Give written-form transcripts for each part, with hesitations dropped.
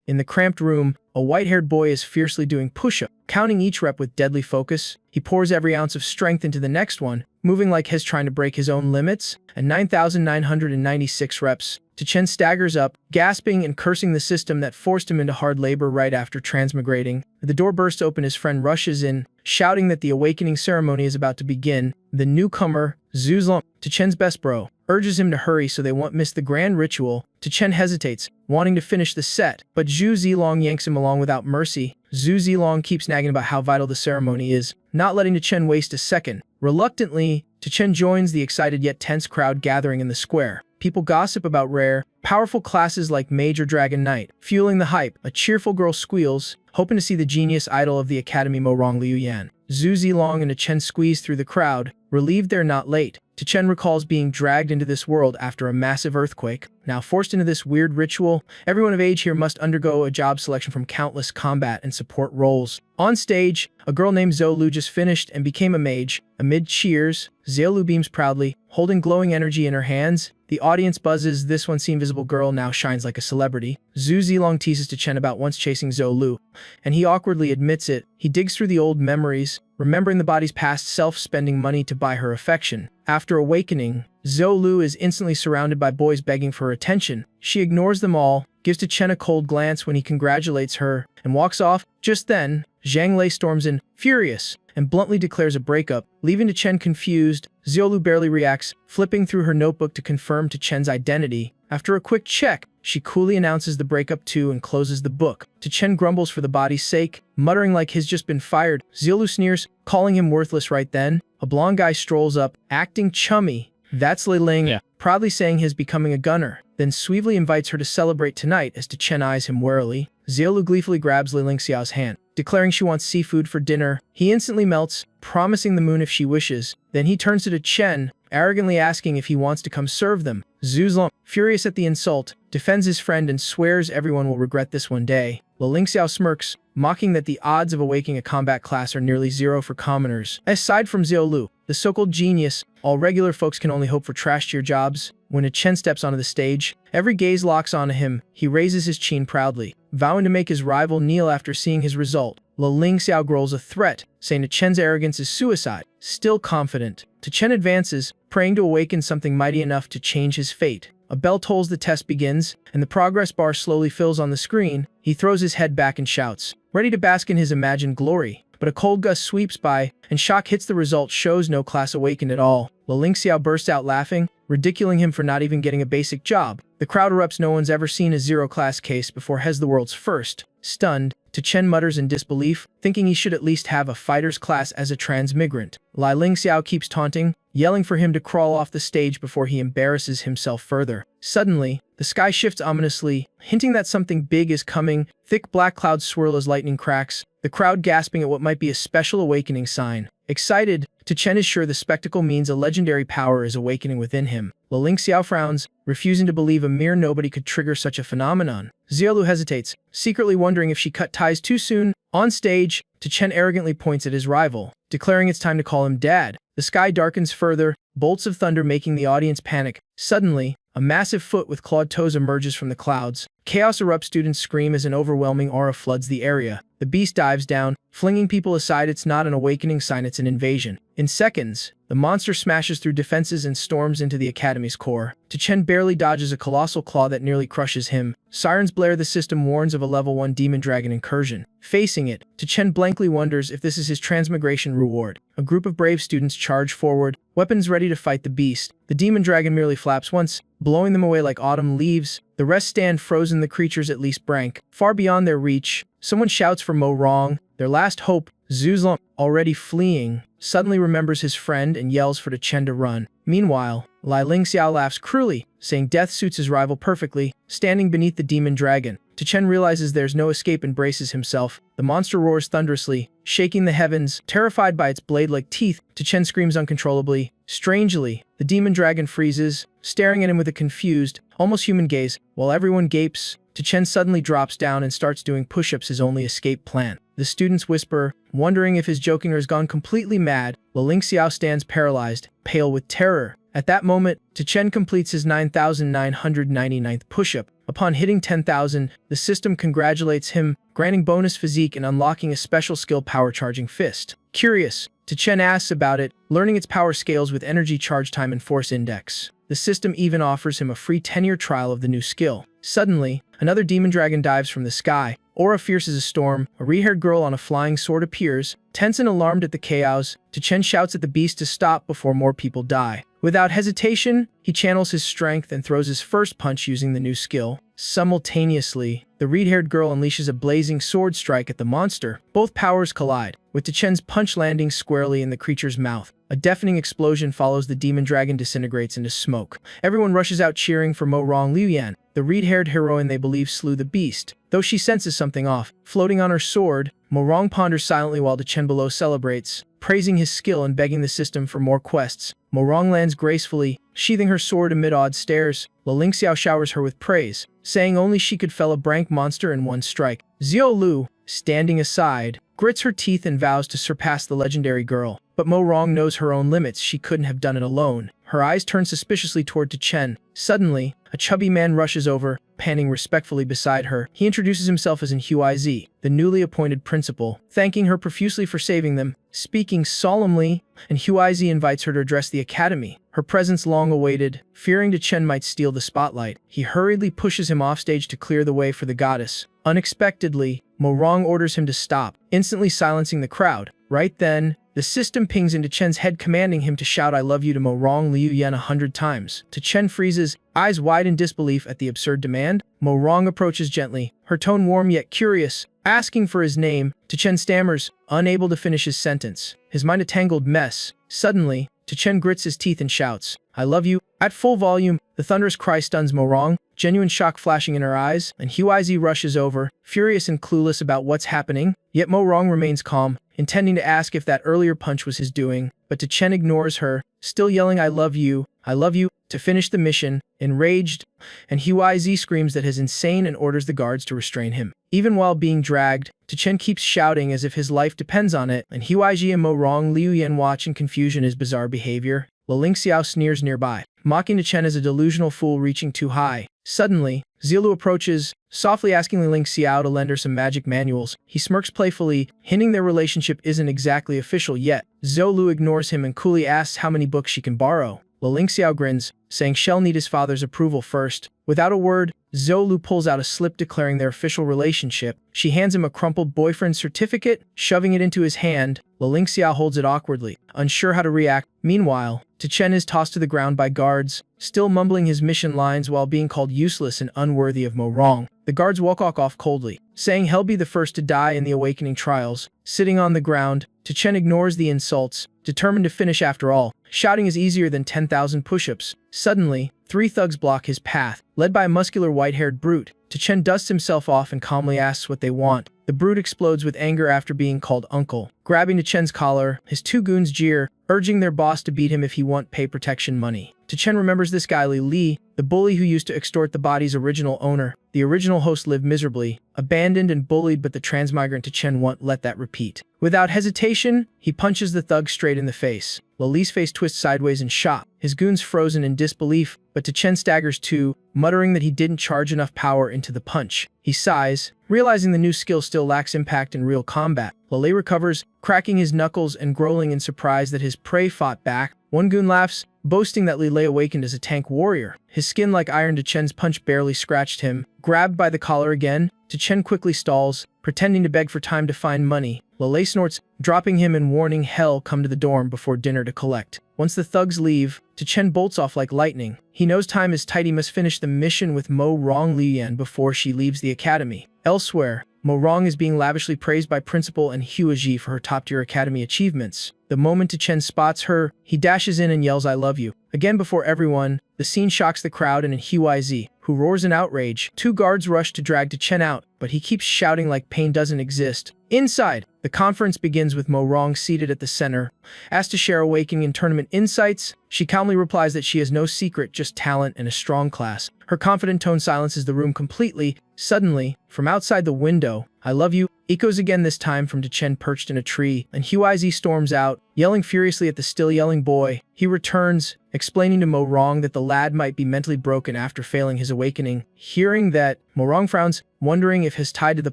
In the cramped room, a white-haired boy is fiercely doing push-ups, counting each rep with deadly focus. He pours every ounce of strength into the next one, moving like he's trying to break his own limits. At 9,996 reps, Chen staggers up, gasping and cursing the system that forced him into hard labor right after transmigrating. The door bursts open, his friend rushes in, shouting that the awakening ceremony is about to begin. The newcomer, Zhu Chen's best bro, urges him to hurry so they won't miss the grand ritual. Chen hesitates, wanting to finish the set, but Zhu Zilong yanks him along without mercy. Zhu Zilong keeps nagging about how vital the ceremony is, not letting Chen waste a second. Reluctantly, Chen joins the excited yet tense crowd gathering in the square. People gossip about rare, powerful classes like Mage or Dragon Knight. Fueling the hype, a cheerful girl squeals, hoping to see the genius idol of the academy Mo Rong Liu Yan. Zhu Zilong and Chen squeeze through the crowd, relieved they're not late. Chen recalls being dragged into this world after a massive earthquake. Now forced into this weird ritual, everyone of age here must undergo a job selection from countless combat and support roles. On stage, a girl named Zhou Lu just finished and became a mage. Amid cheers, Zhou Lu beams proudly, holding glowing energy in her hands. The audience buzzes. This once invisible girl now shines like a celebrity. Zhu Zilong teases Chen about once chasing Zhou Lu, and he awkwardly admits it. He digs through the old memories, remembering the body's past self spending money to buy her affection. After awakening, Zhou Lu is instantly surrounded by boys begging for her attention. She ignores them all, gives Chen a cold glance when he congratulates her, and walks off. Just then, Zhang Lei storms in, furious, and bluntly declares a breakup, leaving Chen confused. Zhou Lu barely reacts, flipping through her notebook to confirm Chen's identity. After a quick check, she coolly announces the breakup too and closes the book. Chen grumbles for the body's sake, muttering like he's just been fired. Zhou Lu sneers, calling him worthless right then. A blonde guy strolls up, acting chummy. That's Li Ling, proudly saying he's becoming a gunner, then suavely invites her to celebrate tonight as Chen eyes him warily. Zhou Lu gleefully grabs Li Ling Xiao's hand, declaring she wants seafood for dinner. He instantly melts, promising the moon if she wishes. Then he turns to Chen, arrogantly asking if he wants to come serve them. Zhu Zilong, furious at the insult, defends his friend and swears everyone will regret this one day. Li Ling Xiao smirks, mocking that the odds of awakening a combat class are nearly zero for commoners. Aside from Zhou Lu, the so-called genius, all regular folks can only hope for trash-tier jobs. When Chen steps onto the stage, every gaze locks onto him. He raises his chin proudly, vowing to make his rival kneel after seeing his result. Li Ling Xiao growls a threat, saying Chen's arrogance is suicide. Still confident, Chen advances, praying to awaken something mighty enough to change his fate. A bell tolls, the test begins, and the progress bar slowly fills on the screen. He throws his head back and shouts, ready to bask in his imagined glory. But a cold gust sweeps by, and shock hits. The result shows no class awakened at all. Li Ling Xiao bursts out laughing, ridiculing him for not even getting a basic job. The crowd erupts. No one's ever seen a zero-class case before. Has the world's first. Stunned, Chen mutters in disbelief, thinking he should at least have a fighter's class as a transmigrant. Li Ling Xiao keeps taunting, yelling for him to crawl off the stage before he embarrasses himself further. Suddenly, the sky shifts ominously, hinting that something big is coming. Thick black clouds swirl as lightning cracks, the crowd gasping at what might be a special awakening sign. Excited, Chen is sure the spectacle means a legendary power is awakening within him. Li Ling Xiao frowns, refusing to believe a mere nobody could trigger such a phenomenon. Zhou Lu hesitates, secretly wondering if she cut ties too soon. On stage, Chen arrogantly points at his rival, declaring it's time to call him dad. The sky darkens further, bolts of thunder making the audience panic. Suddenly, a massive foot with clawed toes emerges from the clouds. Chaos erupts. Students scream as an overwhelming aura floods the area. The beast dives down, flinging people aside. It's not an awakening sign, it's an invasion. In seconds, the monster smashes through defenses and storms into the academy's core. Chen barely dodges a colossal claw that nearly crushes him. Sirens blare. The system warns of a level 1 demon dragon incursion. Facing it, Chen blankly wonders if this is his transmigration reward. A group of brave students charge forward, weapons ready to fight the beast. The demon dragon merely flaps once, blowing them away like autumn leaves. The rest stand frozen. The creatures at least brank, far beyond their reach. Someone shouts for Mo Rong, their last hope. Zhu Zilong, already fleeing, suddenly remembers his friend and yells for Chen to run. Meanwhile, Li Ling Xiao laughs cruelly, saying death suits his rival perfectly. Standing beneath the demon dragon, Chen realizes there's no escape and braces himself. The monster roars thunderously, shaking the heavens. Terrified by its blade-like teeth, Chen screams uncontrollably. Strangely, the demon dragon freezes, staring at him with a confused, almost human gaze. While everyone gapes, Chen suddenly drops down and starts doing push-ups, his only escape plan. The students whisper, wondering if his joking has gone completely mad. Li Ling Xiao stands paralyzed, pale with terror. At that moment, Chen completes his 9,999th push-up. Upon hitting 10,000, the system congratulates him, granting bonus physique and unlocking a special skill power charging fist. Curious, Chen asks about it, learning its power scales with energy charge time and force index. The system even offers him a free 10-year trial of the new skill. Suddenly, another demon dragon dives from the sky. Aura fierce as a storm, a red-haired girl on a flying sword appears. Tense and alarmed at the chaos, Chen shouts at the beast to stop before more people die. Without hesitation, he channels his strength and throws his first punch using the new skill. Simultaneously, the red-haired girl unleashes a blazing sword strike at the monster. Both powers collide, with Chen's punch landing squarely in the creature's mouth. A deafening explosion follows. The demon dragon disintegrates into smoke. Everyone rushes out cheering for Mo Rong Liuyan, the red-haired heroine they believe slew the beast. Though she senses something off, floating on her sword, Mo Rong ponders silently while Chen below celebrates, praising his skill and begging the system for more quests. Mo Rong lands gracefully, sheathing her sword amid awed stares. Ling Xiao showers her with praise, saying only she could fell a brank monster in one strike. Xiao Lu, standing aside, grits her teeth and vows to surpass the legendary girl. But Mo Rong knows her own limits. She couldn't have done it alone. Her eyes turn suspiciously toward Chen. Suddenly, a chubby man rushes over, panting respectfully beside her. He introduces himself as Huizi, the newly appointed principal, thanking her profusely for saving them. Speaking solemnly, and Huizi invites her to address the academy. Her presence long awaited. Fearing Chen might steal the spotlight, he hurriedly pushes him offstage to clear the way for the goddess. Unexpectedly, Mo Rong orders him to stop, instantly silencing the crowd. Right then, the system pings into Chen's head, commanding him to shout "I love you" to Mo Rong Liuyan 100 times. Chen freezes, eyes wide in disbelief at the absurd demand. Mo Rong approaches gently, her tone warm yet curious, asking for his name. Chen stammers, unable to finish his sentence, his mind a tangled mess. Suddenly, Chen grits his teeth and shouts, "I love you." At full volume, the thunderous cry stuns Mo Rong, genuine shock flashing in her eyes, and Huizi rushes over, furious and clueless about what's happening. Yet Mo Rong remains calm, intending to ask if that earlier punch was his doing, but Chen ignores her, still yelling "I love you, I love you," to finish the mission. Enraged, and Huizi screams that he's insane and orders the guards to restrain him. Even while being dragged, Chen keeps shouting as if his life depends on it, and Huizi and Mo Rong Liuyan watch in confusion his bizarre behavior. Ling Xiao sneers nearby, mocking Chen as a delusional fool reaching too high. Suddenly, Zilu approaches, softly asking Ling Xiao to lend her some magic manuals. He smirks playfully, hinting their relationship isn't exactly official yet. Zhou Lu ignores him and coolly asks how many books she can borrow. Ling Xiao grins, saying she'll need his father's approval first. Without a word, Zhou Lu pulls out a slip declaring their official relationship. She hands him a crumpled boyfriend certificate, shoving it into his hand. Ling Xiao holds it awkwardly, unsure how to react. Meanwhile, Chen is tossed to the ground by guards, still mumbling his mission lines while being called useless and unworthy of Mo Rong. The guards walk off coldly, saying he'll be the first to die in the awakening trials. Sitting on the ground, Chen ignores the insults, determined to finish after all. Shouting is easier than 10,000 push-ups. Suddenly, 3 thugs block his path, led by a muscular white-haired brute. Chen dusts himself off and calmly asks what they want. The brute explodes with anger after being called uncle. Grabbing Chen's collar, his 2 goons jeer, urging their boss to beat him if he won't pay protection money. Chen remembers this guy Li, the bully who used to extort the body's original owner. The original host lived miserably, abandoned and bullied, but the transmigrant Chen won't let that repeat. Without hesitation, he punches the thug straight in the face. Li's face twists sideways in shock, his goons frozen in disbelief, but Chen staggers too, muttering that he didn't charge enough power into the punch. He sighs, realizing the new skill still lacks impact in real combat. Li recovers, cracking his knuckles and growling in surprise that his prey fought back. One goon laughs, boasting that Li lay awakened as a tank warrior. His skin like iron. Chen's punch barely scratched him. Grabbed by the collar again, Chen quickly stalls, pretending to beg for time to find money. Li snorts, dropping him and warning hell come to the dorm before dinner to collect. Once the thugs leave, Chen bolts off like lightning. He knows time is tight. He must finish the mission with Mo Rong Liuyan before she leaves the academy. Elsewhere, Mo Rong is being lavishly praised by Principal and Huizi for her top-tier academy achievements. The moment Chen spots her, he dashes in and yells "I love you" again before everyone. The scene shocks the crowd and Huizi, who roars in outrage. 2 guards rush to drag Chen out, but he keeps shouting like pain doesn't exist. Inside, the conference begins with Mo Rong seated at the center. Asked to share awakening and tournament insights, she calmly replies that she has no secret, just talent and a strong class. Her confident tone silences the room completely. Suddenly, from outside the window, I love you, echoes again, this time from Chen perched in a tree, and Huizi storms out, yelling furiously at the still yelling boy. He returns, explaining to Mo Rong that the lad might be mentally broken after failing his awakening. Hearing that, Mo Rong frowns, wondering if he's tied to the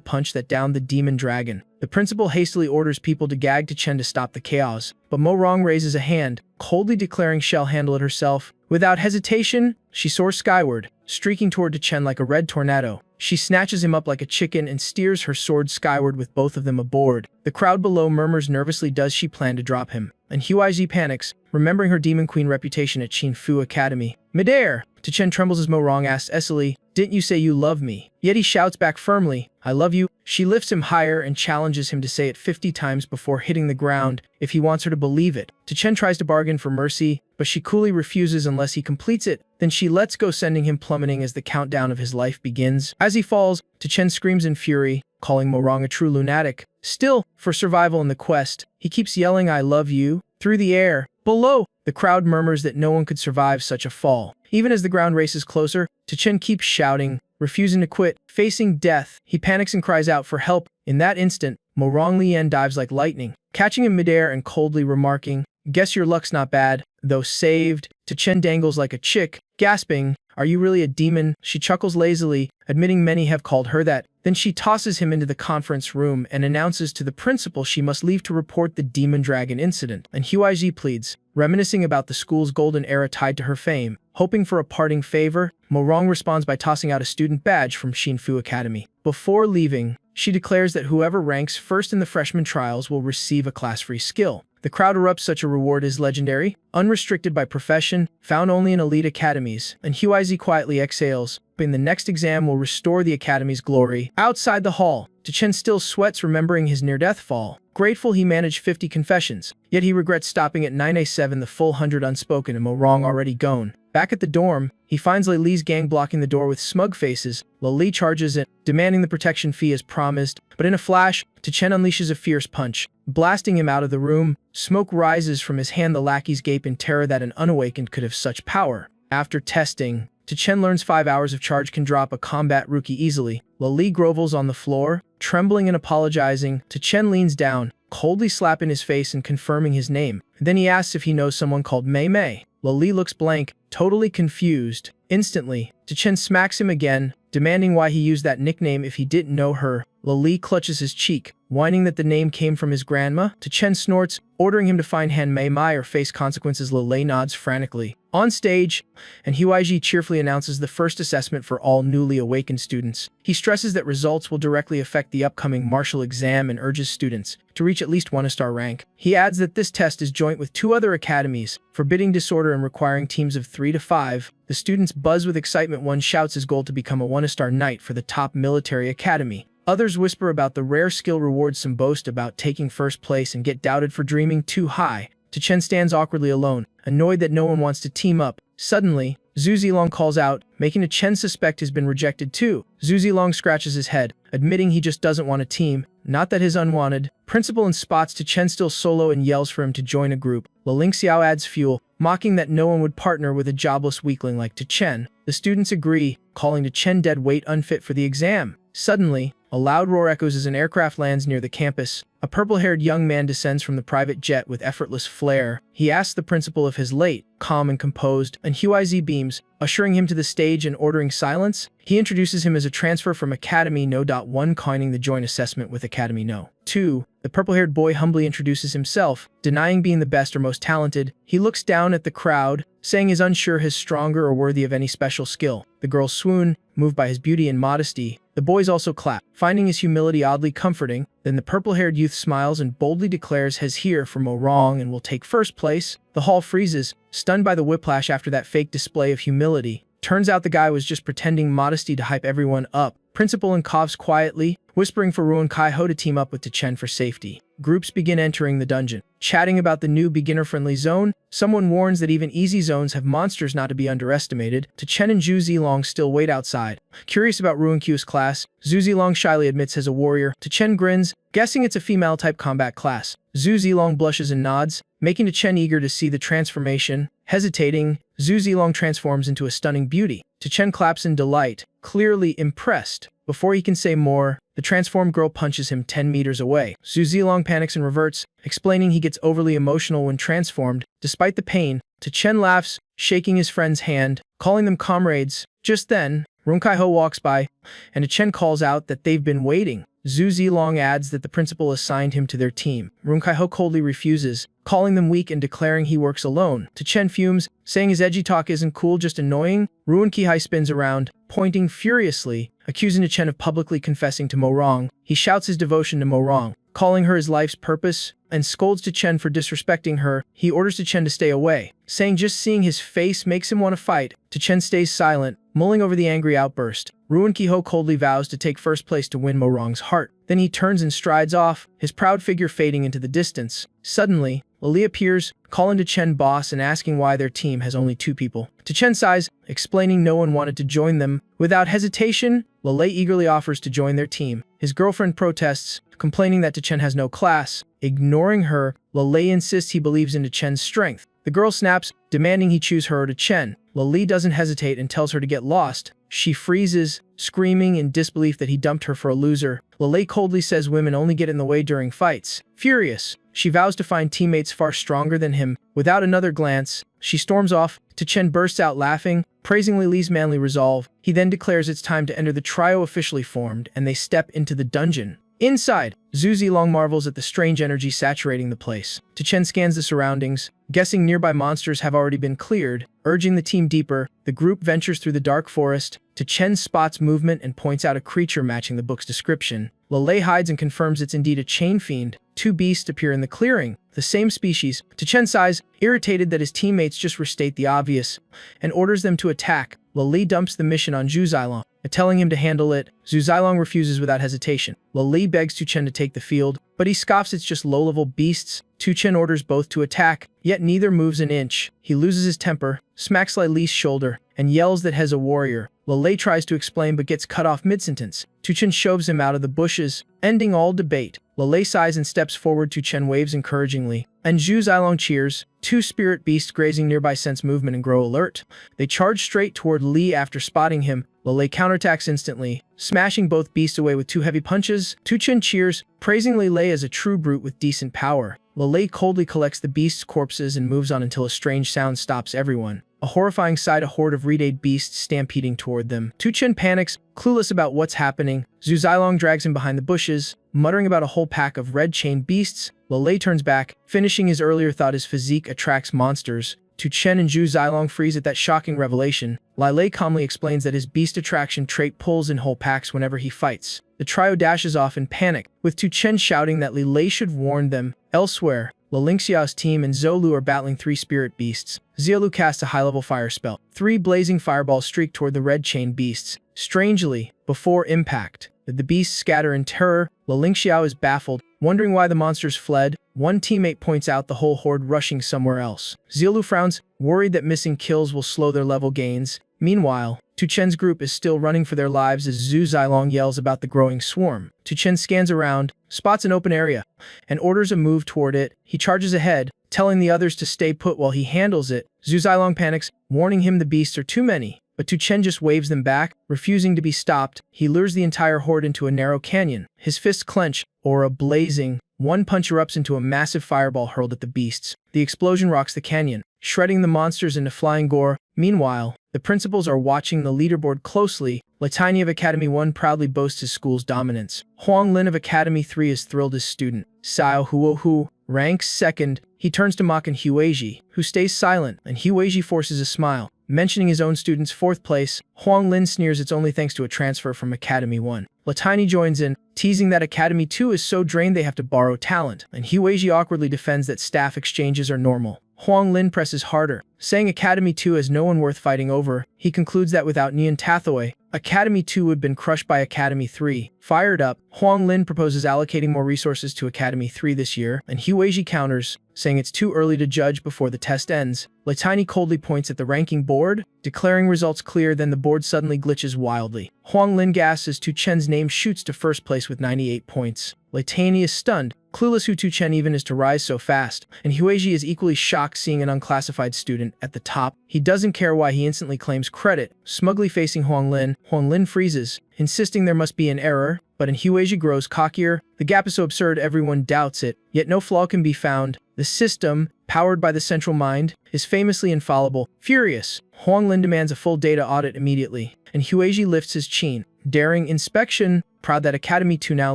punch that downed the demon dragon. The principal hastily orders people to gag Chen to stop the chaos, but Mo Rong raises a hand, coldly declaring she'll handle it herself. Without hesitation, she soars skyward, streaking toward Chen like a red tornado. She snatches him up like a chicken and steers her sword skyward with both of them aboard. The crowd below murmurs nervously, does she plan to drop him? And Huizi panics, remembering her demon queen reputation at Xinfu Academy. Midair, Chen trembles as Mo Rong asks Essily, didn't you say you love me? Yet he shouts back firmly, I love you. She lifts him higher and challenges him to say it 50 times before hitting the ground, if he wants her to believe it. Chen tries to bargain for mercy, but she coolly refuses unless he completes it. Then she lets go, sending him plummeting as the countdown of his life begins. As he falls, Chen screams in fury, calling Mo Rong a true lunatic. Still, for survival in the quest, he keeps yelling I love you through the air. Below, the crowd murmurs that no one could survive such a fall. Even as the ground races closer, Chen keeps shouting, refusing to quit. Facing death, he panics and cries out for help. In that instant, Mo Rong Lian dives like lightning, catching him midair and coldly remarking, guess your luck's not bad, though saved. Chen dangles like a chick, gasping, are you really a demon? She chuckles lazily, admitting many have called her that. Then she tosses him into the conference room and announces to the principal she must leave to report the demon dragon incident. And Huizi pleads, reminiscing about the school's golden era tied to her fame. Hoping for a parting favor, Mo Rong responds by tossing out a student badge from Xinfu Academy. Before leaving, she declares that whoever ranks first in the freshman trials will receive a class-free skill. The crowd erupts. Such a reward is legendary, unrestricted by profession, found only in elite academies, and Huizi quietly exhales, but in the next exam will restore the academy's glory. Outside the hall, Chen still sweats, remembering his near-death fall. Grateful he managed 50 confessions, yet he regrets stopping at 9A7, the full 100 unspoken, and Mo Rong already gone. Back at the dorm, he finds Lei Li's gang blocking the door with smug faces. Li charges it, demanding the protection fee as promised, but in a flash, Chen unleashes a fierce punch, blasting him out of the room. Smoke rises from his hand. The lackeys gape in terror that an unawakened could have such power. After testing, Chen learns 5 hours of charge can drop a combat rookie easily. Li grovels on the floor, trembling and apologizing. Chen leans down, coldly slapping his face and confirming his name. Then he asks if he knows someone called Mei Mei. Li looks blank, totally confused. Instantly, Chen smacks him again, demanding why he used that nickname if he didn't know her. Li clutches his cheek, whining that the name came from his grandma. Chen snorts, ordering him to find Han Mei Mai or face consequences. Li nods frantically. On stage, and Huizi cheerfully announces the first assessment for all newly awakened students. He stresses that results will directly affect the upcoming martial exam and urges students to reach at least 1-star rank. He adds that this test is joint with 2 other academies, forbidding disorder and requiring teams of 3 to 5. The students buzz with excitement. One shouts his goal to become a 1-star knight for the top military academy. Others whisper about the rare skill rewards. Some boast about taking first place and get doubted for dreaming too high. Chen stands awkwardly alone, annoyed that no one wants to team up. Suddenly, Zhu Zilong calls out, making Chen suspect he's been rejected too. Zhu Zilong scratches his head, admitting he just doesn't want a team, not that he's unwanted. Principal and spots Chen still solo and yells for him to join a group. Ling Xiao adds fuel, mocking that no one would partner with a jobless weakling like Chen. The students agree, calling Chen dead weight, unfit for the exam. Suddenly, a loud roar echoes as an aircraft lands near the campus. A purple-haired young man descends from the private jet with effortless flair. He asks the principal if he's late, calm and composed, and Huizi beams, ushering him to the stage and ordering silence. He introduces him as a transfer from Academy No. 1, coining the joint assessment with Academy No. 2. The purple-haired boy humbly introduces himself, denying being the best or most talented. He looks down at the crowd, saying he's unsure he's stronger or worthy of any special skill. The girls swoon, moved by his beauty and modesty. The boys also clap, finding his humility oddly comforting. Then the purple-haired youth smiles and boldly declares he's here for Mo Rong and will take first place. The hall freezes, stunned by the whiplash after that fake display of humility. Turns out the guy was just pretending modesty to hype everyone up. Principal and coughs quietly, whispering for Ruan Kai-ho to team up with Chen for safety. Groups begin entering the dungeon, chatting about the new beginner-friendly zone. Someone warns that even easy zones have monsters not to be underestimated. Chen and Zhu Zilong still wait outside. Curious about Ruan Q's class, Zhu Zilong shyly admits he's a warrior. Chen grins, guessing it's a female-type combat class. Zhu Zilong blushes and nods, making Chen eager to see the transformation. Hesitating, Zhu Zilong transforms into a stunning beauty. Chen claps in delight, clearly impressed. Before he can say more, the transformed girl punches him 10 meters away. Zhu Zilong panics and reverts, explaining he gets overly emotional when transformed. Despite the pain, Chen laughs, shaking his friend's hand, calling them comrades. Just then, Run Kai-ho walks by, and Chen calls out that they've been waiting. Zhu Zilong adds that the principal assigned him to their team. Run Kai-ho coldly refuses, calling them weak and declaring he works alone. Chen fumes, saying his edgy talk isn't cool, just annoying. Ruan Ki-hai spins around, pointing furiously, accusing Chen of publicly confessing to Mo Rong. He shouts his devotion to Mo Rong, calling her his life's purpose, and scolds Chen for disrespecting her. He orders Chen to stay away, saying just seeing his face makes him want to fight. Chen stays silent, mulling over the angry outburst. Ruan Ki-ho coldly vows to take first place to win Mo Rong's heart. Then he turns and strides off, his proud figure fading into the distance. Suddenly, Lili appears, calling Chen boss and asking why their team has only 2 people. Chen sighs, explaining no one wanted to join them. Without hesitation, Lili eagerly offers to join their team. His girlfriend protests, complaining that Chen has no class. Ignoring her, Lili insists he believes in Chen's strength. The girl snaps, demanding he choose her or Chen. Lili doesn't hesitate and tells her to get lost. She freezes, screaming in disbelief that he dumped her for a loser. Lili coldly says women only get in the way during fights. Furious, she vows to find teammates far stronger than him. Without another glance, she storms off. Chen bursts out laughing, praising Lili's manly resolve. He then declares it's time to enter the trio officially formed, and they step into the dungeon. Inside, Zhu Zilong marvels at the strange energy saturating the place. Chen scans the surroundings, guessing nearby monsters have already been cleared. Urging the team deeper, the group ventures through the dark forest. Chen spots movement and points out a creature matching the book's description. Lili hides and confirms it's indeed a chain fiend. 2 beasts appear in the clearing, the same species. Chen sighs, irritated that his teammates just restate the obvious, and orders them to attack. Lili dumps the mission on Zhu Zilong, telling him to handle it. Zhu Zilong refuses without hesitation. Lili begs Chen to take the field, but he scoffs it's just low-level beasts. Chen orders both to attack, yet neither moves an inch. He loses his temper, smacks Lili's shoulder, and yells that he's a warrior. Lili tries to explain but gets cut off mid-sentence. Chen shoves him out of the bushes, ending all debate. Lili sighs and steps forward. Chen waves encouragingly, and Zhu Zilong cheers. 2 spirit beasts grazing nearby sense movement and grow alert. They charge straight toward Li after spotting him. Lili counterattacks instantly, smashing both beasts away with 2 heavy punches. Chen cheers, praising Lili as a true brute with decent power. Lili coldly collects the beasts' corpses and moves on until a strange sound stops everyone. A horrifying sight, a horde of redayed beasts stampeding toward them. Chen panics, clueless about what's happening. Zhu Zilong drags him behind the bushes, muttering about a whole pack of red chain beasts. Lili turns back, finishing his earlier thought his physique attracts monsters. Chen and Zhu Zilong freeze at that shocking revelation. Lili calmly explains that his beast attraction trait pulls in whole packs whenever he fights. The trio dashes off in panic, with Chen shouting that Lili should warn them. Elsewhere, Linxiao's team and Zolu are battling 3 spirit beasts. Zielu casts a high-level fire spell. 3 blazing fireballs streak toward the red chain beasts. Strangely, before impact, the beasts scatter in terror. Linxiao is baffled, wondering why the monsters fled. One teammate points out the whole horde rushing somewhere else. Zielu frowns, worried that missing kills will slow their level gains. Meanwhile, Chen's group is still running for their lives as Zhu Zilong yells about the growing swarm. Chen scans around, spots an open area, and orders a move toward it. He charges ahead, telling the others to stay put while he handles it. Zhu Zilong panics, warning him the beasts are too many, but Chen just waves them back, refusing to be stopped. He lures the entire horde into a narrow canyon. His fists clench, aura blazing. One punch erupts into a massive fireball hurled at the beasts. The explosion rocks the canyon, shredding the monsters into flying gore. Meanwhile, the principals are watching the leaderboard closely. Latini of Academy 1 proudly boasts his school's dominance. Huang Lin of Academy 3 is thrilled as student. Xiao Huohu ranks 2nd. He turns to mock Hueji, who stays silent, and Hueji forces a smile. Mentioning his own student's 4th place, Huang Lin sneers it's only thanks to a transfer from Academy 1. Latini joins in, teasing that Academy 2 is so drained they have to borrow talent, and Hueji awkwardly defends that staff exchanges are normal. Huang Lin presses harder, saying Academy 2 has no one worth fighting over. He concludes that without Nian Tathaway, Academy 2 would have been crushed by Academy 3. Fired up, Huang Lin proposes allocating more resources to Academy 3 this year, and Hueji counters, saying it's too early to judge before the test ends. Latini coldly points at the ranking board, declaring results clear, then the board suddenly glitches wildly. Huang Lin gasps as Chen's name shoots to first place with 98 points. Latini is stunned, clueless who Chen even is to rise so fast, and Hueji is equally shocked seeing an unclassified student student at the top. He doesn't care why, he instantly claims credit, smugly facing Huang Lin. Huang Lin freezes, insisting there must be an error, but Huaji grows cockier. The gap is so absurd everyone doubts it, yet no flaw can be found. The system, powered by the central mind, is famously infallible. Furious, Huang Lin demands a full data audit immediately, and Huaji lifts his chin, daring inspection, proud that Academy 2 now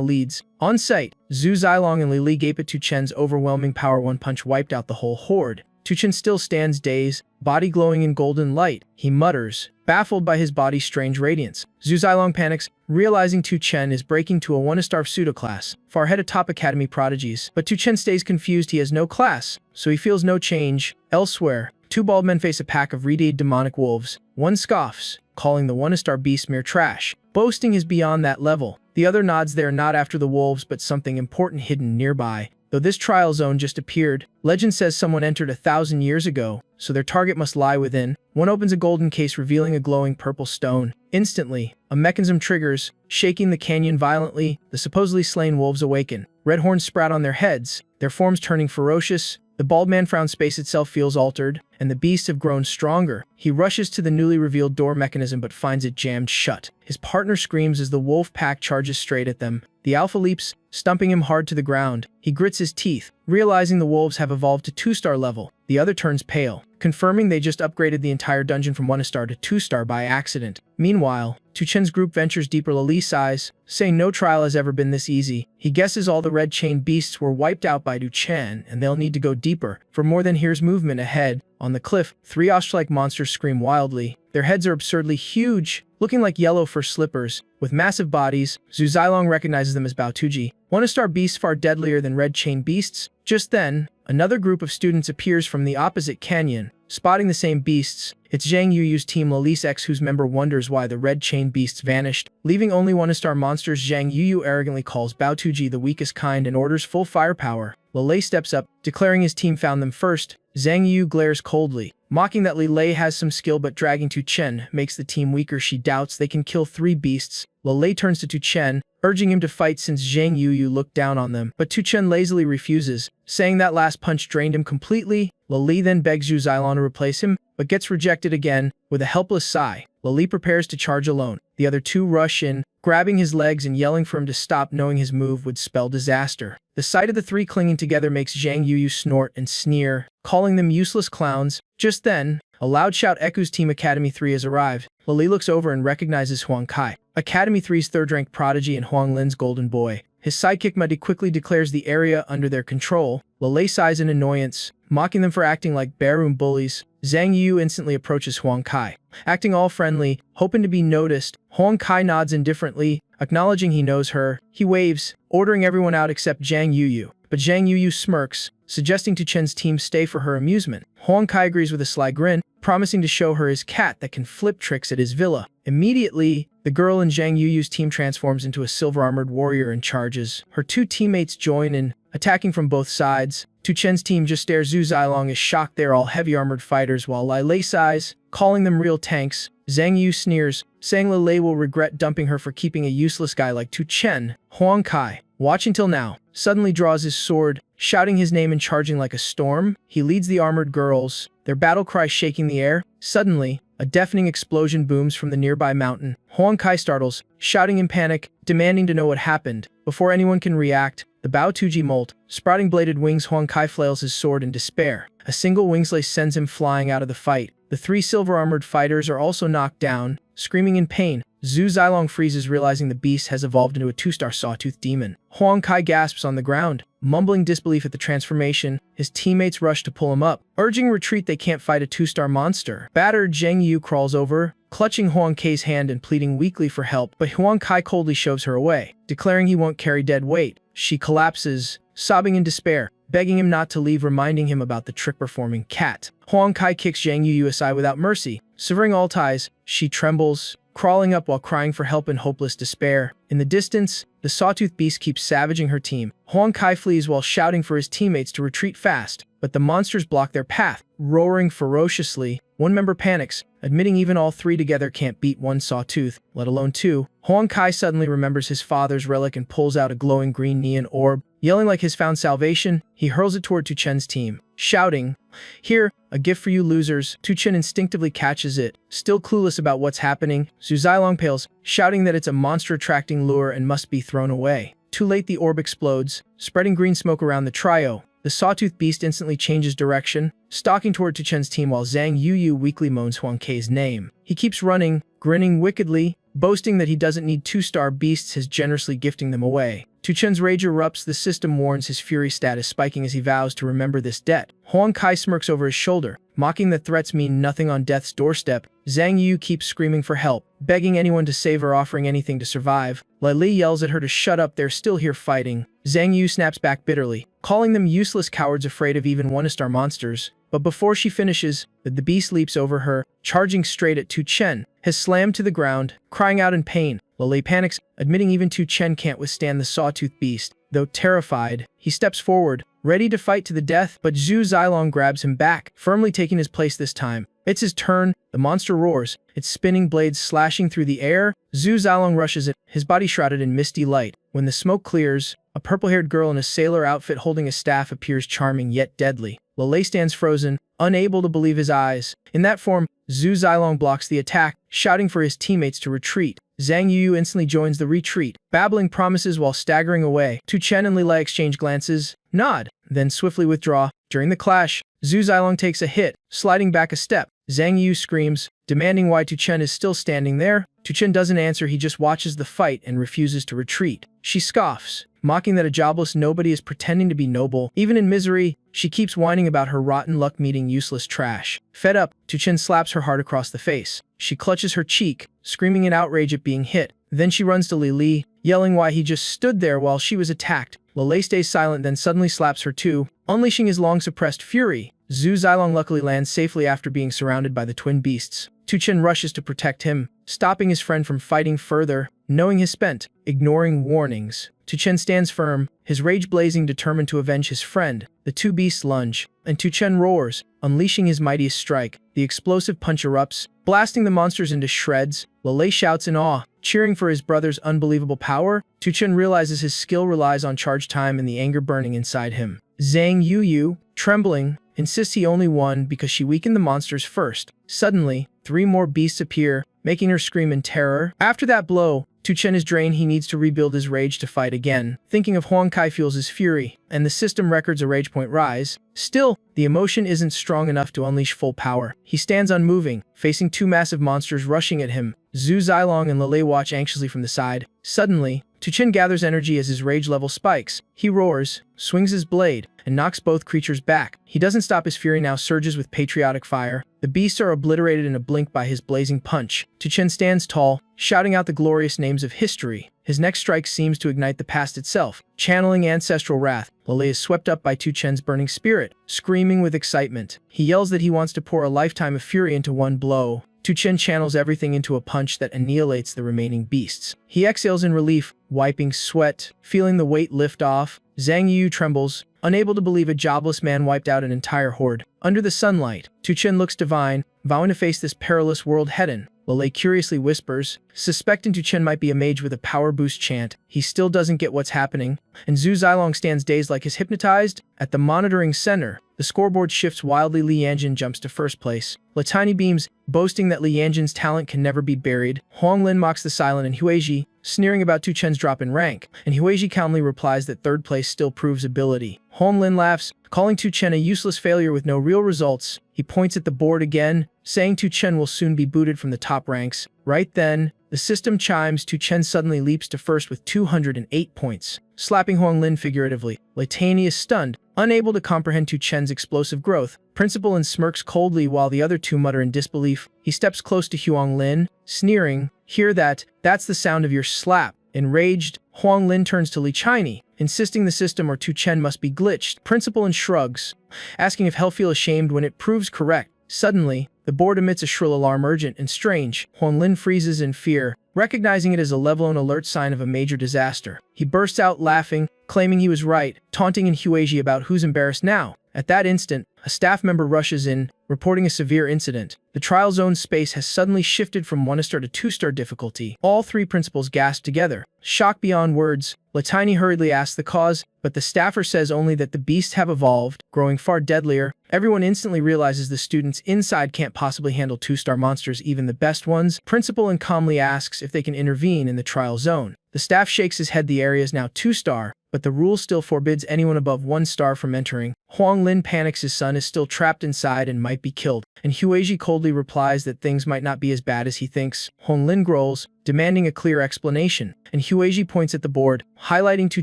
leads. On site, Zhu Zilong and Li Li gape at Tu Chen's overwhelming power. One punch wiped out the whole horde. Tu Chen still stands dazed, body glowing in golden light. He mutters, baffled by his body's strange radiance. Zhu Zilong panics, realizing Tu Chen is breaking to a 1-star pseudo-class, far ahead of top Academy prodigies. But Tu Chen stays confused. He has no class, so he feels no change. Elsewhere, two bald men face a pack of red-eyed demonic wolves. One scoffs, calling the 1-star beast mere trash, boasting he's beyond that level. The other nods they're not after the wolves but something important hidden nearby. Though this trial zone just appeared, legend says someone entered 1,000 years ago, so their target must lie within. One opens a golden case revealing a glowing purple stone. Instantly, a mechanism triggers, shaking the canyon violently. The supposedly slain wolves awaken. Red horns sprout on their heads, their forms turning ferocious. The bald man frowns, space itself feels altered, and the beasts have grown stronger. He rushes to the newly revealed door mechanism but finds it jammed shut. His partner screams as the wolf pack charges straight at them. The alpha leaps, stumping him hard to the ground. He grits his teeth, realizing the wolves have evolved to 2-star level. The other turns pale, confirming they just upgraded the entire dungeon from 1-star to 2-star by accident. Meanwhile, Tu Chen's group ventures deeper. Li sighs, saying no trial has ever been this easy. He guesses all the red chain beasts were wiped out by Tu Chen, and they'll need to go deeper. For more than hears movement ahead. On the cliff, 3 ostrich-like monsters scream wildly. Their heads are absurdly huge, looking like yellow fur slippers, with massive bodies. Zhu Zilong recognizes them as Baotuji, 1-star beasts far deadlier than red chain beasts. Just then, another group of students appears from the opposite canyon, spotting the same beasts. It's Zhang Yuyu's team Lalice X, whose member wonders why the red chain beasts vanished. Leaving only 1-star monsters, Zhang Yuyu arrogantly calls Baotuji the weakest kind and orders full firepower. Lei steps up, declaring his team found them first. Zhang Yu glares coldly, mocking that Li Lei has some skill, but dragging Tu Chen makes the team weaker. She doubts they can kill 3 beasts. Lei turns to Tu Chen, urging him to fight since Zhang Yu looked down on them. But Tu Chen lazily refuses, saying that last punch drained him completely. Li then begs Zhu Zilong to replace him, but gets rejected again. With a helpless sigh, Li prepares to charge alone. The other two rush in, grabbing his legs and yelling for him to stop, knowing his move would spell disaster. The sight of the 3 clinging together makes Zhang Yu snort and sneer, calling them useless clowns. Just then, a loud shout echoes. Team Academy 3 has arrived. Li looks over and recognizes Huang Kai, Academy 3's 3rd-ranked prodigy and Huang Lin's golden boy. His sidekick Muddy quickly declares the area under their control. Li sighs in annoyance, mocking them for acting like barroom bullies. Zhang Yu instantly approaches Huang Kai, acting all friendly, hoping to be noticed. Huang Kai nods indifferently, acknowledging he knows her. He waves, ordering everyone out except Zhang Yu. But Zhang Yu smirks, suggesting Tu Chen's team stay for her amusement. Huang Kai agrees with a sly grin, promising to show her his cat that can flip tricks at his villa. Immediately, the girl in Zhang Yu's team transforms into a silver-armored warrior and charges. Her 2 teammates join in, attacking from both sides. Tu Chen's team just stares. Zhu Zilong is shocked they're all heavy-armored fighters, while Li Lei sighs, calling them real tanks. Zhang Yu sneers, saying Li Lei will regret dumping her for keeping a useless guy like Tu Chen. Huang Kai, watching till now, suddenly draws his sword, shouting his name and charging like a storm. He leads the armored girls, their battle cry shaking the air. Suddenly, a deafening explosion booms from the nearby mountain. Huang Kai startles, shouting in panic, demanding to know what happened. Before anyone can react, the Baotuji molt, sprouting bladed wings. Huang Kai flails his sword in despair. A single wing slice sends him flying out of the fight. The 3 silver-armored fighters are also knocked down, screaming in pain. Zhu Zilong freezes, realizing the beast has evolved into a 2-star sawtooth demon. Huang Kai gasps on the ground, mumbling disbelief at the transformation. His teammates rush to pull him up, urging retreat. They can't fight a 2-star monster. Battered Zhang Yu crawls over, clutching Huang Kai's hand and pleading weakly for help, but Huang Kai coldly shoves her away, declaring he won't carry dead weight. She collapses, sobbing in despair, begging him not to leave, reminding him about the trick-performing cat. Huang Kai kicks Zhang Yu aside without mercy, severing all ties. She trembles, crawling up while crying for help in hopeless despair. In the distance, the sawtooth beast keeps savaging her team. Huang Kai flees while shouting for his teammates to retreat fast, but the monsters block their path, roaring ferociously. One member panics, admitting even all three together can't beat one Sawtooth, let alone two. Huang Kai suddenly remembers his father's relic and pulls out a glowing green neon orb. Yelling like he's found salvation, he hurls it toward Tu Chen's team, shouting, "Here, a gift for you losers." Tu Chen instinctively catches it, still clueless about what's happening. Zhu Zilong pales, shouting that it's a monster-attracting lure and must be thrown away. Too late, the orb explodes, spreading green smoke around the trio. The sawtooth beast instantly changes direction, stalking toward Tu Chen's team while Zhang Yuyu weakly moans Huang Kei's name. He keeps running, grinning wickedly, boasting that he doesn't need two-star beasts, his generously gifting them away. Tu Chen's rage erupts, the system warns, his fury status spiking as he vows to remember this debt. Huang Kai smirks over his shoulder, mocking that threats mean nothing on death's doorstep. Zhang Yu keeps screaming for help, begging anyone to save her, offering anything to survive. Lai Li yells at her to shut up, they're still here fighting. Zhang Yu snaps back bitterly, calling them useless cowards afraid of even one-star monsters. But before she finishes, the beast leaps over her, charging straight at Tu Chen, has slammed to the ground, crying out in pain. Lele panics, admitting even Tu Chen can't withstand the sawtooth beast. Though terrified, he steps forward, ready to fight to the death, but Zhu Zilong grabs him back, firmly taking his place this time. It's his turn. The monster roars, its spinning blades slashing through the air. Zhu Zilong rushes it, his body shrouded in misty light. When the smoke clears, a purple-haired girl in a sailor outfit holding a staff appears, charming yet deadly. Lele stands frozen, unable to believe his eyes. In that form, Zhu Zilong blocks the attack, shouting for his teammates to retreat. Zhang Yu instantly joins the retreat, babbling promises while staggering away. Tu Chen and Lele exchange glances, nod, then swiftly withdraw. During the clash, Zhu Zilong takes a hit, sliding back a step. Zhang Yu screams, demanding why Tu Chen is still standing there. Tu Chen doesn't answer, he just watches the fight and refuses to retreat. She scoffs, mocking that a jobless nobody is pretending to be noble. Even in misery, she keeps whining about her rotten luck meeting useless trash. Fed up, Tu Chen slaps her hard across the face. She clutches her cheek, screaming in outrage at being hit. Then she runs to Li Li, yelling why he just stood there while she was attacked. Lele stays silent, then suddenly slaps her too, unleashing his long-suppressed fury. Zhu Zilong luckily lands safely after being surrounded by the twin beasts. Tu Chen rushes to protect him, stopping his friend from fighting further. Knowing he's spent, ignoring warnings, Tu Chen stands firm, his rage blazing, determined to avenge his friend. The two beasts lunge, and Tu Chen roars, unleashing his mightiest strike. The explosive punch erupts, blasting the monsters into shreds. Lele shouts in awe, cheering for his brother's unbelievable power. Tu Chen realizes his skill relies on charge time and the anger burning inside him. Zhang Yuyu, trembling, insists he only won because she weakened the monsters first. Suddenly, 3 more beasts appear, making her scream in terror. After that blow, Tu Chen is drained, he needs to rebuild his rage to fight again. Thinking of Huang Kai fuels his fury, and the system records a rage point rise. Still, the emotion isn't strong enough to unleash full power. He stands unmoving, facing 2 massive monsters rushing at him. Zhu Zilong and Lele watch anxiously from the side. Suddenly, Tu Chen gathers energy as his rage level spikes. He roars, swings his blade, and knocks both creatures back. He doesn't stop, his fury now surges with patriotic fire. The beasts are obliterated in a blink by his blazing punch. Tu Chen stands tall, shouting out the glorious names of history. His next strike seems to ignite the past itself, channeling ancestral wrath. Lele is swept up by Tu Chen's burning spirit, screaming with excitement. He yells that he wants to pour a lifetime of fury into one blow. Tu Chen channels everything into a punch that annihilates the remaining beasts. He exhales in relief, wiping sweat, feeling the weight lift off. Zhang Yu trembles, unable to believe a jobless man wiped out an entire horde. Under the sunlight, Tu Chen looks divine, vowing to face this perilous world head-on. Lele curiously whispers, suspecting Tu Chen might be a mage with a power boost chant. He still doesn't get what's happening, and Zhu Zilong stands dazed like he's hypnotized. At the monitoring center, the scoreboard shifts wildly. Li Yanjin jumps to first place. Latini beams, boasting that Li Yanjin's talent can never be buried. Huang Lin mocks the silent and Huiji, sneering about Tu Chen's drop in rank, and Huiji calmly replies that third place still proves ability. Huang Lin laughs, calling Tu Chen a useless failure with no real results. He points at the board again, saying Tu Chen will soon be booted from the top ranks. Right then, the system chimes. Tu Chen suddenly leaps to first with 208 points, slapping Huang Lin figuratively. Latani is stunned, unable to comprehend Tu Chen's explosive growth. Principal and smirks coldly while the other two mutter in disbelief. He steps close to Huang Lin, sneering, "Hear that? That's the sound of your slap." Enraged, Huang Lin turns to Li Chini, insisting the system or Tu Chen must be glitched. Principal and shrugs, asking if he'll feel ashamed when it proves correct. Suddenly, the board emits a shrill alarm, urgent and strange. Huang Lin freezes in fear, recognizing it as a level-known alert sign of a major disaster. He bursts out laughing, claiming he was right, taunting in Huiji about who's embarrassed now. At that instant, A staff member rushes in, reporting a severe incident. The trial zone space has suddenly shifted from 1-star to 2-star difficulty. All three principals gasp together. Shocked beyond words, Latini hurriedly asks the cause, but the staffer says only that the beasts have evolved, growing far deadlier. Everyone instantly realizes the students inside can't possibly handle 2-star monsters, even the best ones. Principal and calmly asks if they can intervene in the trial zone. The staff shakes his head. The area is now 2-star, but the rule still forbids anyone above 1-star from entering. Huang Lin panics. His son is still trapped inside and might be killed, and Huiji coldly replies that things might not be as bad as he thinks. Huang Lin growls, demanding a clear explanation, and Huiji points at the board, highlighting Tu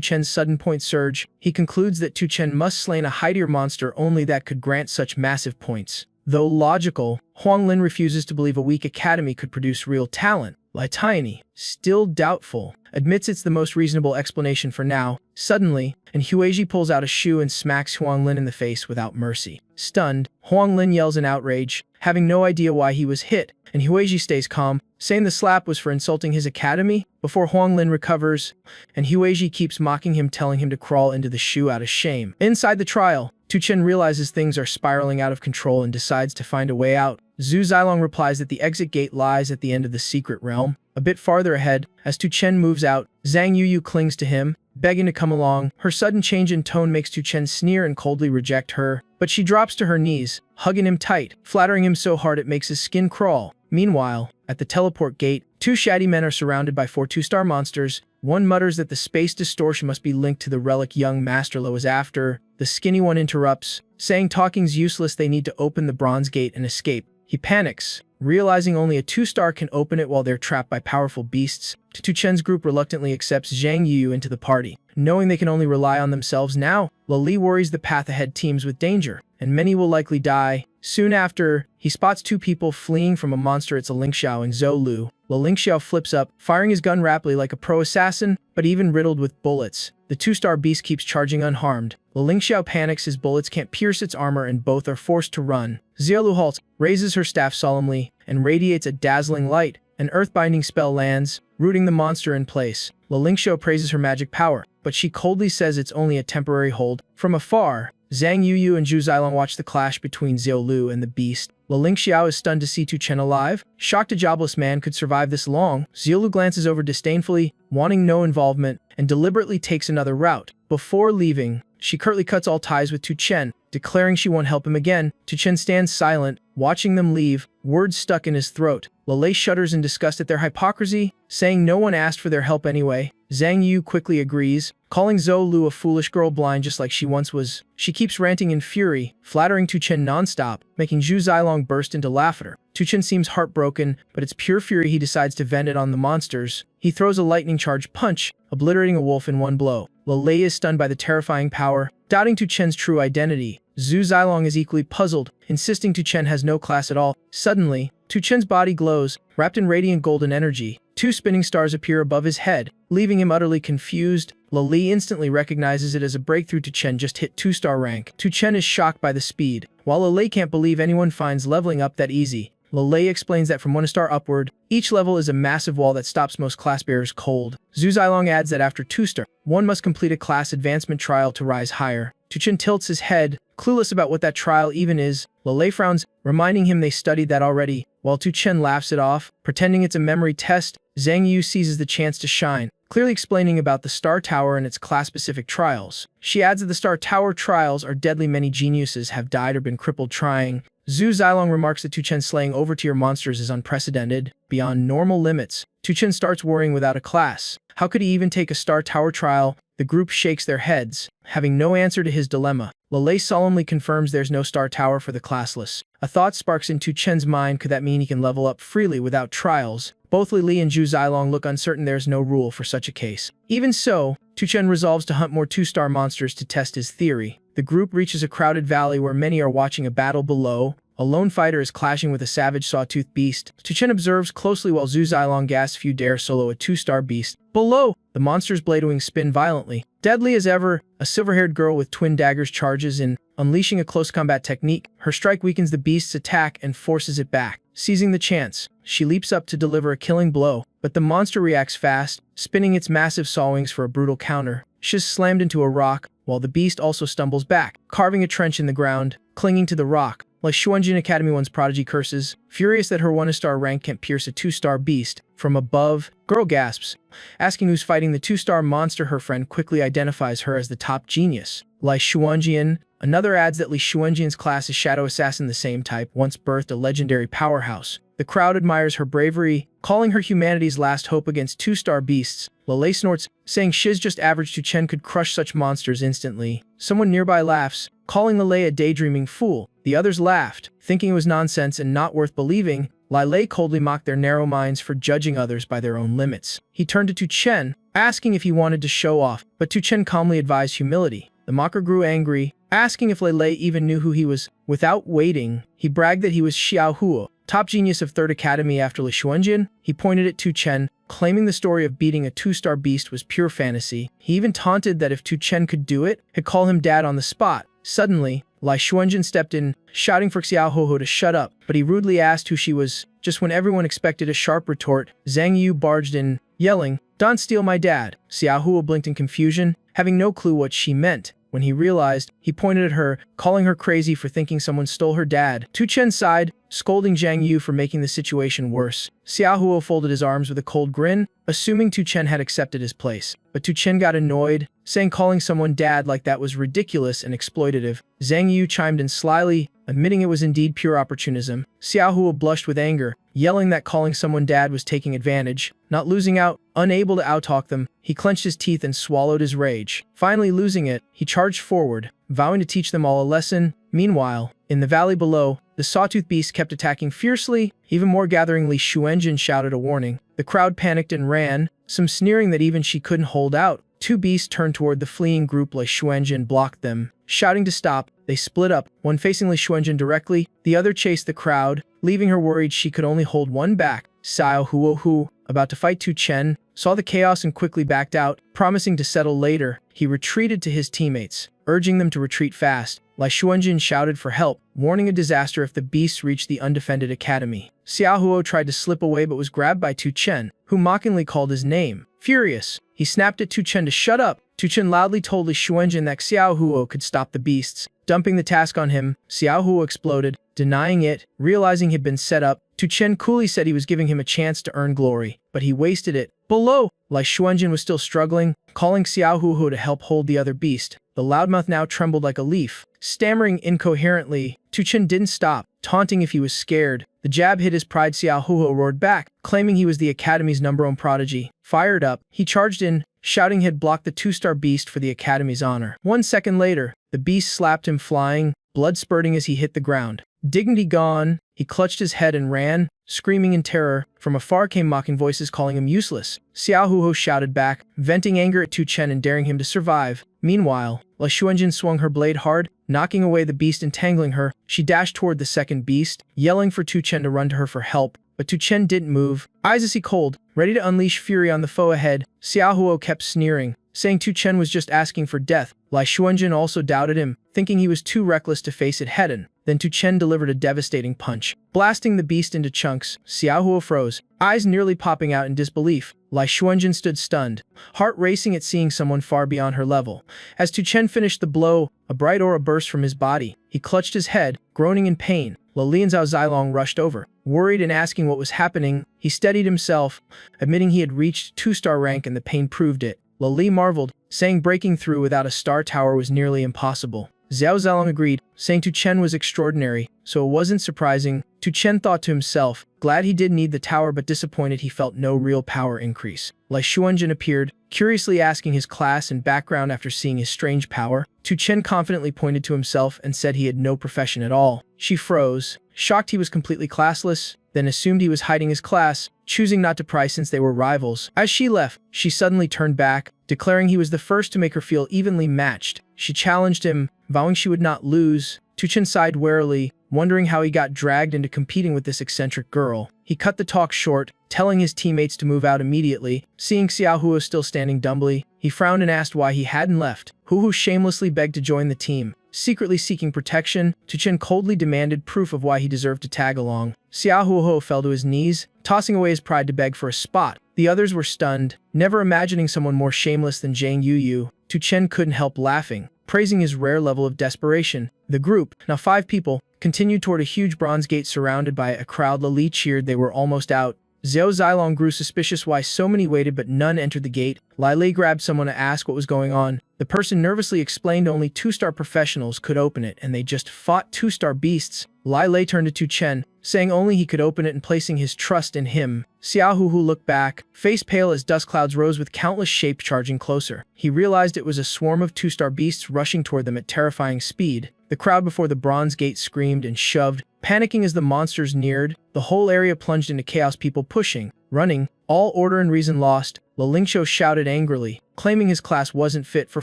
Chen's sudden point surge. He concludes that Tu Chen must slay a high-tier monster only that could grant such massive points. Though logical, Huang Lin refuses to believe a weak academy could produce real talent. Latini, still doubtful, admits it's the most reasonable explanation for now. Suddenly, and Huiji pulls out a shoe and smacks Huang Lin in the face without mercy. Stunned, Huang Lin yells in outrage, having no idea why he was hit, and Huiji stays calm, saying the slap was for insulting his academy. Before Huang Lin recovers, and Huiji keeps mocking him, telling him to crawl into the shoe out of shame. Inside the trial, Tu Chen realizes things are spiraling out of control and decides to find a way out. Zhu Zilong replies that the exit gate lies at the end of the secret realm. A bit farther ahead, as Tu Chen moves out, Zhang Yuyu clings to him, begging to come along. Her sudden change in tone makes Tu Chen sneer and coldly reject her, but she drops to her knees, hugging him tight, flattering him so hard it makes his skin crawl. Meanwhile, at the teleport gate, two shady men are surrounded by 4 2-star monsters. One mutters that the space distortion must be linked to the relic young Master Lo is after. The skinny one interrupts, saying talking's useless, they need to open the bronze gate and escape. He panics, realizing only a 2-star can open it while they're trapped by powerful beasts. Tu Chen's group reluctantly accepts Zhang Yu into the party, knowing they can only rely on themselves now. Li worries the path ahead teems with danger, and many will likely die. Soon after, he spots 2 people fleeing from a monster. It's a Lingxiao and Zhou Lu. Lingxiao flips up, firing his gun rapidly like a pro assassin, but even riddled with bullets. The 2-star beast keeps charging unharmed. Lingxiao panics. His bullets can't pierce its armor and both are forced to run. Xiaolu halts, raises her staff solemnly, and radiates a dazzling light. An earth-binding spell lands, rooting the monster in place. Lingxiao praises her magic power, but she coldly says it's only a temporary hold. From afar, Zhang Yuyu and Zhu Zilong watch the clash between Xiaolu and the beast. Lingxiao is stunned to see Tu Chen alive. Shocked a jobless man could survive this long, Xiaolu glances over disdainfully, wanting no involvement, and deliberately takes another route. Before leaving, she curtly cuts all ties with Tu Chen, declaring she won't help him again. Tu Chen stands silent, watching them leave, words stuck in his throat. Lei shudders in disgust at their hypocrisy, saying no one asked for their help anyway. Zhang Yu quickly agrees, calling Zhou Lu a foolish girl blind just like she once was. She keeps ranting in fury, flattering Tu Chen nonstop, making Zhu Zilong burst into laughter. Tu Chen seems heartbroken, but it's pure fury. He decides to vent it on the monsters. He throws a lightning charge punch, obliterating a wolf in one blow. Lei is stunned by the terrifying power, doubting Tu Chen's true identity. Zhu Zilong is equally puzzled, insisting Tu Chen has no class at all. Suddenly, Tu Chen's body glows, wrapped in radiant golden energy. 2 spinning stars appear above his head, leaving him utterly confused. Li instantly recognizes it as a breakthrough. Tu Chen just hit 2-star rank. Tu Chen is shocked by the speed, while Li can't believe anyone finds leveling up that easy. Li explains that from 1-star upward, each level is a massive wall that stops most class bearers cold. Zhu Zilong adds that after 2-star, one must complete a class advancement trial to rise higher. Tu Chen tilts his head, clueless about what that trial even is. Li frowns, reminding him they studied that already, while Tu Chen laughs it off, pretending it's a memory test. Zhang Yu seizes the chance to shine, clearly explaining about the Star Tower and its class-specific trials. She adds that the Star Tower trials are deadly. Many geniuses have died or been crippled trying. Zhu Zilong remarks that Tu Chen slaying over-tier monsters is unprecedented, beyond normal limits. Tu Chen starts worrying without a class. How could he even take a Star Tower trial? The group shakes their heads, having no answer to his dilemma. Lei solemnly confirms there's no Star Tower for the classless. A thought sparks in Tu Chen's mind. Could that mean he can level up freely without trials? Both Li and Zhu Zilong look uncertain. There's no rule for such a case. Even so, Tu Chen resolves to hunt more 2-star monsters to test his theory. The group reaches a crowded valley where many are watching a battle below. A lone fighter is clashing with a savage sawtooth beast. Tu Chen observes closely while Zhu Zilong gasps, "Few dare solo a 2-star beast." Below, the monster's blade wings spin violently. Deadly as ever, a silver-haired girl with twin daggers charges in, unleashing a close combat technique. Her strike weakens the beast's attack and forces it back. Seizing the chance, she leaps up to deliver a killing blow, but the monster reacts fast, spinning its massive saw wings for a brutal counter. She's slammed into a rock, while the beast also stumbles back, carving a trench in the ground. clinging to the rock. Like Xuanjin Academy 1's prodigy curses, furious that her 1-star rank can't pierce a 2-star beast. From above, girl gasps, asking who's fighting the 2-star monster. Her friend quickly identifies her as the top genius. Lai Xuanjian. Another adds that Li Xuanjian's class is Shadow Assassin, the same type, once birthed a legendary powerhouse. The crowd admires her bravery, calling her humanity's last hope against 2-star beasts. Lele snorts, saying Shiz just average Tu Chen could crush such monsters instantly. Someone nearby laughs, calling Lele a daydreaming fool. The others laughed, thinking it was nonsense and not worth believing. Lele coldly mocked their narrow minds for judging others by their own limits. He turned to Tu Chen, asking if he wanted to show off, but Tu Chen calmly advised humility. The mocker grew angry, asking if Lele even knew who he was. Without waiting, he bragged that he was Xiao Huo, top genius of 3rd Academy after Li Xuanjin. He pointed at Tu Chen, claiming the story of beating a 2-star beast was pure fantasy. He even taunted that if Tu Chen could do it, he'd call him dad on the spot. Suddenly, Lai Xuanjin stepped in, shouting for Xiao Huo to shut up, but he rudely asked who she was. Just when everyone expected a sharp retort, Zhang Yu barged in, yelling, "Don't steal my dad." Xiao Huo blinked in confusion, having no clue what she meant. When he realized, he pointed at her, calling her crazy for thinking someone stole her dad. Tu Chen sighed, scolding Zhang Yu for making the situation worse. Xiao Huo folded his arms with a cold grin, assuming Tu Chen had accepted his place. But Tu Chen got annoyed, saying calling someone dad like that was ridiculous and exploitative. Zhang Yu chimed in slyly, admitting it was indeed pure opportunism. Xiao Huo blushed with anger, yelling that calling someone dad was taking advantage. Not losing out, unable to outtalk them, he clenched his teeth and swallowed his rage. Finally losing it, he charged forward, vowing to teach them all a lesson. Meanwhile, in the valley below, the sawtooth beast kept attacking fiercely. Even more gathering, Li Xuanjin shouted a warning. The crowd panicked and ran, some sneering that even she couldn't hold out. 2 beasts turned toward the fleeing group. Li Xuanjin blocked them. Shouting to stop, they split up, one facing Li Xuanjin directly, the other chased the crowd, leaving her worried she could only hold one back. Xiao Huo Hu, about to fight Tu Chen, saw the chaos and quickly backed out, promising to settle later. He retreated to his teammates, urging them to retreat fast. Lai Xuanjin shouted for help, warning a disaster if the beasts reached the undefended academy. Xiao Huo tried to slip away but was grabbed by Tu Chen, who mockingly called his name. Furious, he snapped at Tu Chen to shut up. Tu Chen loudly told Li Xuanjin that Xiao Huo could stop the beasts. Dumping the task on him, Xiao Huo exploded, denying it. Realizing he'd been set up, Tu Chen coolly said he was giving him a chance to earn glory, but he wasted it. Below, Lai Xuanjin was still struggling, calling Xiao Huo to help hold the other beast. The loudmouth now trembled like a leaf. Stammering incoherently, Tu Chen didn't stop, taunting if he was scared. The jab hit his pride. Xiao Huo roared back, claiming he was the academy's #1 prodigy. Fired up, he charged in, shouting he'd blocked the 2-star beast for the academy's honor. 1 second later, the beast slapped him flying, blood spurting as he hit the ground. Dignity gone, he clutched his head and ran, screaming in terror. From afar came mocking voices calling him useless. Xiao Huo shouted back, venting anger at Tu Chen and daring him to survive. Meanwhile, Li Xuanjin swung her blade hard, knocking away the beast, entangling her. She dashed toward the second beast, yelling for Tu Chen to run to her for help. But Tu Chen didn't move, eyes icy cold, ready to unleash fury on the foe ahead. Xiao Huo kept sneering, saying Tu Chen was just asking for death. Lai Xuanjin also doubted him, thinking he was too reckless to face it head-on. Then Tu Chen delivered a devastating punch, blasting the beast into chunks. Xiao Huo froze, eyes nearly popping out in disbelief. Lai Xuanjin stood stunned, heart racing at seeing someone far beyond her level. As Tu Chen finished the blow, a bright aura burst from his body. He clutched his head, groaning in pain. Lili and Zhao Zilong rushed over, worried and asking what was happening. He steadied himself, admitting he had reached 2-star rank and the pain proved it. Lili marveled, saying breaking through without a star tower was nearly impossible. Zhao Zilong agreed, saying Tu Chen was extraordinary, so it wasn't surprising. Tu Chen thought to himself, glad he did need the tower but disappointed he felt no real power increase. Lai Xuanjin appeared, curiously asking his class and background after seeing his strange power. Tu Chen confidently pointed to himself and said he had no profession at all. She froze, shocked he was completely classless, then assumed he was hiding his class, choosing not to pry since they were rivals. As she left, she suddenly turned back, declaring he was the first to make her feel evenly matched. She challenged him, vowing she would not lose. Tu Chen sighed warily, wondering how he got dragged into competing with this eccentric girl. He cut the talk short, telling his teammates to move out immediately. Seeing Xiao Huo still standing dumbly, he frowned and asked why he hadn't left. Huo shamelessly begged to join the team. Secretly seeking protection, Tu Chen coldly demanded proof of why he deserved to tag along. Xiao Huo fell to his knees, tossing away his pride to beg for a spot. The others were stunned, never imagining someone more shameless than Zhang Yu. Tu Chen couldn't help laughing, praising his rare level of desperation. The group, now 5 people, continued toward a huge bronze gate surrounded by a crowd. Li cheered they were almost out. Xiao Zilong grew suspicious why so many waited but none entered the gate. Li grabbed someone to ask what was going on. The person nervously explained only 2-star professionals could open it and they just fought 2-star beasts. Li turned to Tu Chen, saying only he could open it and placing his trust in him. Xiao Huhu looked back, face pale as dust clouds rose with countless shapes charging closer. He realized it was a swarm of 2-star beasts rushing toward them at terrifying speed. The crowd before the bronze gate screamed and shoved, panicking as the monsters neared. The whole area plunged into chaos, people pushing, running, all order and reason lost. Lingxiu shouted angrily, claiming his class wasn't fit for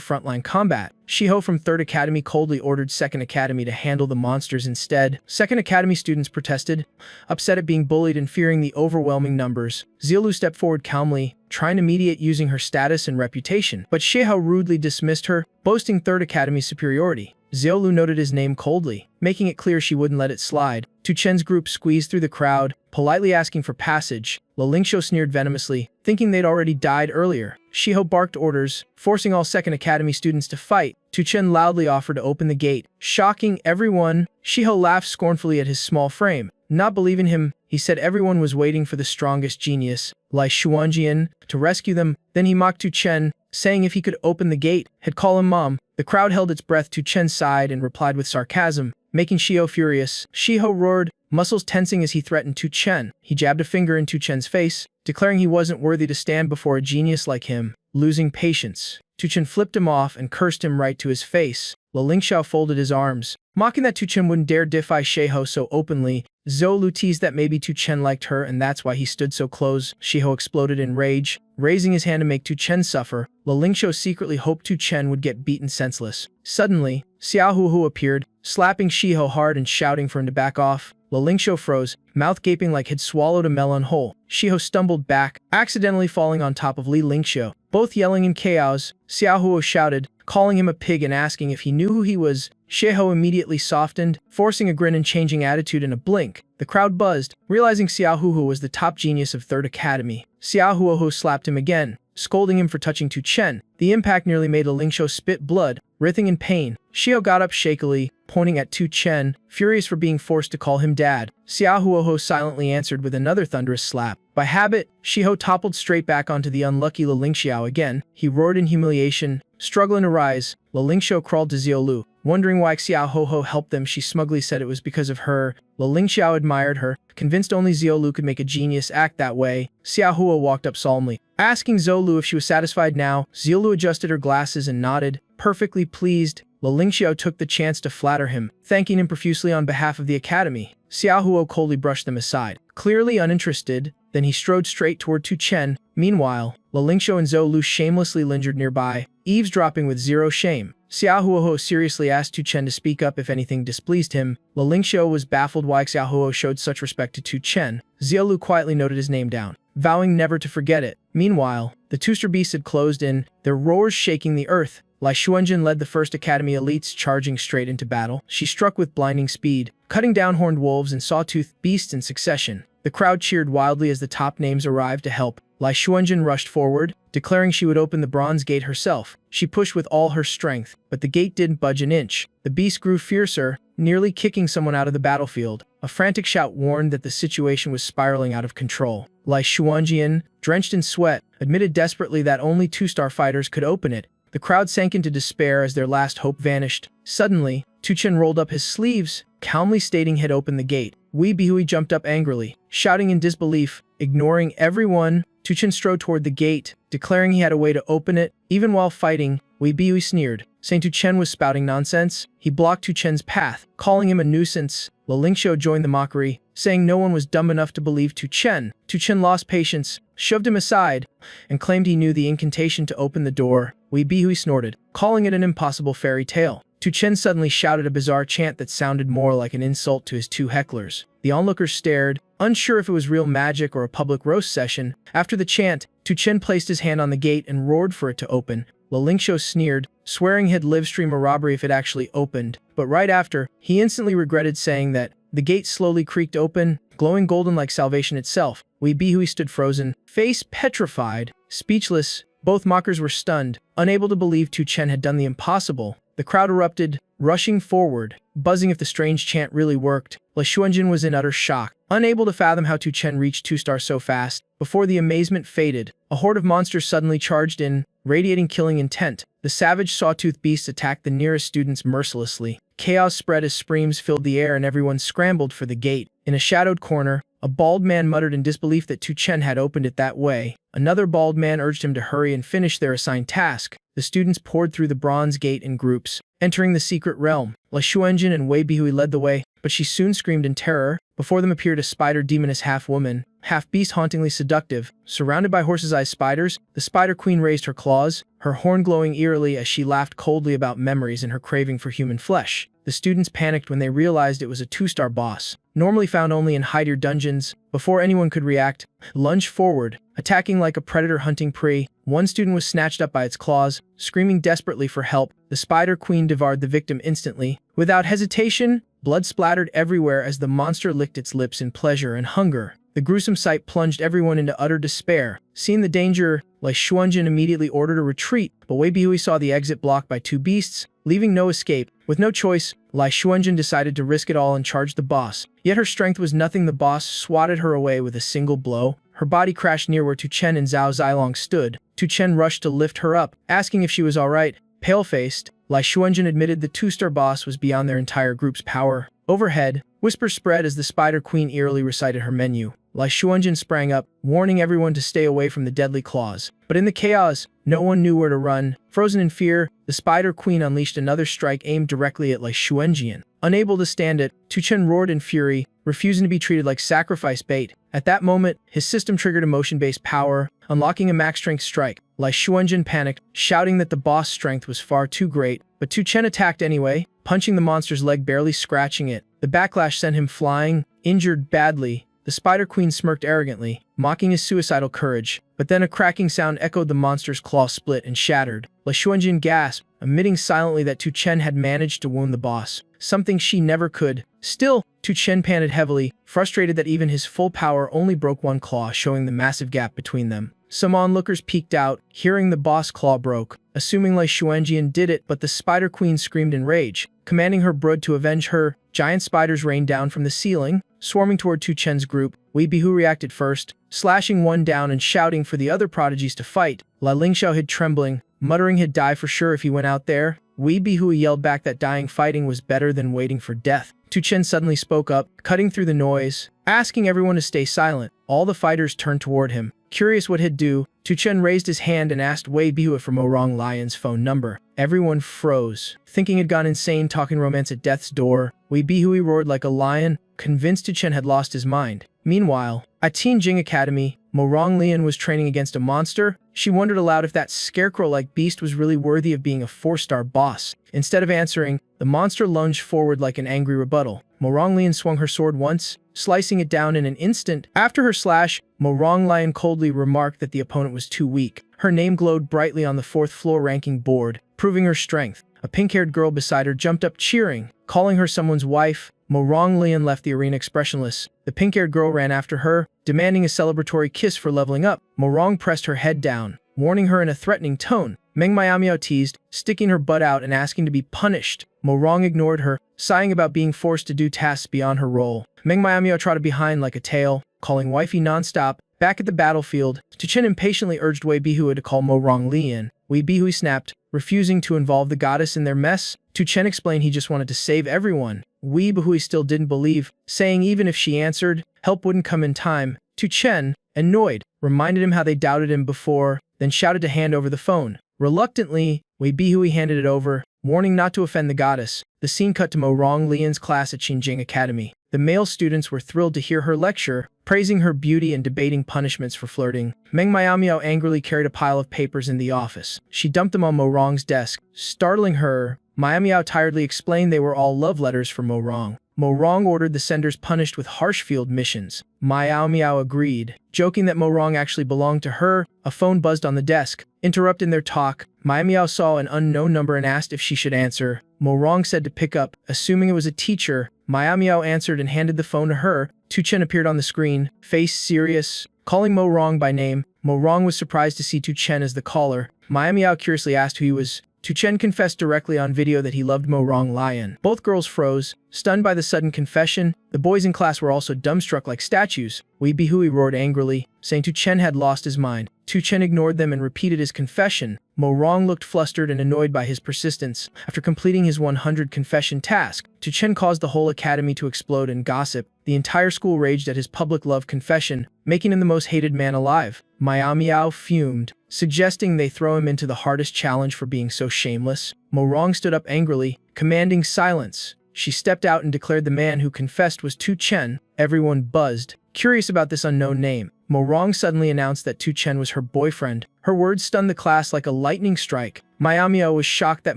frontline combat. Shiho from 3rd Academy coldly ordered 2nd Academy to handle the monsters instead. 2nd Academy students protested, upset at being bullied and fearing the overwhelming numbers. Zilu stepped forward calmly, trying to mediate using her status and reputation, but Shiho rudely dismissed her, boasting 3rd Academy's superiority. Xiaolu noted his name coldly, making it clear she wouldn't let it slide. Tu Chen's group squeezed through the crowd, politely asking for passage. Lingxiu sneered venomously, thinking they'd already died earlier. Shiho barked orders, forcing all 2nd Academy students to fight. Tu Chen loudly offered to open the gate, shocking everyone. Shiho laughed scornfully at his small frame. Not believing him, he said everyone was waiting for the strongest genius, Lai Xuanjian, to rescue them. Then he mocked Tu Chen, saying if he could open the gate, he'd call him mom. The crowd held its breath. Tu Chen sighed and replied with sarcasm, making Shiho furious. Shiho roared, muscles tensing as he threatened Tu Chen. He jabbed a finger in Tu Chen's face, declaring he wasn't worthy to stand before a genius like him. Losing patience, Tu Chen flipped him off and cursed him right to his face. Lingxiu folded his arms, mocking that Tu Chen wouldn't dare defy Shiho so openly. Zhou teased that maybe Tu Chen liked her and that's why he stood so close. Shiho exploded in rage, raising his hand to make Tu Chen suffer. Lingxiu secretly hoped Tu Chen would get beaten senseless. Suddenly, Xiao Huhu appeared, slapping Shiho hard and shouting for him to back off. Lingxiu froze, mouth gaping like he'd swallowed a melon whole. Shiho stumbled back, accidentally falling on top of Lingxiu. Both yelling in chaos, Xiao Huo shouted, calling him a pig and asking if he knew who he was. Shiho immediately softened, forcing a grin and changing attitude in a blink. The crowd buzzed, realizing Xiao Huhu was the top genius of 3rd Academy. Xiao Huohu slapped him again, scolding him for touching Tu Chen. The impact nearly made Lingxiu spit blood, writhing in pain. Shiho got up shakily, pointing at Tu Chen, furious for being forced to call him dad. Xiao Huohu silently answered with another thunderous slap. By habit, Shiho toppled straight back onto the unlucky Lingxiu again. He roared in humiliation, struggling to rise. Lingxiu crawled to Xiaolu, wondering why Xiao Huohu helped them. She smugly said it was because of her. Lingxiu admired her, convinced only Xiaolu could make a genius act that way. Xiao Huo walked up solemnly, asking Zhou if she was satisfied now. Xiaolu adjusted her glasses and nodded, perfectly pleased. Lingxiu took the chance to flatter him, thanking him profusely on behalf of the academy. Xiao Huo coldly brushed them aside, clearly uninterested. Then he strode straight toward Tu Chen. Meanwhile, Lingxiu and Zhou shamelessly lingered nearby, eavesdropping with zero shame. Xiao Huoho seriously asked Tu Chen to speak up if anything displeased him. Lingxiu was baffled why Xiao Huo showed such respect to Tu Chen. Xiaolu quietly noted his name down, vowing never to forget it. Meanwhile, the 2-star beasts had closed in, their roars shaking the earth. Lai Xuanjin led the 1st Academy elites charging straight into battle. She struck with blinding speed, cutting down horned wolves and sawtooth beasts in succession. The crowd cheered wildly as the top names arrived to help. Lai Xuanjin rushed forward, declaring she would open the bronze gate herself. She pushed with all her strength, but the gate didn't budge an inch. The beast grew fiercer, nearly kicking someone out of the battlefield. A frantic shout warned that the situation was spiraling out of control. Lai Xuanjian, drenched in sweat, admitted desperately that only 2-star fighters could open it. The crowd sank into despair as their last hope vanished. Suddenly, Tu Chen rolled up his sleeves, calmly stating he'd opened the gate. Wei Bihui jumped up angrily, shouting in disbelief. Ignoring everyone, Tu Chen strode toward the gate, declaring he had a way to open it. Even while fighting, Wei Bihui sneered, saying Tu Chen was spouting nonsense. He blocked Tu Chen's path, calling him a nuisance. Lingxiu joined the mockery, saying no one was dumb enough to believe Tu Chen. Tu Chen lost patience, shoved him aside, and claimed he knew the incantation to open the door. Wei Bihui snorted, calling it an impossible fairy tale. Tu Chen suddenly shouted a bizarre chant that sounded more like an insult to his 2 hecklers. The onlookers stared, unsure if it was real magic or a public roast session. After the chant, Tu Chen placed his hand on the gate and roared for it to open. Lingxiu sneered, swearing he'd live-stream a robbery if it actually opened. But right after, he instantly regretted saying that. The gate slowly creaked open, glowing golden like salvation itself. Wei Bihui stood frozen, face petrified, speechless. Both mockers were stunned, unable to believe Tu Chen had done the impossible. The crowd erupted, rushing forward, buzzing if the strange chant really worked. Lai Xuanjin was in utter shock, unable to fathom how Tu Chen reached 2-star so fast. Before the amazement faded, a horde of monsters suddenly charged in, radiating killing intent. The savage sawtooth beasts attacked the nearest students mercilessly. Chaos spread as screams filled the air and everyone scrambled for the gate. In a shadowed corner, a bald man muttered in disbelief that Tu Chen had opened it that way. Another bald man urged him to hurry and finish their assigned task. The students poured through the bronze gate in groups, entering the secret realm. Lai Xuanjin and Wei Bihui led the way, but she soon screamed in terror. Before them appeared a spider demoness half-woman, half-beast hauntingly seductive. Surrounded by horses-eyed spiders, the Spider Queen raised her claws, her horn glowing eerily as she laughed coldly about memories and her craving for human flesh. The students panicked when they realized it was a 2-star boss, normally found only in hide-ear dungeons. Before anyone could react, lunged forward, attacking like a predator hunting prey. One student was snatched up by its claws, screaming desperately for help. The Spider Queen devoured the victim instantly. Without hesitation, blood splattered everywhere as the monster licked its lips in pleasure and hunger. The gruesome sight plunged everyone into utter despair. Seeing the danger, Lai Xuanjin immediately ordered a retreat, but Wei Bihui saw the exit blocked by 2 beasts, leaving no escape. With no choice, Lai Xuanjin decided to risk it all and charge the boss. Yet her strength was nothing. The boss swatted her away with a single blow. Her body crashed near where Tu Chen and Zhao Zilong stood. Tu Chen rushed to lift her up, asking if she was alright. Pale-faced, Lai Xuanjin admitted the 2-star boss was beyond their entire group's power. Overhead, whispers spread as the Spider Queen eerily recited her menu. Lai Xuanjin sprang up, warning everyone to stay away from the deadly claws. But in the chaos, no one knew where to run. Frozen in fear, the Spider Queen unleashed another strike aimed directly at Lai Xuanjin. Unable to stand it, Tu Chen roared in fury, refusing to be treated like sacrifice bait. At that moment, his system triggered emotion-based power, unlocking a max-strength strike. Lai Xuanjin panicked, shouting that the boss' strength was far too great, but Tu Chen attacked anyway, punching the monster's leg, barely scratching it. The backlash sent him flying, injured badly. The Spider Queen smirked arrogantly, mocking his suicidal courage, but then a cracking sound echoed. The monster's claw split and shattered. Lai Xuanjin gasped, admitting silently that Tu Chen had managed to wound the boss, something she never could. Still, Tu Chen panted heavily, frustrated that even his full power only broke one claw, showing the massive gap between them. Some onlookers peeked out, hearing the boss claw broke, assuming Lai Xuanjin did it, but the Spider Queen screamed in rage, commanding her brood to avenge her. Giant spiders rained down from the ceiling, swarming toward Tu Chen's group. Wei Bihui reacted first, slashing one down and shouting for the other prodigies to fight. Lai Lingxiao hid trembling, muttering he'd die for sure if he went out there. Wei Bihui yelled back that dying fighting was better than waiting for death. Tu Chen suddenly spoke up, cutting through the noise, asking everyone to stay silent. All the fighters turned toward him, curious what he'd do. Tu Chen raised his hand and asked Wei Bihui for Morong Lion's phone number. Everyone froze, thinking he'd gone insane talking romance at death's door. Wei Bihui roared like a lion, convinced Tu Chen had lost his mind. Meanwhile, at Tianjing Academy, Morong Lian was training against a monster. She wondered aloud if that scarecrow-like beast was really worthy of being a 4-star boss. Instead of answering, the monster lunged forward like an angry rebuttal. Morong Lian swung her sword once, slicing it down in an instant. After her slash, Morong Lian coldly remarked that the opponent was too weak. Her name glowed brightly on the 4th floor ranking board, proving her strength. A pink-haired girl beside her jumped up cheering, calling her someone's wife. Morong Lian left the arena expressionless. The pink-haired girl ran after her, demanding a celebratory kiss for leveling up. Morong pressed her head down, warning her in a threatening tone. Meng Miao teased, sticking her butt out and asking to be punished. Morong ignored her, sighing about being forced to do tasks beyond her role. Meng Miao trotted behind like a tail, calling wifey nonstop. Back at the battlefield, Tu Chen impatiently urged Wei Bihui to call Morong Lian. Wei Bihui snapped, refusing to involve the goddess in their mess. Tu Chen explained he just wanted to save everyone. Wei Bihui still didn't believe, saying even if she answered, help wouldn't come in time. Tu Chen, annoyed, reminded him how they doubted him before, then shouted to hand over the phone. Reluctantly, Wei Bihui handed it over, warning not to offend the goddess. The scene cut to Morong Lian's class at Tianjing Academy. The male students were thrilled to hear her lecture, praising her beauty and debating punishments for flirting. Meng Miao angrily carried a pile of papers in the office. She dumped them on Morong's desk, startling her. Miao tiredly explained they were all love letters for Morong. Morong ordered the senders punished with harsh field missions. Miao agreed, joking that Morong actually belonged to her. A phone buzzed on the desk, interrupting their talk. Miao saw an unknown number and asked if she should answer. Morong said to pick up, assuming it was a teacher. Miao answered and handed the phone to her. Tu Chen appeared on the screen, face serious, calling Morong by name. Mo Rong was surprised to see Tu Chen as the caller. Miao curiously asked who he was. Tu Chen confessed directly on video that he loved Mo Rong Lion. Both girls froze, stunned by the sudden confession. The boys in class were also dumbstruck like statues. Wei Bihui roared angrily, saying Tu Chen had lost his mind. Tu Chen ignored them and repeated his confession. Mo Rong looked flustered and annoyed by his persistence. After completing his 100 confession task, Tu Chen caused the whole academy to explode in gossip. The entire school raged at his public love confession, making him the most hated man alive. Miao fumed, suggesting they throw him into the hardest challenge for being so shameless. Mo Rong stood up angrily, commanding silence. She stepped out and declared the man who confessed was Tu Chen. Everyone buzzed, curious about this unknown name. Mo Rong suddenly announced that Tu Chen was her boyfriend. Her words stunned the class like a lightning strike. Miao was shocked that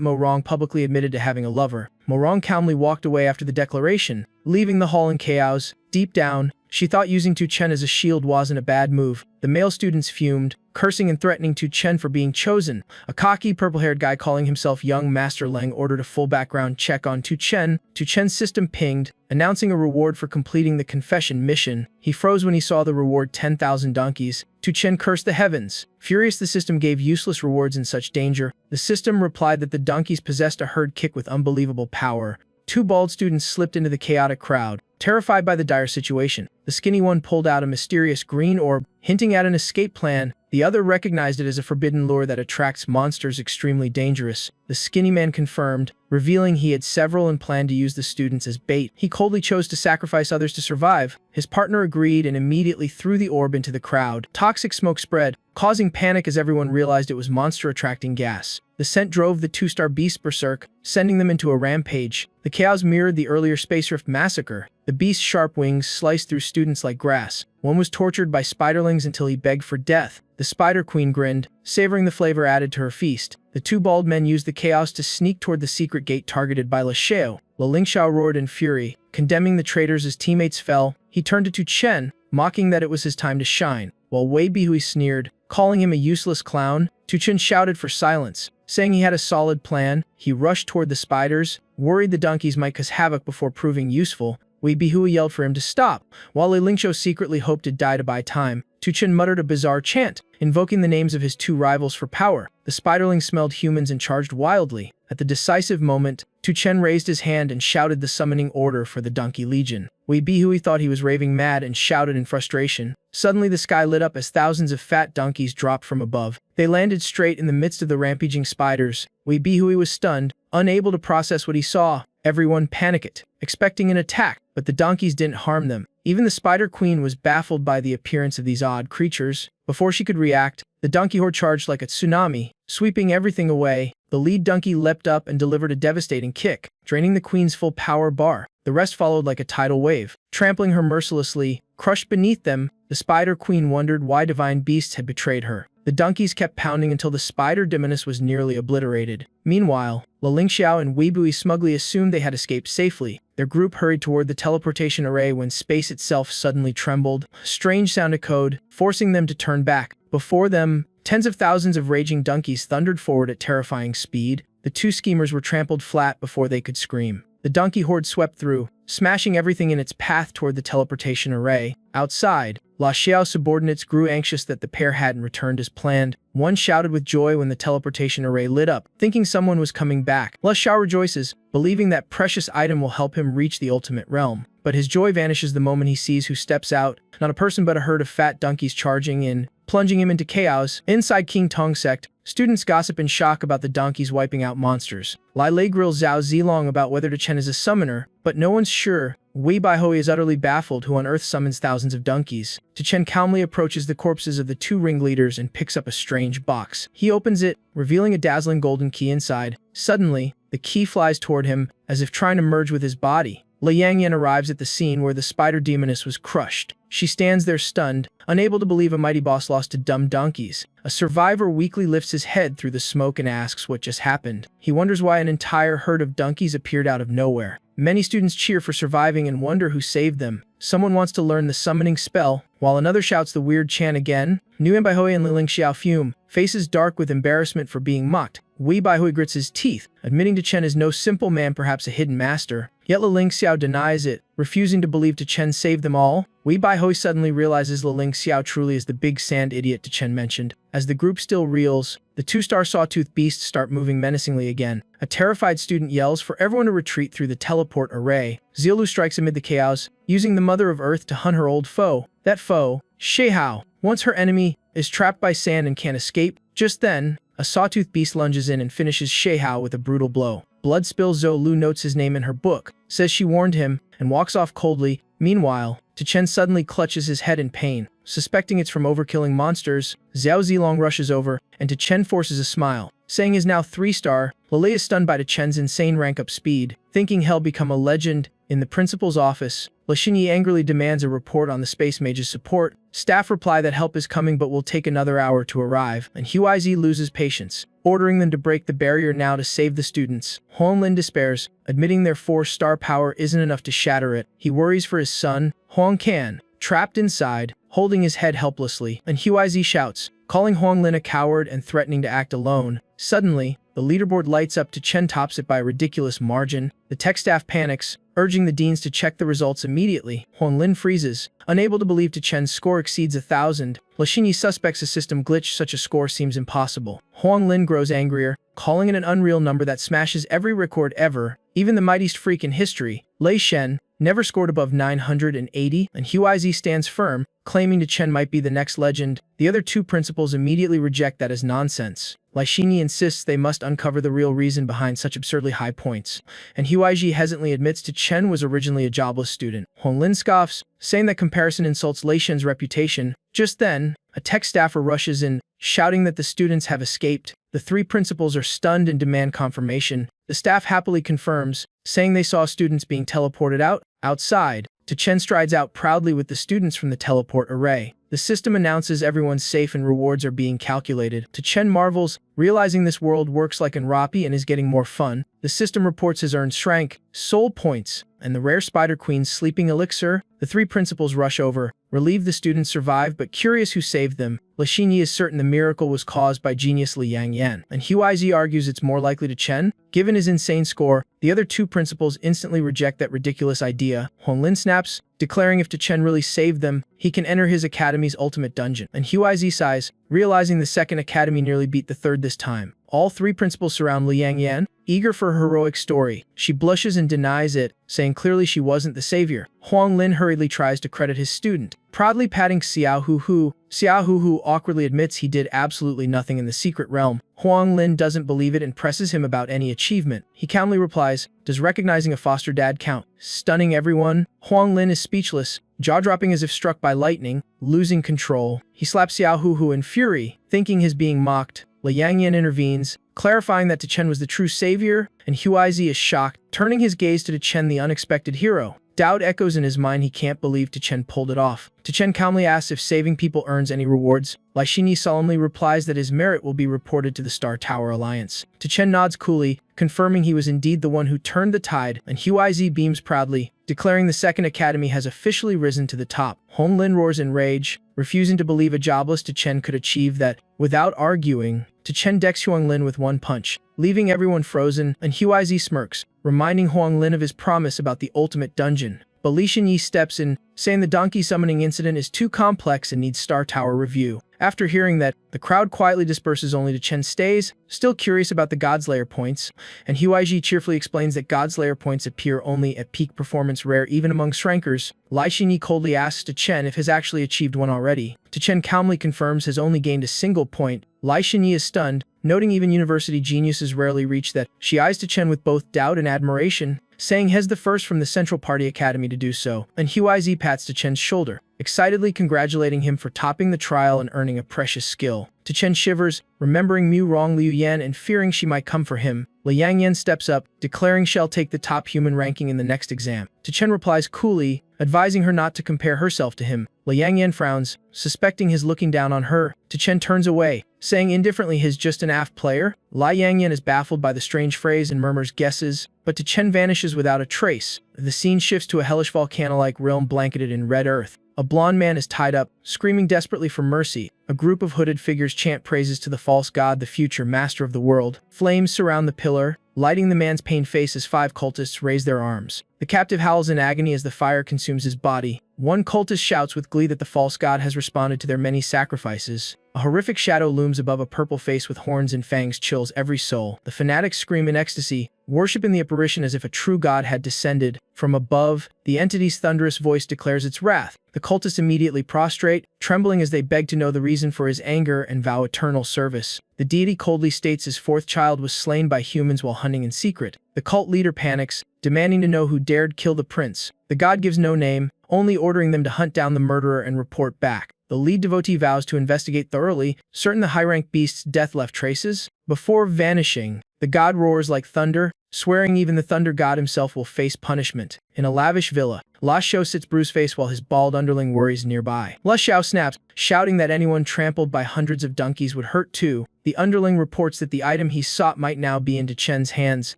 Mo Rong publicly admitted to having a lover. Mo Rong calmly walked away after the declaration, leaving the hall in chaos. Deep down, she thought using Tu Chen as a shield wasn't a bad move. The male students fumed, cursing and threatening Tu Chen for being chosen. A cocky, purple-haired guy calling himself Young Master Leng ordered a full background check on Tu Chen. Tu Chen's system pinged, announcing a reward for completing the confession mission. He froze when he saw the reward: 10,000 donkeys. Tu Chen cursed the heavens. Furious, the system gave useless rewards in such danger. The system replied that the donkeys possessed a herd kick with unbelievable power. Two bald students slipped into the chaotic crowd, terrified by the dire situation. The skinny one pulled out a mysterious green orb, hinting at an escape plan. The other recognized it as a forbidden lure that attracts monsters extremely dangerous. The skinny man confirmed, revealing he had several and planned to use the students as bait. He coldly chose to sacrifice others to survive. His partner agreed and immediately threw the orb into the crowd. Toxic smoke spread, causing panic as everyone realized it was monster-attracting gas. The scent drove the two-star beasts berserk, sending them into a rampage. The chaos mirrored the earlier Space Rift massacre. The beast's sharp wings sliced through students like grass. One was tortured by spiderlings until he begged for death. The Spider Queen grinned, savoring the flavor added to her feast. The two bald men used the chaos to sneak toward the secret gate targeted by Le Xiao. Le Lingxiao roared in fury, condemning the traitors as teammates fell. He turned to Tu Chen, mocking that it was his time to shine, while Wei Bihui sneered, calling him a useless clown. Tu Chen shouted for silence, saying he had a solid plan. He rushed toward the spiders, worried the donkeys might cause havoc before proving useful. Wei Bihui yelled for him to stop, while Li Lingxiao secretly hoped to die to buy time. Tu Chen muttered a bizarre chant, invoking the names of his two rivals for power. The spiderlings smelled humans and charged wildly. At the decisive moment, Tu Chen raised his hand and shouted the summoning order for the Donkey Legion. Wei Bihui thought he was raving mad and shouted in frustration. Suddenly the sky lit up as thousands of fat donkeys dropped from above. They landed straight in the midst of the rampaging spiders. Wei Bihui was stunned, unable to process what he saw. Everyone panicked, expecting an attack, but the donkeys didn't harm them. Even the Spider Queen was baffled by the appearance of these odd creatures. Before she could react, the donkey horde charged like a tsunami, sweeping everything away. The lead donkey leapt up and delivered a devastating kick, draining the queen's full power bar. The rest followed like a tidal wave, trampling her mercilessly. Crushed beneath them, the Spider Queen wondered why divine beasts had betrayed her. The donkeys kept pounding until the Spider Demoness was nearly obliterated. Meanwhile, Le Lingxiao and Wei Bihui smugly assumed they had escaped safely. Their group hurried toward the teleportation array when space itself suddenly trembled. A strange sound echoed, forcing them to turn back. Before them, tens of thousands of raging donkeys thundered forward at terrifying speed. The two schemers were trampled flat before they could scream. The donkey horde swept through, smashing everything in its path toward the teleportation array. Outside, La Xiao's subordinates grew anxious that the pair hadn't returned as planned. One shouted with joy when the teleportation array lit up, thinking someone was coming back. La Xiao rejoices, believing that precious item will help him reach the ultimate realm. But his joy vanishes the moment he sees who steps out. Not a person but a herd of fat donkeys charging in, plunging him into chaos. Inside King Tong sect, students gossip in shock about the donkeys wiping out monsters. Lai Lei grills Zhao Zilong about whether Tu Chen is a summoner, but no one's sure. Wei Bihui is utterly baffled who on earth summons thousands of donkeys. Tu Chen calmly approaches the corpses of the two ringleaders and picks up a strange box. He opens it, revealing a dazzling golden key inside. Suddenly, the key flies toward him, as if trying to merge with his body. Li Yangyan arrives at the scene where the Spider Demoness was crushed. She stands there stunned, unable to believe a mighty boss lost to dumb donkeys. A survivor weakly lifts his head through the smoke and asks what just happened. He wonders why an entire herd of donkeys appeared out of nowhere. Many students cheer for surviving and wonder who saved them. Someone wants to learn the summoning spell, while another shouts the weird chant again. Nguyen Bihui and Li Lingxiao fume, faces dark with embarrassment for being mocked. Wei Baihui grits his teeth, admitting to Chen is no simple man, perhaps a hidden master. Yet Ling Xiao denies it, refusing to believe Chen saved them all. Wei Baihui suddenly realizes Ling Xiao truly is the big sand idiot Chen mentioned. As the group still reels, the two-star sawtooth beasts start moving menacingly again. A terrified student yells for everyone to retreat through the teleport array. Zielu strikes amid the chaos, using the Mother of Earth to hunt her old foe. That foe, Sheihao, once her enemy, is trapped by sand and can't escape. Just then, a sawtooth beast lunges in and finishes Sheihao with a brutal blow. Blood spills. Zhou Lu notes his name in her book, says she warned him, and walks off coldly. Meanwhile, Chen suddenly clutches his head in pain. Suspecting it's from overkilling monsters, Xiao Zilong rushes over, and Chen forces a smile, saying is now 3-star. Lily is stunned by Chen's insane rank-up speed, thinking he'll become a legend. In the principal's office, Le Xinyi angrily demands a report on the Space Mage's support. Staff reply that help is coming but will take another hour to arrive, and Huizi loses patience, ordering them to break the barrier now to save the students. Huang Lin despairs, admitting their 4-star power isn't enough to shatter it. He worries for his son, Huang Can, trapped inside, holding his head helplessly, and Huizi shouts, calling Huang Lin a coward and threatening to act alone. Suddenly, the leaderboard lights up. Chen tops it by a ridiculous margin. The tech staff panics, urging the deans to check the results immediately. Huang Lin freezes, unable to believe Chen's score exceeds 1,000. Le Xinyi suspects a system glitch. Such a score seems impossible. Huang Lin grows angrier, calling it an unreal number that smashes every record ever. Even the mightiest freak in history, Lei Shen, never scored above 980, and Huizi stands firm, claiming Chen might be the next legend. The other two principals immediately reject that as nonsense. Lai Xinyi insists they must uncover the real reason behind such absurdly high points, and Huizi hesitantly admits Chen was originally a jobless student. Huang Lin scoffs, saying that comparison insults Lei Shen's reputation. Just then, a tech staffer rushes in, shouting that the students have escaped. The 3 principals are stunned and demand confirmation. The staff happily confirms, saying they saw students being teleported out. Outside, Chen strides out proudly with the students from the teleport array. The system announces everyone's safe and rewards are being calculated. Chen marvels, realizing this world works like Enrapi and is getting more fun. The system reports his earned shrank, soul points, and the rare Spider Queen's sleeping elixir. The 3 principals rush over, relieved the students survived but curious who saved them. Le Xinyi is certain the miracle was caused by genius Li Yangyan, and Huizi argues it's more likely to Chen. Given his insane score, the other 2 principals instantly reject that ridiculous idea. Huang Lin snaps, declaring if Chen really saved them, he can enter his academy's ultimate dungeon. And Huizi sighs, realizing the second academy nearly beat the third this time. All 3 principals surround Li Yangyan, eager for her heroic story. She blushes and denies it, saying clearly she wasn't the savior. Huang Lin hurriedly tries to credit his student, proudly patting Xiao Hu. Xiao Hu awkwardly admits he did absolutely nothing in the secret realm. Huang Lin doesn't believe it and presses him about any achievement. He calmly replies, does recognizing a foster dad count? Stunning everyone, Huang Lin is speechless, jaw-dropping as if struck by lightning, losing control. He slaps Xiao Hu in fury, thinking he's being mocked. Li Yangyan intervenes, clarifying that Chen was the true savior, and Huizi is shocked, turning his gaze to Chen, the unexpected hero. Doubt echoes in his mind. He can't believe Chen pulled it off. Chen calmly asks if saving people earns any rewards. Lai Xinyi solemnly replies that his merit will be reported to the Star Tower Alliance. Chen nods coolly, confirming he was indeed the one who turned the tide, and Huizi beams proudly, declaring the second academy has officially risen to the top. Huang Lin roars in rage, refusing to believe a jobless Chen could achieve that. Without arguing, Chen decks Huang Lin with one punch, leaving everyone frozen, and Huizi smirks, reminding Huang Lin of his promise about the ultimate dungeon. But Li Xinyi steps in, saying the donkey summoning incident is too complex and needs Star Tower review. After hearing that, the crowd quietly disperses. Only Chen stays, still curious about the Godslayer points, and Huizi cheerfully explains that Godslayer points appear only at peak performance, rare even among Shrankers. Lai Xinyi coldly asks Chen if has actually achieved one already. Chen calmly confirms has only gained a single point. Lai Xinyi is stunned, noting even university geniuses rarely reach that. She eyes Chen with both doubt and admiration, saying he's the first from the Central Party Academy to do so, and Huizi pats Chen's shoulder, excitedly congratulating him for topping the trial and earning a precious skill. Chen shivers, remembering Mu Rong Liu Yan and fearing she might come for him. Li Yangyan steps up, declaring she'll take the top human ranking in the next exam. Chen replies coolly, advising her not to compare herself to him. Li Yangyan frowns, suspecting his looking down on her. Chen turns away, saying indifferently he's just an AF player. Li Yangyan is baffled by the strange phrase and murmurs guesses, but Chen vanishes without a trace. The scene shifts to a hellish volcano-like realm blanketed in red earth. A blond man is tied up, screaming desperately for mercy. A group of hooded figures chant praises to the false god, the future master of the world. Flames surround the pillar, lighting the man's pained face as 5 cultists raise their arms. The captive howls in agony as the fire consumes his body. One cultist shouts with glee that the false god has responded to their many sacrifices. A horrific shadow looms above a purple face with horns and fangs, chills every soul. The fanatics scream in ecstasy, worshiping the apparition as if a true god had descended. From above, the entity's thunderous voice declares its wrath. The cultists immediately prostrate, trembling as they beg to know the reason for his anger and vow eternal service. The deity coldly states his 4th child was slain by humans while hunting in secret. The cult leader panics, demanding to know who dared kill the prince. The god gives no name, only ordering them to hunt down the murderer and report back. The lead devotee vows to investigate thoroughly, certain the high-ranked beast's death left traces. Before vanishing, the god roars like thunder, swearing even the thunder god himself will face punishment. In a lavish villa, La Xiao sits bruise-faced while his bald underling worries nearby. La Xiao snaps, shouting that anyone trampled by hundreds of donkeys would hurt too. The underling reports that the item he sought might now be in Chen's hands.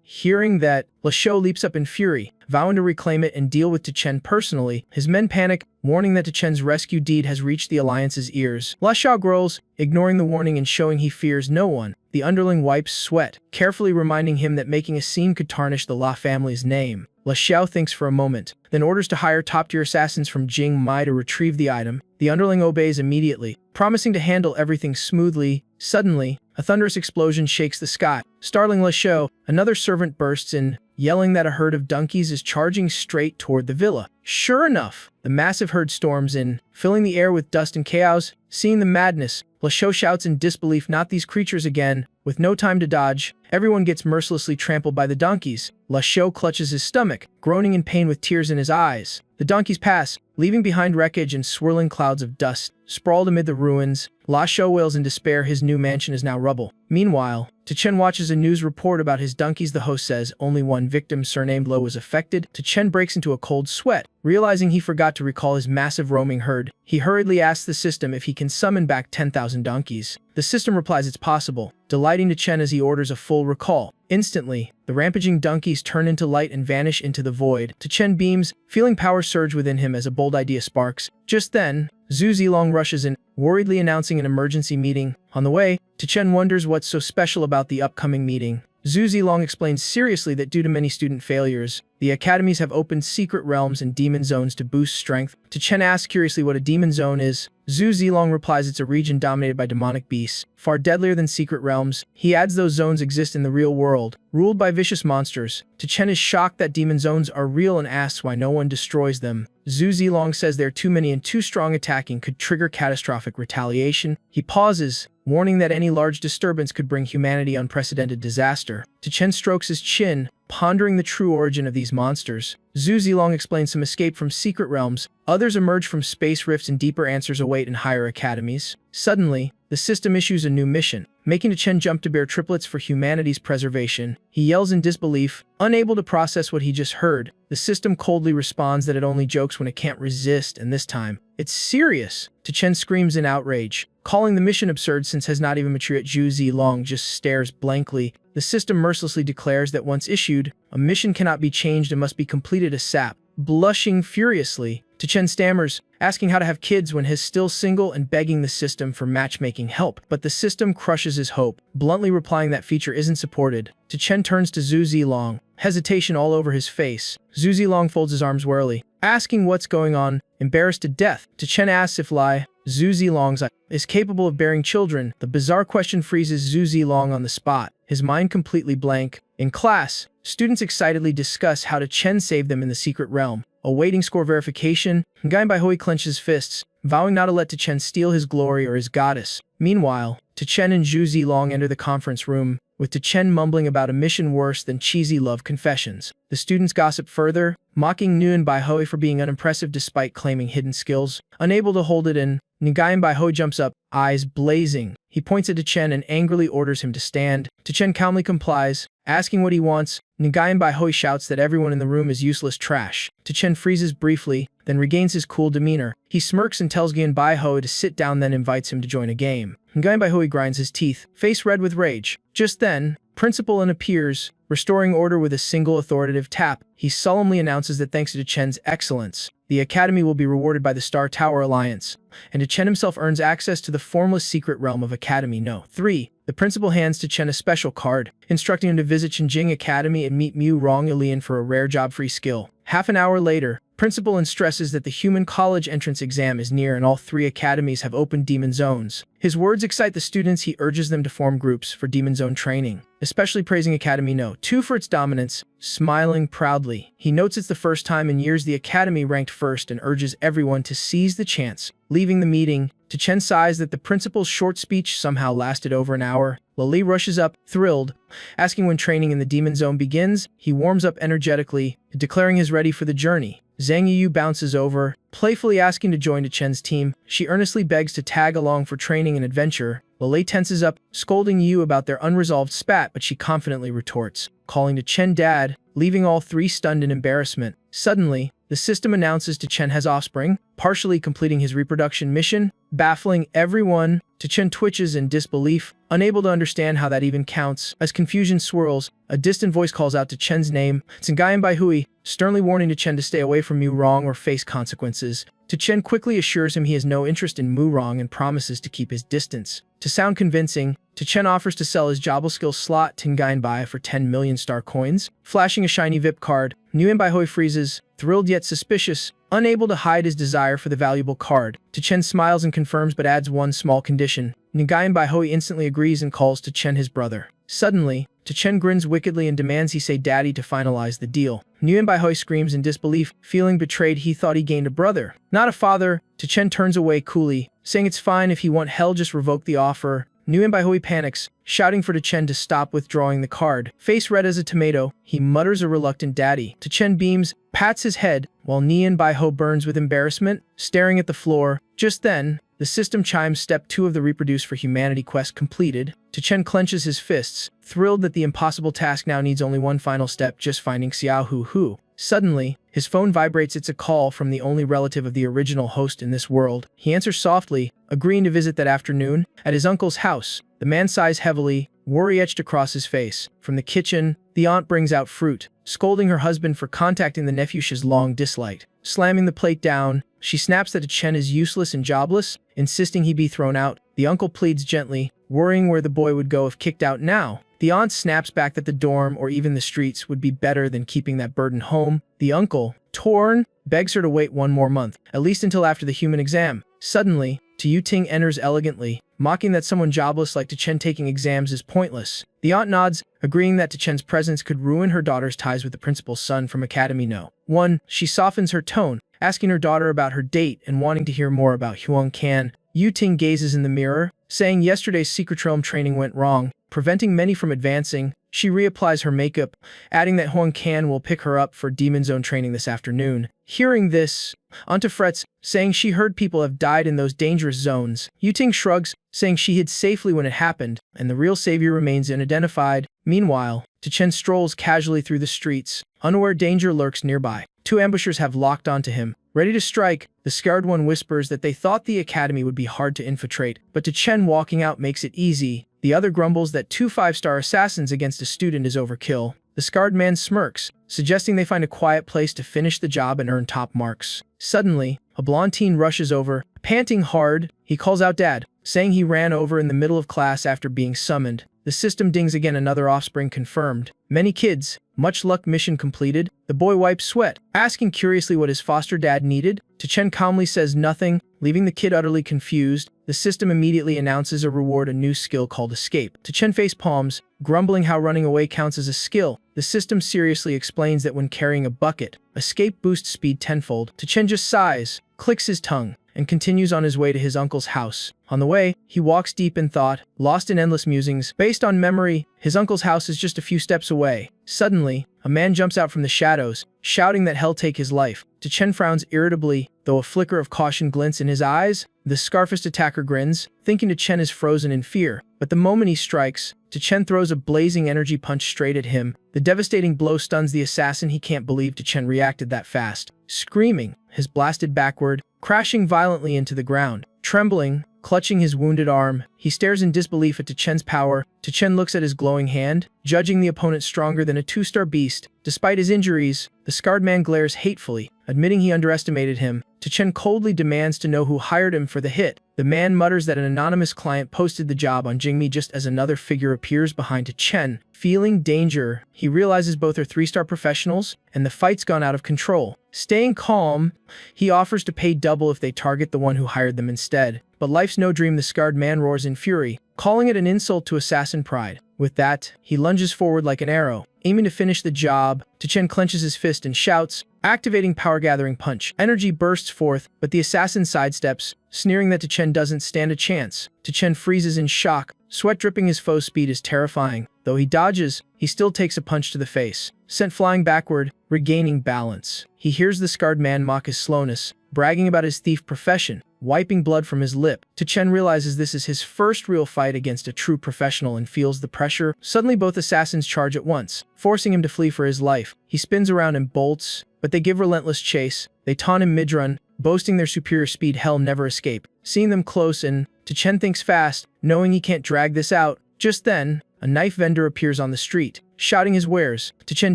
Hearing that, La Xiao leaps up in fury, vowing to reclaim it and deal with Chen personally. His men panic, warning that Chen's rescue deed has reached the Alliance's ears. La Xiao growls, ignoring the warning and showing he fears no one. The underling wipes sweat, carefully reminding him that making a scene could tarnish the La family's name. La Xiao thinks for a moment, then orders to hire top-tier assassins from Jing Mai to retrieve the item. The underling obeys immediately, promising to handle everything smoothly. Suddenly, a thunderous explosion shakes the sky. Startling La Xiao, another servant bursts in, yelling that a herd of donkeys is charging straight toward the villa. Sure enough, the massive herd storms in, filling the air with dust and chaos. Seeing the madness, La Xiao shouts in disbelief, "Not these creatures again!" With no time to dodge, everyone gets mercilessly trampled by the donkeys. La Xiao clutches his stomach, groaning in pain with tears in his eyes. The donkeys pass, leaving behind wreckage and swirling clouds of dust. Sprawled amid the ruins, La Xiao wails in despair. His new mansion is now rubble. Meanwhile, Chen watches a news report about his donkeys. The host says only one victim, surnamed Lo, was affected. Chen breaks into a cold sweat, realizing he forgot to recall his massive roaming herd. He hurriedly asks the system if he can summon back 10,000 donkeys. The system replies it's possible, delighting Chen as he orders a full recall. Instantly, the rampaging donkeys turn into light and vanish into the void. Chen beams, feeling power surge within him as a bold idea sparks. Just then, Zhu Zilong rushes in, worriedly announcing an emergency meeting. On the way, Chen wonders what's so special about the upcoming meeting. Zhu Zilong explains seriously that due to many student failures, the academies have opened secret realms and demon zones to boost strength. Chen asks curiously what a demon zone is. Zhu Zilong replies it's a region dominated by demonic beasts, far deadlier than secret realms. He adds those zones exist in the real world, ruled by vicious monsters. Chen is shocked that demon zones are real and asks why no one destroys them. Zhu Zilong says they're too many and too strong, attacking could trigger catastrophic retaliation. He pauses, warning that any large disturbance could bring humanity unprecedented disaster. Chen strokes his chin, pondering the true origin of these monsters. Zhu Zilong explains some escape from secret realms, others emerge from space rifts, and deeper answers await in higher academies. Suddenly, the system issues a new mission, making Chen jump to bear triplets for humanity's preservation. He yells in disbelief, unable to process what he just heard. The system coldly responds that it only jokes when it can't resist, and this time, it's serious. Chen screams in outrage, calling the mission absurd since has not even matured. Zhu Zilong just stares blankly. The system mercilessly declares that once issued, a mission cannot be changed and must be completed ASAP. Blushing furiously, Chen stammers, asking how to have kids when he's still single and begging the system for matchmaking help. But the system crushes his hope, bluntly replying that feature isn't supported. Chen turns to Zhu Zilong, hesitation all over his face. Zhu Zilong folds his arms warily, asking what's going on. Embarrassed to death, Chen asks if Zhu Zilong's is capable of bearing children. The bizarre question freezes Zhu Zilong on the spot, his mind completely blank. In class, students excitedly discuss how Chen saved them in the secret realm. Awaiting score verification, Nguyen Bai Hui clenches fists, vowing not to let Chen steal his glory or his goddess. Meanwhile, Chen and Zhu Zilong enter the conference room, with Chen mumbling about a mission worse than cheesy love confessions. The students gossip further, mocking Nguyen Bai Hui for being unimpressive despite claiming hidden skills. Unable to hold it in, Nguyen Bai Hui jumps up, eyes blazing. He points at Chen and angrily orders him to stand. Chen calmly complies, asking what he wants. Nguyen Bai Hui shouts that everyone in the room is useless trash. Chen freezes briefly, then regains his cool demeanor. He smirks and tells Nguyen Bai Hui to sit down, then invites him to join a game. Nguyen Bai Hui grinds his teeth, face red with rage. Just then, Principal N appears, Restoring order with a single authoritative tap, he solemnly announces that thanks to Chen's excellence, the Academy will be rewarded by the Star Tower Alliance, and Chen himself earns access to the formless secret realm of Academy No. 3. The principal hands Chen a special card, instructing him to visit Chenjing Academy and meet Mu Rong-Ilian for a rare job-free skill. Half an hour later, Principal stresses that the human college entrance exam is near and all 3 academies have opened demon zones. His words excite the students. He urges them to form groups for demon zone training, especially praising Academy No. 2 for its dominance. Smiling proudly, he notes it's the first time in years the Academy ranked first and urges everyone to seize the chance. Leaving the meeting, Chen sighs that the principal's short speech somehow lasted over an hour. Lili rushes up, thrilled, asking when training in the demon zone begins. He warms up energetically, declaring he's ready for the journey. Zhang Yu bounces over, playfully asking to join Chen's team. She earnestly begs to tag along for training and adventure. Lili tenses up, scolding Yu about their unresolved spat, but she confidently retorts, calling to Chen dad, leaving all 3 stunned in embarrassment. Suddenly, the system announces Chen has offspring, partially completing his reproduction mission, baffling everyone. Chen twitches in disbelief, unable to understand how that even counts. As confusion swirls, a distant voice calls out Chen's name, Tsengayan Baihui, sternly warning Chen to stay away from Mu Rong or face consequences. Chen quickly assures him he has no interest in Mu Rong and promises to keep his distance. To sound convincing, Chen offers to sell his Jobble skill slot Tsengayan Bai for 10 million star coins, flashing a shiny VIP card. Nguyen Baihui freezes, thrilled yet suspicious, unable to hide his desire for the valuable card. Chen smiles and confirms but adds one small condition. Nguyen Baihui instantly agrees and calls Chen his brother. Suddenly, Chen grins wickedly and demands he say daddy to finalize the deal. Nguyen Baihui screams in disbelief, feeling betrayed. He thought he gained a brother, not a father. Chen turns away coolly, saying it's fine if he want hell, just revoke the offer. Nguyen Baihui panics, shouting for Chen to stop withdrawing the card. Face red as a tomato, he mutters a reluctant daddy. Chen beams, pats his head, while Nguyen Baihui burns with embarrassment, staring at the floor. Just then, the system chimes step 2 of the Reproduce for Humanity quest completed. Chen clenches his fists, thrilled that the impossible task now needs only one final step, just finding Xiao Hu. Suddenly, his phone vibrates. It's a call from the only relative of the original host in this world. He answers softly, agreeing to visit that afternoon at his uncle's house. The man sighs heavily, worry etched across his face. From the kitchen, the aunt brings out fruit, scolding her husband for contacting the nephew she's long disliked. Slamming the plate down, she snaps that Chen is useless and jobless, insisting he be thrown out. The uncle pleads gently, worrying where the boy would go if kicked out now. The aunt snaps back that the dorm or even the streets would be better than keeping that burden home. The uncle, torn, begs her to wait one more month, at least until after the human exam. Suddenly, Yu Ting enters elegantly, mocking that someone jobless like Chen taking exams is pointless. The aunt nods, agreeing that Chen's presence could ruin her daughter's ties with the principal's son from Academy No. 1. She softens her tone, asking her daughter about her date and wanting to hear more about Huang Can. Yu Ting gazes in the mirror, saying yesterday's secret realm training went wrong, preventing many from advancing. She reapplies her makeup, adding that Huang Can will pick her up for Demon Zone training this afternoon. Hearing this, Anta frets, saying she heard people have died in those dangerous zones. Yu Ting shrugs, saying she hid safely when it happened, and the real savior remains unidentified. Meanwhile, Chen strolls casually through the streets, unaware danger lurks nearby. 2 ambushers have locked onto him. Ready to strike, the scared one whispers that they thought the academy would be hard to infiltrate, but Chen walking out makes it easy. The other grumbles that 2 5-star assassins against a student is overkill. The scarred man smirks, suggesting they find a quiet place to finish the job and earn top marks. Suddenly, a blonde teen rushes over, panting hard. He calls out Dad, saying he ran over in the middle of class after being summoned. The system dings again, another offspring confirmed. Many kids, much luck, mission completed. The boy wipes sweat, asking curiously what his foster dad needed. Chen calmly says nothing, leaving the kid utterly confused. The system immediately announces a reward, a new skill called Escape. Chen face palms, grumbling how running away counts as a skill. The system seriously explains that when carrying a bucket, Escape boosts speed tenfold. Chen just sighs, clicks his tongue, and continues on his way to his uncle's house. On the way, he walks deep in thought, lost in endless musings. Based on memory, his uncle's house is just a few steps away. Suddenly, a man jumps out from the shadows, shouting that hell take his life. Chen frowns irritably, though a flicker of caution glints in his eyes. The scarfist attacker grins, thinking Chen is frozen in fear. But the moment he strikes, Chen throws a blazing energy punch straight at him. The devastating blow stuns the assassin. He can't believe Chen reacted that fast. Screaming, his blasted backward, crashing violently into the ground. Trembling, clutching his wounded arm, He stares in disbelief at Chen's power. Chen looks at his glowing hand, judging the opponent stronger than a two-star beast. Despite his injuries, the scarred man glares hatefully, admitting he underestimated him. Chen coldly demands to know who hired him for the hit. The man mutters that an anonymous client posted the job on Jingmi just as another figure appears behind Chen. Feeling danger, he realizes both are three-star professionals, and the fight's gone out of control. Staying calm, he offers to pay double if they target the one who hired them instead. But life's no dream, the scarred man roars in fury, calling it an insult to assassin pride. With that, he lunges forward like an arrow, aiming to finish the job. Chen clenches his fist and shouts, activating power-gathering punch. Energy bursts forth, but the assassin sidesteps, sneering that Chen doesn't stand a chance. Chen freezes in shock, sweat dripping. His foe's speed is terrifying. Though he dodges, he still takes a punch to the face, sent flying backward, regaining balance. He hears the scarred man mock his slowness, bragging about his thief profession, wiping blood from his lip. Chen realizes this is his first real fight against a true professional and feels the pressure. Suddenly both assassins charge at once, forcing him to flee for his life. He spins around and bolts, but they give relentless chase. They taunt him mid-run, boasting their superior speed. Hell never escape. Seeing them close in, Chen thinks fast, knowing he can't drag this out. Just then, a knife vendor appears on the street, shouting his wares. Chen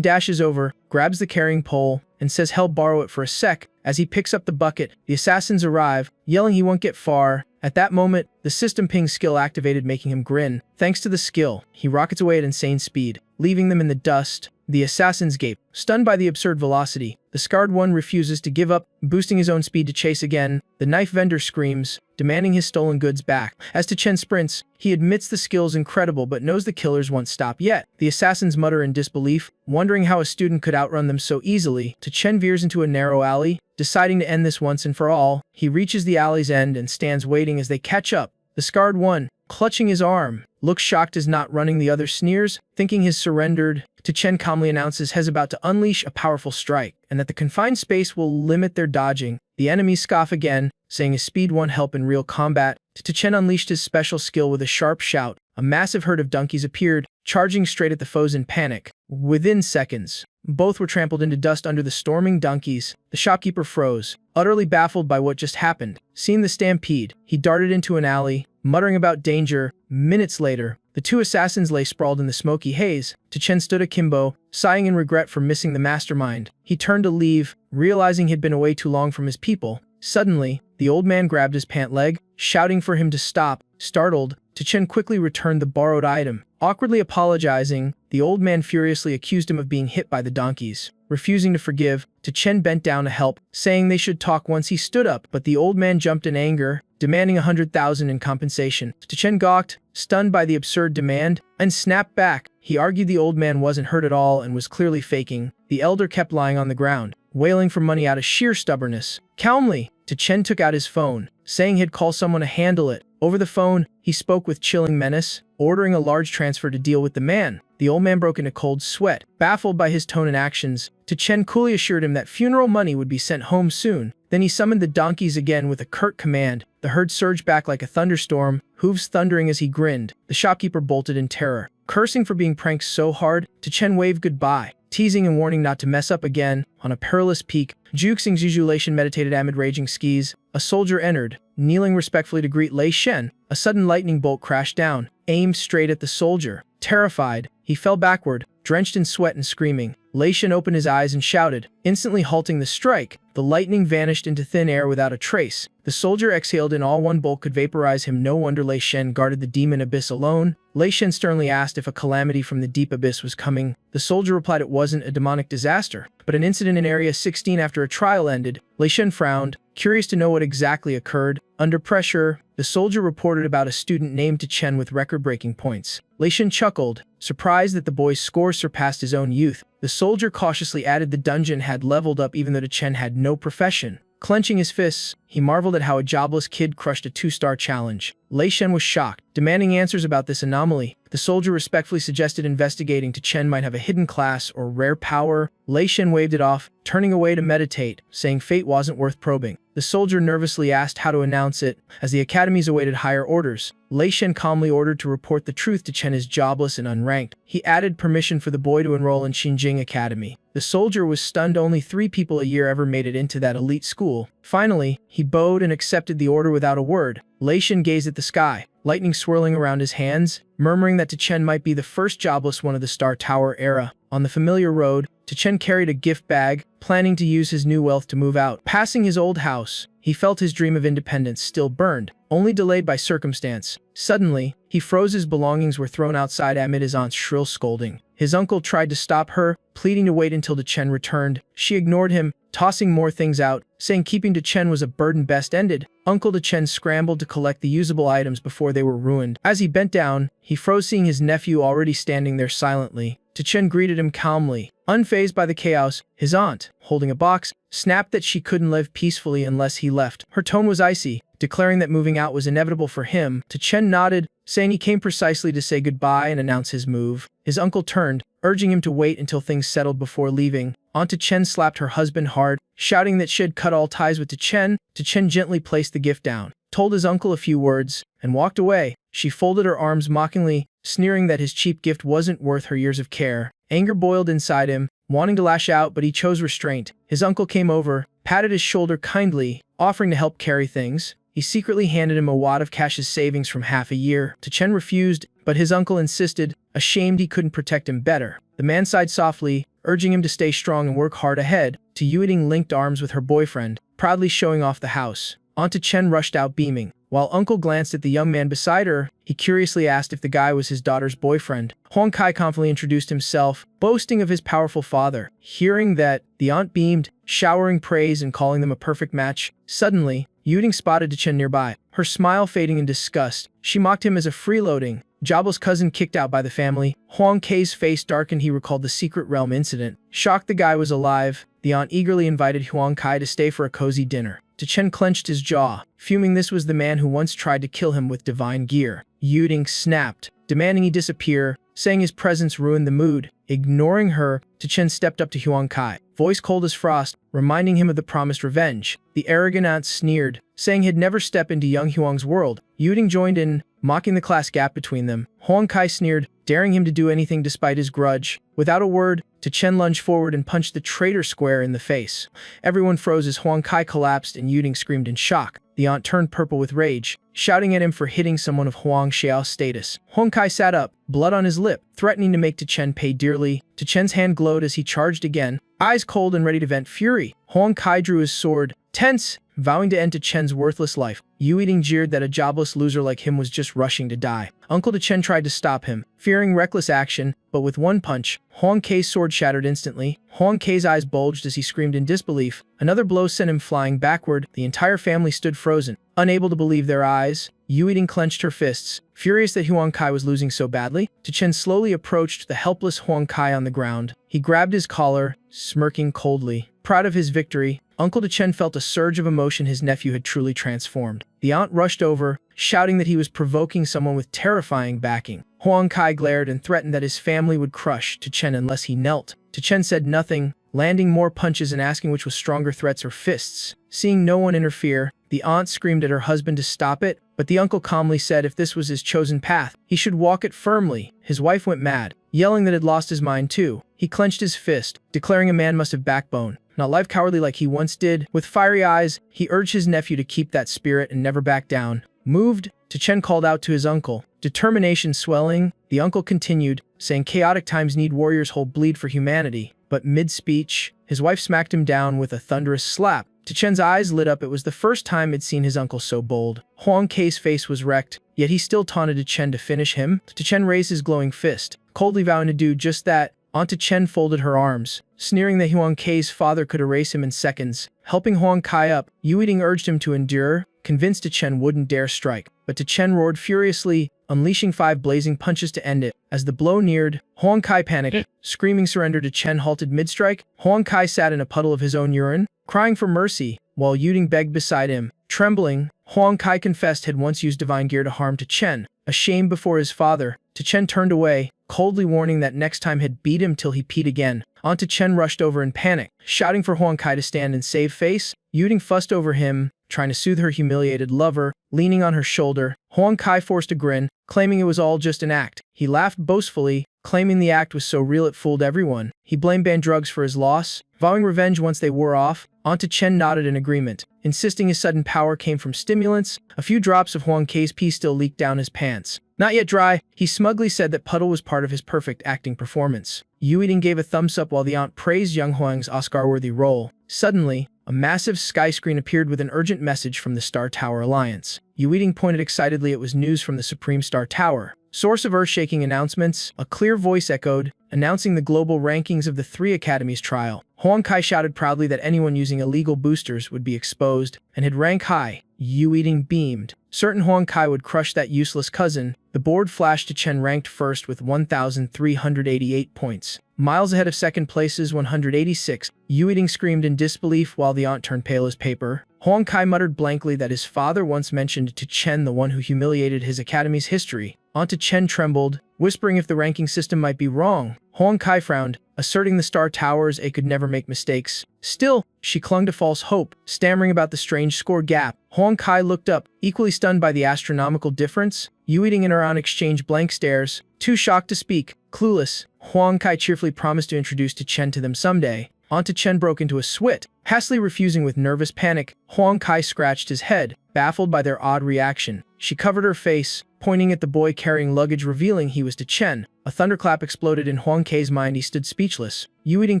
dashes over, grabs the carrying pole, and says he'll borrow it for a sec. As he picks up the bucket, the assassins arrive, yelling he won't get far. At that moment, the system ping skill activated, making him grin. Thanks to the skill, he rockets away at insane speed, leaving them in the dust. The assassins gape, stunned by the absurd velocity. The scarred one refuses to give up, boosting his own speed to chase again. The knife vendor screams, demanding his stolen goods back. As Chen sprints, he admits the skill's incredible but knows the killers won't stop yet. The assassins mutter in disbelief, wondering how a student could outrun them so easily. Chen veers into a narrow alley, deciding to end this once and for all. He reaches the alley's end and stands waiting as they catch up. The scarred one, clutching his arm, looks shocked as not running. The other sneers, thinking he's surrendered. Chen calmly announces he's about to unleash a powerful strike, and that the confined space will limit their dodging. The enemies scoff again, saying his speed won't help in real combat. Chen unleashed his special skill with a sharp shout. A massive herd of donkeys appeared, charging straight at the foes in panic. Within seconds, both were trampled into dust under the storming donkeys. The shopkeeper froze, utterly baffled by what just happened. Seeing the stampede, he darted into an alley, muttering about danger. Minutes later, the two assassins lay sprawled in the smoky haze. Chen stood akimbo, sighing in regret for missing the mastermind. He turned to leave, realizing he'd been away too long from his people. Suddenly, the old man grabbed his pant leg, shouting for him to stop. Startled, Chen quickly returned the borrowed item. Awkwardly apologizing, the old man furiously accused him of being hit by the donkeys. Refusing to forgive, Chen bent down to help, saying they should talk once he stood up, but the old man jumped in anger, demanding 100,000 in compensation. Chen gawked, stunned by the absurd demand, and snapped back. He argued the old man wasn't hurt at all and was clearly faking. The elder kept lying on the ground, wailing for money out of sheer stubbornness. Calmly, Chen took out his phone, saying he'd call someone to handle it. Over the phone, he spoke with chilling menace, ordering a large transfer to deal with the man. The old man broke into cold sweat, baffled by his tone and actions. Chen coolly assured him that funeral money would be sent home soon. Then he summoned the donkeys again with a curt command. The herd surged back like a thunderstorm, hooves thundering as he grinned. The shopkeeper bolted in terror, cursing for being pranked so hard. Chen waved goodbye, teasing and warning not to mess up again. On a perilous peak, Juxing's Zhulation meditated amid raging skis. A soldier entered, kneeling respectfully to greet Lei Shen. A sudden lightning bolt crashed down, aimed straight at the soldier. Terrified, he fell backward, drenched in sweat and screaming. Lei Shen opened his eyes and shouted, instantly halting the strike. The lightning vanished into thin air without a trace. The soldier exhaled in all one bolt could vaporize him. No wonder Lei Shen guarded the demon abyss alone. Lei Shen sternly asked if a calamity from the deep abyss was coming. The soldier replied it wasn't a demonic disaster, but an incident in Area 16 after a trial ended. Lei Shen frowned, curious to know what exactly occurred. Under pressure, the soldier reported about a student named Chen with record-breaking points. Lei Shen chuckled, surprised that the boy's scores surpassed his own youth. The soldier cautiously added the dungeon had leveled up even though Chen had no profession. Clenching his fists, he marveled at how a jobless kid crushed a 2-star challenge. Lei Shen was shocked, demanding answers about this anomaly. The soldier respectfully suggested investigating. Chen might have a hidden class or rare power. Lei Shen waved it off, turning away to meditate, saying fate wasn't worth probing. The soldier nervously asked how to announce it, as the academies awaited higher orders. Lei Shen calmly ordered to report the truth. Chen is jobless and unranked. He added permission for the boy to enroll in Xinjing Academy. The soldier was stunned. Only 3 people a year ever made it into that elite school. Finally, he bowed and accepted the order without a word. Lei Shen gazed at the sky, lightning swirling around his hands, murmuring that Chen might be the first jobless one of the Star Tower era. On the familiar road, Chen carried a gift bag, planning to use his new wealth to move out. Passing his old house, he felt his dream of independence still burned, only delayed by circumstance. Suddenly, he froze. His belongings were thrown outside amid his aunt's shrill scolding. His uncle tried to stop her, pleading to wait until Chen returned. She ignored him, tossing more things out, saying keeping Chen was a burden best ended. Uncle Chen scrambled to collect the usable items before they were ruined. As he bent down, he froze, seeing his nephew already standing there silently. Chen greeted him calmly. Unfazed by the chaos, his aunt, holding a box, snapped that she couldn't live peacefully unless he left. Her tone was icy, declaring that moving out was inevitable for him. Chen nodded, saying he came precisely to say goodbye and announce his move. His uncle turned, urging him to wait until things settled before leaving. Aunt Chen slapped her husband hard, shouting that she had cut all ties with Chen. Chen gently placed the gift down, told his uncle a few words, and walked away. She folded her arms mockingly, sneering that his cheap gift wasn't worth her years of care. Anger boiled inside him, wanting to lash out, but he chose restraint. His uncle came over, patted his shoulder kindly, offering to help carry things. He secretly handed him a wad of cash's savings from half a year. Chen refused, but his uncle insisted, ashamed he couldn't protect him better. The man sighed softly, urging him to stay strong and work hard ahead. Yuting linked arms with her boyfriend, proudly showing off the house. Aunt Chen rushed out beaming. While Uncle glanced at the young man beside her, he curiously asked if the guy was his daughter's boyfriend. Huang Kai confidently introduced himself, boasting of his powerful father. Hearing that, the aunt beamed, showering praise and calling them a perfect match. Suddenly, Yuting spotted Chen nearby, her smile fading in disgust. She mocked him as a freeloading, jobless cousin kicked out by the family. Huang Kai's face darkened. He recalled the secret realm incident. Shocked the guy was alive, the aunt eagerly invited Huang Kai to stay for a cozy dinner. Chen clenched his jaw, fuming this was the man who once tried to kill him with divine gear. Yuting snapped, demanding he disappear, saying his presence ruined the mood. Ignoring her, Chen stepped up to Huang Kai, voice cold as frost, reminding him of the promised revenge. The arrogant aunt sneered, saying he'd never step into young Huang's world. Yuting joined in, mocking the class gap between them. Huang Kai sneered, daring him to do anything despite his grudge. Without a word, Chen lunged forward and punched the traitor square in the face. Everyone froze as Huang Kai collapsed and Yuting screamed in shock. The aunt turned purple with rage, shouting at him for hitting someone of Huang Xiao's status. Huang Kai sat up, blood on his lip, threatening to make Chen pay dearly. Chen's hand glowed as he charged again, eyes cold and ready to vent fury. Huang Kai drew his sword, tense, vowing to end Chen's worthless life. Yuting jeered that a jobless loser like him was just rushing to die. Uncle Chen tried to stop him, fearing reckless action, but with one punch, Huang Kai's sword shattered instantly. Huang Kai's eyes bulged as he screamed in disbelief. Another blow sent him flying backward. The entire family stood frozen, unable to believe their eyes. Yuting clenched her fists, furious that Huang Kai was losing so badly. Chen slowly approached the helpless Huang Kai on the ground. He grabbed his collar, smirking coldly. Proud of his victory, Uncle Chen felt a surge of emotion. His nephew had truly transformed. The aunt rushed over, shouting that he was provoking someone with terrifying backing. Huang Kai glared and threatened that his family would crush Chen unless he knelt. Chen said nothing, landing more punches and asking which was stronger, threats or fists. Seeing no one interfere, the aunt screamed at her husband to stop it, but the uncle calmly said if this was his chosen path, he should walk it firmly. His wife went mad, yelling that he'd lost his mind too. He clenched his fist, declaring a man must have backbone, not life cowardly like he once did. With fiery eyes, he urged his nephew to keep that spirit and never back down. Moved, Chen called out to his uncle, determination swelling. The uncle continued, saying chaotic times need warriors whole bleed for humanity. But mid-speech, his wife smacked him down with a thunderous slap. Chen's eyes lit up. It was the first time he'd seen his uncle so bold. Huang Kai's face was wrecked, yet he still taunted Chen to finish him. Chen raised his glowing fist, coldly vowing to do just that. Aunt Chen folded her arms, sneering that Huang Kai's father could erase him in seconds. Helping Huang Kai up, Yuting urged him to endure, convinced Chen wouldn't dare strike. But Chen roared furiously, unleashing 5 blazing punches to end it. As the blow neared, Huang Kai panicked, screaming surrender. Chen halted mid-strike. Huang Kai sat in a puddle of his own urine, crying for mercy, while Yuting begged beside him. Trembling, Huang Kai confessed had once used divine gear to harm Chen. Ashamed before his father, Chen turned away, coldly warning that next time he'd beat him till he peed again. Aunt Chen rushed over in panic, shouting for Huang Kai to stand and save face. Yuting fussed over him, trying to soothe her humiliated lover. Leaning on her shoulder, Huang Kai forced a grin, claiming it was all just an act. He laughed boastfully, claiming the act was so real it fooled everyone. He blamed banned drugs for his loss, vowing revenge once they wore off. Auntie Chen nodded in agreement, insisting his sudden power came from stimulants. A few drops of Huang Kei's pee still leaked down his pants. Not yet dry, he smugly said that puddle was part of his perfect acting performance. Yu Yiding gave a thumbs up while the aunt praised young Huang's Oscar-worthy role. Suddenly, a massive sky screen appeared with an urgent message from the Star Tower Alliance. Yu Yiding pointed excitedly it was news from the Supreme Star Tower. Source of earth-shaking announcements, a clear voice echoed, announcing the global rankings of the 3 academies trial. Huang Kai shouted proudly that anyone using illegal boosters would be exposed, and had rank high. Yu Yiding beamed. Certain Huang Kai would crush that useless cousin. The board flashed to Chen ranked first with 1,388 points. Miles ahead of second place's 186. Yu Yiding screamed in disbelief while the aunt turned pale as paper. Huang Kai muttered blankly that his father once mentioned to Chen the one who humiliated his academy's history. Auntie Chen trembled, whispering if the ranking system might be wrong. Huang Kai frowned, asserting the Star Towers A could never make mistakes. Still, she clung to false hope, stammering about the strange score gap. Huang Kai looked up, equally stunned by the astronomical difference. Yu Yiding and her aunt exchanged blank stares, too shocked to speak, clueless. Huang Kai cheerfully promised to introduce to Chen to them someday. Auntie Chen broke into a sweat, hastily refusing with nervous panic. Huang Kai scratched his head, baffled by their odd reaction. She covered her face, pointing at the boy carrying luggage, revealing he was to Chen. A thunderclap exploded in Huang Kai's mind. He stood speechless. Yu Yiding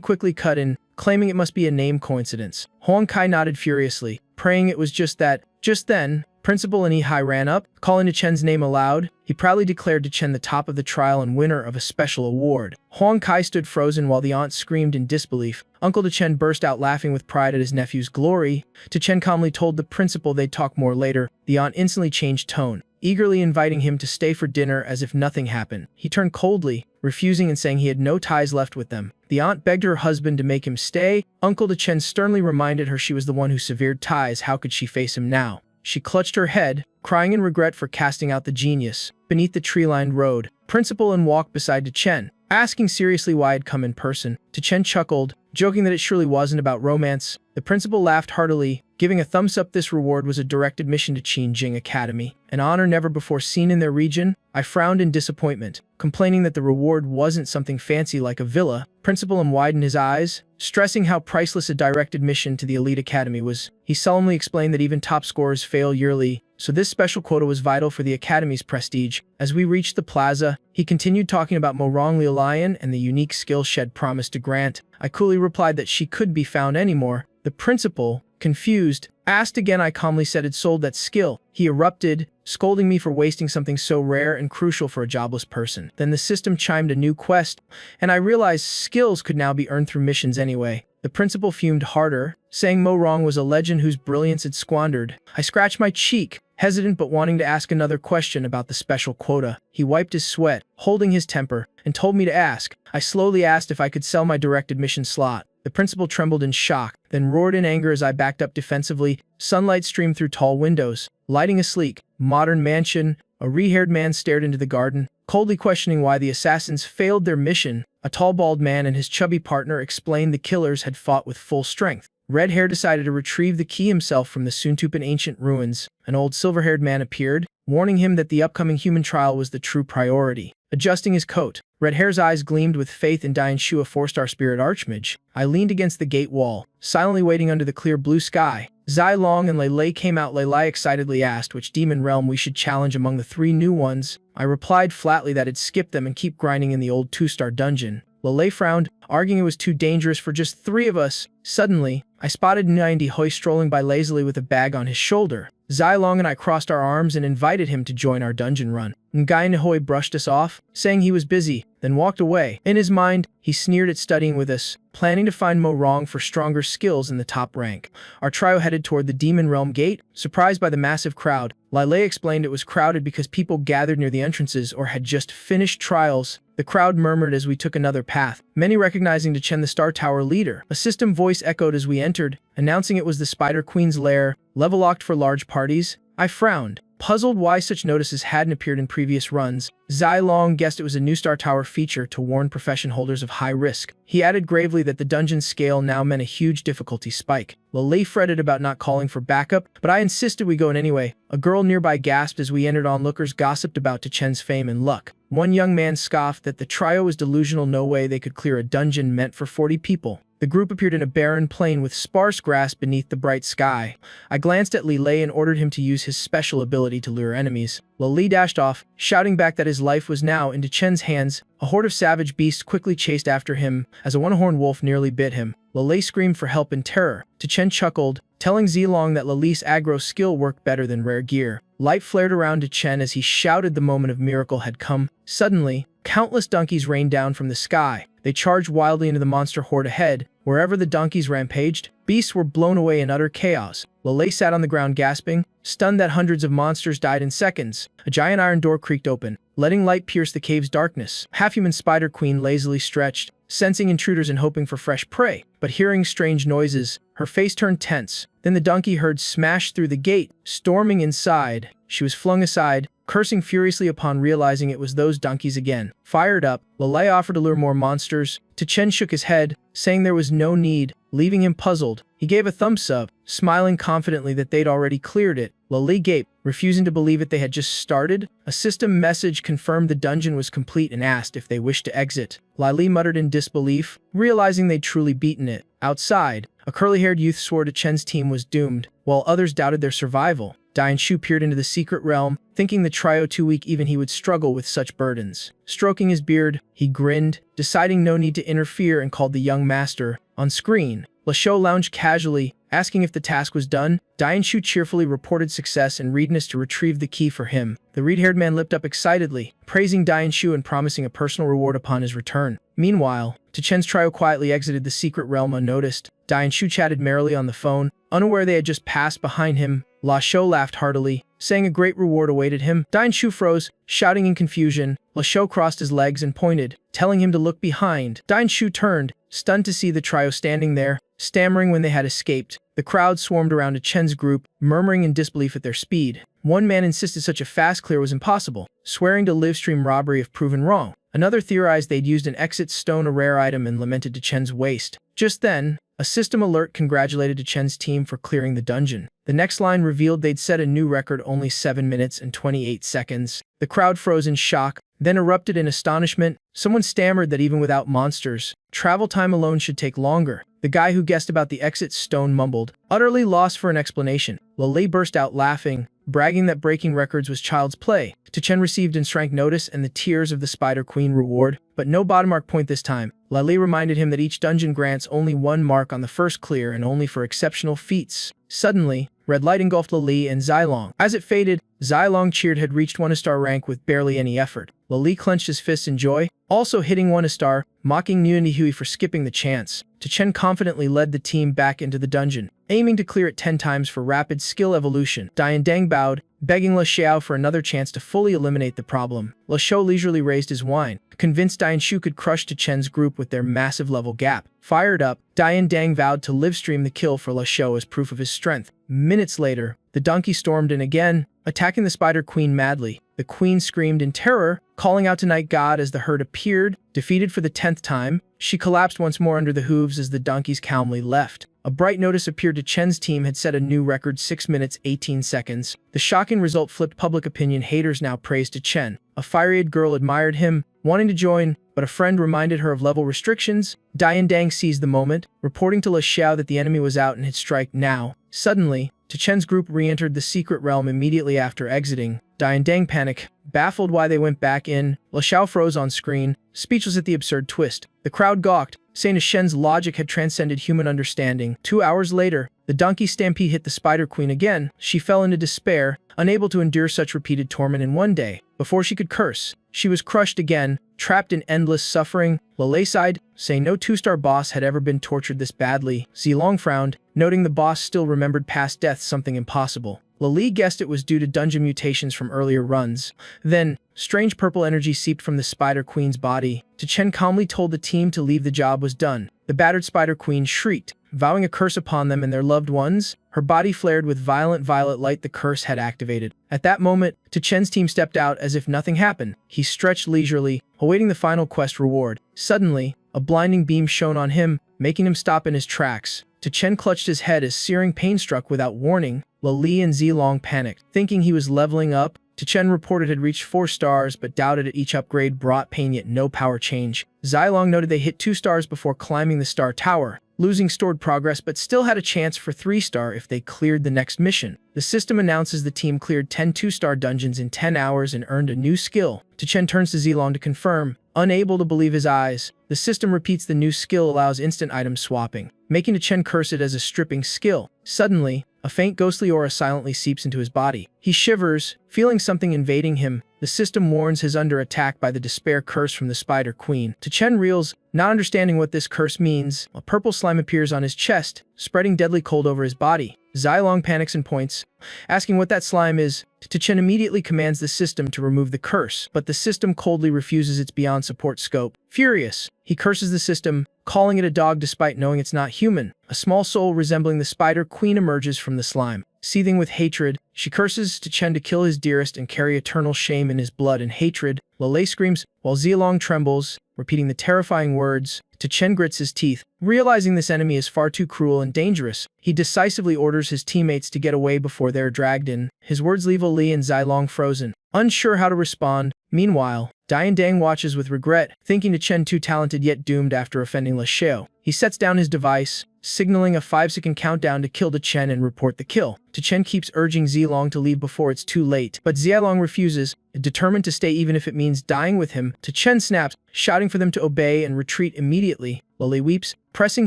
quickly cut in, claiming it must be a name coincidence. Huang Kai nodded furiously, praying it was just that. Just then, Principal Anihai ran up, calling to Chen's name aloud. He proudly declared to Chen the top of the trial and winner of a special award. Huang Kai stood frozen while the aunt screamed in disbelief. Uncle to Chen burst out laughing with pride at his nephew's glory. To Chen calmly told the principal they'd talk more later. The aunt instantly changed tone, eagerly inviting him to stay for dinner as if nothing happened. He turned coldly, refusing and saying he had no ties left with them. The aunt begged her husband to make him stay. Uncle to Chen sternly reminded her she was the one who severed ties. How could she face him now? She clutched her head, crying in regret for casting out the genius. Beneath the tree-lined road, Principal and walked beside to Chen, asking seriously why I'd come in person. To Chen chuckled, joking that it surely wasn't about romance. The principal laughed heartily, giving a thumbs up. This reward was a direct admission to Qinjing Academy, an honor never before seen in their region. I frowned in disappointment, complaining that the reward wasn't something fancy like a villa. Principal M widened his eyes, stressing how priceless a direct admission to the elite academy was. He solemnly explained that even top scorers fail yearly, so this special quota was vital for the academy's prestige. As we reached the plaza, he continued talking about Mo Rongli Lion and the unique skill Shed promised to grant. I coolly replied that she couldn't be found anymore. The principal, confused, asked again. I calmly said it sold that skill. He erupted, scolding me for wasting something so rare and crucial for a jobless person. Then the system chimed a new quest, and I realized skills could now be earned through missions anyway. The principal fumed harder, saying Mo Rong was a legend whose brilliance had squandered. I scratched my cheek, hesitant but wanting to ask another question about the special quota. He wiped his sweat, holding his temper, and told me to ask. I slowly asked if I could sell my direct admission slot. The principal trembled in shock, then roared in anger as I backed up defensively. Sunlight streamed through tall windows, lighting a sleek, modern mansion. A re-haired man stared into the garden, coldly questioning why the assassins failed their mission. A tall bald man and his chubby partner explained the killers had fought with full strength. Red Hair decided to retrieve the key himself from the Suntupan ancient ruins. An old silver-haired man appeared, warning him that the upcoming human trial was the true priority. Adjusting his coat, Red Hair's eyes gleamed with faith in Dian Shu, a 4-star spirit archmage. I leaned against the gate wall, silently waiting under the clear blue sky. Zai Long and Lei Lei came out. Lei Lei excitedly asked which demon realm we should challenge among the 3 new ones. I replied flatly that I'd skip them and keep grinding in the old 2-star dungeon. Lei Lei frowned, arguing it was too dangerous for just 3 of us. Suddenly, I spotted Nindi Hoi strolling by lazily with a bag on his shoulder. Zai Long and I crossed our arms and invited him to join our dungeon run. Ngai Nihoi brushed us off, saying he was busy, then walked away. In his mind, he sneered at studying with us, planning to find Mo Rong for stronger skills in the top rank. Our trio headed toward the Demon Realm gate, surprised by the massive crowd. Lai Lei explained it was crowded because people gathered near the entrances or had just finished trials. The crowd murmured as we took another path, many recognizing to Chen the Star Tower leader. A system voice echoed as we entered, announcing it was the Spider Queen's lair, level locked for large parties. I frowned, puzzled why such notices hadn't appeared in previous runs. Zai Long guessed it was a new Star Tower feature to warn profession holders of high risk. He added gravely that the dungeon scale now meant a huge difficulty spike. Lei fretted about not calling for backup, but I insisted we go in anyway. A girl nearby gasped as we entered. Onlookers gossiped about To Chen's fame and luck. One young man scoffed that the trio was delusional. No way they could clear a dungeon meant for 40 people. The The group appeared in a barren plain with sparse grass beneath the bright sky. I glanced at Li Lei and ordered him to use his special ability to lure enemies. Li dashed off, shouting back that his life was now into Chen's hands. A horde of savage beasts quickly chased after him as a one-horned wolf nearly bit him. Li Lei screamed for help in terror. Chen chuckled, telling Zilong that Li's aggro skill worked better than rare gear. Light flared around Chen as he shouted the moment of miracle had come. Suddenly, countless donkeys rained down from the sky. They charged wildly into the monster horde ahead. Wherever the donkeys rampaged, beasts were blown away in utter chaos. Li sat on the ground gasping, stunned that hundreds of monsters died in seconds. A giant iron door creaked open, letting light pierce the cave's darkness. Half-human Spider Queen lazily stretched, sensing intruders and hoping for fresh prey. But hearing strange noises, her face turned tense. Then the donkey herd smashed through the gate, storming inside. She was flung aside, cursing furiously upon realizing it was those donkeys again. Fired up, Li offered to lure more monsters. Chen shook his head, saying there was no need, leaving him puzzled. He gave a thumbs up, smiling confidently that they'd already cleared it. Li gaped, refusing to believe it they had just started. A system message confirmed the dungeon was complete and asked if they wished to exit. Li muttered in disbelief, realizing they'd truly beaten it. Outside, a curly-haired youth swore Chen's team was doomed, while others doubted their survival. Shu peered into the secret realm, thinking the trio too weak even he would struggle with such burdens. Stroking his beard, he grinned, deciding no need to interfere and called the young master. On screen, Shu lounged casually, asking if the task was done. Shu cheerfully reported success and readiness to retrieve the key for him. The reed-haired man lipped up excitedly, praising Shu and promising a personal reward upon his return. Meanwhile, Chen's trio quietly exited the secret realm unnoticed. Shu chatted merrily on the phone, unaware they had just passed behind him. Shu laughed heartily, saying a great reward awaited him. Shu froze, shouting in confusion. Shu crossed his legs and pointed, telling him to look behind. Shu turned, stunned to see the trio standing there, stammering when they had escaped. The crowd swarmed around Chen's group, murmuring in disbelief at their speed. One man insisted such a fast clear was impossible, swearing to livestream robbery if proven wrong. Another theorized they'd used an exit stone, a rare item, and lamented Chen's waste. Just then, a system alert congratulated Chen's team for clearing the dungeon. The next line revealed they'd set a new record, only 7 minutes and 28 seconds. The crowd froze in shock, then erupted in astonishment. Someone stammered that even without monsters, travel time alone should take longer. The guy who guessed about the exit stone mumbled, utterly lost for an explanation. Li burst out laughing, bragging that breaking records was child's play. Chen received and shrank notice and the tears of the Spider Queen reward, but no bottom mark point this time. Li reminded him that each dungeon grants only 1 mark on the first clear and only for exceptional feats. Suddenly, red light engulfed Li and Zilong. As it faded, Zilong cheered had reached 1-star rank with barely any effort. Li clenched his fists in joy, also hitting 1-star, mocking Hui for skipping the chance. Chen confidently led the team back into the dungeon, aiming to clear it 10 times for rapid skill evolution. Dang bowed, begging Le Xiao for another chance to fully eliminate the problem. Le Xiao leisurely raised his wine, convinced Shu could crush Chen's group with their massive level gap. Fired up, Dang vowed to livestream the kill for Le Xiao as proof of his strength. Minutes later, the donkey stormed in again, attacking the Spider Queen madly. The queen screamed in terror, calling out to Night God as the herd appeared. Defeated for the 10th time, she collapsed once more under the hooves as the donkeys calmly left. A bright notice appeared. Chen's team had set a new record, 6 minutes 18 seconds. The shocking result flipped public opinion. Haters now praised Chen. A fiery-eyed girl admired him, wanting to join, but a friend reminded her of level restrictions. Dang seized the moment, reporting to Le Xiao that the enemy was out and had strike now. Suddenly, Chen's group re-entered the secret realm immediately after exiting. Dang panicked, baffled why they went back in. Le Xiao froze on screen, speechless at the absurd twist. The crowd gawked, saying Shen's logic had transcended human understanding. 2 hours later, the donkey stampede hit the Spider Queen again. She fell into despair, unable to endure such repeated torment in one day. Before she could curse, she was crushed again, trapped in endless suffering. Li sighed, saying no 2-star boss had ever been tortured this badly. Zilong frowned, noting the boss still remembered past deaths, something impossible. Li guessed it was due to dungeon mutations from earlier runs. Then, strange purple energy seeped from the Spider Queen's body. Chen calmly told the team to leave, the job was done. The battered Spider Queen shrieked, vowing a curse upon them and their loved ones. Her body flared with violent violet light the curse had activated. At that moment, Chen's team stepped out as if nothing happened. He stretched leisurely, awaiting the final quest reward. Suddenly, a blinding beam shone on him, making him stop in his tracks. Chen clutched his head as searing pain struck without warning. Li and Zilong panicked, thinking he was leveling up. Chen reported had reached 4 stars but doubted it. Each upgrade brought pain yet no power change. Zilong noted they hit 2 stars before climbing the star tower. losing stored progress but still had a chance for 3-star if they cleared the next mission. The system announces the team cleared 10 2-star dungeons in 10 hours and earned a new skill. Chen turns to Zilong to confirm, unable to believe his eyes. The system repeats the new skill allows instant item swapping, making Chen curse it as a stripping skill. Suddenly, a faint ghostly aura silently seeps into his body. He shivers, feeling something invading him. The system warns he's under attack by the despair curse from the Spider Queen. Chen reels, not understanding what this curse means. A purple slime appears on his chest, spreading deadly cold over his body. Zilong panics and points, asking what that slime is. Chen immediately commands the system to remove the curse, but the system coldly refuses its beyond support scope. Furious, he curses the system, calling it a dog despite knowing it's not human. A small soul resembling the Spider Queen emerges from the slime. Seething with hatred, she curses Chen to kill his dearest and carry eternal shame in his blood and hatred. Lele screams, while Zilong trembles, repeating the terrifying words. Chen grits his teeth. Realizing this enemy is far too cruel and dangerous, he decisively orders his teammates to get away before they're dragged in. His words leave Li and Zilong frozen, unsure how to respond. Meanwhile, Dang watches with regret, thinking Chen too talented yet doomed after offending Le Xiao. He sets down his device, signaling a 5-second countdown to kill Chen and report the kill. Chen keeps urging Zilong to leave before it's too late, but Zilong refuses, determined to stay even if it means dying with him. Chen snaps, shouting for them to obey and retreat immediately. Lily weeps, pressing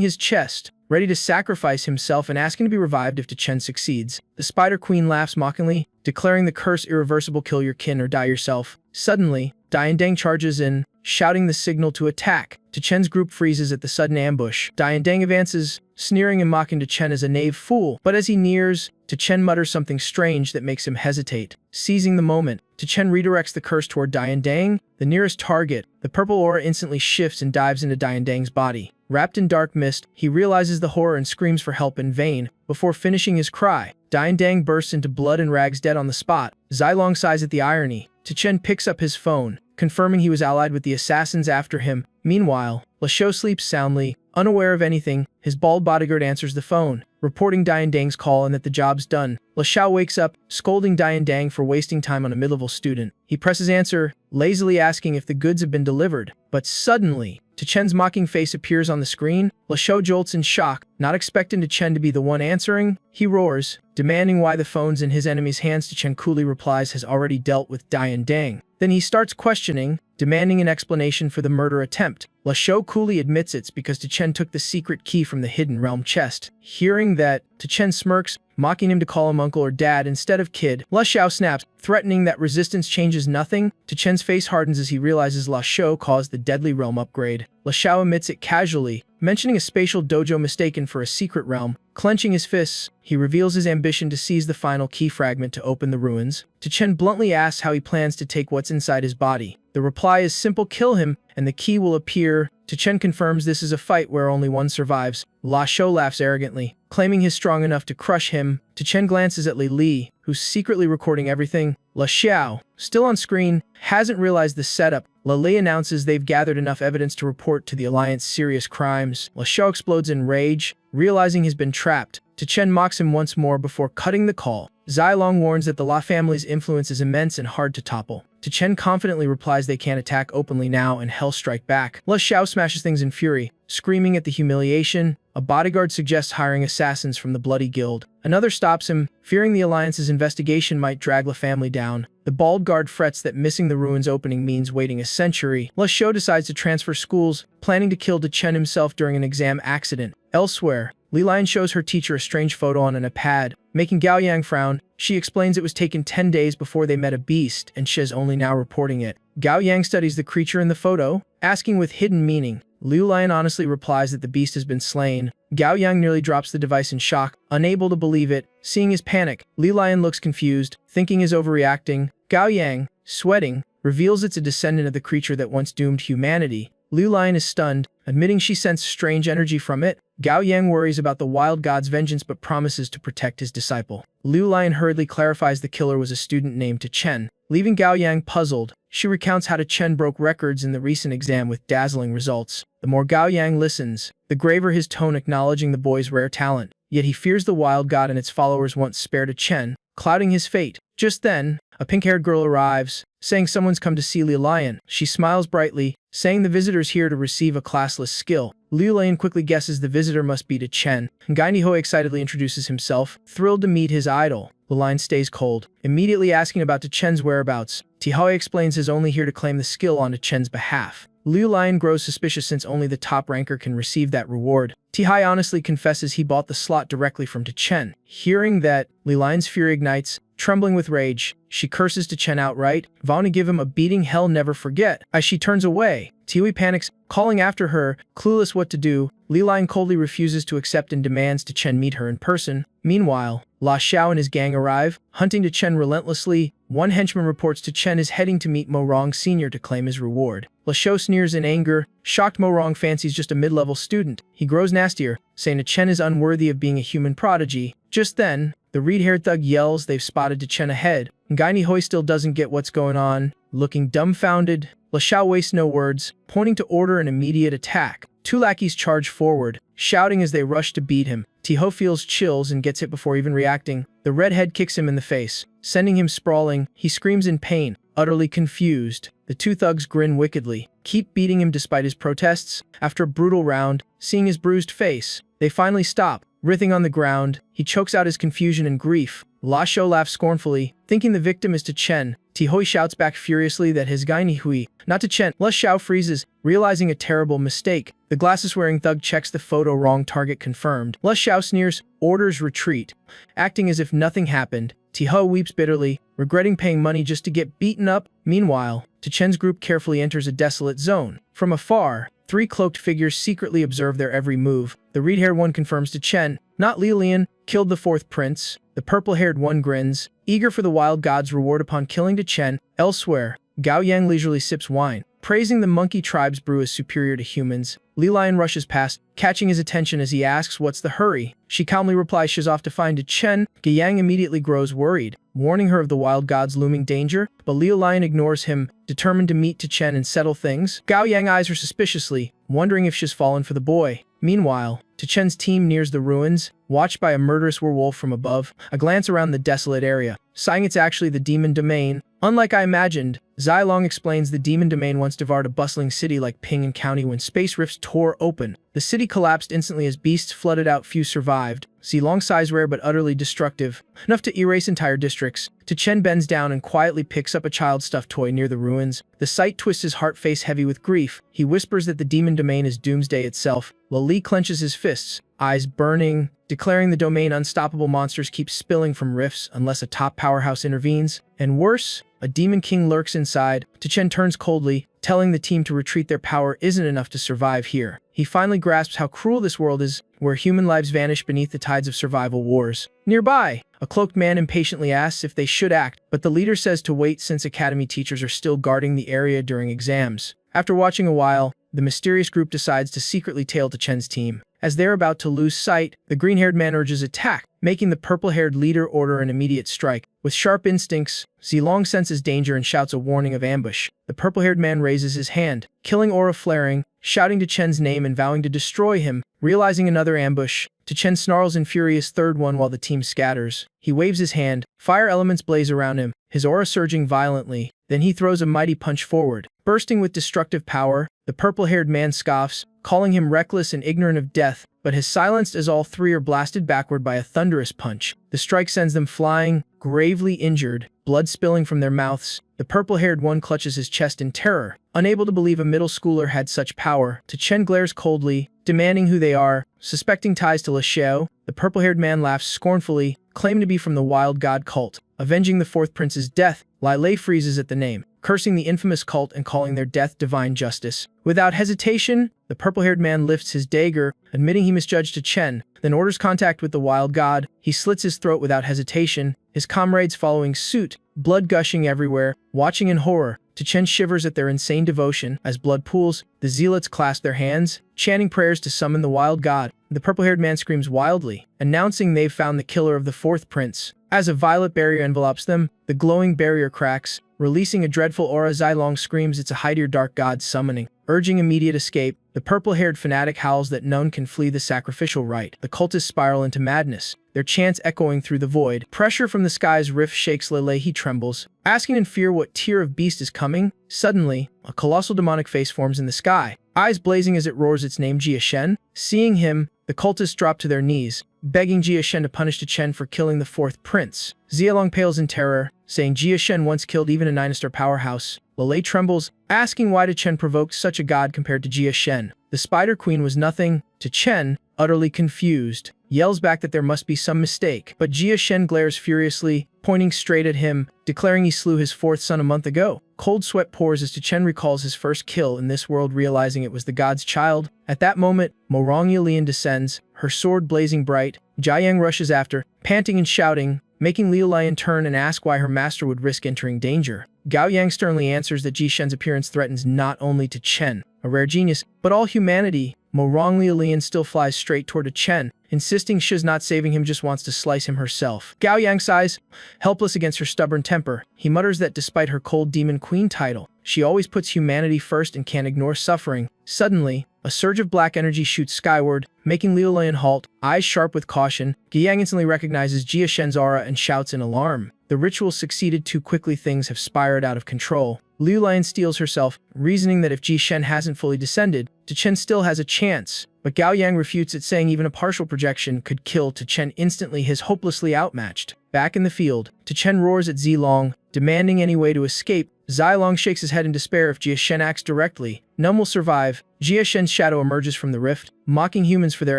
his chest, ready to sacrifice himself and asking to be revived if Chen succeeds. The Spider Queen laughs mockingly, declaring the curse irreversible: kill your kin or die yourself. Suddenly, Dang charges in, shouting the signal to attack. Chen's group freezes at the sudden ambush. Dang advances, sneering and mocking Chen as a knave fool. But as he nears, Chen mutters something strange that makes him hesitate. Seizing the moment, Chen redirects the curse toward Dang, the nearest target. The purple aura instantly shifts and dives into Dang's body. Wrapped in dark mist, he realizes the horror and screams for help in vain. Before finishing his cry, Dang bursts into blood and rags dead on the spot. Zilong sighs at the irony. Chen picks up his phone, confirming he was allied with the assassins after him. Meanwhile, Le Xiao sleeps soundly, unaware of anything. His bald bodyguard answers the phone, reporting Dang's call and that the job's done. Le Xiao wakes up, scolding Dang for wasting time on a mid-level student. He presses answer, lazily asking if the goods have been delivered. But suddenly, Chen's mocking face appears on the screen. Le Xiao jolts in shock, not expecting Chen to be the one answering. He roars, demanding why the phone's in his enemy's hands. Chen coolly replies has already dealt with Dang. Then he starts questioning, demanding an explanation for the murder attempt. Le Xiao coolly admits it's because Chen took the secret key from the Hidden Realm chest. Hearing that, Chen smirks, mocking him to call him uncle or dad instead of kid. Le Xiao snaps, threatening that resistance changes nothing. Chen's face hardens as he realizes Le Xiao caused the deadly realm upgrade. Le Xiao admits it casually, mentioning a spatial dojo mistaken for a secret realm. Clenching his fists, he reveals his ambition to seize the final key fragment to open the ruins. Chen bluntly asks how he plans to take what's inside his body. The reply is simple: kill him, and the key will appear. Chen confirms this is a fight where only one survives. Le Xiao laughs arrogantly, claiming he's strong enough to crush him. Chen glances at Li, who's secretly recording everything. Le Xiao, still on screen, hasn't realized the setup. Li announces they've gathered enough evidence to report to the Alliance serious crimes. Le Xiao explodes in rage, realizing he's been trapped. Chen mocks him once more before cutting the call. Zilong warns that the La family's influence is immense and hard to topple. Chen confidently replies they can't attack openly now and hell strike back. Le Xiao smashes things in fury, screaming at the humiliation. A bodyguard suggests hiring assassins from the Bloody Guild. Another stops him, fearing the Alliance's investigation might drag La family down. The bald guard frets that missing the ruins opening means waiting a century. Le Xiao decides to transfer schools, planning to kill Chen himself during an exam accident. Elsewhere, Li Lian shows her teacher a strange photo on an iPad, making Gao Yang frown. She explains it was taken 10 days before they met a beast, and she is only now reporting it. Gao Yang studies the creature in the photo, asking with hidden meaning. Liu Lian honestly replies that the beast has been slain. Gao Yang nearly drops the device in shock, unable to believe it. Seeing his panic, Liu Lian looks confused, thinking he's overreacting. Gao Yang, sweating, reveals it's a descendant of the creature that once doomed humanity. Liu Lian is stunned, admitting she sensed strange energy from it. Gao Yang worries about the wild god's vengeance but promises to protect his disciple. Liu Lian hurriedly clarifies the killer was a student named Chen. Leaving Gao Yang puzzled, she recounts how Chen broke records in the recent exam with dazzling results. The more Gao Yang listens, the graver his tone, acknowledging the boy's rare talent. Yet he fears the wild god and its followers once spared Chen, clouding his fate. Just then, a pink-haired girl arrives, saying someone's come to see Liu Lion. She smiles brightly, saying the visitor's here to receive a classless skill. Liu Lian quickly guesses the visitor must be to Chen. Gai Nihoi excitedly introduces himself, thrilled to meet his idol. Liu Lian stays cold, immediately asking about to Chen's whereabouts. Tihoi explains he's only here to claim the skill on to Chen's behalf. Liu Lian grows suspicious since only the top ranker can receive that reward. Tihai honestly confesses he bought the slot directly from To Chen. Hearing that, Liu Lian's fury ignites. Trembling with rage, she curses To Chen outright, vowing to give him a beating he'll never forget. As she turns away, Tihui panics, calling after her, clueless what to do. Liu Lian coldly refuses to accept and demands To Chen meet her in person. Meanwhile, La Xiao and his gang arrive, hunting To Chen relentlessly. One henchman reports To Chen is heading to meet Mo Rong Sr. to claim his reward. La Xiao sneers in anger, shocked Mo Rong fancies just a mid-level student. He grows nastier, saying To Chen is unworthy of being a human prodigy. Just then, the reed-haired thug yells they've spotted To Chen ahead. Gai Nihoi still doesn't get what's going on. Looking dumbfounded, La Xiao wastes no words, pointing to order an immediate attack. Two lackeys charge forward, shouting as they rush to beat him. Tiho feels chills and gets hit before even reacting. The redhead kicks him in the face, sending him sprawling. He screams in pain, utterly confused. The two thugs grin wickedly, keep beating him despite his protests. After a brutal round, seeing his bruised face, they finally stop. Writhing on the ground, he chokes out his confusion and grief. La Xiao laughs scornfully, thinking the victim is To Chen. Tihoi shouts back furiously that his Gai Nihui, not To Chen. La Xiao freezes, realizing a terrible mistake. The glasses-wearing thug checks the photo, wrong target confirmed. La Xiao sneers, orders retreat. Acting as if nothing happened, Tihoi weeps bitterly, regretting paying money just to get beaten up. Meanwhile, To Chen's group carefully enters a desolate zone. From afar, three cloaked figures secretly observe their every move. The reed-haired one confirms To Chen, not Liu Lian, killed the fourth prince. The purple-haired one grins, eager for the wild god's reward upon killing To Chen. Elsewhere, Gao Yang leisurely sips wine, praising the monkey tribe's brew as superior to humans. Liu Lian rushes past, catching his attention as he asks what's the hurry. She calmly replies she's off to find To Chen. Gao Yang immediately grows worried, warning her of the wild god's looming danger, but Liu Lian ignores him, determined to meet To Chen and settle things. Gao Yang eyes her suspiciously, wondering if she's fallen for the boy. Meanwhile, To Chen's team nears the ruins, watched by a murderous werewolf from above. A glance around the desolate area, sighing it's actually the demon domain. Unlike I imagined, Zai Long explains the demon domain once devoured a bustling city like Ping'an County when space rifts tore open. The city collapsed instantly as beasts flooded out. Few survived. Zilong size rare but utterly destructive, enough to erase entire districts. To Chen bends down and quietly picks up a child's stuffed toy near the ruins. The sight twists his heart, face heavy with grief. He whispers that the demon domain is doomsday itself. Li clenches his fists, eyes burning, declaring the domain unstoppable. Monsters keep spilling from rifts unless a top powerhouse intervenes. And worse, a demon king lurks inside. To Chen turns coldly, telling the team to retreat. Their power isn't enough to survive here. He finally grasps how cruel this world is, where human lives vanish beneath the tides of survival wars. Nearby, a cloaked man impatiently asks if they should act, but the leader says to wait since academy teachers are still guarding the area during exams. After watching a while, the mysterious group decides to secretly tail To Chen's team. As they're about to lose sight, the green-haired man urges attack, making the purple-haired leader order an immediate strike. With sharp instincts, Zilong senses danger and shouts a warning of ambush. The purple-haired man raises his hand, killing aura flaring, shouting To Chen's name and vowing to destroy him. Realizing another ambush, To Chen snarls in furious third one while the team scatters. He waves his hand, fire elements blaze around him, his aura surging violently. Then he throws a mighty punch forward. Bursting with destructive power, the purple-haired man scoffs, calling him reckless and ignorant of death, but is silenced as all three are blasted backward by a thunderous punch. The strike sends them flying, gravely injured, blood spilling from their mouths. The purple-haired one clutches his chest in terror, unable to believe a middle schooler had such power. To Chen glares coldly, demanding who they are. Suspecting ties to La Xiao, the purple-haired man laughs scornfully, claiming to be from the wild god cult, avenging the fourth prince's death. Lai Lei freezes at the name, cursing the infamous cult and calling their death divine justice. Without hesitation, the purple-haired man lifts his dagger, admitting he misjudged To Chen, then orders contact with the wild god. He slits his throat without hesitation, his comrades following suit, blood gushing everywhere. Watching in horror, To Chen shivers at their insane devotion. As blood pools, the zealots clasp their hands, chanting prayers to summon the wild god. The purple-haired man screams wildly, announcing they've found the killer of the fourth prince. As a violet barrier envelops them, the glowing barrier cracks, releasing a dreadful aura. Zai Long screams it's a Haidir dark god summoning. Urging immediate escape, the The purple-haired fanatic howls that none can flee the sacrificial rite. The cultists spiral into madness, their chants echoing through the void. Pressure from the sky's rift shakes Lele. He trembles, asking in fear what tier of beast is coming. Suddenly, a colossal demonic face forms in the sky, eyes blazing as it roars its name, Jia Shen. Seeing him, the cultists drop to their knees, begging Jia Shen to punish Chen for killing the fourth prince. Xialong pales in terror, saying Jia Shen once killed even a 9-star powerhouse. Lele trembles, asking why Chen provoked such a god compared to Jia Shen. The Spider Queen was nothing. Chen, utterly confused, yells back that there must be some mistake, but Jia Shen glares furiously, pointing straight at him, declaring he slew his fourth son a month ago. Cold sweat pours as Chen recalls his first kill in this world, realizing it was the god's child. At that moment, Morong Lian descends, her sword blazing bright. Jiayang rushes after, panting and shouting, making Liu Lian turn and ask why her master would risk entering danger. Gao Yang sternly answers that Ji Shen's appearance threatens not only Chen, a rare genius, but all humanity. Morong Lian still flies straight toward Chen, insisting she's not saving him, just wants to slice him herself. Gao Yang sighs, helpless against her stubborn temper. He mutters that despite her cold demon queen title, she always puts humanity first and can't ignore suffering. Suddenly, a surge of black energy shoots skyward, making Liu Lian halt, eyes sharp with caution. Yang instantly recognizes Jia Shen's aura and shouts in alarm. The ritual succeeded too quickly, things have spiraled out of control. Liu Lian steels herself, reasoning that if Ji Shen hasn't fully descended, Chen still has a chance. But Gao Yang refutes it, saying even a partial projection could kill Chen instantly. He is hopelessly outmatched. Back in the field, Chen roars at Zilong, demanding any way to escape. Zilong shakes his head in despair. If Jia Shen acts directly, none will survive. Jia Shen's shadow emerges from the rift, mocking humans for their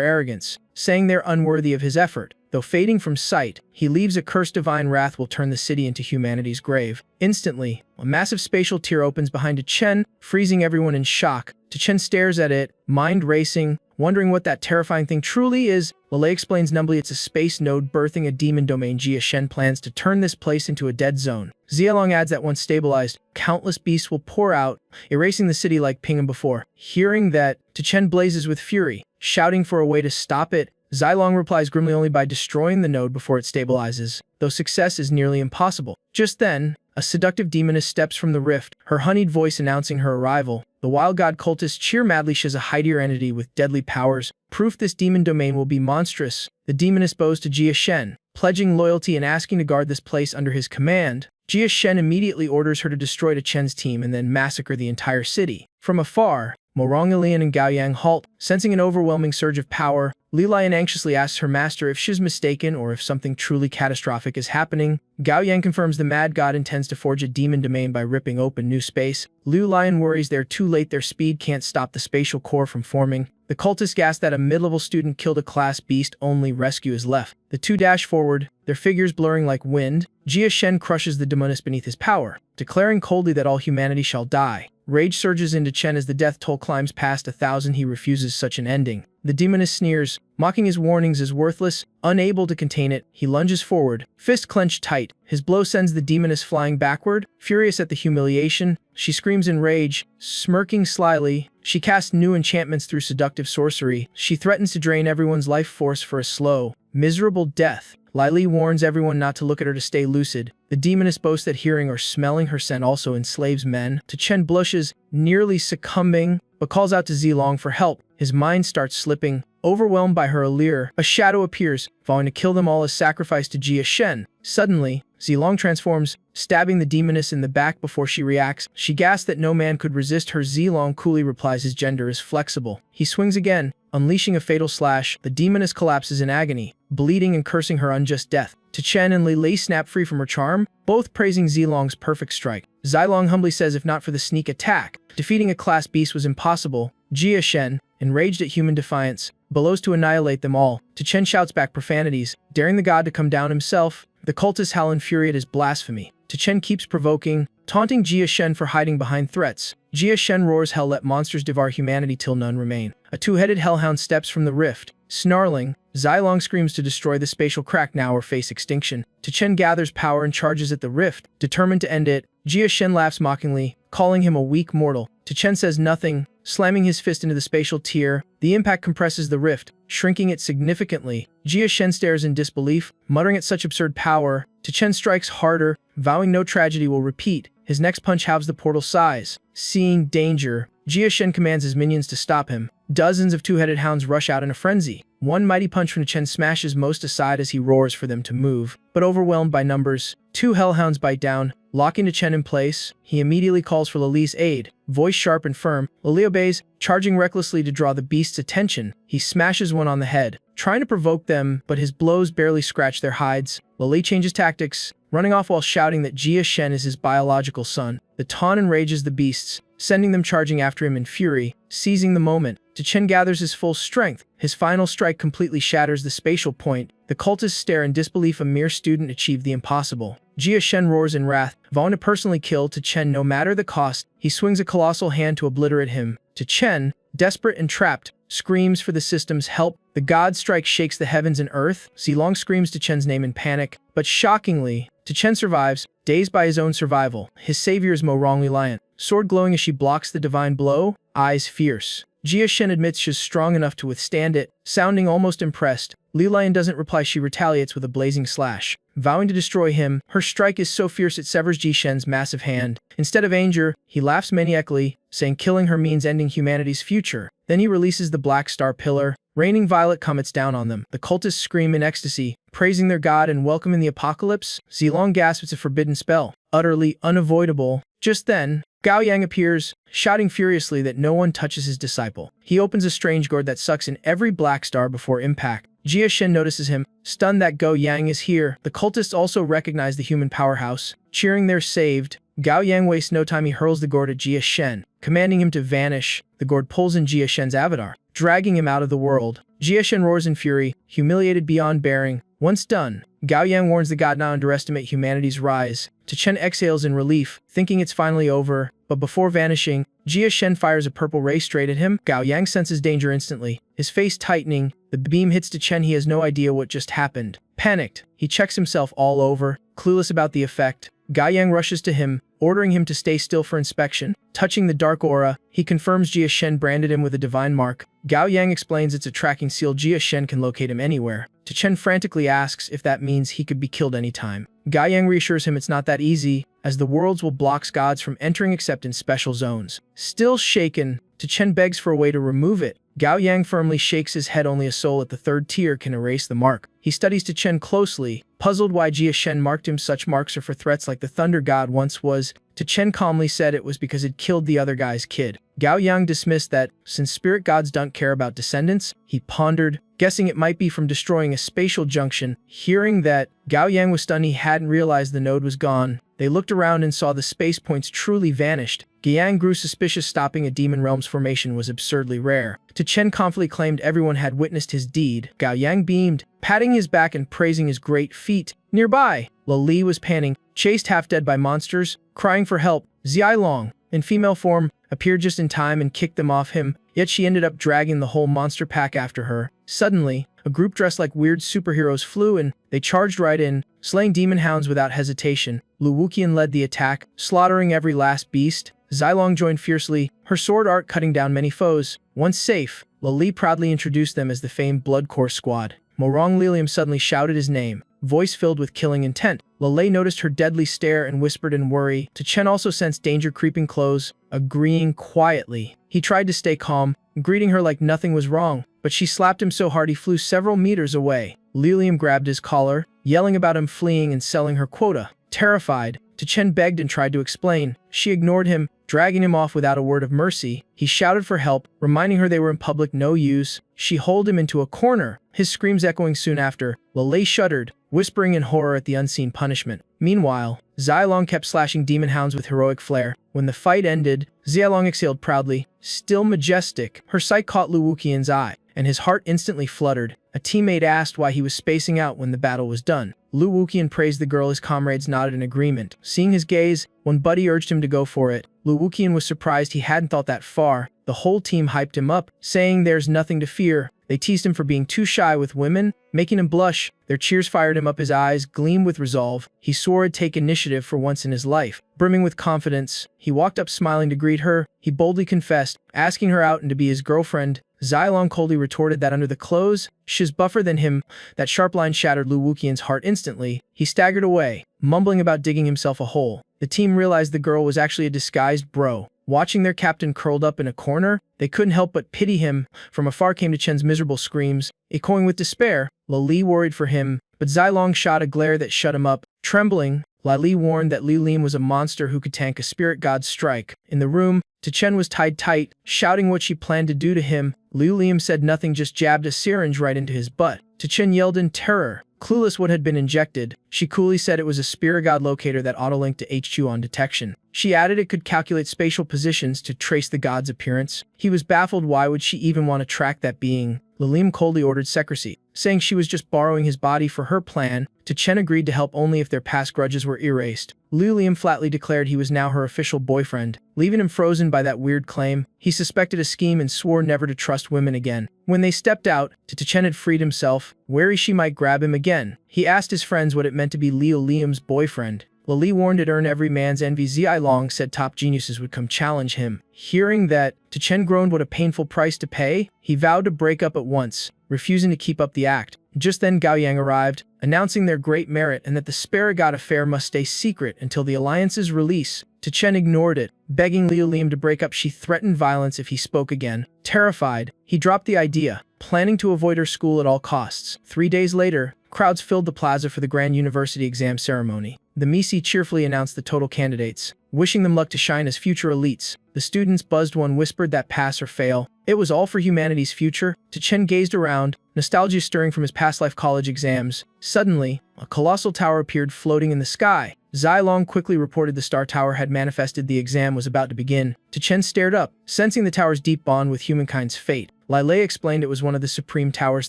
arrogance, saying they're unworthy of his effort. Though fading from sight, he leaves a curse. Divine wrath will turn the city into humanity's grave. Instantly, a massive spatial tear opens behind Chen, freezing everyone in shock. Chen stares at it, mind racing, wondering what that terrifying thing truly is. Lele explains numbly it's a space node birthing a demon domain. Jia Shen plans to turn this place into a dead zone. Xialong adds that once stabilized, countless beasts will pour out, erasing the city like Pingham before. Hearing that, Chen blazes with fury, shouting for a way to stop it. Zilong replies grimly only by destroying the node before it stabilizes, though success is nearly impossible. Just then, a seductive demoness steps from the rift, her honeyed voice announcing her arrival. The wild god cultists cheer madly. She's a hightier entity with deadly powers, proof this demon domain will be monstrous. The demoness bows to Jia Shen, pledging loyalty and asking to guard this place under his command. Jia Shen immediately orders her to destroy Chen's team and then massacre the entire city. From afar, Morong Lian and Gao Yang halt, sensing an overwhelming surge of power. Li Lian anxiously asks her master if she's mistaken or if something truly catastrophic is happening. Gao Yang confirms the mad god intends to forge a demon domain by ripping open new space. Liu Lian worries they're too late, their speed can't stop the spatial core from forming. The cultists gasp that a mid-level student killed a class beast, only rescue is left. The two dash forward, their figures blurring like wind. Jia Shen crushes the demoness beneath his power, declaring coldly that all humanity shall die. Rage surges into Chen as the death toll climbs past 1,000. He refuses such an ending. The demoness sneers, mocking his warnings as worthless. Unable to contain it, he lunges forward, fist clenched tight. His blow sends the demoness flying backward. Furious at the humiliation, she screams in rage, smirking slyly. She casts new enchantments through seductive sorcery. She threatens to drain everyone's life force for a slow, miserable death. Li warns everyone not to look at her to stay lucid. The demoness boasts that hearing or smelling her scent also enslaves men. Chen blushes, nearly succumbing, but calls out to Zilong for help. His mind starts slipping, overwhelmed by her allure. A shadow appears, vowing to kill them all as sacrifice to Jia Shen. Suddenly, Zilong transforms, stabbing the demoness in the back before she reacts. She gasps that no man could resist her. Zilong coolly replies his gender is flexible. He swings again, unleashing a fatal slash. The demoness collapses in agony, bleeding and cursing her unjust death. Chen and Li snap free from her charm, both praising Zilong's perfect strike. Zilong humbly says if not for the sneak attack, defeating a class beast was impossible. Jia Shen, enraged at human defiance, bellows to annihilate them all. Chen shouts back profanities, daring the god to come down himself. The cultists howl in fury at his blasphemy. Chen keeps provoking, taunting Jia Shen for hiding behind threats. Jia Shen roars, hell, let monsters devour humanity till none remain. A two-headed hellhound steps from the rift, snarling. Zilong screams to destroy the spatial crack now or face extinction. Chen gathers power and charges at the rift, determined to end it. Jia Shen laughs mockingly, calling him a weak mortal. Chen says nothing, slamming his fist into the spatial tier. The impact compresses the rift, shrinking it significantly. Jia Shen stares in disbelief, muttering at such absurd power. Chen strikes harder, vowing no tragedy will repeat. His next punch halves the portal size. Seeing danger, Jia Shen commands his minions to stop him. Dozens of two-headed hounds rush out in a frenzy. One mighty punch from Chen smashes most aside as he roars for them to move, but overwhelmed by numbers, two hellhounds bite down, locking Chen in place. He immediately calls for Lili's aid. Voice sharp and firm, Lili obeys, charging recklessly to draw the beast's attention. He smashes one on the head, trying to provoke them, but his blows barely scratch their hides. Lili changes tactics, running off while shouting that Jia Shen is his biological son. The taunt enrages the beasts, sending them charging after him in fury. Seizing the moment, Chen gathers his full strength. His final strike completely shatters the spatial point. The cultists stare in disbelief. A mere student achieved the impossible. Jia Shen roars in wrath, vowing to personally kill Chen no matter the cost. He swings a colossal hand to obliterate him. Chen, desperate and trapped, screams for the system's help. The god strike shakes the heavens and earth. Zilong screams Chen's name in panic, but shockingly, Chen survives, dazed by his own survival. His savior is Mo Lion, sword glowing as she blocks the divine blow, eyes fierce. Jia Shen admits she's strong enough to withstand it, sounding almost impressed. Li Lion doesn't reply. She retaliates with a blazing slash, vowing to destroy him. Her strike is so fierce it severs Jia Shen's massive hand. Instead of anger, he laughs maniacally, saying killing her means ending humanity's future. Then he releases the Black Star Pillar, raining violet comets down on them. The cultists scream in ecstasy, praising their god and welcoming the apocalypse. Zilong gasps it's a forbidden spell, utterly unavoidable. Just then, Gao Yang appears, shouting furiously that no one touches his disciple. He opens a strange gourd that sucks in every black star before impact. Jia Shen notices him, stunned that Gao Yang is here. The cultists also recognize the human powerhouse, cheering they're saved. Gao Yang wastes no time. He hurls the gourd at Jia Shen, commanding him to vanish. The gourd pulls in Jia Shen's avatar, dragging him out of the world. Jia Shen roars in fury, humiliated beyond bearing. Once done, Gao Yang warns the god not to underestimate humanity's rise. Chen exhales in relief, thinking it's finally over, but before vanishing, Jia Shen fires a purple ray straight at him. Gao Yang senses danger instantly, his face tightening. The beam hits Chen. He has no idea what just happened. Panicked, he checks himself all over, clueless about the effect. Gao Yang rushes to him, ordering him to stay still for inspection. Touching the dark aura, he confirms Jia Shen branded him with a divine mark. Gao Yang explains it's a tracking seal. Jia Shen can locate him anywhere. Chen frantically asks if that means he could be killed anytime. Gao Yang reassures him it's not that easy, as the worlds will block gods from entering except in special zones. Still shaken, Chen begs for a way to remove it. Gao Yang firmly shakes his head. Only a soul at the third tier can erase the mark. He studies Chen closely, puzzled why Jia Shen marked him. Such marks are for threats like the thunder god once was. Chen calmly said it was because it killed the other guy's kid. Gao Yang dismissed that, since spirit gods don't care about descendants. He pondered, guessing it might be from destroying a spatial junction. Hearing that, Gao Yang was stunned. He hadn't realized the node was gone. They looked around and saw the space points truly vanished. Yang grew suspicious. Stopping a demon realm's formation was absurdly rare. Chen confidently claimed everyone had witnessed his deed. Gao Yang beamed, patting his back and praising his great feat. Nearby, Li was panting, chased half dead by monsters, crying for help. Zilong, in female form, appeared just in time and kicked them off him, yet she ended up dragging the whole monster pack after her. Suddenly, a group dressed like weird superheroes flew in. They charged right in, slaying demon hounds without hesitation. Lu Wuqian led the attack, slaughtering every last beast. Zilong joined fiercely, her sword art cutting down many foes. Once safe, Li proudly introduced them as the famed Blood Core Squad. Morong Lilium suddenly shouted his name, voice filled with killing intent. Lele noticed her deadly stare and whispered in worry. Chen also sensed danger creeping close, agreeing quietly. He tried to stay calm, greeting her like nothing was wrong, but she slapped him so hard he flew several meters away. Lilium grabbed his collar, yelling about him fleeing and selling her quota. Terrified, Chen begged and tried to explain. She ignored him, dragging him off without a word of mercy. He shouted for help, reminding her they were in public no use. She hauled him into a corner, his screams echoing soon after. Lele shuddered, whispering in horror at the unseen punishment. Meanwhile, Zilong kept slashing demon hounds with heroic flair. When the fight ended, Zilong exhaled proudly, still majestic. Her sight caught Lu Wuqian's eye, and his heart instantly fluttered. A teammate asked why he was spacing out when the battle was done. Lu Wuqian praised the girl. His comrades nodded in agreement. Seeing his gaze, one buddy urged him to go for it. Lu Wuqian was surprised. He hadn't thought that far. The whole team hyped him up, saying there's nothing to fear. They teased him for being too shy with women, making him blush. Their cheers fired him up. His eyes gleamed with resolve. He swore he'd take initiative for once in his life. Brimming with confidence, he walked up smiling to greet her. He boldly confessed, asking her out and to be his girlfriend. Zilong coldly retorted that under the clothes, she's buffer than him. That sharp line shattered Lu Wuqian's heart instantly. He staggered away, mumbling about digging himself a hole. The team realized the girl was actually a disguised bro. Watching their captain curled up in a corner, they couldn't help but pity him. From afar came Chen's miserable screams, echoing with despair. Li worried for him, but Zilong shot a glare that shut him up. Trembling, Li warned that Liu Lim was a monster who could tank a spirit god's strike. In the room, Chen was tied tight, shouting what she planned to do to him. Liu Lim said nothing, just jabbed a syringe right into his butt. Chen yelled in terror. Clueless what had been injected, she coolly said it was a spirit god locator that auto-linked to HQ on detection. She added it could calculate spatial positions to trace the god's appearance. He was baffled. Why would she even want to track that being? Lilim coldly ordered secrecy, saying she was just borrowing his body for her plan. Chen agreed to help only if their past grudges were erased. Liu flatly declared he was now her official boyfriend, leaving him frozen by that weird claim. He suspected a scheme and swore never to trust women again. When they stepped out, Chen had freed himself, wary she might grab him again. He asked his friends what it meant to be Liu Liam's boyfriend. Li warned it earned every man's envy. Zilong said top geniuses would come challenge him. Hearing that, Chen groaned what a painful price to pay. He vowed to break up at once, refusing to keep up the act. Just then Gao Yang arrived, announcing their great merit and that the spirit god affair must stay secret until the alliance's release. Chen ignored it, begging Liu Liam to break up. She threatened violence if he spoke again. Terrified, he dropped the idea, planning to avoid her school at all costs. 3 days later, crowds filled the plaza for the grand university exam ceremony. The Misi cheerfully announced the total candidates, wishing them luck to shine as future elites. The students buzzed. One whispered that pass or fail. It was all for humanity's future. Chen gazed around, nostalgia stirring from his past life college exams. Suddenly, a colossal tower appeared floating in the sky. Zilong quickly reported the star tower had manifested. The exam was about to begin. Chen stared up, sensing the tower's deep bond with humankind's fate. Lei explained it was one of the supreme tower's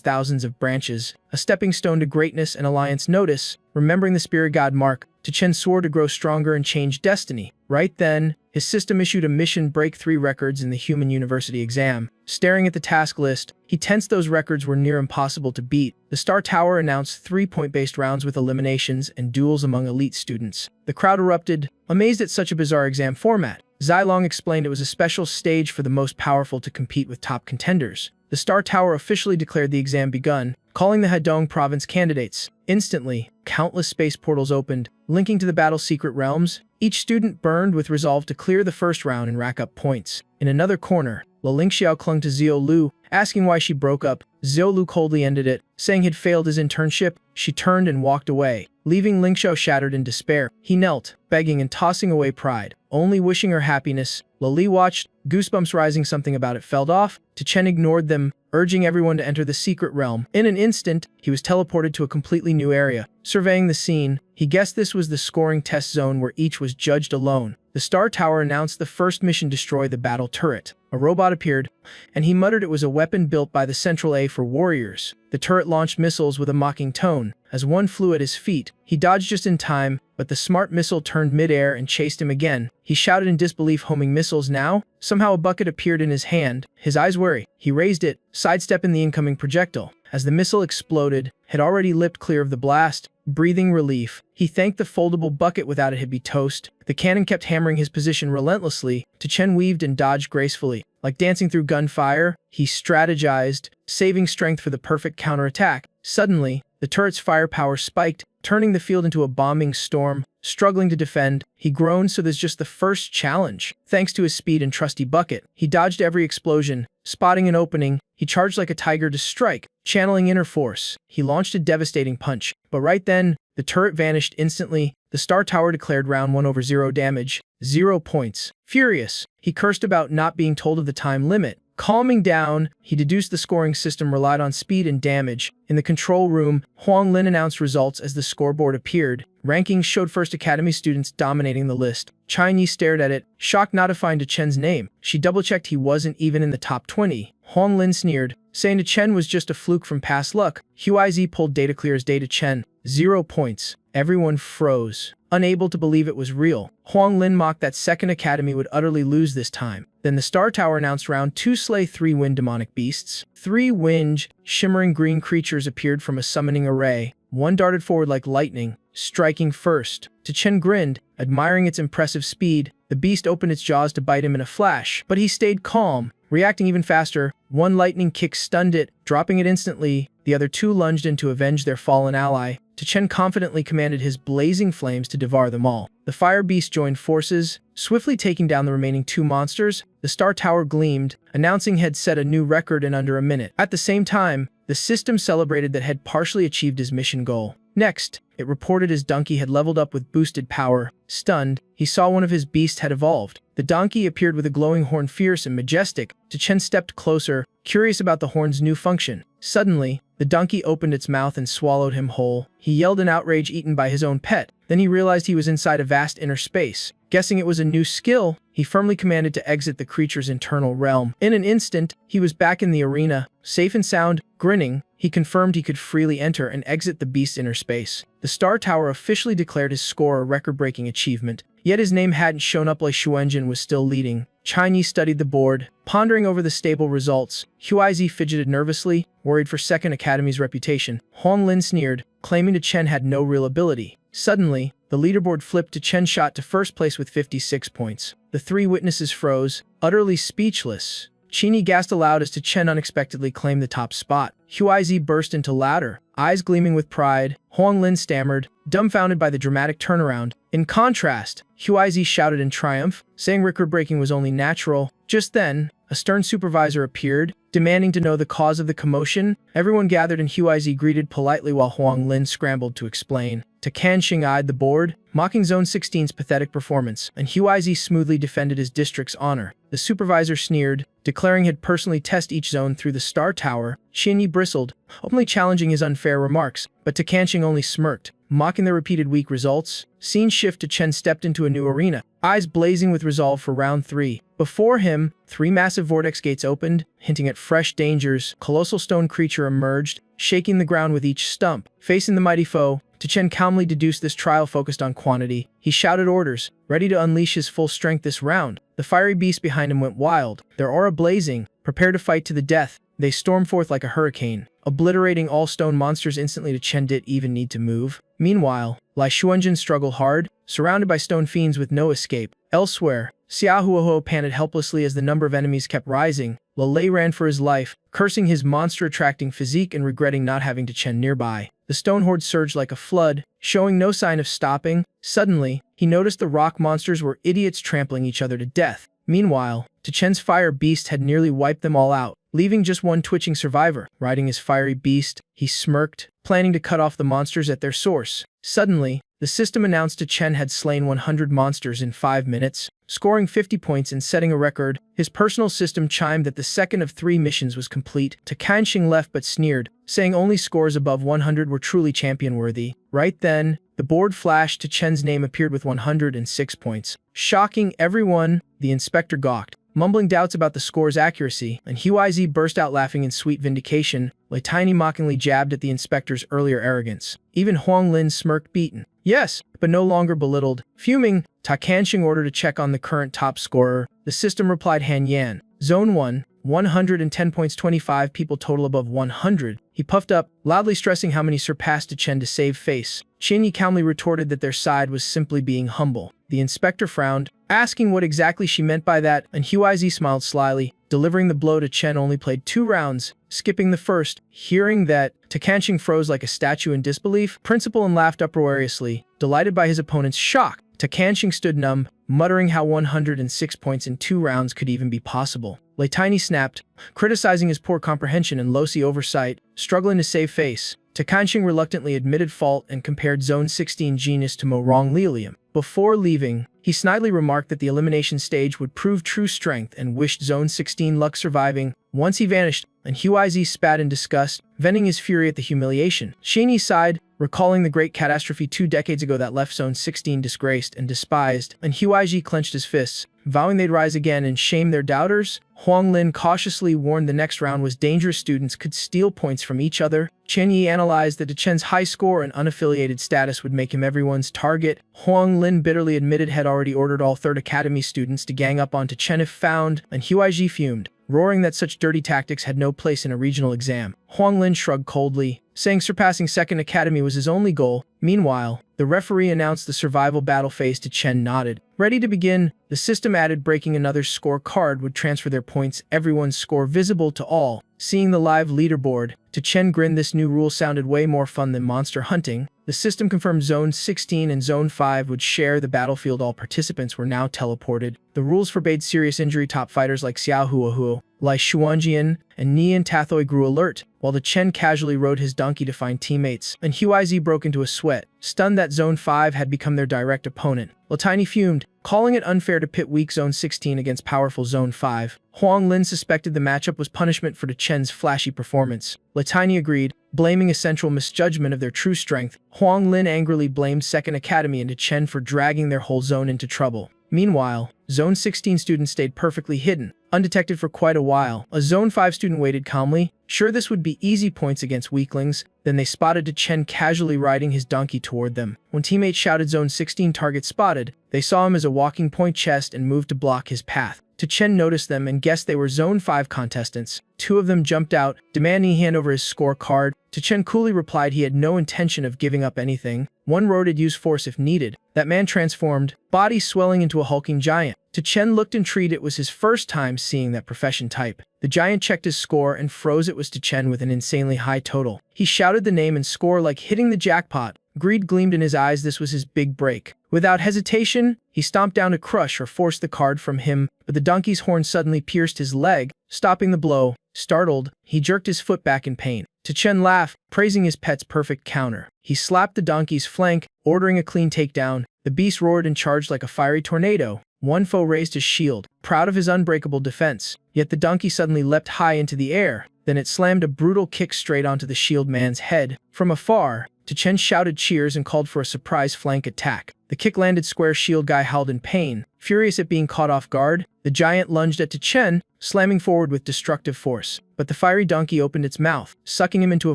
thousands of branches, a stepping stone to greatness and alliance. Notice, remembering the spirit god mark, Chen swore to grow stronger and change destiny. Right then, his system issued a mission: break 3 records in the human university exam. Staring at the task list, he tensed. Those records were near impossible to beat. The Star Tower announced 3-point-based rounds with eliminations and duels among elite students. The crowd erupted, amazed at such a bizarre exam format. Zilong explained it was a special stage for the most powerful to compete with top contenders. The Star Tower officially declared the exam begun, calling the Hedong province candidates. Instantly, countless space portals opened, linking to the battle's secret realms. Each student burned with resolve to clear the first round and rack up points. In another corner, Lingxiao clung to Xiao Lu, asking why she broke up. Xiao Lu coldly ended it, saying he'd failed his internship. She turned and walked away, leaving Lingxiao shattered in despair. He knelt, begging and tossing away pride, only wishing her happiness. Li watched, goosebumps rising. Something about it fell off. Chen ignored them, urging everyone to enter the secret realm. In an instant, he was teleported to a completely new area. Surveying the scene, he guessed this was the scoring test zone where each was judged alone. The Star Tower announced the first mission: destroy the battle turret. A robot appeared, and he muttered it was a weapon built by the Central A for warriors. The turret launched missiles with a mocking tone. As one flew at his feet, he dodged just in time, but the smart missile turned midair and chased him again. He shouted in disbelief, homing missiles now? Somehow a bucket appeared in his hand, his eyes wary. He raised it, sidestepping the incoming projectile. As the missile exploded, had already leapt clear of the blast. Breathing relief, he thanked the foldable bucket. Without it, he'd be toast. The cannon kept hammering his position relentlessly. Chen weaved and dodged gracefully. Like dancing through gunfire, he strategized, saving strength for the perfect counterattack. Suddenly, the turret's firepower spiked, turning the field into a bombing storm. Struggling to defend, he groaned. So there's just the first challenge. Thanks to his speed and trusty bucket, he dodged every explosion. Spotting an opening, he charged like a tiger to strike. Channeling inner force, he launched a devastating punch. But right then, the turret vanished instantly. The Star Tower declared round 1 over 0 damage, 0 points. Furious, he cursed about not being told of the time limit. Calming down, he deduced the scoring system relied on speed and damage. In the control room, Huang Lin announced results as the scoreboard appeared. Rankings showed First Academy students dominating the list. Chinese stared at it, shocked not to find Chen's name. She double-checked he wasn't even in the top 20. Huang Lin sneered, saying Chen was just a fluke from past luck. Huiz pulled data clear as day. Chen, 0 points. Everyone froze, unable to believe it was real. Huang Lin mocked that Second Academy would utterly lose this time. Then the Star Tower announced round 2: slay 3 wind demonic beasts. 3 winged, shimmering green creatures appeared from a summoning array. One darted forward like lightning, striking first. Chen grinned, admiring its impressive speed. The beast opened its jaws to bite him in a flash, but he stayed calm, reacting even faster. One lightning kick stunned it, dropping it instantly. the other two lunged in to avenge their fallen ally. Chen confidently commanded his blazing flames to devour them all. The fire beast joined forces, swiftly taking down the remaining two monsters. The star tower gleamed, announcing had set a new record in under a minute. At the same time, the system celebrated that had partially achieved his mission goal. Next, it reported his donkey had leveled up with boosted power. Stunned, he saw one of his beasts had evolved. The donkey appeared with a glowing horn, fierce and majestic. Chen stepped closer, curious about the horn's new function. Suddenly, the donkey opened its mouth and swallowed him whole. He yelled in outrage, eaten by his own pet. Then he realized he was inside a vast inner space. Guessing it was a new skill, he firmly commanded to exit the creature's internal realm. In an instant, he was back in the arena, safe and sound. Grinning, he confirmed he could freely enter and exit the beast's inner space. The Star Tower officially declared his score a record-breaking achievement. Yet his name hadn't shown up. Lei Xuanjin was still leading. Chinese studied the board, pondering over the stable results. Huizi fidgeted nervously, worried for Second Academy's reputation. Huang Lin sneered, claiming Chen had no real ability. Suddenly, the leaderboard flipped. Chen shot to first place with 56 points. The three witnesses froze, utterly speechless. Qini gasped aloud as Chen unexpectedly claimed the top spot. Huizi burst into laughter, eyes gleaming with pride. Huang Lin stammered, dumbfounded by the dramatic turnaround. In contrast, Huizi shouted in triumph, saying record-breaking was only natural. Just then, a stern supervisor appeared, demanding to know the cause of the commotion. Everyone gathered and Huizi greeted politely while Huang Lin scrambled to explain. Kanxing eyed the board, mocking Zone 16's pathetic performance, and Huizi smoothly defended his district's honor. The supervisor sneered, declaring he'd personally test each zone through the Star Tower. Qinyi bristled, openly challenging his unfair remarks, but Kanxing only smirked, mocking the repeated weak results. Scene shift. Chen stepped into a new arena, eyes blazing with resolve for round 3. Before him, 3 massive vortex gates opened, hinting at fresh dangers. Colossal stone creature emerged, shaking the ground with each stump. Facing the mighty foe, Chen calmly deduced this trial focused on quantity. He shouted orders, ready to unleash his full strength this round. The fiery beasts behind him went wild, their aura blazing, prepared to fight to the death. They stormed forth like a hurricane, obliterating all stone monsters instantly. Chen didn't even need to move. Meanwhile, Lei Xuanjin struggled hard, surrounded by stone fiends with no escape. Elsewhere, Xiaohuohuo panted helplessly as the number of enemies kept rising. Lei ran for his life, cursing his monster-attracting physique and regretting not having Chen nearby. The stone horde surged like a flood, showing no sign of stopping. Suddenly, he noticed the rock monsters were idiots trampling each other to death. Meanwhile, Chen's fire beast had nearly wiped them all out, leaving just one twitching survivor. Riding his fiery beast, he smirked, planning to cut off the monsters at their source. Suddenly, the system announced Chen had slain 100 monsters in 5 minutes, scoring 50 points and setting a record. His personal system chimed that the second of 3 missions was complete. Kanxing left but sneered, saying only scores above 100 were truly champion-worthy. Right then, the board flashed. Chen's name appeared with 106 points. Shocking everyone, the inspector gawked, mumbling doubts about the score's accuracy, and Huizi burst out laughing in sweet vindication. Lei Tiny mockingly jabbed at the inspector's earlier arrogance. Even Huang Lin smirked, beaten. Yes, but no longer belittled. Fuming, Kanxing ordered a check on the current top scorer. The system replied Han Yan. Zone 1, 110 points. 25 people total above 100. He puffed up, loudly stressing how many surpassed Chen to save face. Qinyi calmly retorted that their side was simply being humble. The inspector frowned, asking what exactly she meant by that, and Huizi smiled slyly, delivering the blow. Chen only played 2 rounds, skipping the first. Hearing that, Kanxing froze like a statue in disbelief, principle, and laughed uproariously, delighted by his opponent's shock. Kanxing stood numb, muttering how 106 points in 2 rounds could even be possible. Lei Tiny snapped, criticizing his poor comprehension and low-key oversight, struggling to save face. Kanxing reluctantly admitted fault and compared Zone 16 genius to Morong Lilium. Before leaving, he snidely remarked that the elimination stage would prove true strength and wished Zone 16 luck surviving. Once he vanished, and Huizi spat in disgust, venting his fury at the humiliation. Qinyi sighed, recalling the great catastrophe 2 decades ago that left Zone 16 disgraced and despised, and Huizi clenched his fists, vowing they'd rise again and shame their doubters. Huang Lin cautiously warned the next round was dangerous. Students could steal points from each other. Qinyi analyzed that Chen's high score and unaffiliated status would make him everyone's target. Huang Lin bitterly admitted had already ordered all Third Academy students to gang up onto Chen if found, and Huizi fumed, roaring that such dirty tactics had no place in a regional exam. Huang Lin shrugged coldly, saying surpassing Second Academy was his only goal. Meanwhile, The referee announced the survival battle phase. Chen nodded. Ready to begin, the system added breaking another score card would transfer their points, everyone's score visible to all. Seeing the live leaderboard, Chen grinned. This new rule sounded way more fun than monster hunting. The system confirmed Zone 16 and Zone 5 would share the battlefield. All participants were now teleported. The rules forbade serious injury. Top fighters like Xiao Huahuo, Lai Xuanjian, and Nian Tathoy grew alert, while Chen casually rode his donkey to find teammates, and Huizi broke into a sweat, stunned that Zone 5 had become their direct opponent. Latini fumed, calling it unfair to pit weak Zone 16 against powerful Zone 5. Huang Lin suspected the matchup was punishment for Chen's flashy performance. Latini agreed, blaming a central misjudgment of their true strength. Huang Lin angrily blamed Second Academy and Chen for dragging their whole zone into trouble. Meanwhile, Zone 16 students stayed perfectly hidden, undetected for quite a while. A Zone 5 student waited calmly, sure this would be easy points against weaklings. Then they spotted Chen casually riding his donkey toward them. When teammates shouted Zone 16 target spotted, they saw him as a walking point chest and moved to block his path. Chen noticed them and guessed they were Zone 5 contestants. Two of them jumped out, demanding he hand over his scorecard. Chen coolly replied he had no intention of giving up anything. One wrote use force if needed. That man transformed, body swelling into a hulking giant. Chen looked intrigued. It was his first time seeing that profession type. The giant checked his score and froze. It was Chen with an insanely high total. He shouted the name and score like hitting the jackpot. Greed gleamed in his eyes. This was his big break. Without hesitation, he stomped down to crush or force the card from him, but the donkey's horn suddenly pierced his leg, stopping the blow. Startled, he jerked his foot back in pain. Chen laughed, praising his pet's perfect counter. He slapped the donkey's flank, ordering a clean takedown. The beast roared and charged like a fiery tornado. One foe raised his shield, proud of his unbreakable defense. Yet the donkey suddenly leapt high into the air. Then it slammed a brutal kick straight onto the shield man's head. From afar, Chen shouted cheers and called for a surprise flank attack. The kick landed square. Shield guy howled in pain. Furious at being caught off guard, the giant lunged at Chen, slamming forward with destructive force. But the fiery donkey opened its mouth, sucking him into a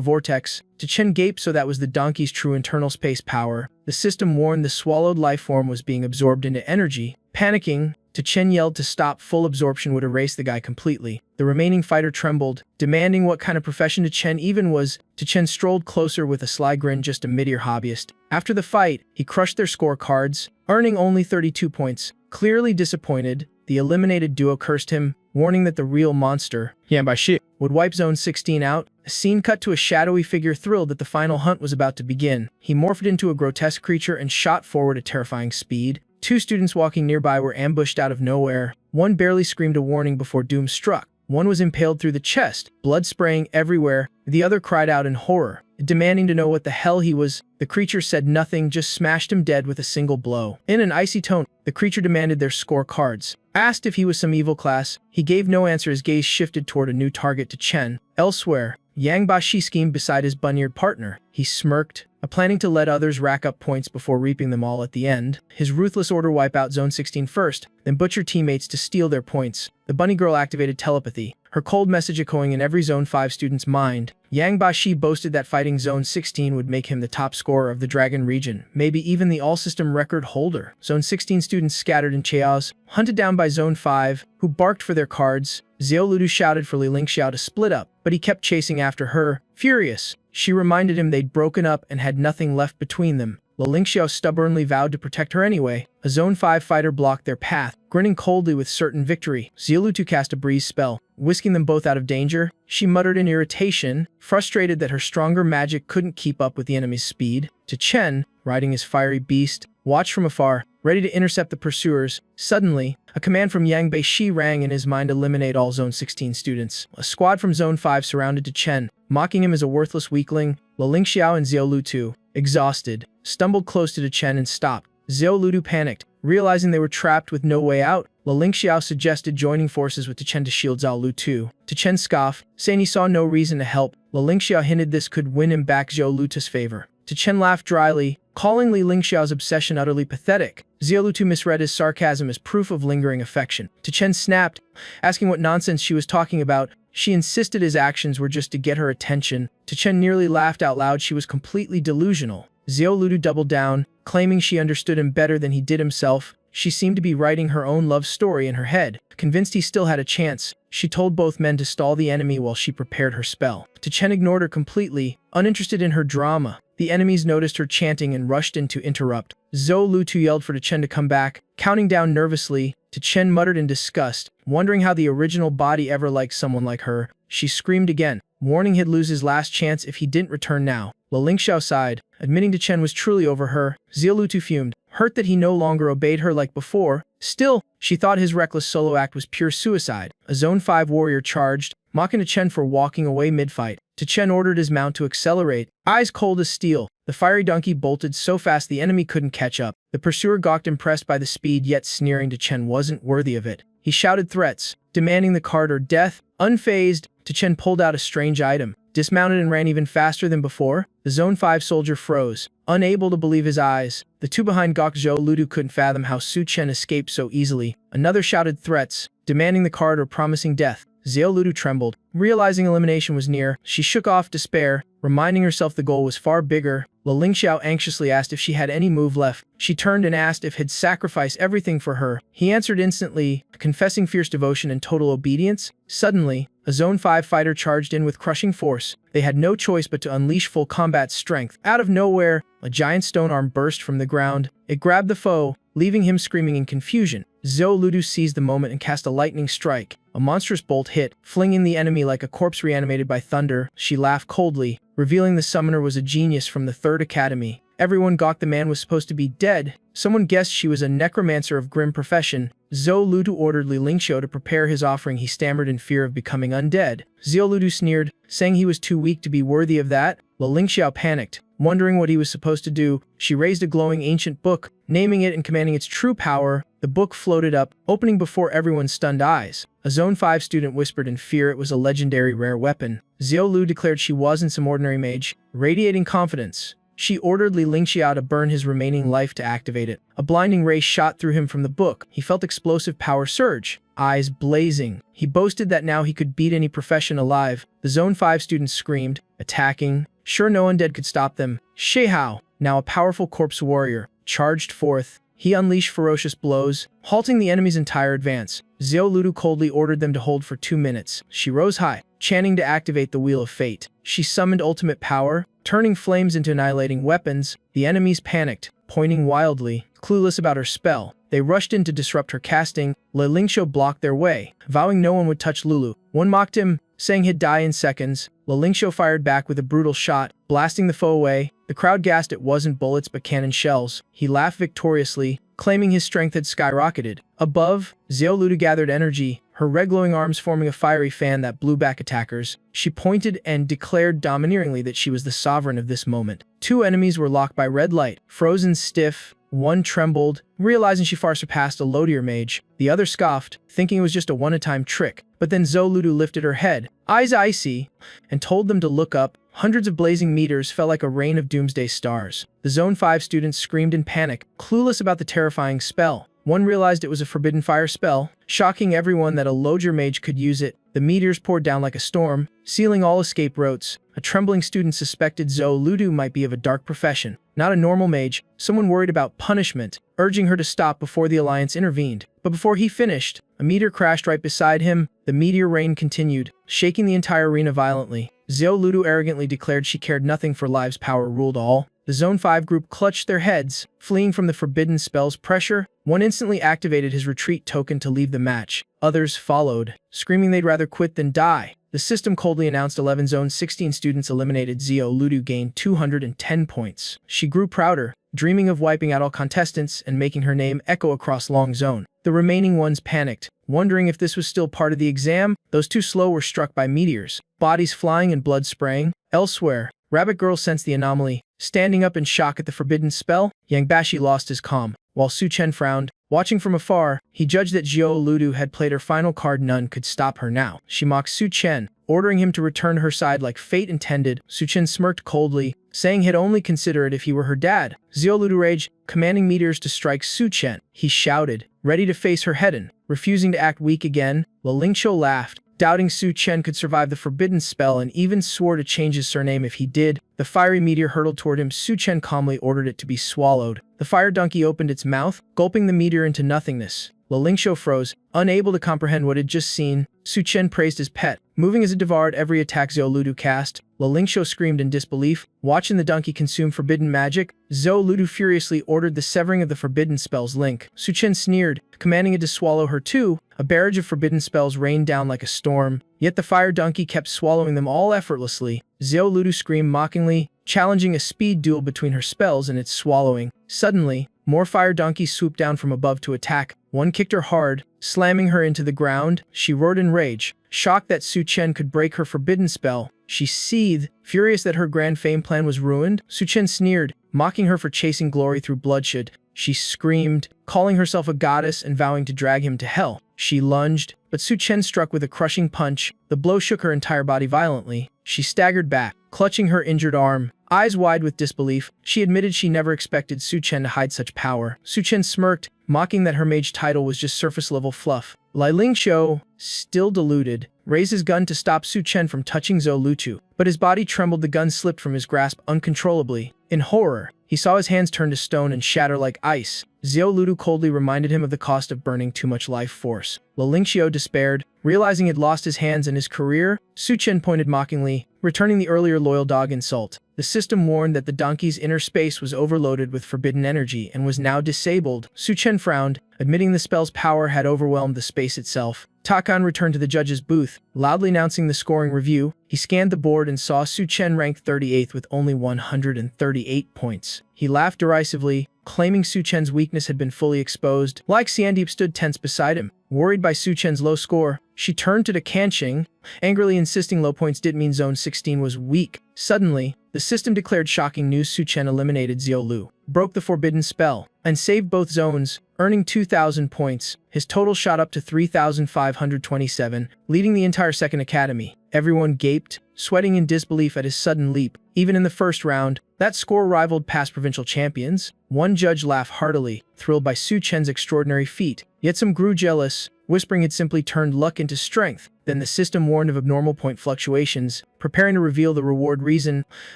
vortex. Chen gaped. So that was the donkey's true internal space power. The system warned the swallowed life form was being absorbed into energy. Panicking, Chen yelled to stop. Full absorption would erase the guy completely. The remaining fighter trembled, demanding what kind of profession Chen even was. Chen strolled closer with a sly grin, just a mid-year hobbyist. After the fight, he crushed their scorecards, earning only 32 points. Clearly disappointed, the eliminated duo cursed him, warning that the real monster, Yanbai would wipe Zone 16 out. A scene cut to a shadowy figure thrilled that the final hunt was about to begin. He morphed into a grotesque creature and shot forward at terrifying speed. Two students walking nearby were ambushed out of nowhere. One barely screamed a warning before doom struck. One was impaled through the chest, blood spraying everywhere. The other cried out in horror, demanding to know what the hell he was. The creature said nothing, just smashed him dead with a single blow. In an icy tone, the creature demanded their scorecards. Asked if he was some evil class, he gave no answer. His gaze shifted toward a new target. Chen. Elsewhere, Yang Bashi schemed beside his bunny-eared partner. He smirked, planning to let others rack up points before reaping them all at the end. His ruthless order: wipe out Zone 16 first, then butcher teammates to steal their points. The bunny girl activated telepathy, her cold message echoing in every Zone 5 student's mind. Yang Bashi boasted that fighting Zone 16 would make him the top scorer of the Dragon region, maybe even the all-system record holder. Zone 16 students scattered in chaos, hunted down by Zone 5, who barked for their cards. Xiao Ludu shouted for Li Lingxiao to split up, but he kept chasing after her. Furious, she reminded him they'd broken up and had nothing left between them. Li Lingxiao stubbornly vowed to protect her anyway. A Zone 5 fighter blocked their path, grinning coldly with certain victory. Xiao Ludu cast a breeze spell, whisking them both out of danger. She muttered in irritation, frustrated that her stronger magic couldn't keep up with the enemy's speed. Chen, riding his fiery beast, watched from afar, ready to intercept the pursuers. Suddenly, a command from Yang Baishi rang in his mind: eliminate all Zone 16 students. A squad from Zone 5 surrounded Chen, mocking him as a worthless weakling. Li Lingxiao and Xiao Ludu, exhausted, stumbled close to Chen and stopped. Xiao Ludu panicked, realizing they were trapped with no way out. Li Lingxiao suggested joining forces with Chen to shield Xiao Ludu. Chen scoffed, saying he saw no reason to help. Li Lingxiao hinted this could win him back Xiao Ludu's favor. Chen laughed dryly, calling Li Lingxiao's obsession utterly pathetic. Xiao Ludu misread his sarcasm as proof of lingering affection. Chen snapped, asking what nonsense she was talking about. She insisted his actions were just to get her attention. Chen nearly laughed out loud. She was completely delusional. Xiao Ludu doubled down, claiming she understood him better than he did himself. She seemed to be writing her own love story in her head. Convinced he still had a chance, she told both men to stall the enemy while she prepared her spell. Chen ignored her completely, uninterested in her drama. The enemies noticed her chanting and rushed in to interrupt. Zhou Lutu yelled for Chen to come back, counting down nervously. Chen muttered in disgust, wondering how the original body ever liked someone like her. She screamed again, warning he'd lose his last chance if he didn't return now. Lingxiao sighed, admitting Chen was truly over her. Zhou Lutu fumed, hurt that he no longer obeyed her like before. Still, she thought his reckless solo act was pure suicide. A Zone 5 warrior charged, mocking Chen for walking away mid-fight. Chen ordered his mount to accelerate, eyes cold as steel. The fiery donkey bolted so fast the enemy couldn't catch up. The pursuer gawked, impressed by the speed, yet sneering Chen wasn't worthy of it. He shouted threats, demanding the cart or death. Unfazed, Chen pulled out a strange item, dismounted and ran even faster than before. The Zone 5 soldier froze, unable to believe his eyes. The two behind gawked. Zhou Lutu couldn't fathom how Chen escaped so easily. Another shouted threats, demanding the cart or promising death. Zhou Lutu trembled, realizing elimination was near. She shook off despair, reminding herself the goal was far bigger. Lingxiao anxiously asked if she had any move left. She turned and asked if he'd sacrifice everything for her. He answered instantly, confessing fierce devotion and total obedience. Suddenly, a Zone 5 fighter charged in with crushing force. They had no choice but to unleash full combat strength. Out of nowhere, a giant stone arm burst from the ground. It grabbed the foe, leaving him screaming in confusion. Zhou Lutu seized the moment and cast a lightning strike. A monstrous bolt hit, flinging the enemy like a corpse reanimated by thunder. She laughed coldly, revealing the summoner was a genius from the Third Academy. Everyone gawked. The man was supposed to be dead. Someone guessed she was a necromancer of grim profession. Zhou Lutu ordered Lingxiao to prepare his offering. He stammered in fear of becoming undead. Zhou Lutu sneered, saying he was too weak to be worthy of that. Lingxiao panicked, wondering what he was supposed to do. She raised a glowing ancient book, naming it and commanding its true power. The book floated up, opening before everyone's stunned eyes. A Zone 5 student whispered in fear it was a legendary rare weapon. Zhou Lu declared she wasn't some ordinary mage, radiating confidence. She ordered Lingxiao to burn his remaining life to activate it. A blinding ray shot through him from the book. He felt explosive power surge, eyes blazing. He boasted that now he could beat any profession alive. The Zone 5 students screamed, attacking. Sure, no undead could stop them. Sheihao, now a powerful corpse warrior, charged forth. He unleashed ferocious blows, halting the enemy's entire advance. Zhou Lutu coldly ordered them to hold for 2 minutes. She rose high, chanting to activate the Wheel of Fate. She summoned ultimate power, turning flames into annihilating weapons. The enemies panicked, pointing wildly, clueless about her spell. They rushed in to disrupt her casting. Lingxiao blocked their way, vowing no one would touch Lulu. One mocked him, saying he'd die in seconds. Lingxiao fired back with a brutal shot, blasting the foe away. The crowd gasped. It wasn't bullets but cannon shells. He laughed victoriously, claiming his strength had skyrocketed. Above, Zhou Lutu gathered energy, her red glowing arms forming a fiery fan that blew back attackers. She pointed and declared domineeringly that she was the sovereign of this moment. 2 enemies were locked by red light, frozen stiff. One trembled, realizing she far surpassed a low-tier mage. The other scoffed, thinking it was just a one-time trick. But then Zhou Lutu lifted her head, eyes icy, and told them to look up. Hundreds of blazing meteors fell like a rain of doomsday stars. The Zone 5 students screamed in panic, clueless about the terrifying spell. One realized it was a forbidden fire spell, shocking everyone that a low-tier mage could use it. The meteors poured down like a storm, sealing all escape routes. A trembling student suspected Zhou Lutu might be of a dark profession, not a normal mage, someone worried about punishment, urging her to stop before the Alliance intervened. But before he finished, a meteor crashed right beside him. The meteor rain continued, shaking the entire arena violently. Zhou Lutu arrogantly declared she cared nothing, for lives power ruled all. The Zone 5 group clutched their heads, fleeing from the forbidden spell's pressure. One instantly activated his retreat token to leave the match. Others followed, screaming they'd rather quit than die. The system coldly announced 11 Zone 16 students eliminated. Zhou Lutu gained 210 points. She grew prouder, dreaming of wiping out all contestants and making her name echo across Long Zone. The remaining ones panicked, wondering if this was still part of the exam. Those too slow were struck by meteors, bodies flying and blood spraying. Elsewhere, Rabbit Girl sensed the anomaly, standing up in shock at the forbidden spell. Yang Bashi lost his calm, while Chen frowned. Watching from afar, he judged that Zhou Lutu had played her final card. None could stop her now. She mocked Chen, ordering him to return to her side like fate intended. Chen smirked coldly, saying he'd only consider it if he were her dad. Zhou Lutu raged, commanding meteors to strike Chen. He shouted, ready to face her head-on, refusing to act weak again. Lingxiao laughed, doubting Chen could survive the forbidden spell, and even swore to change his surname if he did. The fiery meteor hurtled toward him. Chen calmly ordered it to be swallowed. The fire donkey opened its mouth, gulping the meteor into nothingness. Lingxiao froze, unable to comprehend what he'd just seen. Chen praised his pet, moving as it devoured every attack Zhou Ludu cast. Lingxiu screamed in disbelief, watching the donkey consume forbidden magic. Zhou Ludu furiously ordered the severing of the forbidden spell's link. Su Chen sneered, commanding it to swallow her too. A barrage of forbidden spells rained down like a storm, yet the fire donkey kept swallowing them all effortlessly. Zhou Ludu screamed mockingly, challenging a speed duel between her spells and its swallowing. Suddenly, more fire donkeys swooped down from above to attack. One kicked her hard, slamming her into the ground. She roared in rage, shocked that Su Chen could break her forbidden spell. She seethed, furious that her grand fame plan was ruined. Su Chen sneered, mocking her for chasing glory through bloodshed. She screamed, calling herself a goddess and vowing to drag him to hell. She lunged, but Su Chen struck with a crushing punch. The blow shook her entire body violently. She staggered back, clutching her injured arm. Eyes wide with disbelief, she admitted she never expected Su Chen to hide such power. Su Chen smirked, mocking that her mage title was just surface-level fluff. Lingxiu, still deluded, raised his gun to stop Su Chen from touching Zhou Ludu, but his body trembled. The gun slipped from his grasp uncontrollably. In horror, he saw his hands turn to stone and shatter like ice. Zhou Ludu coldly reminded him of the cost of burning too much life force. Lingxiu despaired, realizing he'd lost his hands and his career. Su Chen pointed mockingly, returning the earlier loyal dog insult. The system warned that the donkey's inner space was overloaded with forbidden energy and was now disabled. Su Chen frowned, admitting the spell's power had overwhelmed the space itself. Takan returned to the judge's booth, loudly announcing the scoring review. He scanned the board and saw Su Chen ranked 38th with only 138 points. He laughed derisively, claiming Su Chen's weakness had been fully exposed. Like Xiandeep stood tense beside him. Worried by Su Chen's low score, she turned to Kanqing, angrily insisting low points didn't mean Zone 16 was weak. Suddenly, the system declared shocking news: Su Chen eliminated Zhou Lu, broke the forbidden spell, and saved both zones, earning 2,000 points. His total shot up to 3,527, leading the entire second academy. Everyone gaped, sweating in disbelief at his sudden leap. Even in the first round, that score rivaled past provincial champions. One judge laughed heartily, thrilled by Su Chen's extraordinary feat. Yet some grew jealous, whispering it simply turned luck into strength. Then the system warned of abnormal point fluctuations, preparing to reveal the reward reason.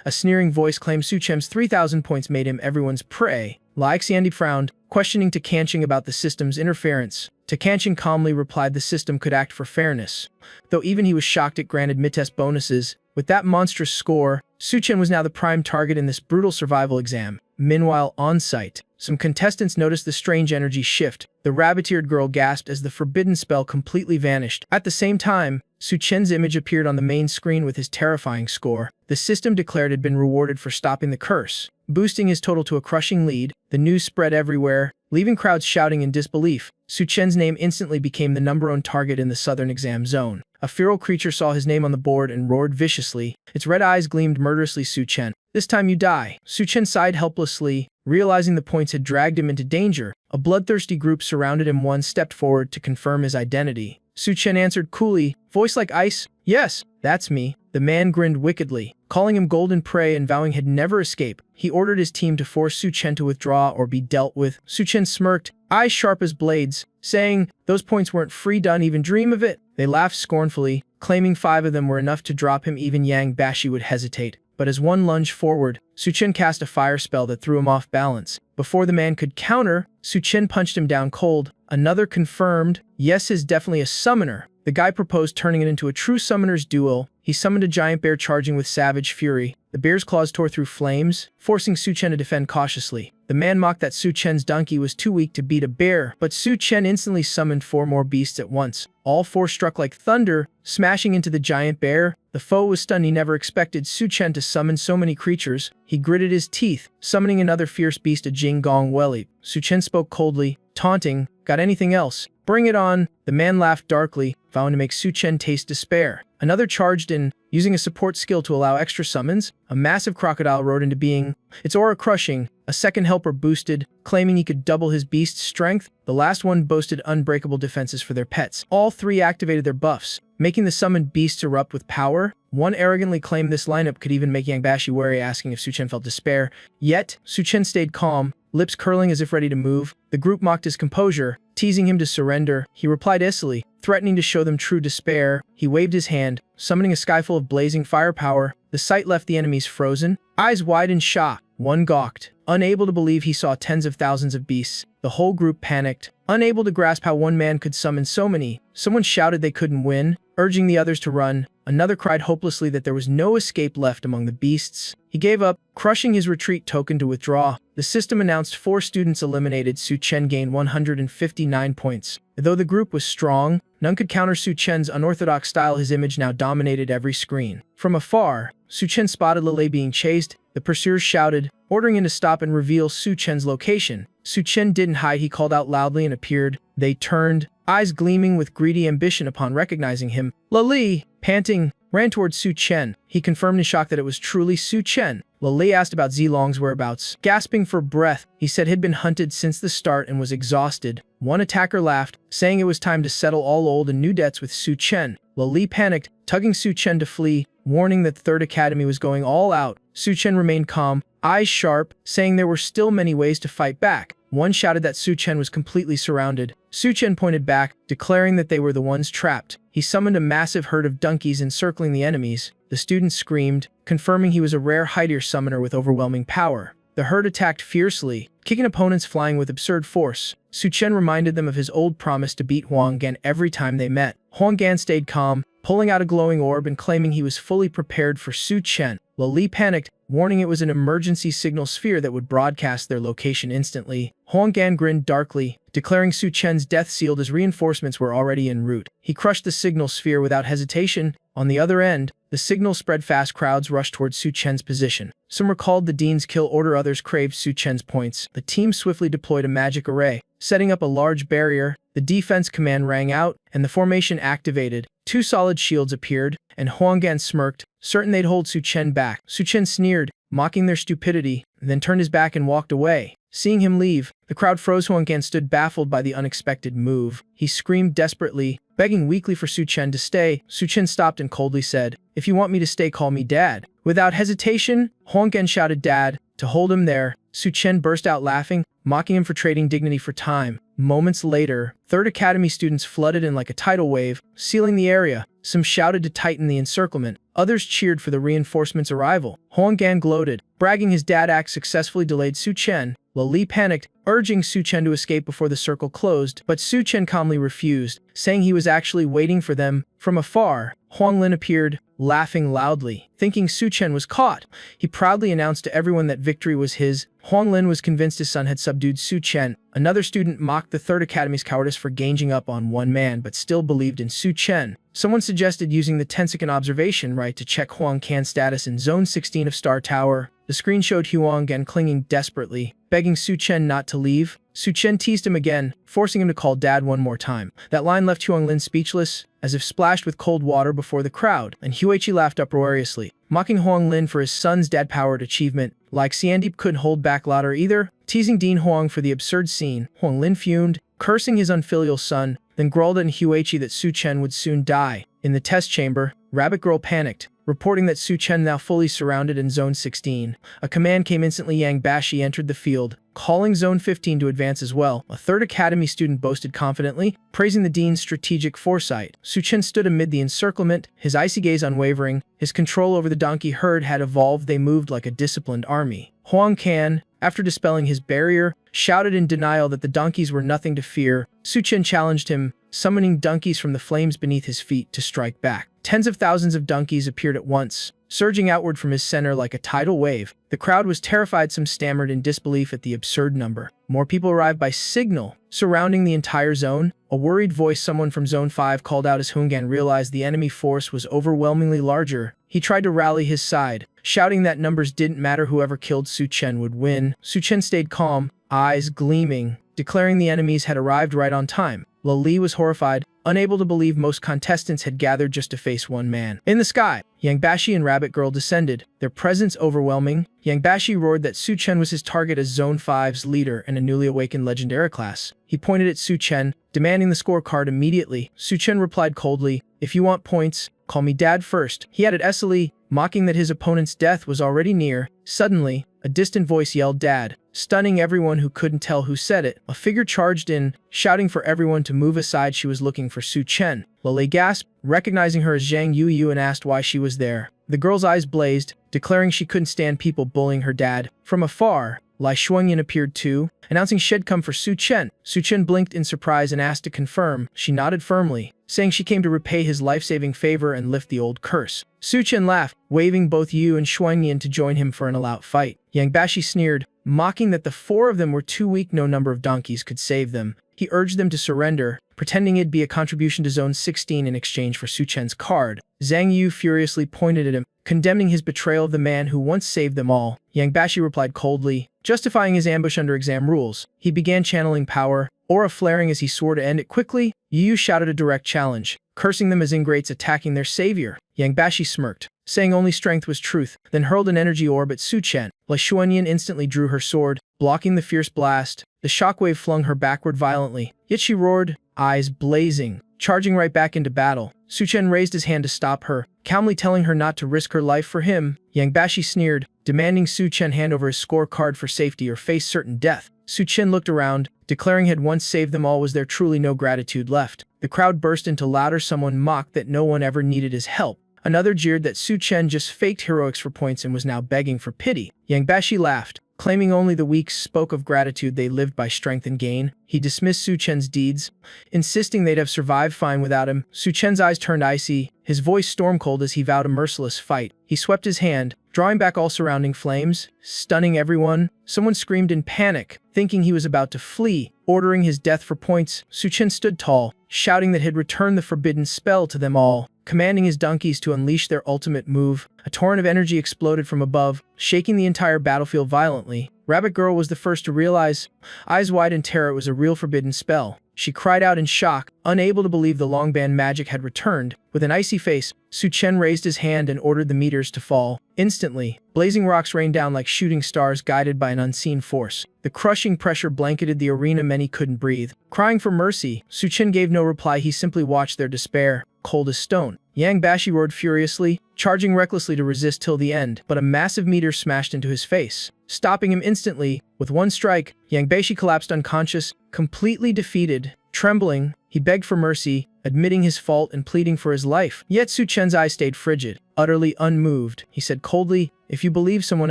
A sneering voice claimed Su Chen's 3,000 points made him everyone's prey. Xiandeep frowned, questioning Kanqing about the system's interference. Kanqing calmly replied the system could act for fairness, though even he was shocked it granted mid-test bonuses. With that monstrous score, Su Chen was now the prime target in this brutal survival exam. Meanwhile, on-site, some contestants noticed the strange energy shift. The rabbit-eared girl gasped as the forbidden spell completely vanished. At the same time, Su Chen's image appeared on the main screen with his terrifying score. The system declared had been rewarded for stopping the curse, boosting his total to a crushing lead. The news spread everywhere, leaving crowds shouting in disbelief. Su Chen's name instantly became the #1 target in the southern exam zone. A feral creature saw his name on the board and roared viciously. Its red eyes gleamed murderously. Su Chen, this time you die. Su Chen sighed helplessly, realizing the points had dragged him into danger. A bloodthirsty group surrounded him. One stepped forward to confirm his identity. Su Chen answered coolly, voice like ice, yes, that's me. The man grinned wickedly, calling him golden prey and vowing he'd never escape. He ordered his team to force Su Chen to withdraw or be dealt with. Su Chen smirked, eyes sharp as blades, saying, those points weren't free, don't even dream of it. They laughed scornfully, claiming 5 of them were enough to drop him. Even Yang Bashi would hesitate. But as one lunged forward, Su Chen cast a fire spell that threw him off balance. Before the man could counter, Su Chen punched him down cold. Another confirmed, yes, is definitely a summoner. The guy proposed turning it into a true summoner's duel. He summoned a giant bear charging with savage fury. The bear's claws tore through flames, forcing Su Chen to defend cautiously. The man mocked that Su Chen's donkey was too weak to beat a bear, but Su Chen instantly summoned 4 more beasts at once. All 4 struck like thunder, smashing into the giant bear. The foe was stunned. He never expected Su Chen to summon so many creatures. He gritted his teeth, summoning another fierce beast, a Jinggong Welly. Su Chen spoke coldly, taunting, got anything else? Bring it on. The man laughed darkly, vowing to make Su Chen taste despair. Another charged in, using a support skill to allow extra summons. A massive crocodile rode into being, its aura crushing. A second helper boosted, claiming he could double his beast's strength. The last one boasted unbreakable defenses for their pets. All 3 activated their buffs, making the summoned beasts erupt with power. One arrogantly claimed this lineup could even make Yang Bashi wary, asking if Su Chen felt despair. Yet, Su Chen stayed calm, lips curling as if ready to move. The group mocked his composure, teasing him to surrender. He replied icily, threatening to show them true despair. He waved his hand, summoning a sky full of blazing firepower. The sight left the enemies frozen, eyes wide in shock. One gawked, unable to believe he saw tens of thousands of beasts. The whole group panicked, unable to grasp how one man could summon so many. Someone shouted they couldn't win, urging the others to run. Another cried hopelessly that there was no escape left among the beasts. He gave up, crushing his retreat token to withdraw. The system announced 4 students eliminated. Su Chen gained 159 points. Though the group was strong, none could counter Su Chen's unorthodox style. His image now dominated every screen. From afar, Su Chen spotted Lele being chased. The pursuers shouted, ordering him to stop and reveal Su Chen's location. Su Chen didn't hide. He called out loudly and appeared. They turned, eyes gleaming with greedy ambition upon recognizing him. Lele, panting, ran towards Su Chen. He confirmed in shock that it was truly Su Chen. Lele asked about Zilong's whereabouts. Gasping for breath, he said he'd been hunted since the start and was exhausted. One attacker laughed, saying it was time to settle all old and new debts with Su Chen. Lele panicked, tugging Su Chen to flee, warning that Third Academy was going all out. Su Chen remained calm, eyes sharp, saying there were still many ways to fight back. One shouted that Su Chen was completely surrounded. Su Chen pointed back, declaring that they were the ones trapped. He summoned a massive herd of donkeys encircling the enemies. The students screamed, confirming he was a rare Hydeur summoner with overwhelming power. The herd attacked fiercely, kicking opponents flying with absurd force. Su Chen reminded them of his old promise to beat Huang Gan every time they met. Huang Gan stayed calm, pulling out a glowing orb and claiming he was fully prepared for Su Chen. Lele panicked, warning it was an emergency signal sphere that would broadcast their location instantly. Huang Gan grinned darkly, declaring Su Chen's death sealed as reinforcements were already en route. He crushed the signal sphere without hesitation. On the other end, the signal spread fast. Crowds rushed towards Su Chen's position. Some recalled the Dean's kill order, others craved Su Chen's points. The team swiftly deployed a magic array, setting up a large barrier. The defense command rang out, and the formation activated. 2 solid shields appeared, and Huang Gan smirked, certain they'd hold Su Chen back. Su Chen sneered, mocking their stupidity, then turned his back and walked away. Seeing him leave, the crowd froze. Huang Gan stood baffled by the unexpected move. He screamed desperately, begging weakly for Su Chen to stay. Su Chen stopped and coldly said, "If you want me to stay, call me Dad." Without hesitation, Huang Gan shouted Dad to hold him there. Su Chen burst out laughing, mocking him for trading dignity for time. Moments later, Third Academy students flooded in like a tidal wave, sealing the area. Some shouted to tighten the encirclement. Others cheered for the reinforcements' arrival. Huang Gan gloated, bragging his dad act successfully delayed Su Chen. Lele panicked, urging Su Chen to escape before the circle closed, but Su Chen calmly refused, saying he was actually waiting for them. From afar, Huang Lin appeared, laughing loudly. Thinking Su Chen was caught, he proudly announced to everyone that victory was his. Huang Lin was convinced his son had subdued Su Chen. Another student mocked the Third Academy's cowardice for ganging up on one man but still believed in Su Chen. Someone suggested using the 10-second observation right to check Huang Gan's status in Zone 16 of Star Tower. The screen showed Huang Gan clinging desperately, begging Su Chen not to leave. Su Chen teased him again, forcing him to call Dad one more time. That line left Huang Lin speechless, as if splashed with cold water before the crowd, and Huichi laughed uproariously, mocking Huang Lin for his son's dad-powered achievement. Like Xiandeep couldn't hold back louder either, teasing Dean Huang for the absurd scene. Huang Lin fumed, cursing his unfilial son, then growled at Huichi that Su Chen would soon die. In the test chamber, Rabbit Girl panicked, reporting that Su Chen now fully surrounded in Zone 16. A command came instantly. Yang Bashi entered the field, calling Zone 15 to advance as well. A Third Academy student boasted confidently, praising the Dean's strategic foresight. Su Chen stood amid the encirclement, his icy gaze unwavering. His control over the donkey herd had evolved. They moved like a disciplined army. Huang Gan, after dispelling his barrier, shouted in denial that the donkeys were nothing to fear. Su Chen challenged him, summoning donkeys from the flames beneath his feet to strike back. Tens of thousands of donkeys appeared at once, surging outward from his center like a tidal wave. The crowd was terrified. Some stammered in disbelief at the absurd number. More people arrived by signal, surrounding the entire zone. A worried voice, someone from Zone 5, called out as Huang Gan realized the enemy force was overwhelmingly larger. He tried to rally his side, shouting that numbers didn't matter, whoever killed Su Chen would win. Su Chen stayed calm, eyes gleaming, declaring the enemies had arrived right on time. Lele was horrified, unable to believe most contestants had gathered just to face one man. In the sky, Yang Bashi and Rabbit Girl descended, their presence overwhelming. Yang Bashi roared that Su Chen was his target as Zone 5's leader and a newly awakened legendary class. He pointed at Su Chen, demanding the scorecard immediately. Su Chen replied coldly, "If you want points, call me Dad first." He added Esily, mocking that his opponent's death was already near. Suddenly, a distant voice yelled Dad, stunning everyone who couldn't tell who said it. A figure charged in, shouting for everyone to move aside. She was looking for Su Chen. Lele gasped, recognizing her as Zhang Yuyu, and asked why she was there. The girl's eyes blazed, declaring she couldn't stand people bullying her dad. From afar, Lai Shuangyan appeared too, announcing she'd come for Su Chen. Su Chen blinked in surprise and asked to confirm. She nodded firmly, saying she came to repay his life-saving favor and lift the old curse. Su Chen laughed, waving both Yu and Shuangyan to join him for an all-out fight. Yang Bashi sneered, mocking that the four of them were too weak, no number of donkeys could save them. He urged them to surrender, pretending it'd be a contribution to Zone 16 in exchange for Su Chen's card. Zhang Yu furiously pointed at him, condemning his betrayal of the man who once saved them all. Yang Bashi replied coldly, justifying his ambush under exam rules. He began channeling power, aura flaring as he swore to end it quickly. Yu shouted a direct challenge, cursing them as ingrates attacking their savior. Yang Bashi smirked, saying only strength was truth, then hurled an energy orb at Su Chen. Lai Shuangyan instantly drew her sword, blocking the fierce blast. The shockwave flung her backward violently, yet she roared, eyes blazing, charging right back into battle. Su Chen raised his hand to stop her, calmly telling her not to risk her life for him. Yang Bashi sneered, demanding Su Chen hand over his scorecard for safety or face certain death. Su Chen looked around, declaring had once saved them all. Was there truly no gratitude left? The crowd burst into laughter. Someone mocked that no one ever needed his help. Another jeered that Su Chen just faked heroics for points and was now begging for pity. Yang Bashi laughed, claiming only the weak spoke of gratitude. They lived by strength and gain. He dismissed Su Chen's deeds, insisting they'd have survived fine without him. Su Chen's eyes turned icy, his voice storm-cold as he vowed a merciless fight. He swept his hand, drawing back all surrounding flames, stunning everyone. Someone screamed in panic, thinking he was about to flee, ordering his death for points. Su Chen stood tall, shouting that he'd returned the forbidden spell to them all, commanding his donkeys to unleash their ultimate move. A torrent of energy exploded from above, shaking the entire battlefield violently. Rabbit Girl was the first to realize, eyes wide in terror, it was a real forbidden spell. She cried out in shock, unable to believe the longband magic had returned. With an icy face, Su Chen raised his hand and ordered the meters to fall. Instantly, blazing rocks rained down like shooting stars guided by an unseen force. The crushing pressure blanketed the arena. Many couldn't breathe. Crying for mercy, Su Chen gave no reply. He simply watched their despair, cold as stone. Yang Bashi roared furiously, charging recklessly to resist till the end, but a massive meteor smashed into his face, stopping him instantly. With one strike, Yang Bashi collapsed unconscious, completely defeated. Trembling, he begged for mercy, admitting his fault and pleading for his life. Yet Su Chen's eyes stayed frigid, utterly unmoved. He said coldly, if you believe someone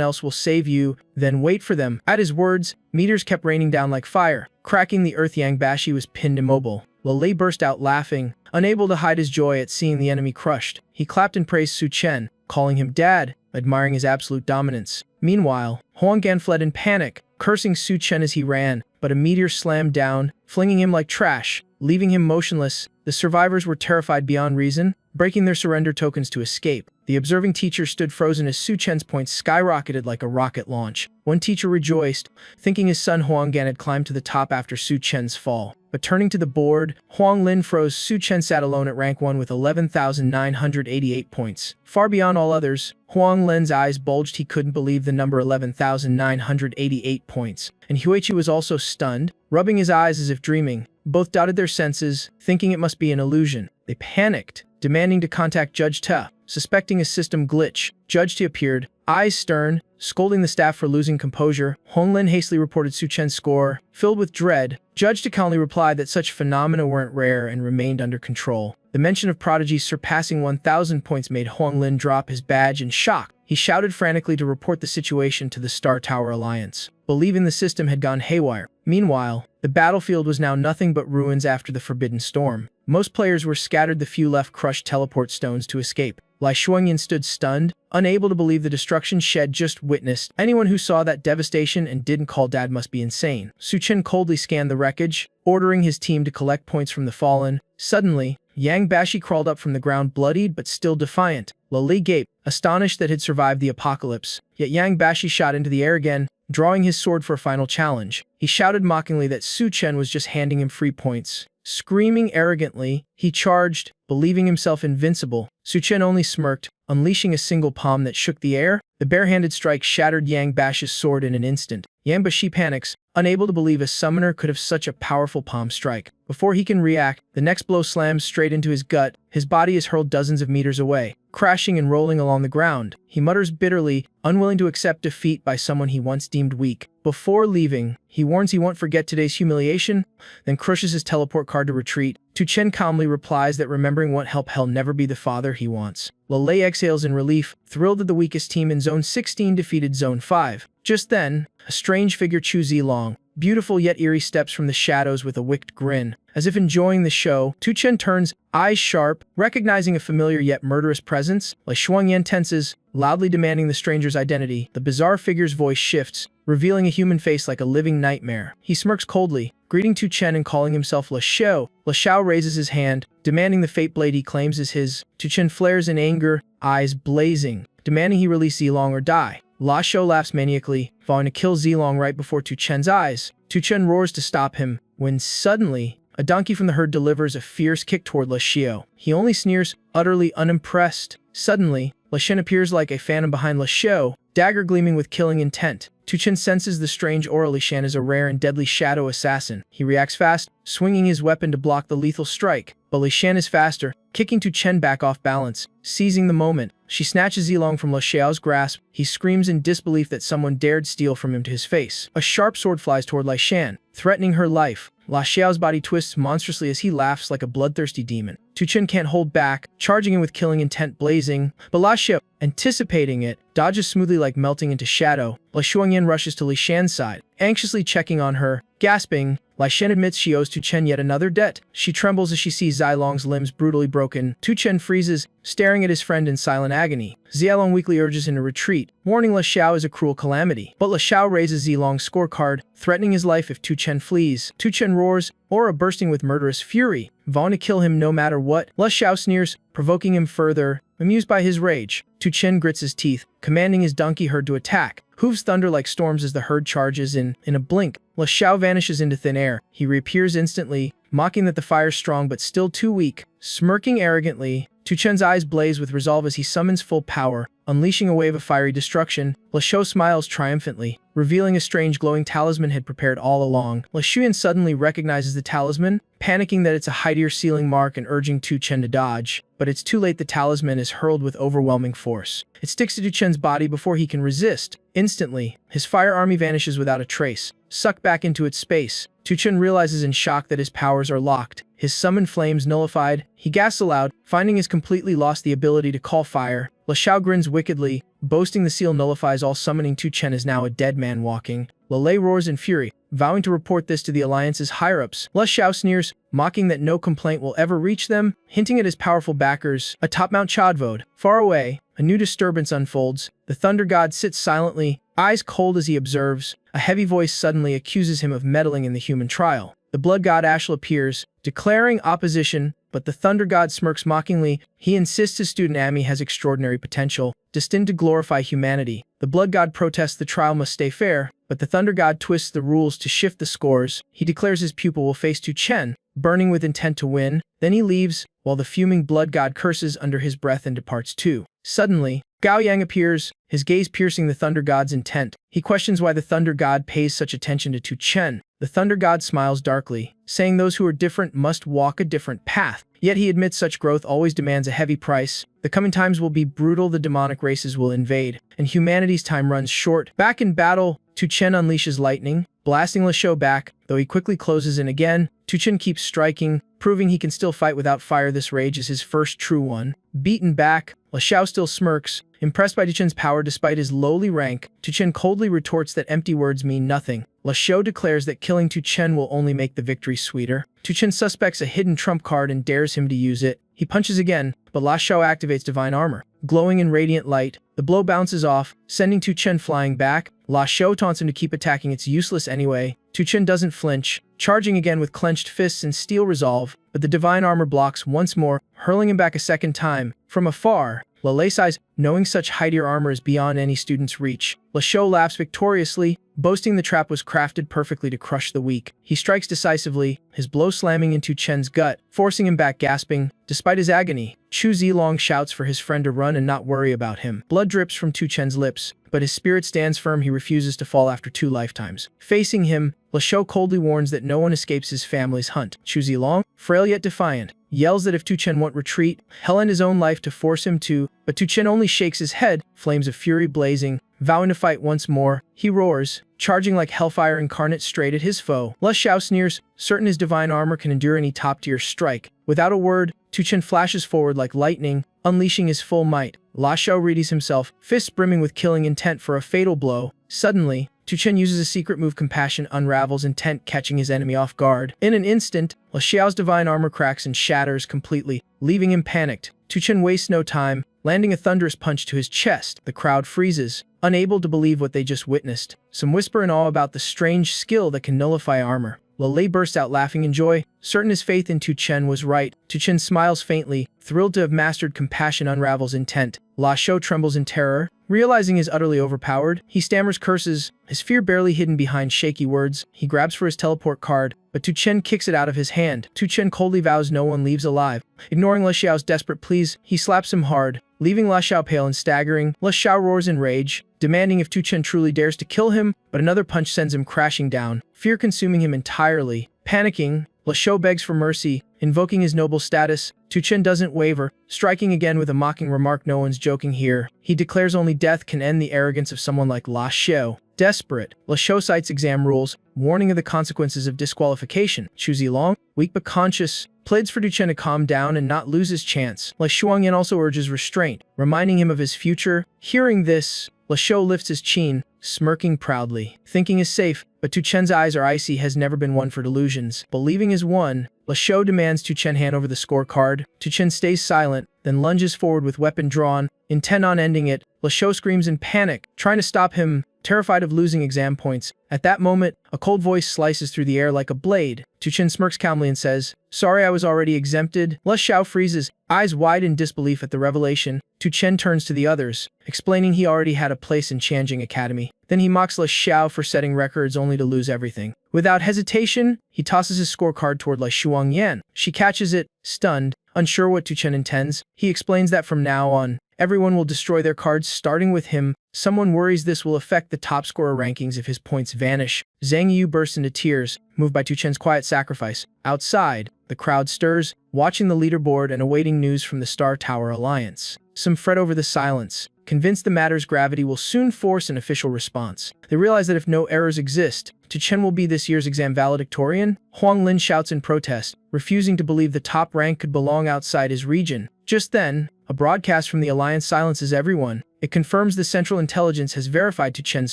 else will save you, then wait for them. At his words, meteors kept raining down like fire, cracking the earth. Yang Bashi was pinned immobile. Lele burst out laughing, unable to hide his joy at seeing the enemy crushed. He clapped and praised Su Chen, calling him dad, admiring his absolute dominance. Meanwhile, Huanggan fled in panic, cursing Su Chen as he ran, but a meteor slammed down, flinging him like trash, leaving him motionless. The survivors were terrified beyond reason, breaking their surrender tokens to escape. The observing teacher stood frozen as Su Chen's points skyrocketed like a rocket launch. One teacher rejoiced, thinking his son Huanggan had climbed to the top after Su Chen's fall. But turning to the board, Huang Lin froze. Su Chen sat alone at rank 1 with 11,988 points. Far beyond all others, Huang Lin's eyes bulged. He couldn't believe the number 11,988 points. And Huichi was also stunned, rubbing his eyes as if dreaming. Both doubted their senses, thinking it must be an illusion. They panicked, demanding to contact Judge Te, suspecting a system glitch. Judge Te appeared, eyes stern, scolding the staff for losing composure. Hong Lin hastily reported Su Chen's score. Filled with dread, Judge Te calmly replied that such phenomena weren't rare and remained under control. The mention of prodigies surpassing 1,000 points made Huang Lin drop his badge in shock. He shouted frantically to report the situation to the Star Tower Alliance, believing the system had gone haywire. Meanwhile, the battlefield was now nothing but ruins after the Forbidden Storm. Most players were scattered. The few left crushed teleport stones to escape. Lai Shuangyan stood stunned, unable to believe the destruction she'd just witnessed. Anyone who saw that devastation and didn't call dad must be insane. Su Chen coldly scanned the wreckage, ordering his team to collect points from the fallen. Suddenly, Yang Bashi crawled up from the ground, bloodied but still defiant. Lili gaped, astonished that he'd survived the apocalypse. Yet Yang Bashi shot into the air again, drawing his sword for a final challenge. He shouted mockingly that Su Chen was just handing him free points. Screaming arrogantly, he charged, believing himself invincible. Su Chen only smirked, unleashing a single palm that shook the air. The barehanded strike shattered Yang Bash's sword in an instant. Yang Bashi panics, unable to believe a summoner could have such a powerful palm strike. Before he can react, the next blow slams straight into his gut. His body is hurled dozens of meters away, crashing and rolling along the ground. He mutters bitterly, unwilling to accept defeat by someone he once deemed weak. Before leaving, he warns he won't forget today's humiliation, then crushes his teleport card to retreat. Tu Chen calmly replies that remembering won't help Hell never be the father he wants. Lei exhales in relief, thrilled that the weakest team in Zone 16 defeated Zone 5. Just then, a strange figure Chu Zilong, beautiful yet eerie, steps from the shadows with a wicked grin. As if enjoying the show, Tu Chen turns, eyes sharp, recognizing a familiar yet murderous presence. Lai Shuangyan tenses, loudly demanding the stranger's identity. The bizarre figure's voice shifts, revealing a human face like a living nightmare. He smirks coldly, greeting Tu Chen and calling himself Le Xiao. Le Xiao raises his hand, demanding the fate blade he claims is his. Tu Chen flares in anger, eyes blazing, demanding he release Zilong or die. La Xiao laughs maniacally, vowing to kill Zilong right before Tu Chen's eyes. Tu Chen roars to stop him, when suddenly, a donkey from the herd delivers a fierce kick toward Le Xiao. He only sneers, utterly unimpressed. Suddenly, Le Xiao appears like a phantom behind Le Xiao, dagger gleaming with killing intent. Tu Chen senses the strange aura. Li Shan is a rare and deadly shadow assassin. He reacts fast, swinging his weapon to block the lethal strike. But Li Shan is faster, kicking Tu Chen back off balance. Seizing the moment, she snatches Zilong from Le Xiao's grasp. He screams in disbelief that someone dared steal from him to his face. A sharp sword flies toward Li Shan, threatening her life. La Xiao's body twists monstrously as he laughs like a bloodthirsty demon. Tu Chen can't hold back, charging him with killing intent blazing, but La Xiao, anticipating it, dodges smoothly like melting into shadow. Lai Shuangyan rushes to Li Shan's side, anxiously checking on her. Gasping, Lai Shan admits she owes Tu Chen yet another debt. She trembles as she sees Zilong's limbs brutally broken. Tu Chen freezes, staring at his friend in silent agony. Zilong weakly urges him to retreat, warning Le Xiao is a cruel calamity. But Le Xiao raises Zilong's scorecard, threatening his life if Tu Chen flees. Tu Chen roars, aura bursting with murderous fury, vowing to kill him no matter what. Le Xiao sneers, provoking him further. Amused by his rage, Tu Chen grits his teeth, commanding his donkey herd to attack. Hooves thunder like storms as the herd charges in a blink. Le Xiao vanishes into thin air. He reappears instantly, mocking that the fire's strong but still too weak. Smirking arrogantly, Tu Chen's eyes blaze with resolve as he summons full power, unleashing a wave of fiery destruction. Le Xiao smiles triumphantly, revealing a strange glowing talisman had prepared all along. Le Xiao suddenly recognizes the talisman, panicking that it's a higher ceiling mark and urging Tu Chen to dodge. But it's too late. The talisman is hurled with overwhelming force. It sticks to Tu Chen's body before he can resist. Instantly, his fire army vanishes without a trace, sucked back into its space. Tu Chen realizes in shock that his powers are locked, his summoned flames nullified. He gasps aloud, finding he's completely lost the ability to call fire. Le Xiao grins wickedly, boasting the seal nullifies all summoning. Tu Chen is now a dead man walking. Lei roars in fury, vowing to report this to the Alliance's higher-ups. Le Xiao sneers, mocking that no complaint will ever reach them, hinting at his powerful backers. Atop Mount Chadvode, far away, a new disturbance unfolds. The Thunder God sits silently, eyes cold as he observes. A heavy voice suddenly accuses him of meddling in the human trial. The Blood God Ashla appears, declaring opposition, but the Thunder God smirks mockingly. He insists his student Ami has extraordinary potential, destined to glorify humanity. The Blood God protests the trial must stay fair, but the Thunder God twists the rules to shift the scores. He declares his pupil will face Tu Chen, burning with intent to win. Then he leaves, while the fuming Blood God curses under his breath and departs too. Suddenly, Gao Yang appears, his gaze piercing the Thunder God's intent. He questions why the Thunder God pays such attention to Tu Chen. The Thunder God smiles darkly, saying those who are different must walk a different path. Yet he admits such growth always demands a heavy price. The coming times will be brutal. The demonic races will invade, and humanity's time runs short. Back in battle, Tu Chen unleashes lightning, blasting Le Xiao back, though he quickly closes in again. Tu Chen keeps striking, proving he can still fight without fire. This rage is his first true one. Beaten back, Le Xiao still smirks, impressed by Tu Chen's power despite his lowly rank. Tu Chen coldly retorts that empty words mean nothing. Le Xiao declares that killing Tu Chen will only make the victory sweeter. Tu Chen suspects a hidden trump card and dares him to use it. He punches again, but La Xiao activates divine armor. Glowing in radiant light, the blow bounces off, sending Tu Chen flying back. La Xiao taunts him to keep attacking. It's useless anyway. Tu Chen doesn't flinch, charging again with clenched fists and steel resolve, but the divine armor blocks once more, hurling him back a second time. From afar, Lei sighs, knowing such high-tier armor is beyond any student's reach. LeShou laughs victoriously, boasting the trap was crafted perfectly to crush the weak. He strikes decisively, his blow slamming into Chen's gut, forcing him back gasping. Despite his agony, Chu Zilong shouts for his friend to run and not worry about him. Blood drips from Tu Chen's lips, but his spirit stands firm. He refuses to fall after 2 lifetimes. Facing him, LeShou coldly warns that no one escapes his family's hunt. Chu Zilong, frail yet defiant, yells that if Tu Chen won't retreat, he'll end his own life to force him to, but Tu Chen only shakes his head, flames of fury blazing. Vowing to fight once more, he roars, charging like hellfire incarnate straight at his foe. LeShou sneers, certain his divine armor can endure any top-tier strike. Without a word, Tu Chen flashes forward like lightning, unleashing his full might. LeShou readies himself, fists brimming with killing intent for a fatal blow. Suddenly, Tu Chen uses a secret move. Compassion unravels intent, catching his enemy off guard. In an instant, LeShou's divine armor cracks and shatters completely, leaving him panicked. Tu Chen wastes no time, landing a thunderous punch to his chest. The crowd freezes, unable to believe what they just witnessed. Some whisper in awe about the strange skill that can nullify armor. Lei bursts out laughing in joy, certain his faith in Tu Chen was right. Tu Chen smiles faintly, thrilled to have mastered compassion unravels intent. LeShou trembles in terror, realizing he's utterly overpowered. He stammers curses, his fear barely hidden behind shaky words. He grabs for his teleport card, but Tu Chen kicks it out of his hand. Tu Chen coldly vows no one leaves alive. Ignoring LeShou's desperate pleas, he slaps him hard, leaving LeShou pale and staggering. LeShou roars in rage, demanding if Tu Chen truly dares to kill him, but another punch sends him crashing down, fear consuming him entirely. Panicking, LeShou begs for mercy, invoking his noble status. Tu Chen doesn't waver, striking again with a mocking remark, no one's joking here. He declares only death can end the arrogance of someone like LeShou. Desperate, LeShou cites exam rules, warning of the consequences of disqualification. Chu Zilong, weak but conscious, pleads for Tu Chen to calm down and not lose his chance. Shuangyan also urges restraint, reminding him of his future. Hearing this, LeShou lifts his chin, smirking proudly. Thinking is safe, but Tu Chen's eyes are icy. Has never been one for delusions. Believing is one. LeShou demands Tu Chen hand over the scorecard. Tu Chen stays silent, then lunges forward with weapon drawn, intent on ending it. LeShou screams in panic, trying to stop him, terrified of losing exam points. At that moment, a cold voice slices through the air like a blade. Tu Chen smirks calmly and says, "Sorry, I was already exempted." LeShou freezes, eyes wide in disbelief at the revelation. Tu Chen turns to the others, explaining he already had a place in Chanjing Academy. Then he mocks LeShou for setting records only to lose everything. Without hesitation, he tosses his scorecard toward Shuangyan. She catches it, stunned, unsure what Tu Chen intends. He explains that from now on, everyone will destroy their cards starting with him. Someone worries this will affect the top scorer rankings if his points vanish. Zhang Yu bursts into tears, moved by Tu Chen's quiet sacrifice. Outside, the crowd stirs, watching the leaderboard and awaiting news from the Star Tower Alliance. Some fret over the silence, convinced the matter's gravity will soon force an official response. They realize that if no errors exist, Tu Chen will be this year's exam valedictorian. Huang Lin shouts in protest, refusing to believe the top rank could belong outside his region. Just then, a broadcast from the Alliance silences everyone. It confirms the Central Intelligence has verified Tu Chen's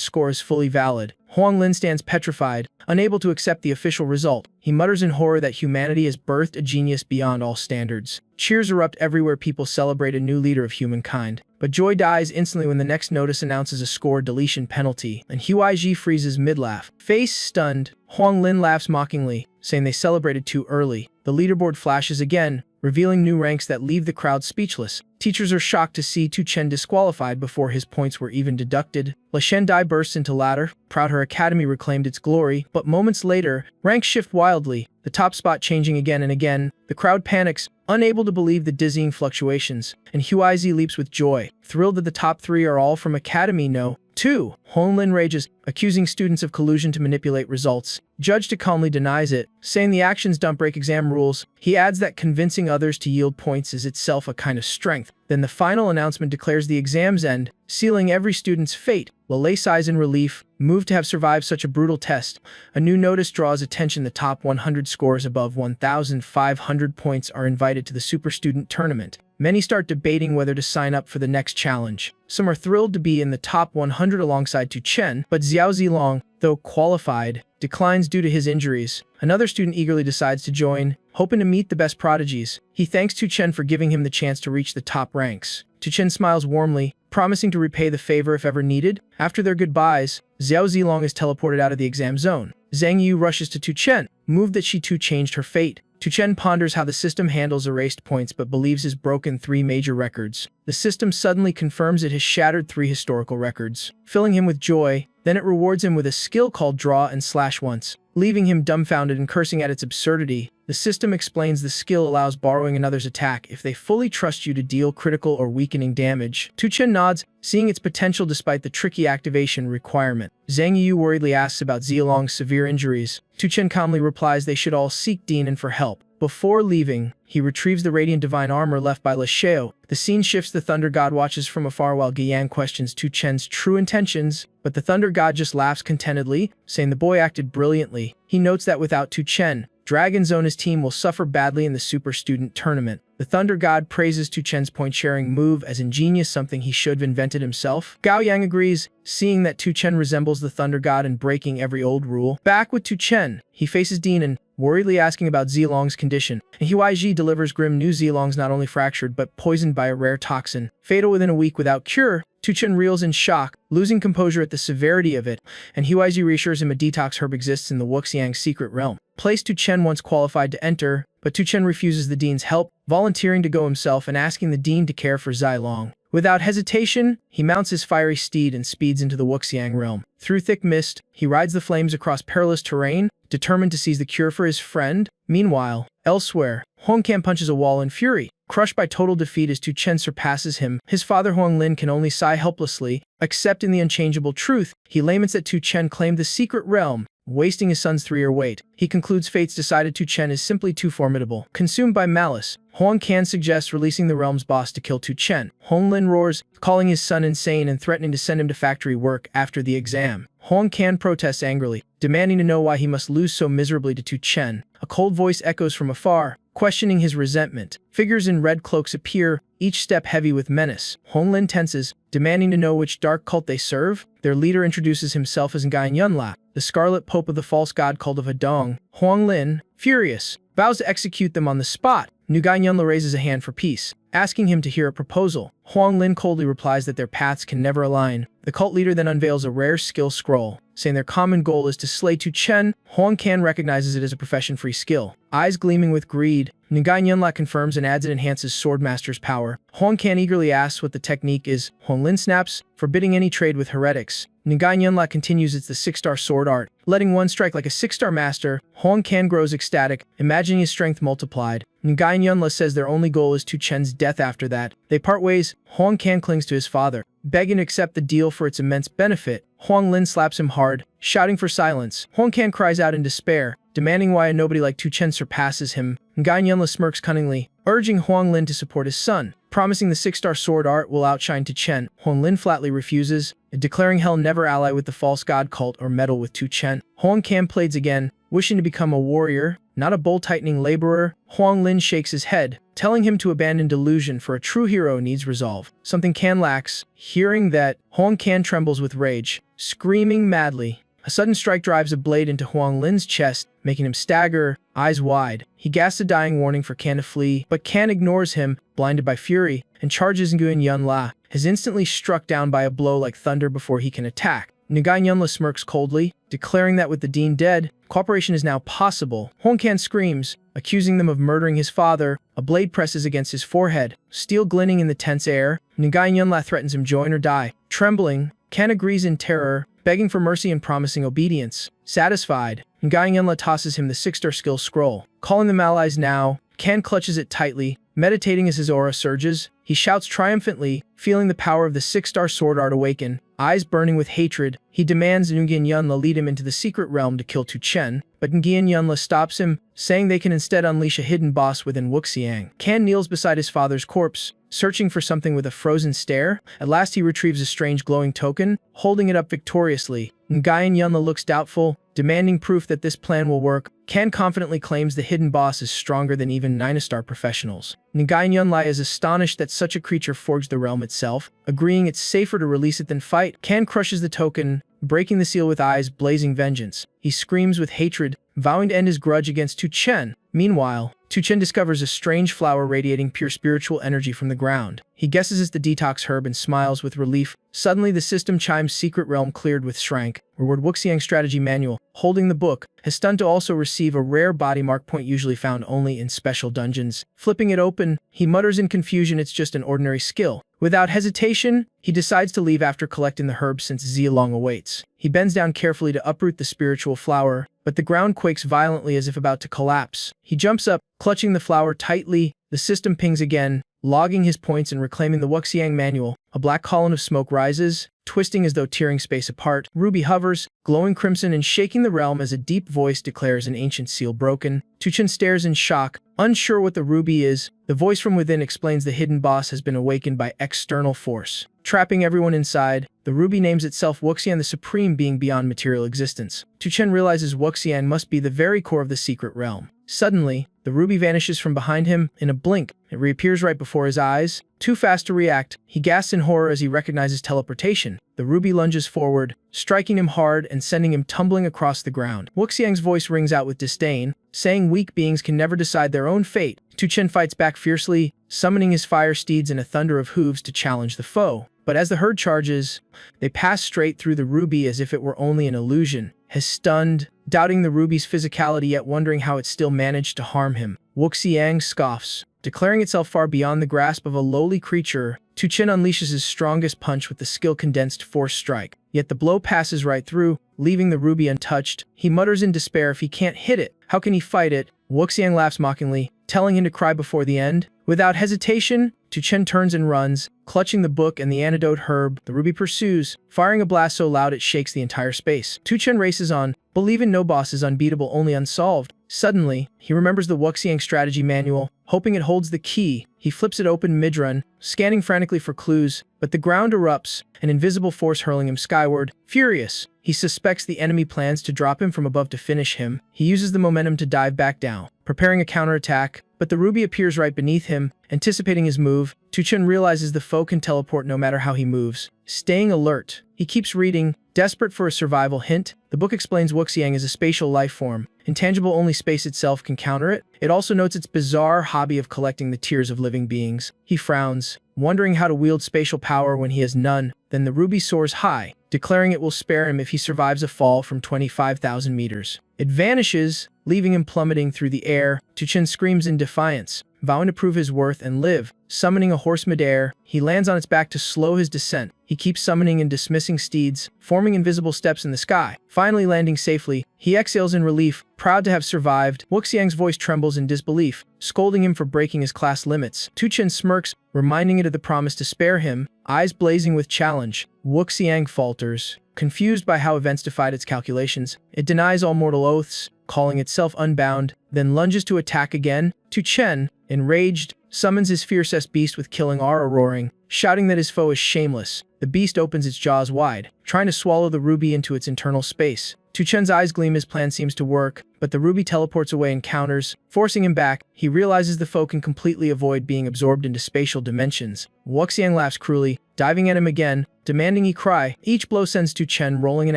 score is fully valid. Huang Lin stands petrified, unable to accept the official result. He mutters in horror that humanity has birthed a genius beyond all standards. Cheers erupt everywhere. People celebrate a new leader of humankind. But joy dies instantly when the next notice announces a score deletion penalty, and Huaiji freezes mid-laugh. Face stunned, Huang Lin laughs mockingly, saying they celebrated too early. The leaderboard flashes again, revealing new ranks that leave the crowd speechless. Teachers are shocked to see Tu Chen disqualified before his points were even deducted. Shendai bursts into laughter, proud her academy reclaimed its glory, but moments later, ranks shift wildly, the top spot changing again and again. The crowd panics, unable to believe the dizzying fluctuations, and Huaizi leaps with joy, thrilled that the top 3 are all from Academy No. 2. Honglin rages, accusing students of collusion to manipulate results. Judge calmly denies it, saying the actions don't break exam rules. He adds that convincing others to yield points is itself a kind of strength. Then the final announcement declares the exam's end, sealing every student's fate. Lei sighs in relief, moved to have survived such a brutal test. A new notice draws attention. The top 100 scores above 1,500 points are invited to the Super Student Tournament. Many start debating whether to sign up for the next challenge. Some are thrilled to be in the top 100 alongside Tu Chen, but Xiao Zilong, though qualified, declines due to his injuries. Another student eagerly decides to join, hoping to meet the best prodigies. He thanks Tu Chen for giving him the chance to reach the top ranks. Tu Chen smiles warmly, promising to repay the favor if ever needed. After their goodbyes, Xiao Zilong is teleported out of the exam zone. Zhang Yu rushes to Tu Chen, moved that she too changed her fate. Tu Chen ponders how the system handles erased points but believes has broken 3 major records. The system suddenly confirms it has shattered 3 historical records, filling him with joy. Then it rewards him with a skill called Draw and Slash Once, leaving him dumbfounded and cursing at its absurdity. The system explains the skill allows borrowing another's attack if they fully trust you to deal critical or weakening damage. Tu Chen nods, seeing its potential despite the tricky activation requirement. Zhang Yu worriedly asks about Zilong's severe injuries. Tu Chen calmly replies they should all seek Dinan for help. Before leaving, he retrieves the radiant divine armor left by Le Xiao. The scene shifts. The Thunder God watches from afar while Guiyang questions Tu Chen's true intentions, but the Thunder God just laughs contentedly, saying the boy acted brilliantly. He notes that without Tu Chen, Dragon Zona's team will suffer badly in the Super Student Tournament. The Thunder God praises Tu Chen's point-sharing move as ingenious, something he should have invented himself. Gao Yang agrees, seeing that Tu Chen resembles the Thunder God and breaking every old rule. Back with Tu Chen, he faces Dinan, worriedly asking about Zilong's condition, and Huaiji delivers grim news. Zilong's not only fractured but poisoned by a rare toxin, fatal within a week without cure. Tu Chen reels in shock, losing composure at the severity of it, and Huaiji reassures him a detox herb exists in the Wuxiang secret realm. Place Tu Chen once qualified to enter, but Tu Chen refuses the dean's help, volunteering to go himself and asking the dean to care for Zilong. Without hesitation, he mounts his fiery steed and speeds into the Wuxiang realm. Through thick mist, he rides the flames across perilous terrain, determined to seize the cure for his friend. Meanwhile, elsewhere, Huang Can punches a wall in fury, crushed by total defeat as Tu Chen surpasses him. His father Huang Lin can only sigh helplessly, accepting the unchangeable truth. He laments that Tu Chen claimed the secret realm, wasting his son's 3-year wait. He concludes fate's decided Tu Chen is simply too formidable. Consumed by malice, Huang Can suggests releasing the realm's boss to kill Tu Chen. Huang Lin roars, calling his son insane and threatening to send him to factory work after the exam. Huang Can protests angrily, demanding to know why he must lose so miserably to Tu Chen. A cold voice echoes from afar, questioning his resentment. Figures in red cloaks appear, each step heavy with menace. Huang Lin tenses, demanding to know which dark cult they serve. Their leader introduces himself as Nguyen Yunla, the Scarlet Pope of the false god cult of Hedong. Huang Lin, furious, vows to execute them on the spot. Nguyen Yunla raises a hand for peace, asking him to hear a proposal. Huang Lin coldly replies that their paths can never align. The cult leader then unveils a rare skill scroll, saying their common goal is to slay Tu Chen. Huang Can recognizes it as a profession-free skill. Eyes gleaming with greed, Nguyen Yunla confirms and adds it enhances Swordmaster's power. Huang Can eagerly asks what the technique is. Huang Lin snaps, forbidding any trade with heretics. Nguyen Yunla continues it's the 6-star sword art, letting one strike like a 6-star master. Huang Can grows ecstatic, imagining his strength multiplied. Nguyen Yunla says their only goal is Tu Chen's death after that. They part ways. Huang Can clings to his father, begging to accept the deal for its immense benefit. Huang Lin slaps him hard, shouting for silence. Huang Can cries out in despair, demanding why a nobody like Tu Chen surpasses him. Nguyen Yunla smirks cunningly, urging Huang Lin to support his son, promising the 6-star sword art will outshine Tu Chen. Huang Lin flatly refuses, declaring he'll never ally with the false god cult or meddle with Tu Chen. Huang Can pleads again, wishing to become a warrior, not a bowl-tightening laborer. Huang Lin shakes his head, telling him to abandon delusion, for a true hero needs resolve. Something Can lacks. Hearing that, Huang Can trembles with rage, screaming madly. A sudden strike drives a blade into Huang Lin's chest, making him stagger, eyes wide. He gasps a dying warning for Can to flee, but Can ignores him, blinded by fury, and charges Nguyen Yunla, is instantly struck down by a blow like thunder before he can attack. Nguyen Yunla smirks coldly, declaring that with the dean dead, cooperation is now possible. Huang Can screams, accusing them of murdering his father. A blade presses against his forehead, steel glinting in the tense air. Nguyen Yunla threatens him join or die. Trembling, Can agrees in terror, begging for mercy and promising obedience. Satisfied, Nguyen Yunla tosses him the 6-star skill scroll. Calling them allies now, Can clutches it tightly, meditating as his aura surges. He shouts triumphantly, feeling the power of the 6-star sword art awaken. Eyes burning with hatred, he demands Nguyen Yunla lead him into the secret realm to kill Tu Chen, but Nguyen Yunla stops him, saying they can instead unleash a hidden boss within Wuxiang. Can kneels beside his father's corpse, searching for something with a frozen stare. At last he retrieves a strange glowing token, holding it up victoriously. Nguyen Yunla looks doubtful, demanding proof that this plan will work. Can confidently claims the hidden boss is stronger than even 9-star professionals. Nguyen Yunla is astonished that such a creature forged the realm itself, agreeing it's safer to release it than fight. Can crushes the token, breaking the seal with eyes blazing vengeance. He screams with hatred, vowing to end his grudge against Tu Chen. Meanwhile, Tu Chen discovers a strange flower radiating pure spiritual energy from the ground. He guesses it's the detox herb and smiles with relief. Suddenly, the system chimes secret realm cleared with Shrank. Reward Wuxiang's strategy manual. Holding the book, his stunned to also receive a rare body mark point usually found only in special dungeons. Flipping it open, he mutters in confusion it's just an ordinary skill. Without hesitation, he decides to leave after collecting the herb since Zilong awaits. He bends down carefully to uproot the spiritual flower, but the ground quakes violently as if about to collapse. He jumps up, clutching the flower tightly. The system pings again, logging his points and reclaiming the Wuxiang manual. A black column of smoke rises, twisting as though tearing space apart. Ruby hovers, glowing crimson and shaking the realm as a deep voice declares an ancient seal broken. Tu Chen stares in shock, unsure what the ruby is. The voice from within explains the hidden boss has been awakened by external force, trapping everyone inside. The ruby names itself Wuxian, the supreme being beyond material existence. Tu Chen realizes Wuxian must be the very core of the secret realm. Suddenly, the ruby vanishes from behind him. In a blink, it reappears right before his eyes. Too fast to react, he gasps in horror as he recognizes teleportation. The ruby lunges forward, striking him hard and sending him tumbling across the ground. Wuxiang's voice rings out with disdain, saying weak beings can never decide their own fate. Tu Chen fights back fiercely, summoning his fire steeds and a thunder of hooves to challenge the foe. But as the herd charges, they pass straight through the ruby as if it were only an illusion. His stunned, doubting the ruby's physicality yet wondering how it still managed to harm him. Wuxiang scoffs, declaring itself far beyond the grasp of a lowly creature. Tu Chen unleashes his strongest punch with the skill condensed force strike. Yet the blow passes right through, leaving the ruby untouched. He mutters in despair if he can't hit it, how can he fight it? Wuxiang laughs mockingly, telling him to cry before the end. Without hesitation, Tu Chen turns and runs, clutching the book and the antidote herb. The ruby pursues, firing a blast so loud it shakes the entire space. Tu Chen races on, believing no boss is unbeatable, only unsolved. Suddenly, he remembers the Wuxiang strategy manual, hoping it holds the key. He flips it open mid-run, scanning frantically for clues, but the ground erupts, an invisible force hurling him skyward. Furious, he suspects the enemy plans to drop him from above to finish him. He uses the momentum to dive back down, preparing a counterattack, but the ruby appears right beneath him, anticipating his move. Tu Chen realizes the foe can teleport no matter how he moves. Staying alert, he keeps reading, desperate for a survival hint. The book explains Wuxiang is a spatial life form. Intangible, only space itself can counter it. It also notes its bizarre hobby of collecting the tears of living beings. He frowns, wondering how to wield spatial power when he has none. Then the ruby soars high, declaring it will spare him if he survives a fall from 25,000 meters. It vanishes, leaving him plummeting through the air. Tu Chen screams in defiance, vowing to prove his worth and live. Summoning a horse midair, he lands on its back to slow his descent. He keeps summoning and dismissing steeds, forming invisible steps in the sky. Finally landing safely, he exhales in relief, proud to have survived. Wuxiang's voice trembles in disbelief, scolding him for breaking his class limits. Tu Chen smirks, reminding it of the promise to spare him, eyes blazing with challenge. Wuxiang falters, confused by how events defied its calculations. It denies all mortal oaths, calling itself unbound, then lunges to attack again. Tu Chen, enraged, summons his fiercest beast with killing aura roaring, shouting that his foe is shameless. The beast opens its jaws wide, trying to swallow the ruby into its internal space. Tu Chen's eyes gleam, his plan seems to work, but the ruby teleports away and counters, forcing him back. He realizes the foe can completely avoid being absorbed into spatial dimensions. Wuxiang laughs cruelly, diving at him again, demanding he cry. Each blow sends Tu Chen rolling in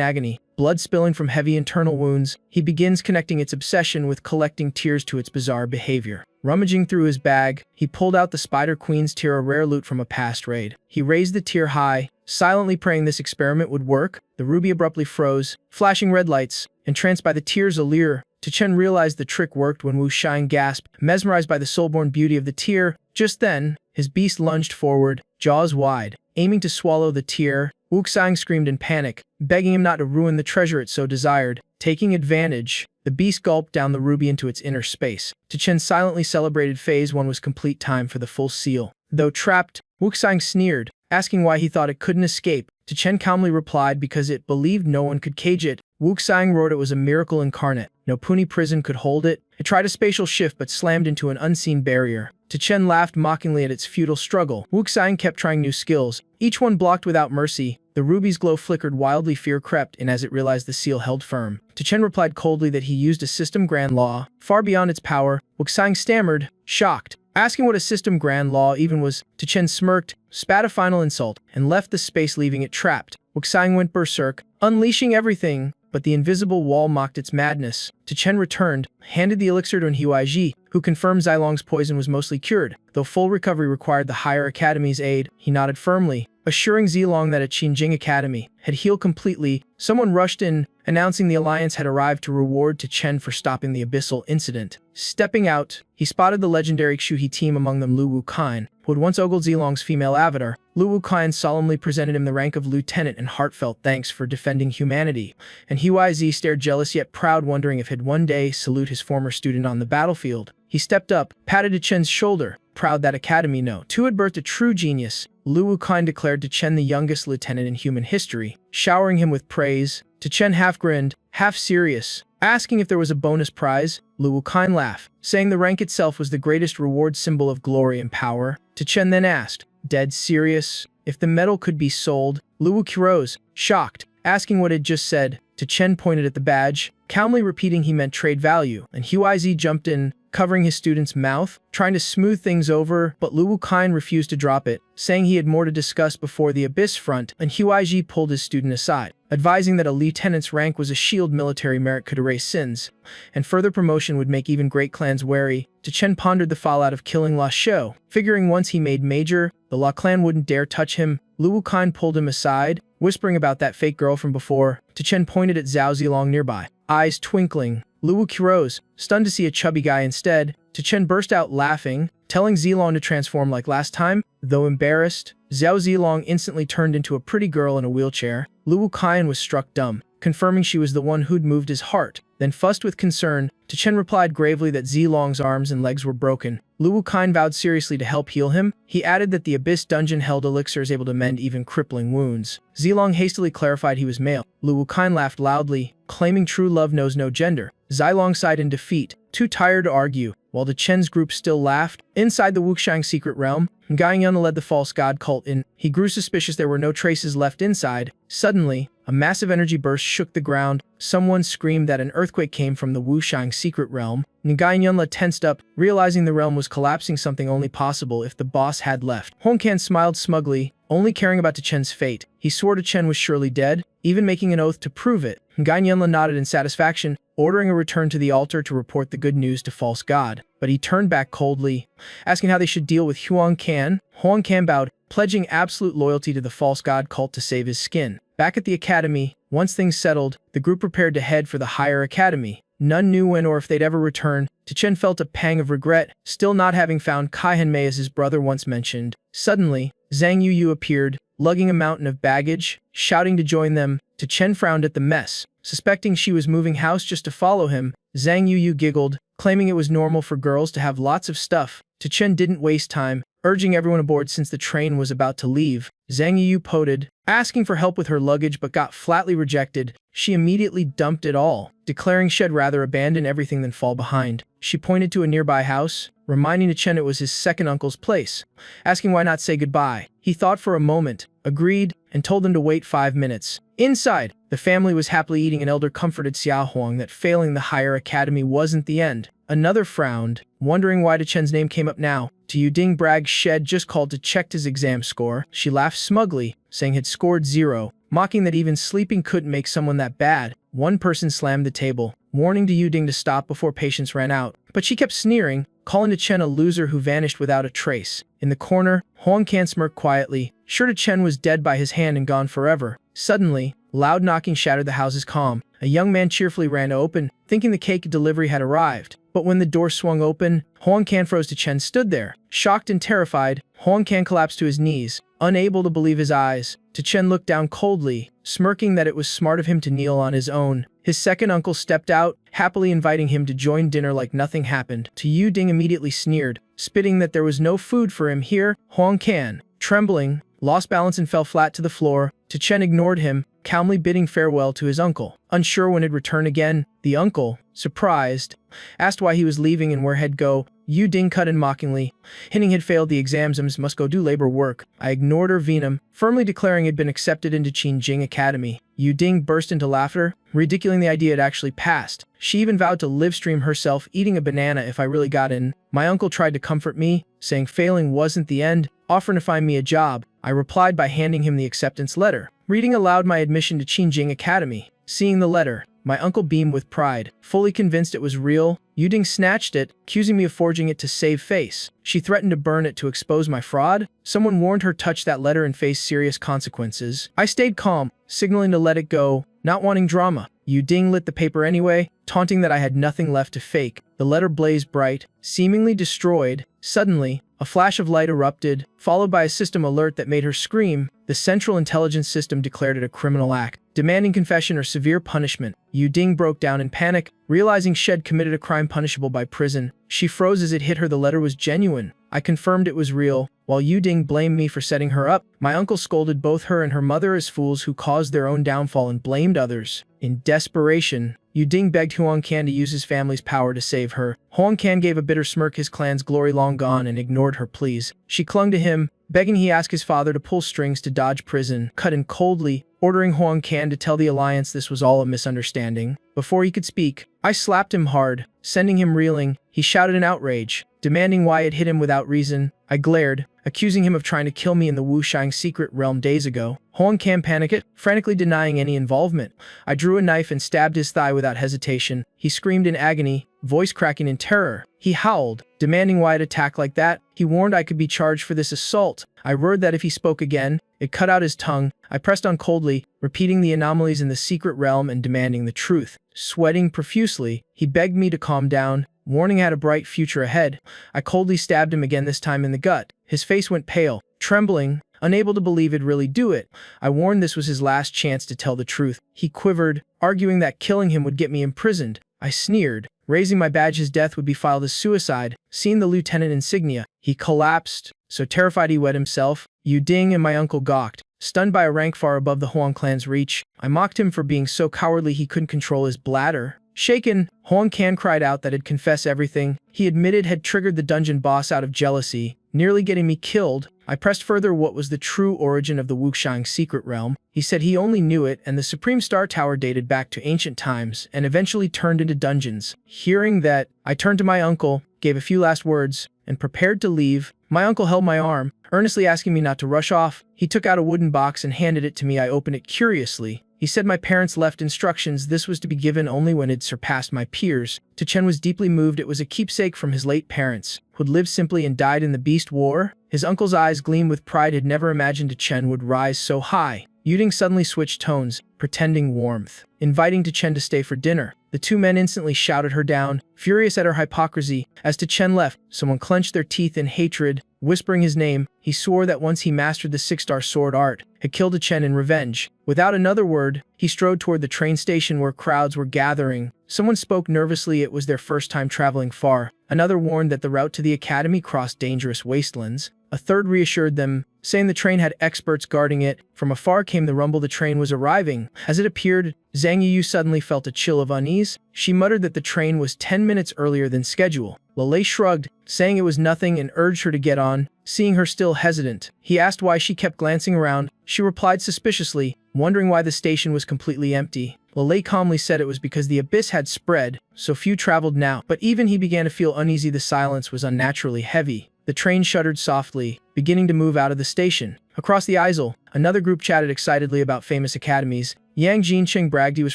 agony, blood spilling from heavy internal wounds. He begins connecting its obsession with collecting tears to its bizarre behavior. Rummaging through his bag, he pulled out the Spider Queen's tear, a rare loot from a past raid. He raised the tear high, silently praying this experiment would work. The ruby abruptly froze, flashing red lights. Entranced by the tear's allure, Tu Chen realized the trick worked when Wu Shine gasped, mesmerized by the soulborn beauty of the tear. Just then, his beast lunged forward, jaws wide, aiming to swallow the tear. Wuxiang screamed in panic, begging him not to ruin the treasure it so desired. Taking advantage, the beast gulped down the ruby into its inner space. Tu Chen silently celebrated phase 1 was complete, time for the full seal. Though trapped, Wuxiang sneered, asking why he thought it couldn't escape. Tu Chen calmly replied because it believed no one could cage it. Wuxiang roared it was a miracle incarnate. No puny prison could hold it. It tried a spatial shift but slammed into an unseen barrier. Tu Chen laughed mockingly at its futile struggle. Wuxiang kept trying new skills, each one blocked without mercy. The ruby's glow flickered wildly, fear crept in as it realized the seal held firm. Tu Chen replied coldly that he used a system grand law, far beyond its power. Wuxiang stammered, shocked, asking what a system grand law even was. Tu Chen smirked, spat a final insult, and left the space, leaving it trapped. Wuxiang went berserk, unleashing everything. but the invisible wall mocked its madness. Chen returned, handed the elixir to Huaiji, who confirmed Zilong's poison was mostly cured. Though full recovery required the higher academy's aid, he nodded firmly, assuring Zilong that at Qinjing Academy had healed completely. Someone rushed in, announcing the alliance had arrived to reward Chen for stopping the abyssal incident. Stepping out, he spotted the legendary Xuhi team, among them Lu Wuqian, who had once ogled Zilong's female avatar. Lu Wuqian solemnly presented him the rank of lieutenant and heartfelt thanks for defending humanity, and Huizi stared jealous yet proud, wondering if he'd one day salute his former student on the battlefield. He stepped up, patted Chen's shoulder, proud that Academy No. 2 had birthed a true genius. Lu Wuqian declared Chen the youngest lieutenant in human history, showering him with praise. Chen half grinned, half serious, asking if there was a bonus prize. Lu Wuqian laughed, saying the rank itself was the greatest reward, symbol of glory and power. Chen then asked, dead serious, if the medal could be sold. Lu Wuqian rose, shocked, asking what it just said. Chen pointed at the badge, calmly repeating he meant trade value, and Huizi jumped in, covering his student's mouth, trying to smooth things over, but Lu Wuqian refused to drop it, saying he had more to discuss before the Abyss front, and Huizi pulled his student aside, advising that a lieutenant's rank was a shield, military merit could erase sins, and further promotion would make even great clans wary. Chen pondered the fallout of killing La Shou, figuring once he made major, the La clan wouldn't dare touch him. Lu Wuqian pulled him aside, whispering about that fake girl from before. Chen pointed at Zhao Zilong nearby, eyes twinkling. Lu Wuqian rose, stunned to see a chubby guy instead. Chen burst out laughing, telling Zilong to transform like last time. Though embarrassed, Zhao Zilong instantly turned into a pretty girl in a wheelchair. Lu Wuqian was struck dumb, confirming she was the one who'd moved his heart, then fussed with concern. Chen replied gravely that Zilong's arms and legs were broken. Lu Wuqian vowed seriously to help heal him. He added that the Abyss dungeon held elixirs able to mend even crippling wounds. Zilong hastily clarified he was male. Lu Wuqian laughed loudly, claiming true love knows no gender. Zilong sighed in defeat, too tired to argue, while Chen's group still laughed. Inside the Wuxiang secret realm, Guanyin led the false god cult in. He grew suspicious there were no traces left inside. Suddenly, a massive energy burst shook the ground. Someone screamed that an earthquake came from the Wuxiang secret realm. Guanyin tensed up, realizing the realm was collapsing, something only possible if the boss had left. Hongkan smiled smugly, only caring about Chen's fate. He swore Chen was surely dead, even making an oath to prove it. Guanyin nodded in satisfaction, ordering a return to the altar to report the good news to false god. But he turned back coldly, asking how they should deal with Huangcan. Huangcan bowed, pledging absolute loyalty to the false god cult to save his skin. Back at the academy, once things settled, the group prepared to head for the higher academy. None knew when or if they'd ever return. Chen felt a pang of regret, still not having found Kai Henmei as his brother once mentioned. Suddenly, Zhang Yuyu appeared, lugging a mountain of baggage, shouting to join them. Chen frowned at the mess, suspecting she was moving house just to follow him. Zhang Yuyu giggled, claiming it was normal for girls to have lots of stuff. Chen didn't waste time, urging everyone aboard since the train was about to leave. Zhang Yuyu pouted, asking for help with her luggage but got flatly rejected. She immediately dumped it all, declaring she'd rather abandon everything than fall behind. She pointed to a nearby house, reminding Chen it was his second uncle's place, asking why not say goodbye. He thought for a moment, agreed, and told them to wait 5 minutes. Inside, the family was happily eating. An elder comforted Xiao Huang that failing the higher academy wasn't the end. Another frowned, wondering why Chen's name came up now. Yuding bragged Shed just called to check his exam score. She laughed smugly, saying he'd scored 0, mocking that even sleeping couldn't make someone that bad. One person slammed the table, warning Yuding to stop before patience ran out. But she kept sneering, calling Chen a loser who vanished without a trace. In the corner, Huangcan smirked quietly, sure Chen was dead by his hand and gone forever. Suddenly, loud knocking shattered the house's calm. A young man cheerfully ran to open, thinking the cake delivery had arrived. But when the door swung open, Huangcan froze. Chen stood there, shocked and terrified. Huangcan collapsed to his knees, unable to believe his eyes. Chen looked down coldly, smirking that it was smart of him to kneel on his own. His second uncle stepped out, happily inviting him to join dinner like nothing happened. Yuding immediately sneered, spitting that there was no food for him here. Huangcan, trembling, lost balance and fell flat to the floor. Chen ignored him, calmly bidding farewell to his uncle. Unsure when he'd return again, the uncle, surprised, asked why he was leaving and where he'd go. Yuding cut in mockingly, hinting he'd failed the exams and must go do labor work. I ignored her venom, firmly declaring he'd been accepted into Qinjing Academy. Yuding burst into laughter, ridiculing the idea it actually passed. She even vowed to live stream herself eating a banana if I really got in. My uncle tried to comfort me, saying failing wasn't the end, offering to find me a job. I replied by handing him the acceptance letter. Reading aloud my admission to Qingjing Academy. Seeing the letter, my uncle beamed with pride. Fully convinced it was real, Yuding snatched it, accusing me of forging it to save face. She threatened to burn it to expose my fraud. Someone warned her touch that letter and face serious consequences. I stayed calm, signaling to let it go, not wanting drama. Yuding lit the paper anyway, taunting that I had nothing left to fake. The letter blazed bright, seemingly destroyed. Suddenly, a flash of light erupted, followed by a system alert that made her scream. The Central Intelligence System declared it a criminal act, demanding confession or severe punishment. Yuding broke down in panic, realizing she'd committed a crime punishable by prison. She froze as it hit her the letter was genuine. I confirmed it was real, while Yuding blamed me for setting her up. My uncle scolded both her and her mother as fools who caused their own downfall and blamed others. In desperation, Yuding begged Huang Can to use his family's power to save her. Huang Can gave a bitter smirk, his clan's glory long gone, and ignored her pleas. She clung to him, begging he ask his father to pull strings to dodge prison, cut in coldly, ordering Huang Can to tell the Alliance this was all a misunderstanding. Before he could speak, I slapped him hard, sending him reeling. He shouted in outrage, demanding why it hit him without reason. I glared, accusing him of trying to kill me in the Wushang secret realm days ago. Huang Can panicked, frantically denying any involvement. I drew a knife and stabbed his thigh without hesitation. He screamed in agony, voice cracking in terror. He howled, demanding why I'd attack like that. He warned I could be charged for this assault. I roared that if he spoke again, it cut out his tongue. I pressed on coldly, repeating the anomalies in the secret realm and demanding the truth. Sweating profusely, he begged me to calm down, warning I had a bright future ahead. I coldly stabbed him again, this time in the gut. His face went pale, trembling, unable to believe it'd really do it. I warned this was his last chance to tell the truth. He quivered, arguing that killing him would get me imprisoned. I sneered, raising my badge his death would be filed as suicide. Seeing the lieutenant insignia, he collapsed, so terrified he wet himself. Yuding and my uncle gawked, stunned by a rank far above the Huang clan's reach. I mocked him for being so cowardly he couldn't control his bladder. Shaken, Huang Can cried out that he'd confess everything. He admitted had triggered the dungeon boss out of jealousy, nearly getting me killed. I pressed further what was the true origin of the Wushang secret realm. He said he only knew it and the Supreme Star Tower dated back to ancient times and eventually turned into dungeons. Hearing that, I turned to my uncle, gave a few last words, and prepared to leave. My uncle held my arm, earnestly asking me not to rush off. He took out a wooden box and handed it to me. I opened it curiously. He said my parents left instructions this was to be given only when it surpassed my peers. Chen was deeply moved. It was a keepsake from his late parents, who'd lived simply and died in the Beast War. His uncle's eyes gleamed with pride. Had never imagined Chen would rise so high. Yuding suddenly switched tones, pretending warmth, inviting Chen to stay for dinner. The two men instantly shouted her down, furious at her hypocrisy. As Chen left, someone clenched their teeth in hatred, whispering his name. He swore that once he mastered the six-star sword art, had killed Chen in revenge. Without another word, he strode toward the train station where crowds were gathering. Someone spoke nervously. It was their first time traveling far. Another warned that the route to the academy crossed dangerous wastelands. A third reassured them, saying the train had experts guarding it. From afar came the rumble the train was arriving. As it appeared, Zhang Yu suddenly felt a chill of unease. She muttered that the train was 10 minutes earlier than schedule. Lele shrugged, saying it was nothing and urged her to get on. Seeing her still hesitant, he asked why she kept glancing around. She replied suspiciously, wondering why the station was completely empty. Lele calmly said it was because the abyss had spread, so few traveled now. But even he began to feel uneasy. The silence was unnaturally heavy. The train shuddered softly, beginning to move out of the station. Across the aisle, another group chatted excitedly about famous academies. Yang Jincheng bragged he was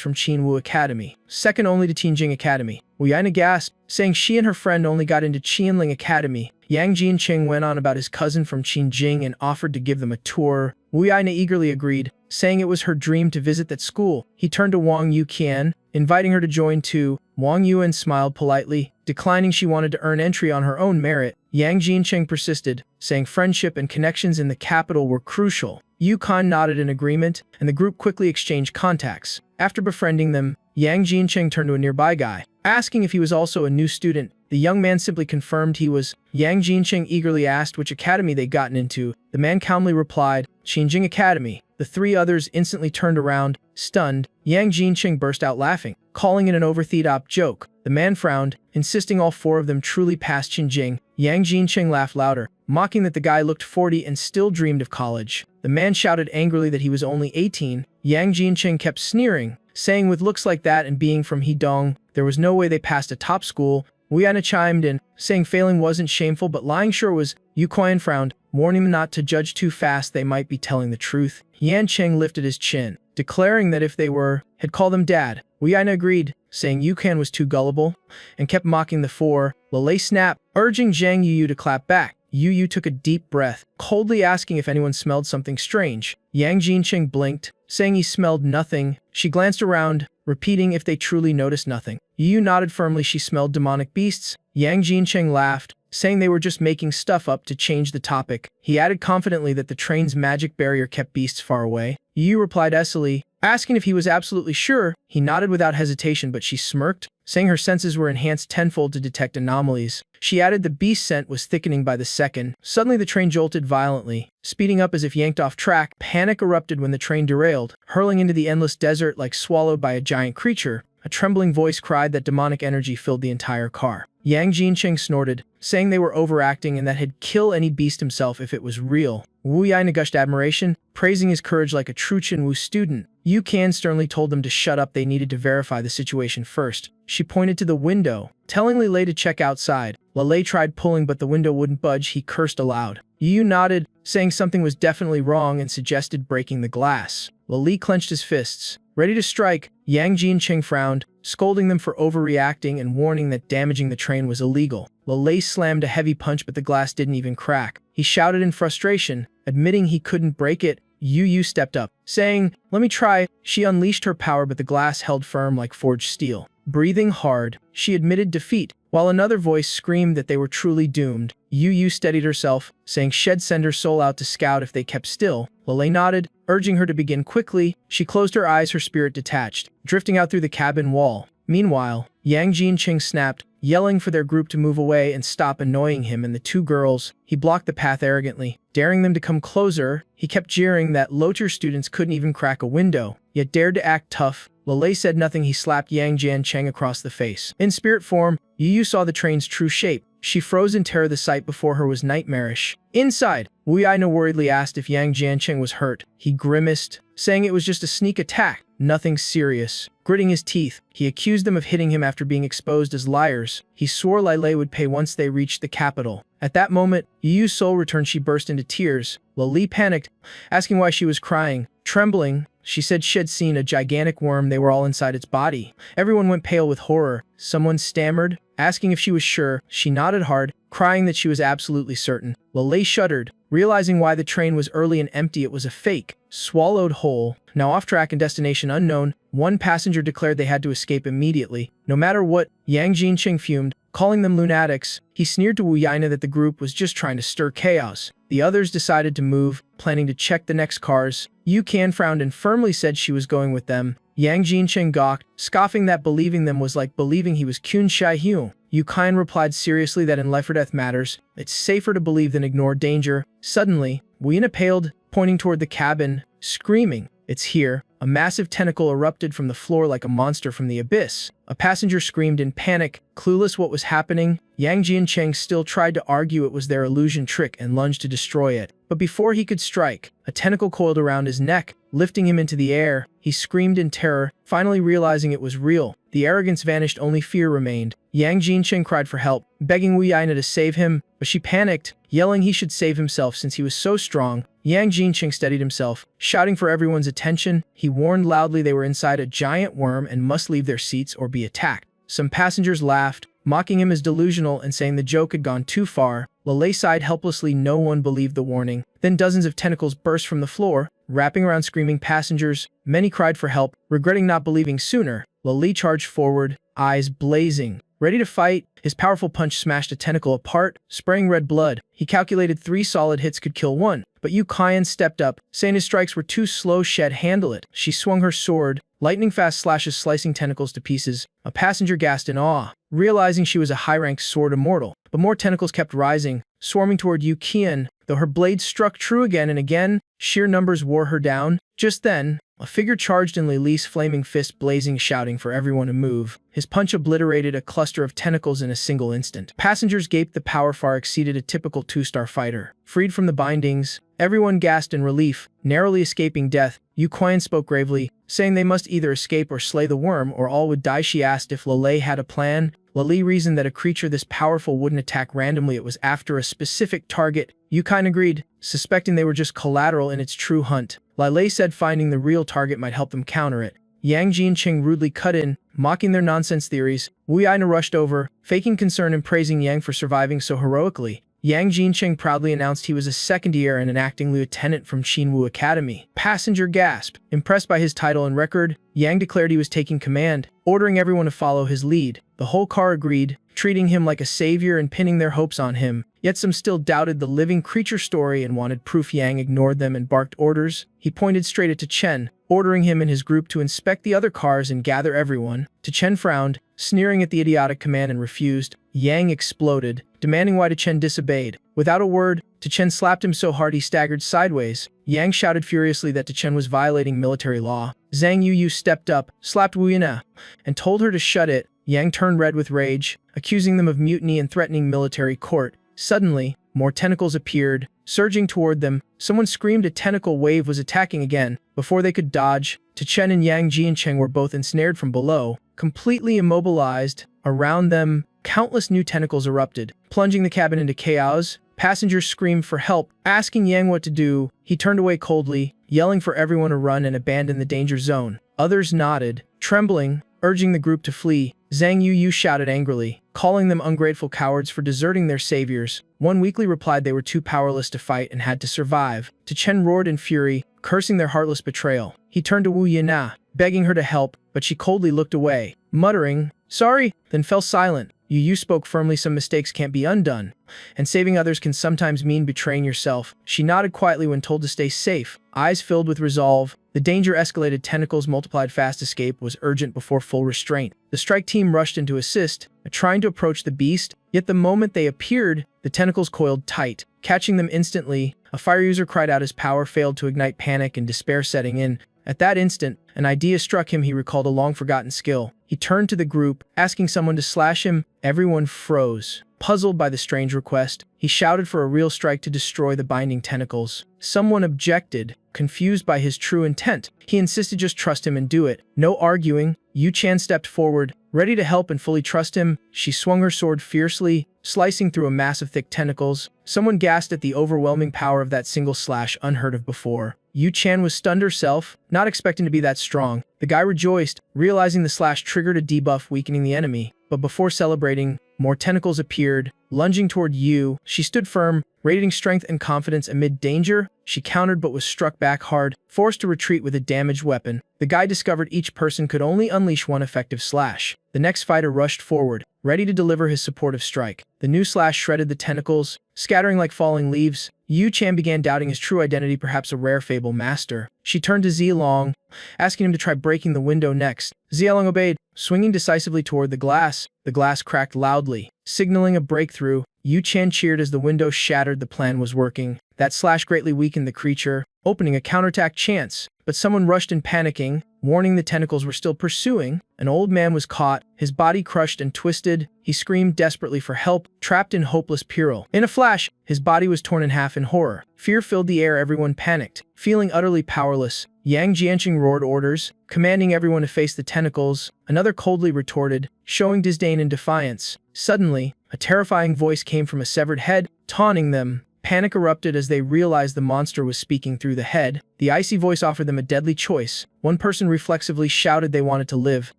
from Qinwu Academy, second only to Tianjing Academy. Wu Yaina gasped, saying she and her friend only got into Qianling Academy. Yang Jincheng went on about his cousin from Qinjing and offered to give them a tour. Wu Yaina eagerly agreed, saying it was her dream to visit that school. He turned to Wang Yuqian, inviting her to join too. Wang Yuan smiled politely, declining. She wanted to earn entry on her own merit. Yang Jincheng persisted, saying friendship and connections in the capital were crucial. Yu Kan nodded in agreement, and the group quickly exchanged contacts. After befriending them, Yang Jincheng turned to a nearby guy, asking if he was also a new student. The young man simply confirmed he was. Yang Jincheng eagerly asked which academy they'd gotten into. The man calmly replied, Qinjing Academy. The three others instantly turned around, stunned. Yang Jincheng burst out laughing, calling it an over-the-top joke. The man frowned, insisting all four of them truly passed Qinjing. Yang Jincheng laughed louder, mocking that the guy looked 40 and still dreamed of college. The man shouted angrily that he was only 18. Yang Jincheng kept sneering, saying with looks like that and being from Hedong, there was no way they passed a top school. Wu Yana chimed in, saying failing wasn't shameful but lying sure was. Yu Qian frowned, warning them not to judge too fast, they might be telling the truth. Yan Cheng lifted his chin, declaring that if they had called them dad. Wu Yaina agreed, saying Yu Qian was too gullible, and kept mocking the four. Lei snapped, urging Zhang Yu to clap back. Yu took a deep breath, coldly asking if anyone smelled something strange. Yang Jincheng blinked, saying he smelled nothing. She glanced around, repeating if they truly noticed nothing. Yu nodded firmly she smelled demonic beasts. Yang Jincheng laughed, saying they were just making stuff up to change the topic. He added confidently that the train's magic barrier kept beasts far away. Yu replied easily, asking if he was absolutely sure. He nodded without hesitation, but she smirked, saying her senses were enhanced tenfold to detect anomalies. She added the beast scent was thickening by the second. Suddenly the train jolted violently, speeding up as if yanked off track. Panic erupted when the train derailed, hurling into the endless desert like swallowed by a giant creature. A trembling voice cried that demonic energy filled the entire car. Yang Jincheng snorted, saying they were overacting and that he'd kill any beast himself if it was real. Wu Yaina gushed admiration, praising his courage like a true Chenwu student. Yu Qian sternly told them to shut up, they needed to verify the situation first. She pointed to the window, telling Lei to check outside. Lei tried pulling but the window wouldn't budge. He cursed aloud. Yu nodded, saying something was definitely wrong and suggested breaking the glass. Lei clenched his fists, ready to strike. Yang Jincheng frowned, scolding them for overreacting and warning that damaging the train was illegal. Lei slammed a heavy punch but the glass didn't even crack. He shouted in frustration, admitting he couldn't break it. Yu stepped up, saying, "Let me try." She unleashed her power but the glass held firm like forged steel. Breathing hard, she admitted defeat, while another voice screamed that they were truly doomed. Yu steadied herself, saying she'd send her soul out to scout if they kept still. Lei nodded, urging her to begin quickly. She closed her eyes, her spirit detached, drifting out through the cabin wall. Meanwhile, Yang Jincheng snapped, yelling for their group to move away and stop annoying him and the two girls. He blocked the path arrogantly, daring them to come closer. He kept jeering that low-tier students couldn't even crack a window, yet dared to act tough. Lei said nothing. He slapped Yang Jincheng across the face. In spirit form, Yu saw the train's true shape. She froze in terror. The sight before her was nightmarish. Inside, Wu Yaina worriedly asked if Yang Jiancheng was hurt. He grimaced, saying it was just a sneak attack, nothing serious. Gritting his teeth, he accused them of hitting him after being exposed as liars. He swore Lei would pay once they reached the capital. At that moment, Yu's soul returned. She burst into tears. Lei panicked, asking why she was crying. Trembling, she said she'd seen a gigantic worm. They were all inside its body. Everyone went pale with horror. Someone stammered, asking if she was sure. She nodded hard, crying that she was absolutely certain. Lei shuddered, realizing why the train was early and empty. It was a fake, swallowed whole. Now off track and destination unknown, one passenger declared they had to escape immediately, no matter what. Yang Jincheng fumed, calling them lunatics. He sneered to Wu Yaina that the group was just trying to stir chaos. The others decided to move, planning to check the next cars. Yu Qian frowned and firmly said she was going with them. Yang Jincheng gawked, scoffing that believing them was like believing he was Kun Shai Hu. Yu Qian replied seriously that in life or death matters, it's safer to believe than ignore danger. Suddenly, Wu Yaina paled, pointing toward the cabin, screaming, "It's here!" A massive tentacle erupted from the floor like a monster from the abyss. A passenger screamed in panic, clueless what was happening. Yang Jincheng still tried to argue it was their illusion trick and lunged to destroy it. But before he could strike, a tentacle coiled around his neck, lifting him into the air. He screamed in terror, finally realizing it was real. The arrogance vanished, only fear remained. Yang Jincheng cried for help, begging Wu Yaina to save him, but she panicked, yelling he should save himself since he was so strong. Yang Jincheng steadied himself, shouting for everyone's attention. He warned loudly they were inside a giant worm and must leave their seats or be attacked. Some passengers laughed, mocking him as delusional and saying the joke had gone too far. Lei sighed helplessly. No one believed the warning. Then dozens of tentacles burst from the floor, wrapping around screaming passengers. Many cried for help, regretting not believing sooner. Lei charged forward, eyes blazing, ready to fight. His powerful punch smashed a tentacle apart, spraying red blood. He calculated 3 solid hits could kill one, but Yu Qian stepped up, saying his strikes were too slow. She'd handle it. She swung her sword, lightning-fast slashes slicing tentacles to pieces. A passenger gasped in awe, realizing she was a high-ranked sword immortal. But more tentacles kept rising, swarming toward Yu Qian. Though her blade struck true again and again, sheer numbers wore her down. Just then, a figure charged in Lei's flaming fist blazing, shouting for everyone to move. His punch obliterated a cluster of tentacles in a single instant. Passengers gaped. The power far exceeded a typical 2-star fighter. Freed from the bindings, everyone gasped in relief, narrowly escaping death. Yu Qian spoke gravely, saying they must either escape or slay the worm or all would die. She asked if Lei had a plan. Lei reasoned that a creature this powerful wouldn't attack randomly, it was after a specific target. Yu Qian agreed, suspecting they were just collateral in its true hunt. Lei said finding the real target might help them counter it. Yang Jianqing rudely cut in, mocking their nonsense theories. Wu Yaina rushed over, faking concern and praising Yang for surviving so heroically. Yang Jianqing proudly announced he was a second year and an acting lieutenant from Qinwu Academy. Passenger gasped. Impressed by his title and record, Yang declared he was taking command, ordering everyone to follow his lead. The whole car agreed, treating him like a savior and pinning their hopes on him. Yet some still doubted the living creature story and wanted proof. Yang ignored them and barked orders. He pointed straight at Chen, ordering him and his group to inspect the other cars and gather everyone. Chen frowned, sneering at the idiotic command and refused. Yang exploded, demanding why Chen disobeyed. Without a word, Chen slapped him so hard he staggered sideways. Yang shouted furiously that Chen was violating military law. Zhang Yu stepped up, slapped Wu Yana, and told her to shut it. Yang turned red with rage, accusing them of mutiny and threatening military court. Suddenly, more tentacles appeared, surging toward them. Someone screamed a tentacle wave was attacking again. Before they could dodge, Chen and Yang Jianqing were both ensnared from below, completely immobilized. Around them, countless new tentacles erupted, plunging the cabin into chaos. Passengers screamed for help, asking Yang what to do. He turned away coldly, yelling for everyone to run and abandon the danger zone. Others nodded, trembling, urging the group to flee. Zhang Yu shouted angrily, calling them ungrateful cowards for deserting their saviors. One weakly replied they were too powerless to fight and had to survive. Chen roared in fury, cursing their heartless betrayal. He turned to Wu Yana, begging her to help, but she coldly looked away, muttering, "Sorry," then fell silent. Yu spoke firmly, "Some mistakes can't be undone, and saving others can sometimes mean betraying yourself." She nodded quietly when told to stay safe, eyes filled with resolve. The danger escalated, tentacles multiplied, fast escape was urgent before full restraint. The strike team rushed in to assist, trying to approach the beast, yet the moment they appeared, the tentacles coiled tight, catching them instantly. A fire user cried out as power failed to ignite, panic and despair setting in. At that instant, an idea struck him. He recalled a long-forgotten skill. He turned to the group, asking someone to slash him. Everyone froze. Puzzled by the strange request, he shouted for a real strike to destroy the binding tentacles. Someone objected, confused by his true intent. He insisted just trust him and do it. No arguing. Yu Qian stepped forward, ready to help and fully trust him. She swung her sword fiercely, slicing through a mass of thick tentacles. Someone gasped at the overwhelming power of that single slash, unheard of before. Yu Qian was stunned herself, not expecting to be that strong. The guy rejoiced, realizing the slash triggered a debuff weakening the enemy. But before celebrating, more tentacles appeared, lunging toward Yu. She stood firm, radiating strength and confidence amid danger. She countered but was struck back hard, forced to retreat with a damaged weapon. The guy discovered each person could only unleash one effective slash. The next fighter rushed forward, ready to deliver his supportive strike. The new slash shredded the tentacles, scattering like falling leaves. Yu Qian began doubting his true identity, perhaps a rare fable master. She turned to Zilong, asking him to try breaking the window next. Zilong obeyed, swinging decisively toward the glass. The glass cracked loudly, signaling a breakthrough. Yu Qian cheered as the window shattered. The plan was working. That slash greatly weakened the creature, opening a counterattack chance. But someone rushed in, panicking, warning the tentacles were still pursuing. An old man was caught, his body crushed and twisted. He screamed desperately for help, trapped in hopeless peril. In a flash, his body was torn in half in horror. Fear filled the air. Everyone panicked, feeling utterly powerless. Yang Jianqing roared orders, commanding everyone to face the tentacles. Another coldly retorted, showing disdain and defiance. Suddenly, a terrifying voice came from a severed head, taunting them. Panic erupted as they realized the monster was speaking through the head. The icy voice offered them a deadly choice. One person reflexively shouted they wanted to live.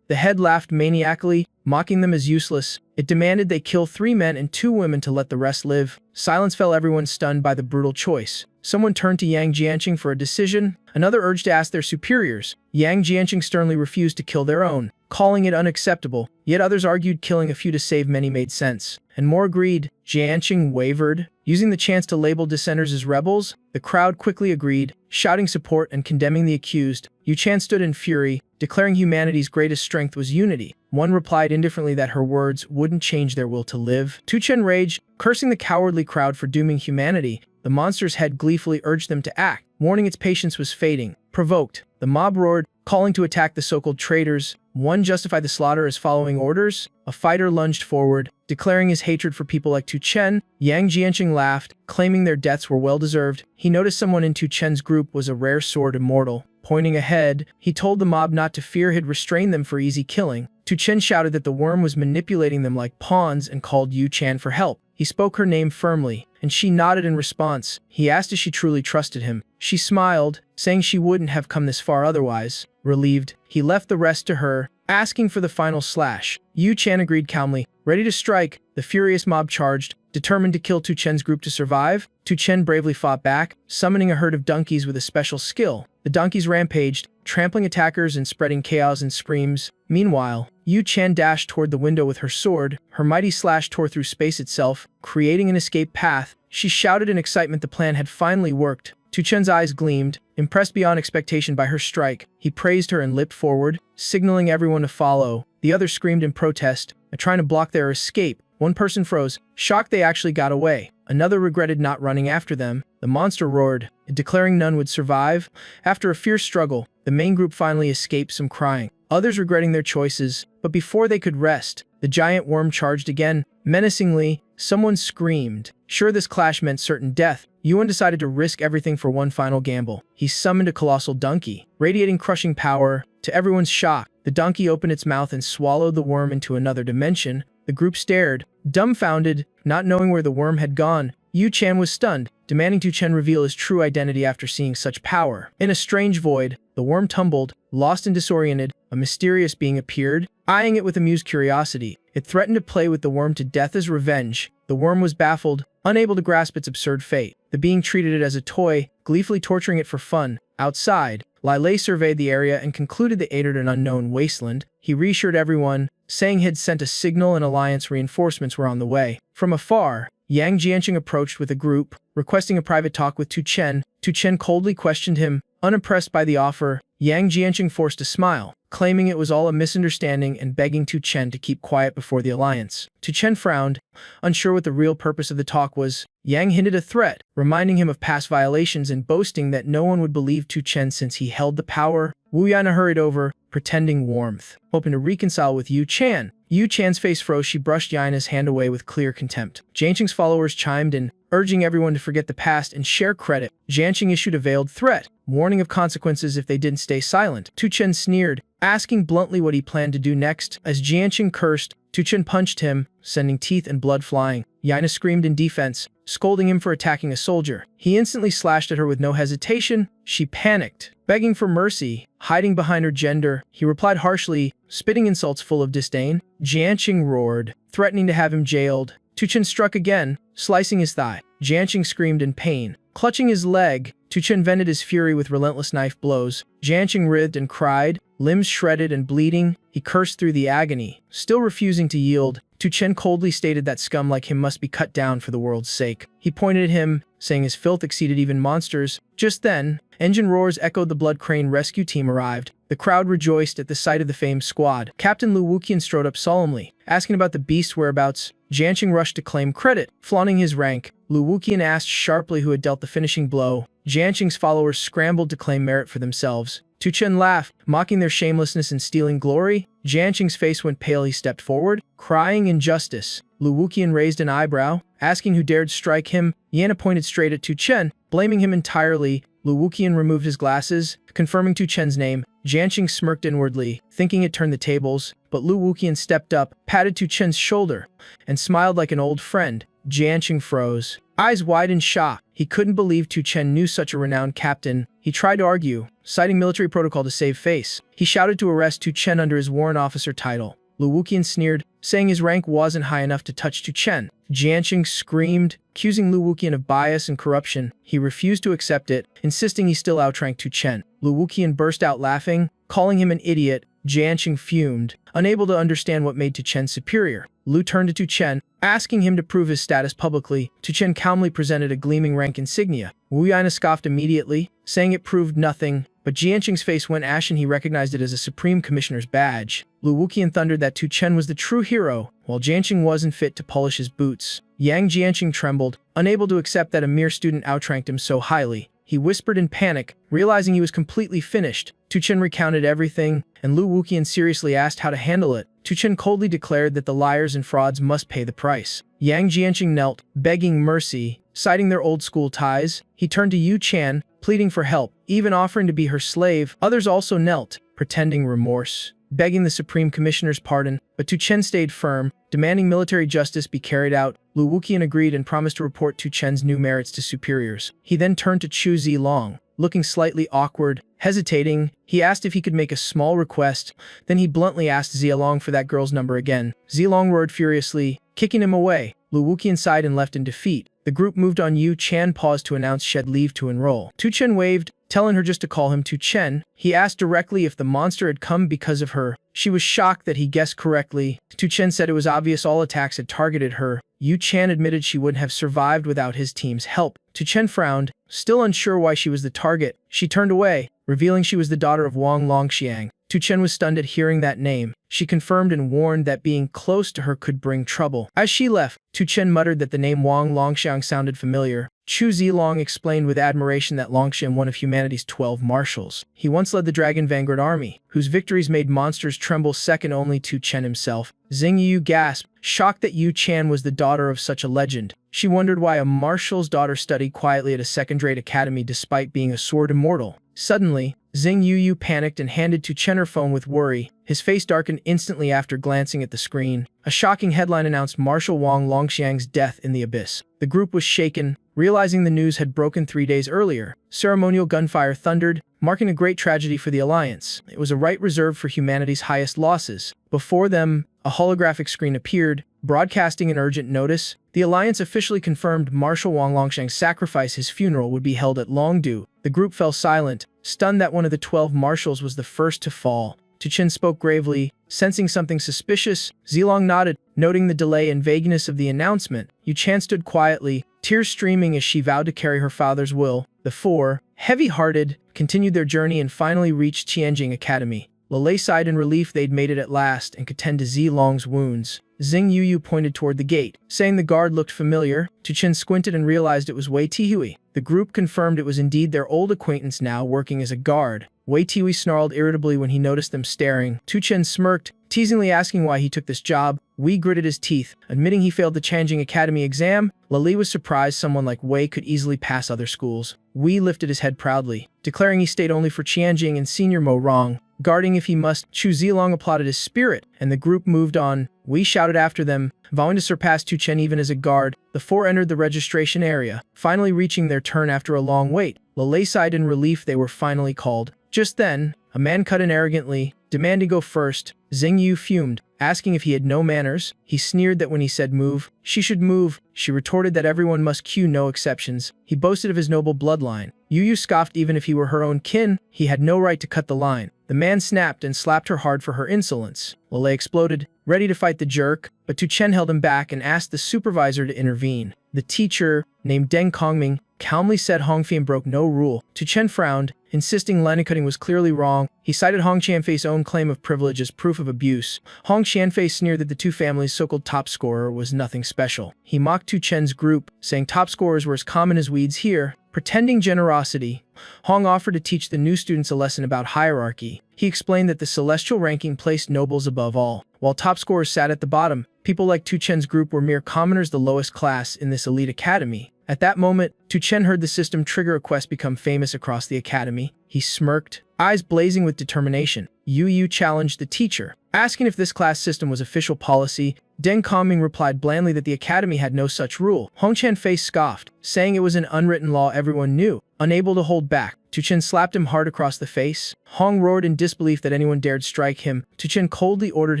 The head laughed maniacally, mocking them as useless. It demanded they kill 3 men and 2 women to let the rest live. Silence fell, everyone stunned by the brutal choice. Someone turned to Yang Jianqing for a decision. Another urged to ask their superiors. Yang Jianqing sternly refused to kill their own, calling it unacceptable. Yet others argued killing a few to save many made sense, and more agreed. Jianqing wavered, using the chance to label dissenters as rebels. The crowd quickly agreed, shouting support and condemning the accused. Yu Qian stood in fury, declaring humanity's greatest strength was unity. One replied indifferently that her words wouldn't change their will to live. Chen raged, cursing the cowardly crowd for dooming humanity. The monster's head gleefully urged them to act, warning its patience was fading. Provoked, the mob roared, calling to attack the so-called traitors. One justified the slaughter as following orders. A fighter lunged forward, declaring his hatred for people like Chen. Yang Jianqing laughed, claiming their deaths were well-deserved. He noticed someone in Chen's group was a rare sword immortal. Pointing ahead, he told the mob not to fear he'd restrain them for easy killing. Tu Chen shouted that the worm was manipulating them like pawns and called Yu Chan for help. He spoke her name firmly, and she nodded in response. He asked if she truly trusted him. She smiled, saying she wouldn't have come this far otherwise. Relieved, he left the rest to her, asking for the final slash. Yu Chan agreed calmly. Ready to strike, the furious mob charged, determined to kill Tu Chen's group to survive. Tu Chen bravely fought back, summoning a herd of donkeys with a special skill. The donkeys rampaged, trampling attackers and spreading chaos and screams. Meanwhile, Yu Chan dashed toward the window with her sword. Her mighty slash tore through space itself, creating an escape path. She shouted in excitement the plan had finally worked. Tu Chen's eyes gleamed, impressed beyond expectation by her strike. He praised her and leapt forward, signaling everyone to follow. The others screamed in protest, trying to block their escape. One person froze, shocked they actually got away. Another regretted not running after them. The monster roared, declaring none would survive. After a fierce struggle, the main group finally escaped, some crying, others regretting their choices. But before they could rest, the giant worm charged again. Menacingly, someone screamed. Sure, this clash meant certain death. Yuan decided to risk everything for one final gamble. He summoned a colossal donkey, radiating crushing power. To everyone's shock, the donkey opened its mouth and swallowed the worm into another dimension. The group stared, dumbfounded, not knowing where the worm had gone. Yu Chan was stunned, demanding Tu Chen reveal his true identity after seeing such power. In a strange void, the worm tumbled, lost and disoriented. A mysterious being appeared, eyeing it with amused curiosity. It threatened to play with the worm to death as revenge. The worm was baffled, unable to grasp its absurd fate. The being treated it as a toy, gleefully torturing it for fun. Outside, Lai Lei surveyed the area and concluded they entered an unknown wasteland. He reassured everyone, saying he'd sent a signal and alliance reinforcements were on the way. From afar, Yang Jianqing approached with a group, requesting a private talk with Tu Chen. Tu Chen coldly questioned him, unimpressed by the offer. Yang Jianqing forced a smile, claiming it was all a misunderstanding and begging Tu Chen to keep quiet before the alliance. Tu Chen frowned, unsure what the real purpose of the talk was. Yang hinted a threat, reminding him of past violations and boasting that no one would believe Tu Chen since he held the power. Wu Yana hurried over, pretending warmth, hoping to reconcile with Yu Chan. Yu Chan's face froze. She brushed Yana's hand away with clear contempt. Jianqing's followers chimed in, urging everyone to forget the past and share credit. Jianqing issued a veiled threat, warning of consequences if they didn't stay silent. Tu Chen sneered, asking bluntly what he planned to do next. As Jianqing cursed, Tu Chen punched him, sending teeth and blood flying. Yana screamed in defense, scolding him for attacking a soldier. He instantly slashed at her with no hesitation. She panicked, begging for mercy. Hiding behind her gender, he replied harshly, spitting insults full of disdain. Jianqing roared, threatening to have him jailed. Tu Chen struck again, slicing his thigh. Jianqing screamed in pain. Clutching his leg, Tu Chen vented his fury with relentless knife blows. Jianqing writhed and cried, limbs shredded and bleeding. He cursed through the agony, still refusing to yield. Tu Chen coldly stated that scum like him must be cut down for the world's sake. He pointed at him, saying his filth exceeded even monsters. Just then, engine roars echoed. The Blood Crane rescue team arrived. The crowd rejoiced at the sight of the famed squad. Captain Lu Wuqian strode up solemnly, asking about the beast's whereabouts. Jianqing rushed to claim credit, flaunting his rank. Lu Wuqian asked sharply who had dealt the finishing blow. Jianqing's followers scrambled to claim merit for themselves. Tu Chen laughed, mocking their shamelessness in stealing glory. Jianqing's face went pale. He stepped forward, crying injustice. Lu Wuqian raised an eyebrow, asking who dared strike him. Yana pointed straight at Tu Chen, blaming him entirely. Lu Wuqian removed his glasses, confirming Tu Chen's name. Jianqing smirked inwardly, thinking it turned the tables, but Lu Wuqian stepped up, patted Tu Chen's shoulder, and smiled like an old friend. Jianqing froze, eyes wide in shock. He couldn't believe Tu Chen knew such a renowned captain. He tried to argue, citing military protocol to save face. He shouted to arrest Tu Chen under his warrant officer title. Lu Wuqian sneered, saying his rank wasn't high enough to touch Tu Chen. Jianqing screamed, accusing Lu Wuqian of bias and corruption. He refused to accept it, insisting he still outranked Tu Chen. Lu Wuqian burst out laughing, calling him an idiot. Jianqing fumed, unable to understand what made Tu Chen superior. Lu turned to Tu Chen, asking him to prove his status publicly. Tu Chen calmly presented a gleaming rank insignia. Wu Yana scoffed immediately, saying it proved nothing, but Jianqing's face went ashen. He recognized it as a Supreme Commissioner's badge. Lu Wuqian thundered that Tu Chen was the true hero, while Jianqing wasn't fit to polish his boots. Yang Jianqing trembled, unable to accept that a mere student outranked him so highly. He whispered in panic, realizing he was completely finished. Tu Chen recounted everything, and Lu Wuqian seriously asked how to handle it. Tu Chen coldly declared that the liars and frauds must pay the price. Yang Jianqing knelt, begging mercy, citing their old-school ties. He turned to Yu Chan, pleading for help, even offering to be her slave. Others also knelt, pretending remorse, begging the Supreme Commissioner's pardon, but Tu Chen stayed firm, demanding military justice be carried out. Lu Wuqian agreed and promised to report Tu Chen's new merits to superiors. He then turned to Chu Zilong. Looking slightly awkward, hesitating, he asked if he could make a small request. Then he bluntly asked Zilong for that girl's number again. Zilong roared furiously, kicking him away. Lu Wuqian sighed and left in defeat. The group moved on. Yu Chan paused to announce she had leave to enroll. Tu Chen waved, telling her just to call him Tu Chen. He asked directly if the monster had come because of her. She was shocked that he guessed correctly. Tu Chen said it was obvious all attacks had targeted her. Yu Chan admitted she wouldn't have survived without his team's help. Tu Chen frowned, still unsure why she was the target. She turned away, revealing she was the daughter of Wang Longxiang. Tu Chen was stunned at hearing that name. She confirmed and warned that being close to her could bring trouble. As she left, Tu Chen muttered that the name Wang Longxiang sounded familiar. Chu Zilong explained with admiration that Longxiang, one of humanity's 12 marshals. He once led the Dragon Vanguard army, whose victories made monsters tremble, second only to Chen himself. Xing Yu gasped, shocked that Yu Chan was the daughter of such a legend. She wondered why a marshal's daughter studied quietly at a second-rate academy despite being a sword immortal. Suddenly, Xing Yu panicked and handed Tu Chen her phone with worry. His face darkened instantly after glancing at the screen. A shocking headline announced Marshal Wang Longxiang's death in the abyss. The group was shaken, realizing the news had broken 3 days earlier. Ceremonial gunfire thundered, marking a great tragedy for the Alliance. It was a right reserved for humanity's highest losses. Before them, a holographic screen appeared, broadcasting an urgent notice. The Alliance officially confirmed Marshal Wang Longxiang's sacrifice. His funeral would be held at Longdu. The group fell silent, stunned that one of the 12 marshals was the first to fall. Tu Chen spoke gravely, sensing something suspicious. Zilong nodded, noting the delay and vagueness of the announcement. Yu Chan stood quietly, tears streaming as she vowed to carry her father's will. The four, heavy-hearted, continued their journey and finally reached Tianjing Academy. Lele sighed in relief they'd made it at last and could tend to Zilong's wounds. Xing Yu pointed toward the gate, saying the guard looked familiar. Tu Chen squinted and realized it was Wei Tihui. The group confirmed it was indeed their old acquaintance now working as a guard. Wei Tihui snarled irritably when he noticed them staring. Tu Chen smirked, teasingly asking why he took this job. Wei gritted his teeth, admitting he failed the Tianjing Academy exam. Lele was surprised someone like Wei could easily pass other schools. Wei lifted his head proudly, declaring he stayed only for Tianjing and Senior Mo Rong. Guarding if he must, Chu Zilong applauded his spirit, and the group moved on. Wei shouted after them, vowing to surpass Tu Chen even as a guard. The four entered the registration area, finally reaching their turn after a long wait. Lele sighed in relief they were finally called. Just then, a man cut in arrogantly, demanding to go first. Xing Yu fumed, asking if he had no manners. He sneered that when he said move, she should move. She retorted that everyone must queue, no exceptions. He boasted of his noble bloodline. Yu scoffed even if he were her own kin, he had no right to cut the line. The man snapped and slapped her hard for her insolence. Lele exploded, ready to fight the jerk, but Tu Chen held him back and asked the supervisor to intervene. The teacher, named Deng Kongming, calmly said Hong Fian broke no rule. Tu Chen frowned, insisting cutting was clearly wrong. He cited Hong Qianfei's own claim of privilege as proof of abuse. Hong Qianfei sneered that the two families' so-called top scorer was nothing special. He mocked Tu Chen's group, saying top scorers were as common as weeds here. Pretending generosity, Hong offered to teach the new students a lesson about hierarchy. He explained that the celestial ranking placed nobles above all, while top scorers sat at the bottom. People like Tu Chen's group were mere commoners, the lowest class in this elite academy. At that moment, Tu Chen heard the system trigger a quest become famous across the academy. He smirked, eyes blazing with determination. Yu challenged the teacher, asking if this class system was official policy. Deng Kongming replied blandly that the academy had no such rule. Hong Qianfei scoffed, saying it was an unwritten law everyone knew. Unable to hold back, Tu Chen slapped him hard across the face. Hong roared in disbelief that anyone dared strike him. Tu Chen coldly ordered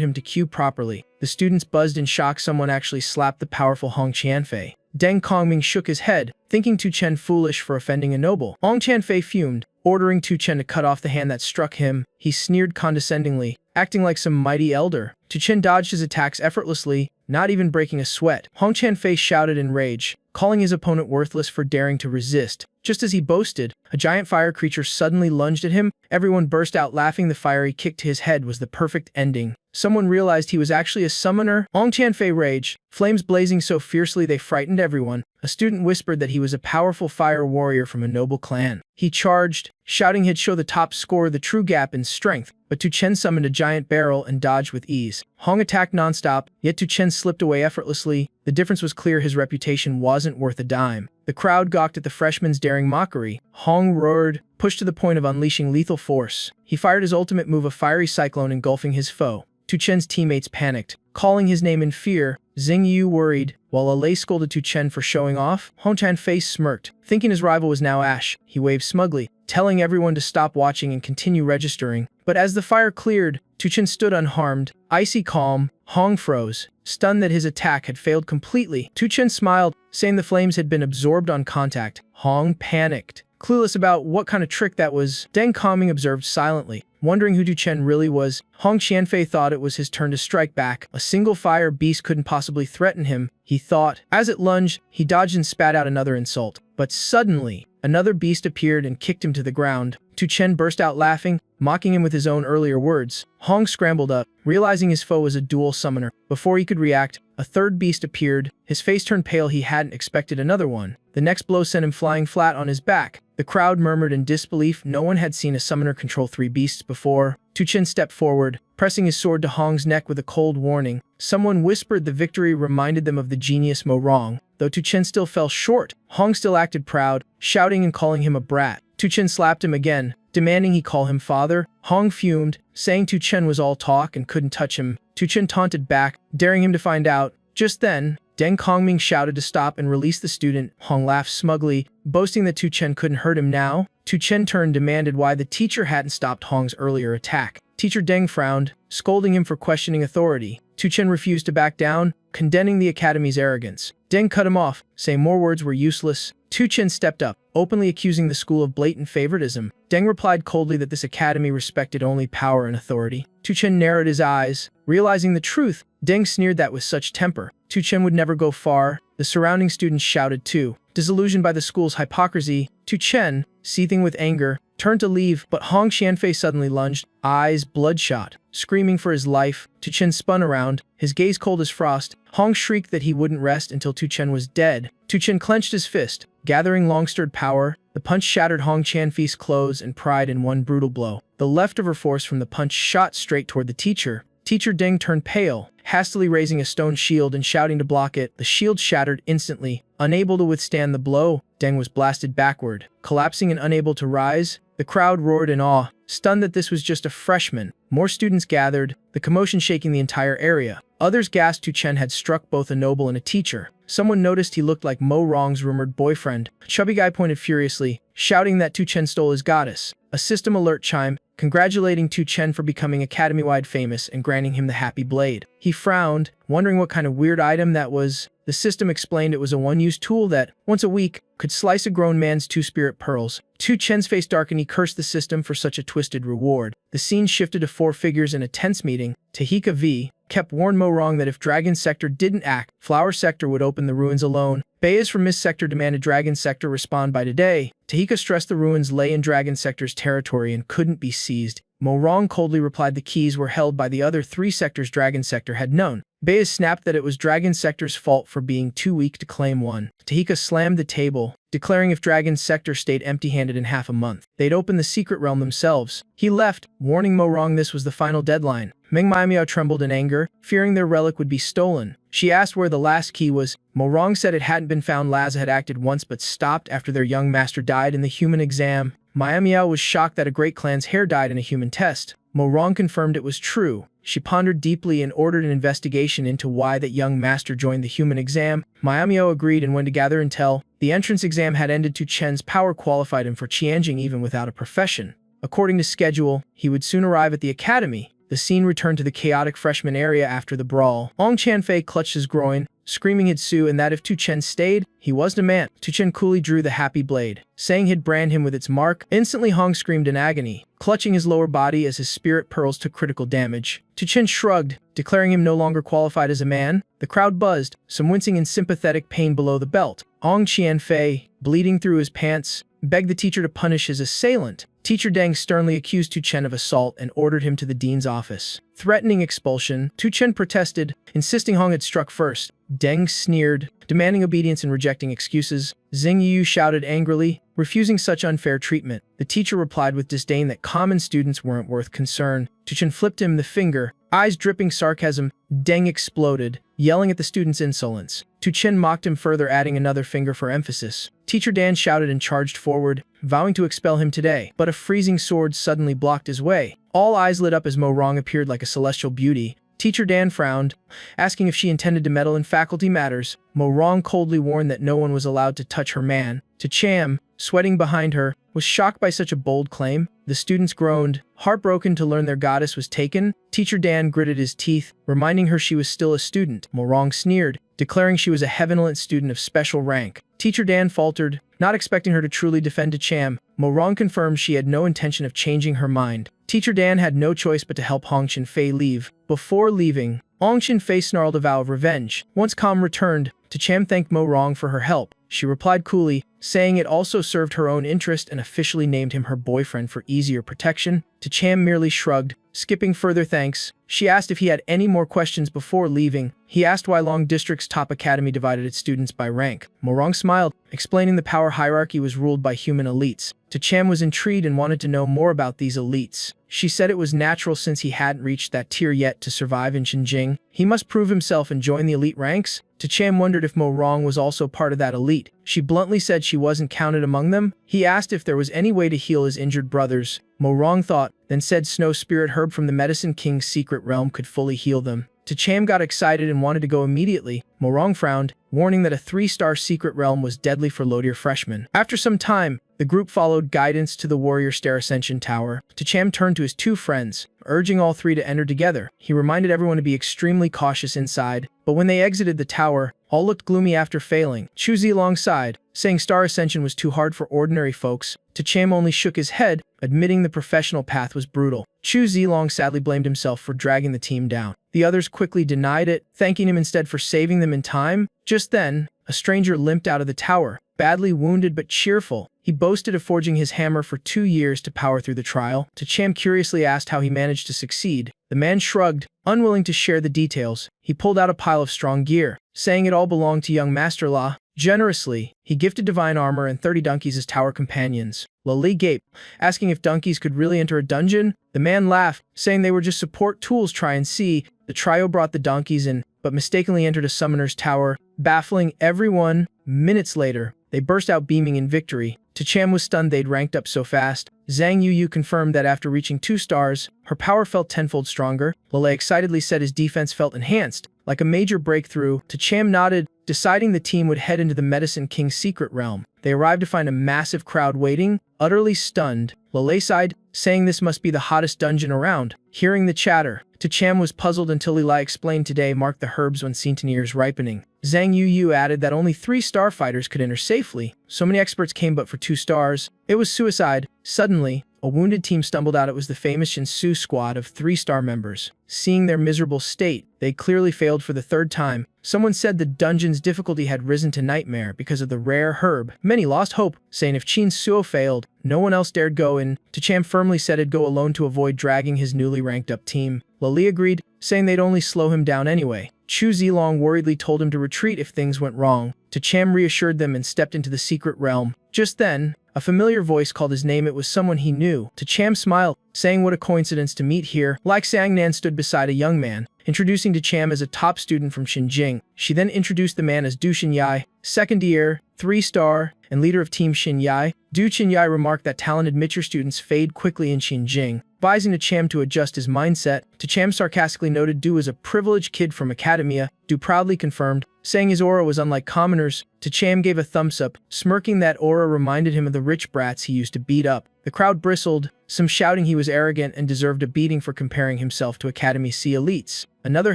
him to queue properly. The students buzzed in shock. Someone actually slapped the powerful Hong Qianfei. Deng Kongming shook his head, thinking Tu Chen foolish for offending a noble. Hong Qianfei fumed, ordering Tu Chen to cut off the hand that struck him. He sneered condescendingly, acting like some mighty elder. Tu Chen dodged his attacks effortlessly, not even breaking a sweat. Hong Qianfei shouted in rage, calling his opponent worthless for daring to resist. Just as he boasted, a giant fire creature suddenly lunged at him. Everyone burst out laughing. The fiery kick to his head was the perfect ending. Someone realized he was actually a summoner. Hong Qianfei raged, flames blazing so fiercely they frightened everyone. A student whispered that he was a powerful fire warrior from a noble clan. He charged, shouting he'd show the top scorer the true gap in strength, but Tu Chen summoned a giant barrel and dodged with ease. Hong attacked nonstop, yet Tu Chen slipped away effortlessly. The difference was clear: his reputation wasn't worth a dime. The crowd gawked at the freshman's daring mockery. Hong roared, pushed to the point of unleashing lethal force. He fired his ultimate move, a fiery cyclone engulfing his foe. Tu Chen's teammates panicked, calling his name in fear. Xing Yu worried, while Lei scolded Tu Chen for showing off. Hong Chan's face smirked. Thinking his rival was now ash, he waved smugly, telling everyone to stop watching and continue registering. But as the fire cleared, Tu Chen stood unharmed, icy calm. Hong froze, stunned that his attack had failed completely. Tu Chen smiled, saying the flames had been absorbed on contact. Hong panicked, clueless about what kind of trick that was. Deng Kongming observed silently, wondering who Tu Chen really was. Hong Qianfei thought it was his turn to strike back. A single fire beast couldn't possibly threaten him, he thought. As it lunged, he dodged and spat out another insult. But suddenly, another beast appeared and kicked him to the ground. Tu Chen burst out laughing, mocking him with his own earlier words. Hong scrambled up, realizing his foe was a dual summoner. Before he could react, a third beast appeared. His face turned pale. He hadn't expected another one. The next blow sent him flying flat on his back. The crowd murmured in disbelief. No one had seen a summoner control 3 beasts before. Tu Chen stepped forward, pressing his sword to Hong's neck with a cold warning. Someone whispered the victory reminded them of the genius Mo Rong. Though Tu Chen still fell short, Hong still acted proud, shouting and calling him a brat. Tu Chen slapped him again, demanding he call him father. Hong fumed, saying Tu Chen was all talk and couldn't touch him. Tu Chen taunted back, daring him to find out. Just then, Deng Kongming shouted to stop and release the student. Hong laughed smugly, boasting that Tu Chen couldn't hurt him now. Tu Chen turned, demanded why the teacher hadn't stopped Hong's earlier attack. Teacher Deng frowned, scolding him for questioning authority. Tu Chen refused to back down, condemning the academy's arrogance. Deng cut him off, saying more words were useless. Tu Chen stepped up, openly accusing the school of blatant favoritism. Deng replied coldly that this academy respected only power and authority. Tu Chen narrowed his eyes, realizing the truth. Deng sneered that with such temper, Tu Chen would never go far. The surrounding students shouted too. Disillusioned by the school's hypocrisy, Tu Chen, seething with anger, turned to leave, but Hong Qianfei suddenly lunged, eyes bloodshot. Screaming for his life, Tu Chen spun around, his gaze cold as frost. Hong shrieked that he wouldn't rest until Tu Chen was dead. Tu Chen clenched his fist, gathering long-stirred power. The punch shattered Hong Qianfei's clothes and pride in one brutal blow. The leftover force from the punch shot straight toward the teacher. Teacher Deng turned pale, hastily raising a stone shield and shouting to block it. The shield shattered instantly. Unable to withstand the blow, Deng was blasted backward. Collapsing and unable to rise, the crowd roared in awe, stunned that this was just a freshman. More students gathered, the commotion shaking the entire area. Others gasped Tu Chen had struck both a noble and a teacher. Someone noticed he looked like Mo Rong's rumored boyfriend. A chubby guy pointed furiously, shouting that Tu Chen stole his goddess. A system alert chimed, congratulating Tu Chen for becoming academy-wide famous and granting him the Happy Blade. He frowned, wondering what kind of weird item that was. The system explained it was a one-use tool that, once a week, could slice a grown man's 2 spirit pearls. Tu Chen's face darkened. He cursed the system for such a twisted reward. The scene shifted to 4 figures in a tense meeting. Tahika V kept warned Mo Rong that if Dragon Sector didn't act, Flower Sector would open the ruins alone. Bayes from Mist Sector demanded Dragon Sector respond by today. Tahika stressed the ruins lay in Dragon Sector's territory and couldn't be seized. Mo Rong coldly replied the keys were held by the other 3 sectors Dragon Sector had known. Bayes snapped that it was Dragon Sector's fault for being too weak to claim one. Tahika slammed the table, declaring if Dragon Sector stayed empty-handed in half a month, they'd open the secret realm themselves. He left, warning Mo Rong this was the final deadline. Meng Miamiao trembled in anger, fearing their relic would be stolen. She asked where the last key was. Mo Rong said it hadn't been found. Laza had acted once but stopped after their young master died in the human exam. Miamiao was shocked that a great clan's heir died in a human test. Mo Rong confirmed it was true. She pondered deeply and ordered an investigation into why that young master joined the human exam. Miamiao agreed and went to gather intel. The entrance exam had ended. Tu Chen's power qualified him for Qianjing even without a profession. According to schedule, he would soon arrive at the academy. The scene returned to the chaotic freshman area after the brawl. Hong Qianfei clutched his groin, screaming he'd sue and that if Tu Chen stayed, he wasn't a man. Tu Chen coolly drew the Happy Blade, saying he'd brand him with its mark. Instantly Hong screamed in agony, clutching his lower body as his spirit pearls took critical damage. Tu Chen shrugged, declaring him no longer qualified as a man. The crowd buzzed, some wincing in sympathetic pain below the belt. Hong Qianfei, bleeding through his pants, begged the teacher to punish his assailant. Teacher Deng sternly accused Tu Chen of assault and ordered him to the dean's office. Threatening expulsion, Tu Chen protested, insisting Hong had struck first. Deng sneered, demanding obedience and rejecting excuses. Xing Yu shouted angrily, refusing such unfair treatment. The teacher replied with disdain that common students weren't worth concern. Tu Chen flipped him the finger, Eyes dripping sarcasm, Deng exploded, yelling at the student's insolence. Tu Chen mocked him further, adding another finger for emphasis. Teacher Dan shouted and charged forward, vowing to expel him today, but a freezing sword suddenly blocked his way. All eyes lit up as Mo Rong appeared like a celestial beauty. Teacher Dan frowned, asking if she intended to meddle in faculty matters. Mo Rong coldly warned that no one was allowed to touch her man. Tu Cham, sweating behind her, was shocked by such a bold claim. The students groaned, heartbroken to learn their goddess was taken. Teacher Dan gritted his teeth, reminding her she was still a student. Mo Rong sneered, declaring she was a heavenly student of special rank. Teacher Dan faltered, not expecting her to truly defend Tu Cham. Mo Rong confirmed she had no intention of changing her mind. Teacher Dan had no choice but to help Hong Qinfei leave. Before leaving, Hong Qinfei snarled a vow of revenge. Once calm returned, Tu Cham thanked Mo Rong for her help. She replied coolly, saying it also served her own interest, and officially named him her boyfriend for easier protection. Tu Cham merely shrugged, skipping further thanks. She asked if he had any more questions before leaving. He asked why Long District's top academy divided its students by rank. Mo Rong smiled, explaining the power hierarchy was ruled by human elites. Tu Cham was intrigued and wanted to know more about these elites. She said it was natural since he hadn't reached that tier yet to survive in Xinjiang. He must prove himself and join the elite ranks. Tu Cham wondered if Mo Rong was also part of that elite. She bluntly said she wasn't counted among them. He asked if there was any way to heal his injured brothers. Mo Rong thought, then said Snow Spirit Herb from the Medicine King's secret realm could fully heal them. Tu Cham got excited and wanted to go immediately. Mo Rong frowned, warning that a 3-star secret realm was deadly for low-tier freshmen. After some time, the group followed guidance to the Warrior Stair Ascension Tower. Tu Cham turned to his 2 friends, urging all 3 to enter together. He reminded everyone to be extremely cautious inside, but when they exited the tower, all looked gloomy after failing. Chu Zilong sighed, saying Star Ascension was too hard for ordinary folks. Tu Cham only shook his head, admitting the professional path was brutal. Chu Zilong sadly blamed himself for dragging the team down. The others quickly denied it, thanking him instead for saving them in time. Just then, a stranger limped out of the tower, badly wounded but cheerful. He boasted of forging his hammer for 2 years to power through the trial. Tu Cham curiously asked how he managed to succeed. The man shrugged, unwilling to share the details. He pulled out a pile of strong gear, saying it all belonged to young Master La. Generously, he gifted divine armor and 30 donkeys as tower companions. Li gaped, asking if donkeys could really enter a dungeon. The man laughed, saying they were just support tools. Try and see. The trio brought the donkeys in, but mistakenly entered a summoner's tower, baffling everyone. Minutes later, they burst out beaming in victory. Tu Cham was stunned they'd ranked up so fast. Zhang Yuyu confirmed that after reaching 2 stars, her power felt tenfold stronger. Lele excitedly said his defense felt enhanced, like a major breakthrough. Tu Cham nodded, deciding the team would head into the Medicine King's secret realm. They arrived to find a massive crowd waiting, utterly stunned. Lele sighed, saying this must be the hottest dungeon around. Hearing the chatter, Tu Cham was puzzled until Lili explained today marked the herbs when centenniers ripening. Zhang Yuyu added that only 3 starfighters could enter safely. So many experts came but for 2 stars. It was suicide. Suddenly, a wounded team stumbled out. It was the famous Shinsu squad of 3-star members. Seeing their miserable state, they clearly failed for the 3rd time. Someone said the dungeon's difficulty had risen to nightmare because of the rare herb. Many lost hope, saying if Qin Suo failed, no one else dared go in. Tu Cham firmly said he'd go alone to avoid dragging his newly ranked up team. Lili agreed, saying they'd only slow him down anyway. Chu Zilong worriedly told him to retreat if things went wrong. Tu Cham reassured them and stepped into the secret realm. Just then, a familiar voice called his name. It was someone he knew. Tu Cham smiled, saying what a coincidence to meet here. Like Xiang Nan stood beside a young man, introducing Tu Cham as a top student from Xinjiang. She then introduced the man as Du Xinyai, 2nd year, 3-star, and leader of Team Xinyai. Du Xinyai remarked that talented mature students fade quickly in Xinjiang, advising Tu Cham to adjust his mindset. Tu Cham sarcastically noted Du was a privileged kid from academia. Du proudly confirmed, saying his aura was unlike commoners. Tu Cham gave a thumbs up, smirking that aura reminded him of the rich brats he used to beat up. The crowd bristled, some shouting he was arrogant and deserved a beating for comparing himself to Academy C elites. Another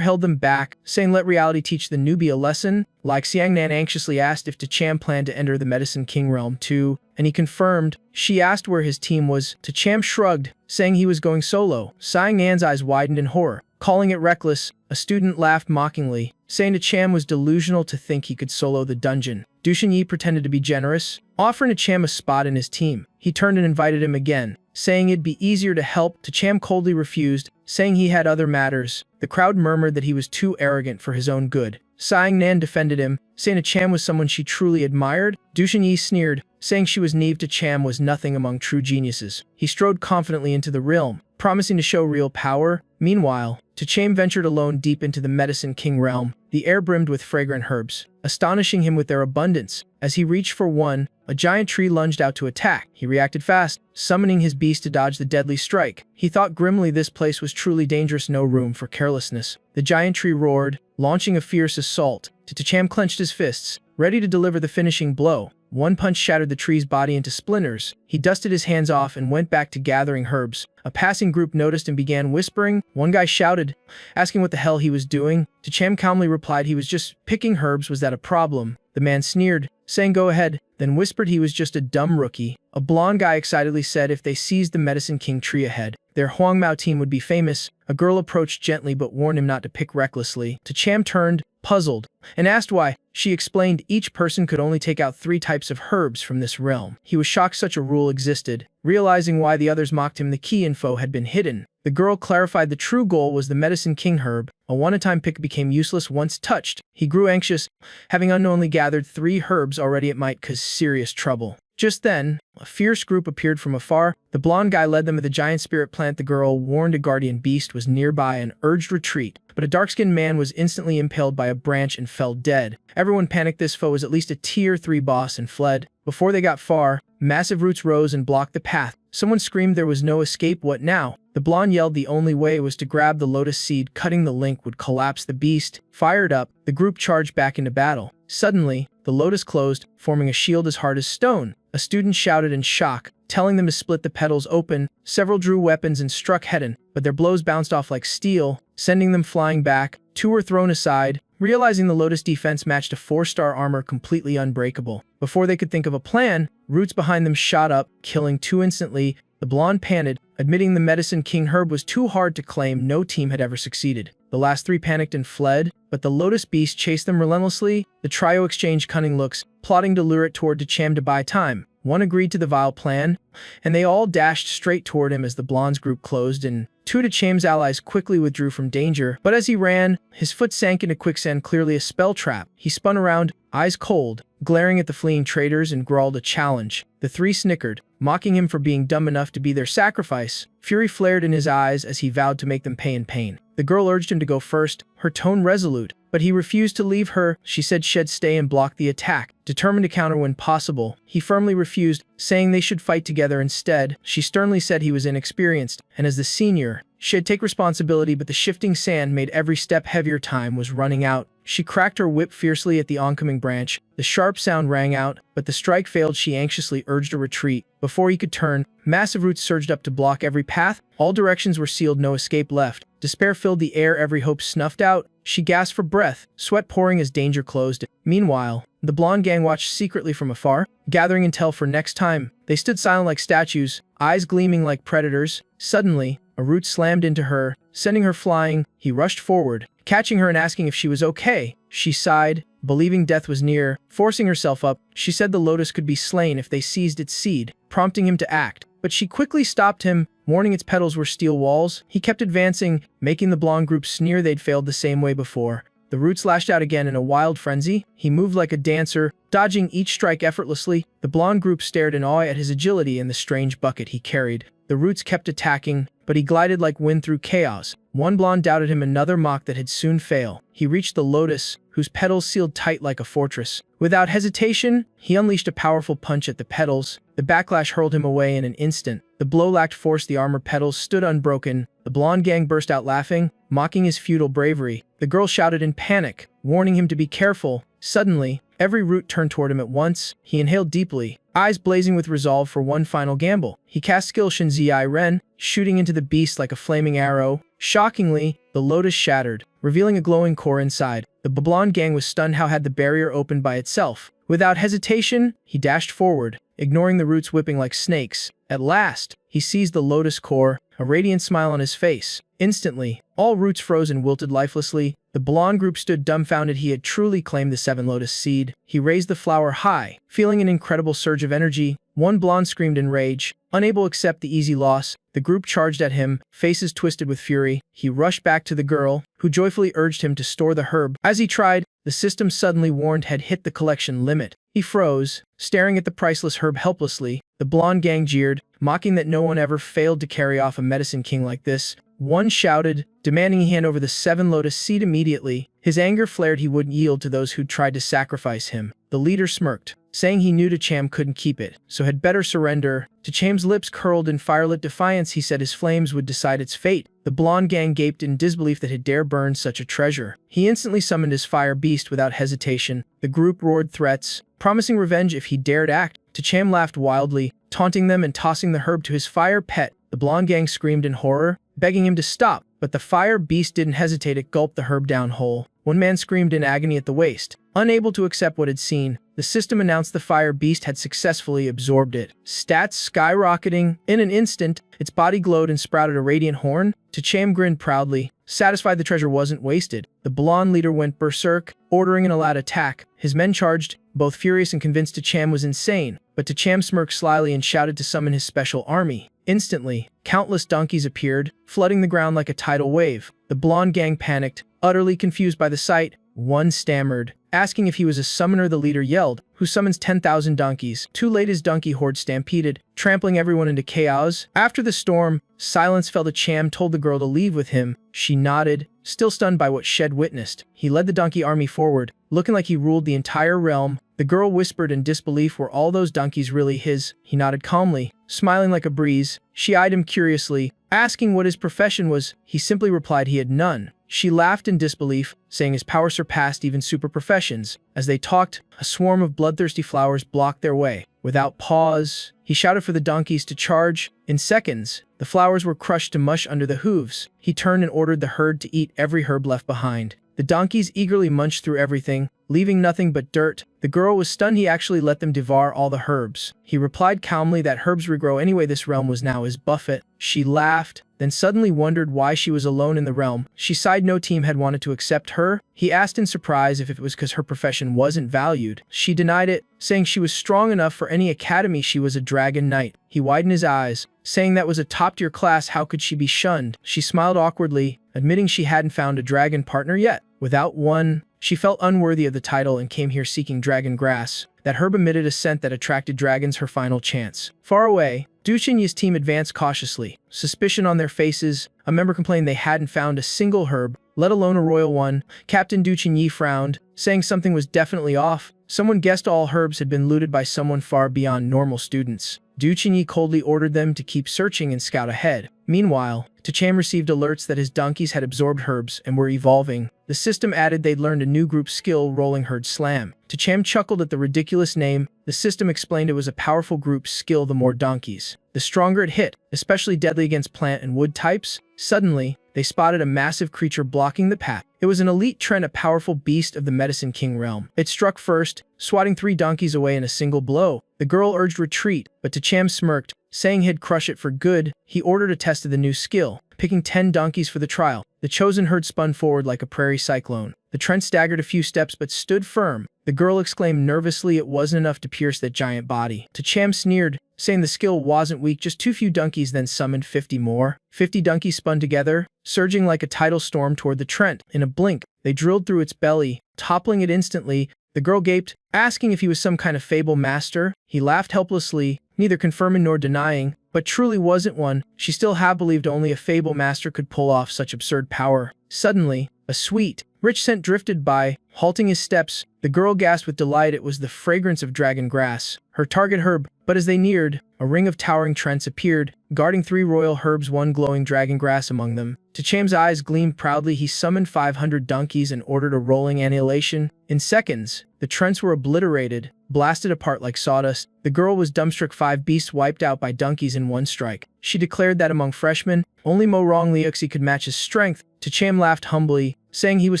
held them back, saying let reality teach the newbie a lesson. Like Xiang Nan anxiously asked if Tu Cham planned to enter the Medicine King realm too, and he confirmed. She asked where his team was. Tu Cham shrugged, saying he was going solo. Xiang Nan's eyes widened in horror, calling it reckless. A student laughed mockingly, saying Tu Cham was delusional to think he could solo the dungeon. Du Xinyi pretended to be generous, offering Tu Cham a spot in his team. He turned and invited him again, saying it'd be easier to help. Tu Cham coldly refused, saying he had other matters. The crowd murmured that he was too arrogant for his own good. Xiang Nan defended him, saying Tu Cham was someone she truly admired. Du Xinyi sneered, saying she was naive. Tu Cham was nothing among true geniuses. He strode confidently into the realm, promising to show real power. Meanwhile, Tachame ventured alone deep into the Medicine King realm. The air brimmed with fragrant herbs, astonishing him with their abundance. As he reached for one, a giant tree lunged out to attack. He reacted fast, summoning his beast to dodge the deadly strike. He thought grimly this place was truly dangerous, no room for carelessness. The giant tree roared, launching a fierce assault. Tachame clenched his fists, ready to deliver the finishing blow. One punch shattered the tree's body into splinters. He dusted his hands off and went back to gathering herbs. A passing group noticed and began whispering. One guy shouted, asking what the hell he was doing. Tachame calmly replied he was just picking herbs. Was that a problem? The man sneered, saying go ahead, then whispered he was just a dumb rookie. A blonde guy excitedly said if they seized the Medicine King tree ahead, their Huangmao team would be famous. A girl approached gently but warned him not to pick recklessly. Tachame turned, puzzled, and asked why. She explained each person could only take out 3 types of herbs from this realm. He was shocked such a rule existed. Realizing why the others mocked him, the key info had been hidden. The girl clarified the true goal was the Medicine King herb. A one-time pick became useless once touched. He grew anxious, having unknowingly gathered 3 herbs already. It might cause serious trouble. Just then, a fierce group appeared from afar. The blonde guy led them to the giant spirit plant. The girl warned a guardian beast was nearby and urged retreat, but a dark-skinned man was instantly impaled by a branch and fell dead. Everyone panicked. This foe was at least a tier 3 boss and fled. Before they got far, massive roots rose and blocked the path. Someone screamed there was no escape. What now? The blonde yelled the only way was to grab the lotus seed. Cutting the link would collapse the beast. Fired up, the group charged back into battle. Suddenly, the lotus closed, forming a shield as hard as stone. A student shouted in shock, telling them to split the petals open. Several drew weapons and struck head-on, but their blows bounced off like steel, sending them flying back. 2 were thrown aside, realizing the lotus defense matched a 4-star armor completely unbreakable. Before they could think of a plan, roots behind them shot up, killing 2 instantly. The blonde panted, admitting the Medicine King herb was too hard to claim. No team had ever succeeded. The last 3 panicked and fled, but the lotus beast chased them relentlessly. The trio exchanged cunning looks, plotting to lure it toward Tachame to buy time. One agreed to the vile plan, and they all dashed straight toward him as the blonde's group closed in. 2 of Tachame's allies quickly withdrew from danger, but as he ran, his foot sank into quicksand, clearly a spell trap. He spun around, eyes cold, glaring at the fleeing traitors, and growled a challenge. The 3 snickered, mocking him for being dumb enough to be their sacrifice. Fury flared in his eyes as he vowed to make them pay in pain. The girl urged him to go first, her tone resolute, but he refused to leave her. She said she'd stay and block the attack. Determined to counter when possible, he firmly refused, saying they should fight together instead. She sternly said he was inexperienced, and as the senior, she'd take responsibility, but the shifting sand made every step heavier. Time was running out. She cracked her whip fiercely at the oncoming branch. The sharp sound rang out, but the strike failed. She anxiously urged a retreat. Before he could turn, massive roots surged up to block every path. All directions were sealed, no escape left. Despair filled the air, every hope snuffed out. She gasped for breath, sweat pouring as danger closed. Meanwhile, the blonde gang watched secretly from afar, gathering intel for next time. They stood silent like statues, eyes gleaming like predators. Suddenly, a root slammed into her, sending her flying. He rushed forward, catching her and asking if she was okay. She sighed, believing death was near. Forcing herself up, she said the lotus could be slain if they seized its seed, prompting him to act. But she quickly stopped him, warning its petals were steel walls. He kept advancing, making the blonde group sneer they'd failed the same way before. The roots lashed out again in a wild frenzy. He moved like a dancer, dodging each strike effortlessly. The blonde group stared in awe at his agility and the strange bucket he carried. The roots kept attacking, but he glided like wind through chaos. One blonde doubted him, another mocked that he'd soon fail. He reached the lotus, whose petals sealed tight like a fortress. Without hesitation, he unleashed a powerful punch at the petals. The backlash hurled him away in an instant. The blow lacked force. The armor petals stood unbroken. The blonde gang burst out laughing, mocking his futile bravery. The girl shouted in panic, warning him to be careful. Suddenly, every root turned toward him at once. He inhaled deeply, eyes blazing with resolve for one final gamble. He cast skill Shinzi Ren, shooting into the beast like a flaming arrow. Shockingly, the lotus shattered, revealing a glowing core inside. The blonde gang was stunned. How had the barrier opened by itself? Without hesitation, he dashed forward, ignoring the roots whipping like snakes. At last, he seized the lotus core, a radiant smile on his face. Instantly, all roots froze and wilted lifelessly. The blonde group stood dumbfounded. He had truly claimed the 7 lotus seed. He raised the flower high, feeling an incredible surge of energy. One blonde screamed in rage, unable to accept the easy loss. The group charged at him, faces twisted with fury. He rushed back to the girl, who joyfully urged him to store the herb. As he tried, the system suddenly warned had hit the collection limit. He froze, staring at the priceless herb helplessly. The The blonde gang jeered, mocking that no one ever failed to carry off a medicine king like this. One shouted, demanding he hand over the 7 lotus seed immediately. His anger flared he wouldn't yield to those who'd tried to sacrifice him. The leader smirked, saying he knew Tacham couldn't keep it, so had better surrender. Tacham's lips curled in firelit defiance. He said his flames would decide its fate. The blonde gang gaped in disbelief that he'd dare burn such a treasure. He instantly summoned his fire beast without hesitation. The group roared threats, promising revenge if he dared act. Tacham laughed wildly, taunting them and tossing the herb to his fire pet. The blonde gang screamed in horror, begging him to stop, but the fire beast didn't hesitate. It gulped the herb down whole. One man screamed in agony at the waste. Unable to accept what had seen, the system announced the fire beast had successfully absorbed it. Stats skyrocketing. In an instant, its body glowed and sprouted a radiant horn. Tacham grinned proudly, satisfied the treasure wasn't wasted. The blonde leader went berserk, ordering an all-out attack. His men charged, both furious and convinced Tacham was insane. But Tacham smirked slyly and shouted to summon his special army. Instantly, countless donkeys appeared, flooding the ground like a tidal wave. The blonde gang panicked, utterly confused by the sight. One stammered, asking if he was a summoner. The leader yelled, "Who summons 10,000 donkeys?" Too late, his donkey horde stampeded, trampling everyone into chaos. After the storm, silence fell. Tacham told the girl to leave with him. She nodded, still stunned by what she'd witnessed. He led the donkey army forward, looking like he ruled the entire realm. The girl whispered in disbelief, "Were all those donkeys really his?" He nodded calmly, smiling like a breeze. She eyed him curiously, asking what his profession was. He simply replied he had none. She laughed in disbelief, saying his power surpassed even super professions. As they talked, a swarm of bloodthirsty flowers blocked their way. Without pause, he shouted for the donkeys to charge. In seconds, the flowers were crushed to mush under the hooves. He turned and ordered the herd to eat every herb left behind. The donkeys eagerly munched through everything, leaving nothing but dirt. The girl was stunned. He actually let them devour all the herbs. He replied calmly that herbs regrow anyway. This realm was now his buffet. She laughed, then suddenly wondered why she was alone in the realm. She sighed. No team had wanted to accept her. He asked in surprise if it was because her profession wasn't valued. She denied it, saying she was strong enough for any academy. She was a dragon knight. He widened his eyes, saying that was a top-tier class. How could she be shunned? She smiled awkwardly, admitting she hadn't found a dragon partner yet. Without one, she felt unworthy of the title and came here seeking dragon grass. That herb emitted a scent that attracted dragons. Her final chance. Far away, Duchinyi's team advanced cautiously, suspicion on their faces. A member complained they hadn't found a single herb, let alone a royal one. Captain Duchinyi frowned, saying something was definitely off. Someone guessed all herbs had been looted by someone far beyond normal students. Duchinyi coldly ordered them to keep searching and scout ahead. Meanwhile, Tacham received alerts that his donkeys had absorbed herbs and were evolving. The system added they'd learned a new group skill, rolling herd slam. Tacham chuckled at the ridiculous name. The system explained it was a powerful group skill. The more donkeys, the stronger it hit, especially deadly against plant and wood types. Suddenly, they spotted a massive creature blocking the path. It was an elite trend, a powerful beast of the Medicine King realm. It struck first, swatting 3 donkeys away in a single blow. The girl urged retreat, but Tacham smirked, saying he'd crush it for good. He ordered a test of the new skill, picking 10 donkeys for the trial. The chosen herd spun forward like a prairie cyclone. The trend staggered a few steps but stood firm. The girl exclaimed nervously it wasn't enough to pierce that giant body. Tacham sneered, saying the skill wasn't weak, just too few donkeys, then summoned 50 more. 50 donkeys spun together, surging like a tidal storm toward the Trent. In a blink, they drilled through its belly, toppling it instantly. The girl gaped, asking if he was some kind of fable master. He laughed helplessly, neither confirming nor denying, but truly wasn't one. She still had believed only a fable master could pull off such absurd power. Suddenly, a sweet, rich scent drifted by, halting his steps. The girl gasped with delight. It was the fragrance of dragon grass, her target herb. But as they neared, a ring of towering Trents appeared, guarding 3 royal herbs, one glowing dragon grass among them. Tacham's eyes gleamed proudly. He summoned 500 donkeys and ordered a rolling annihilation. In seconds, the Trents were obliterated, blasted apart like sawdust. The girl was dumbstruck. 5 beasts wiped out by donkeys in one strike. She declared that among freshmen, only Mo Rong Liuxi could match his strength. Tacham laughed humbly, saying he was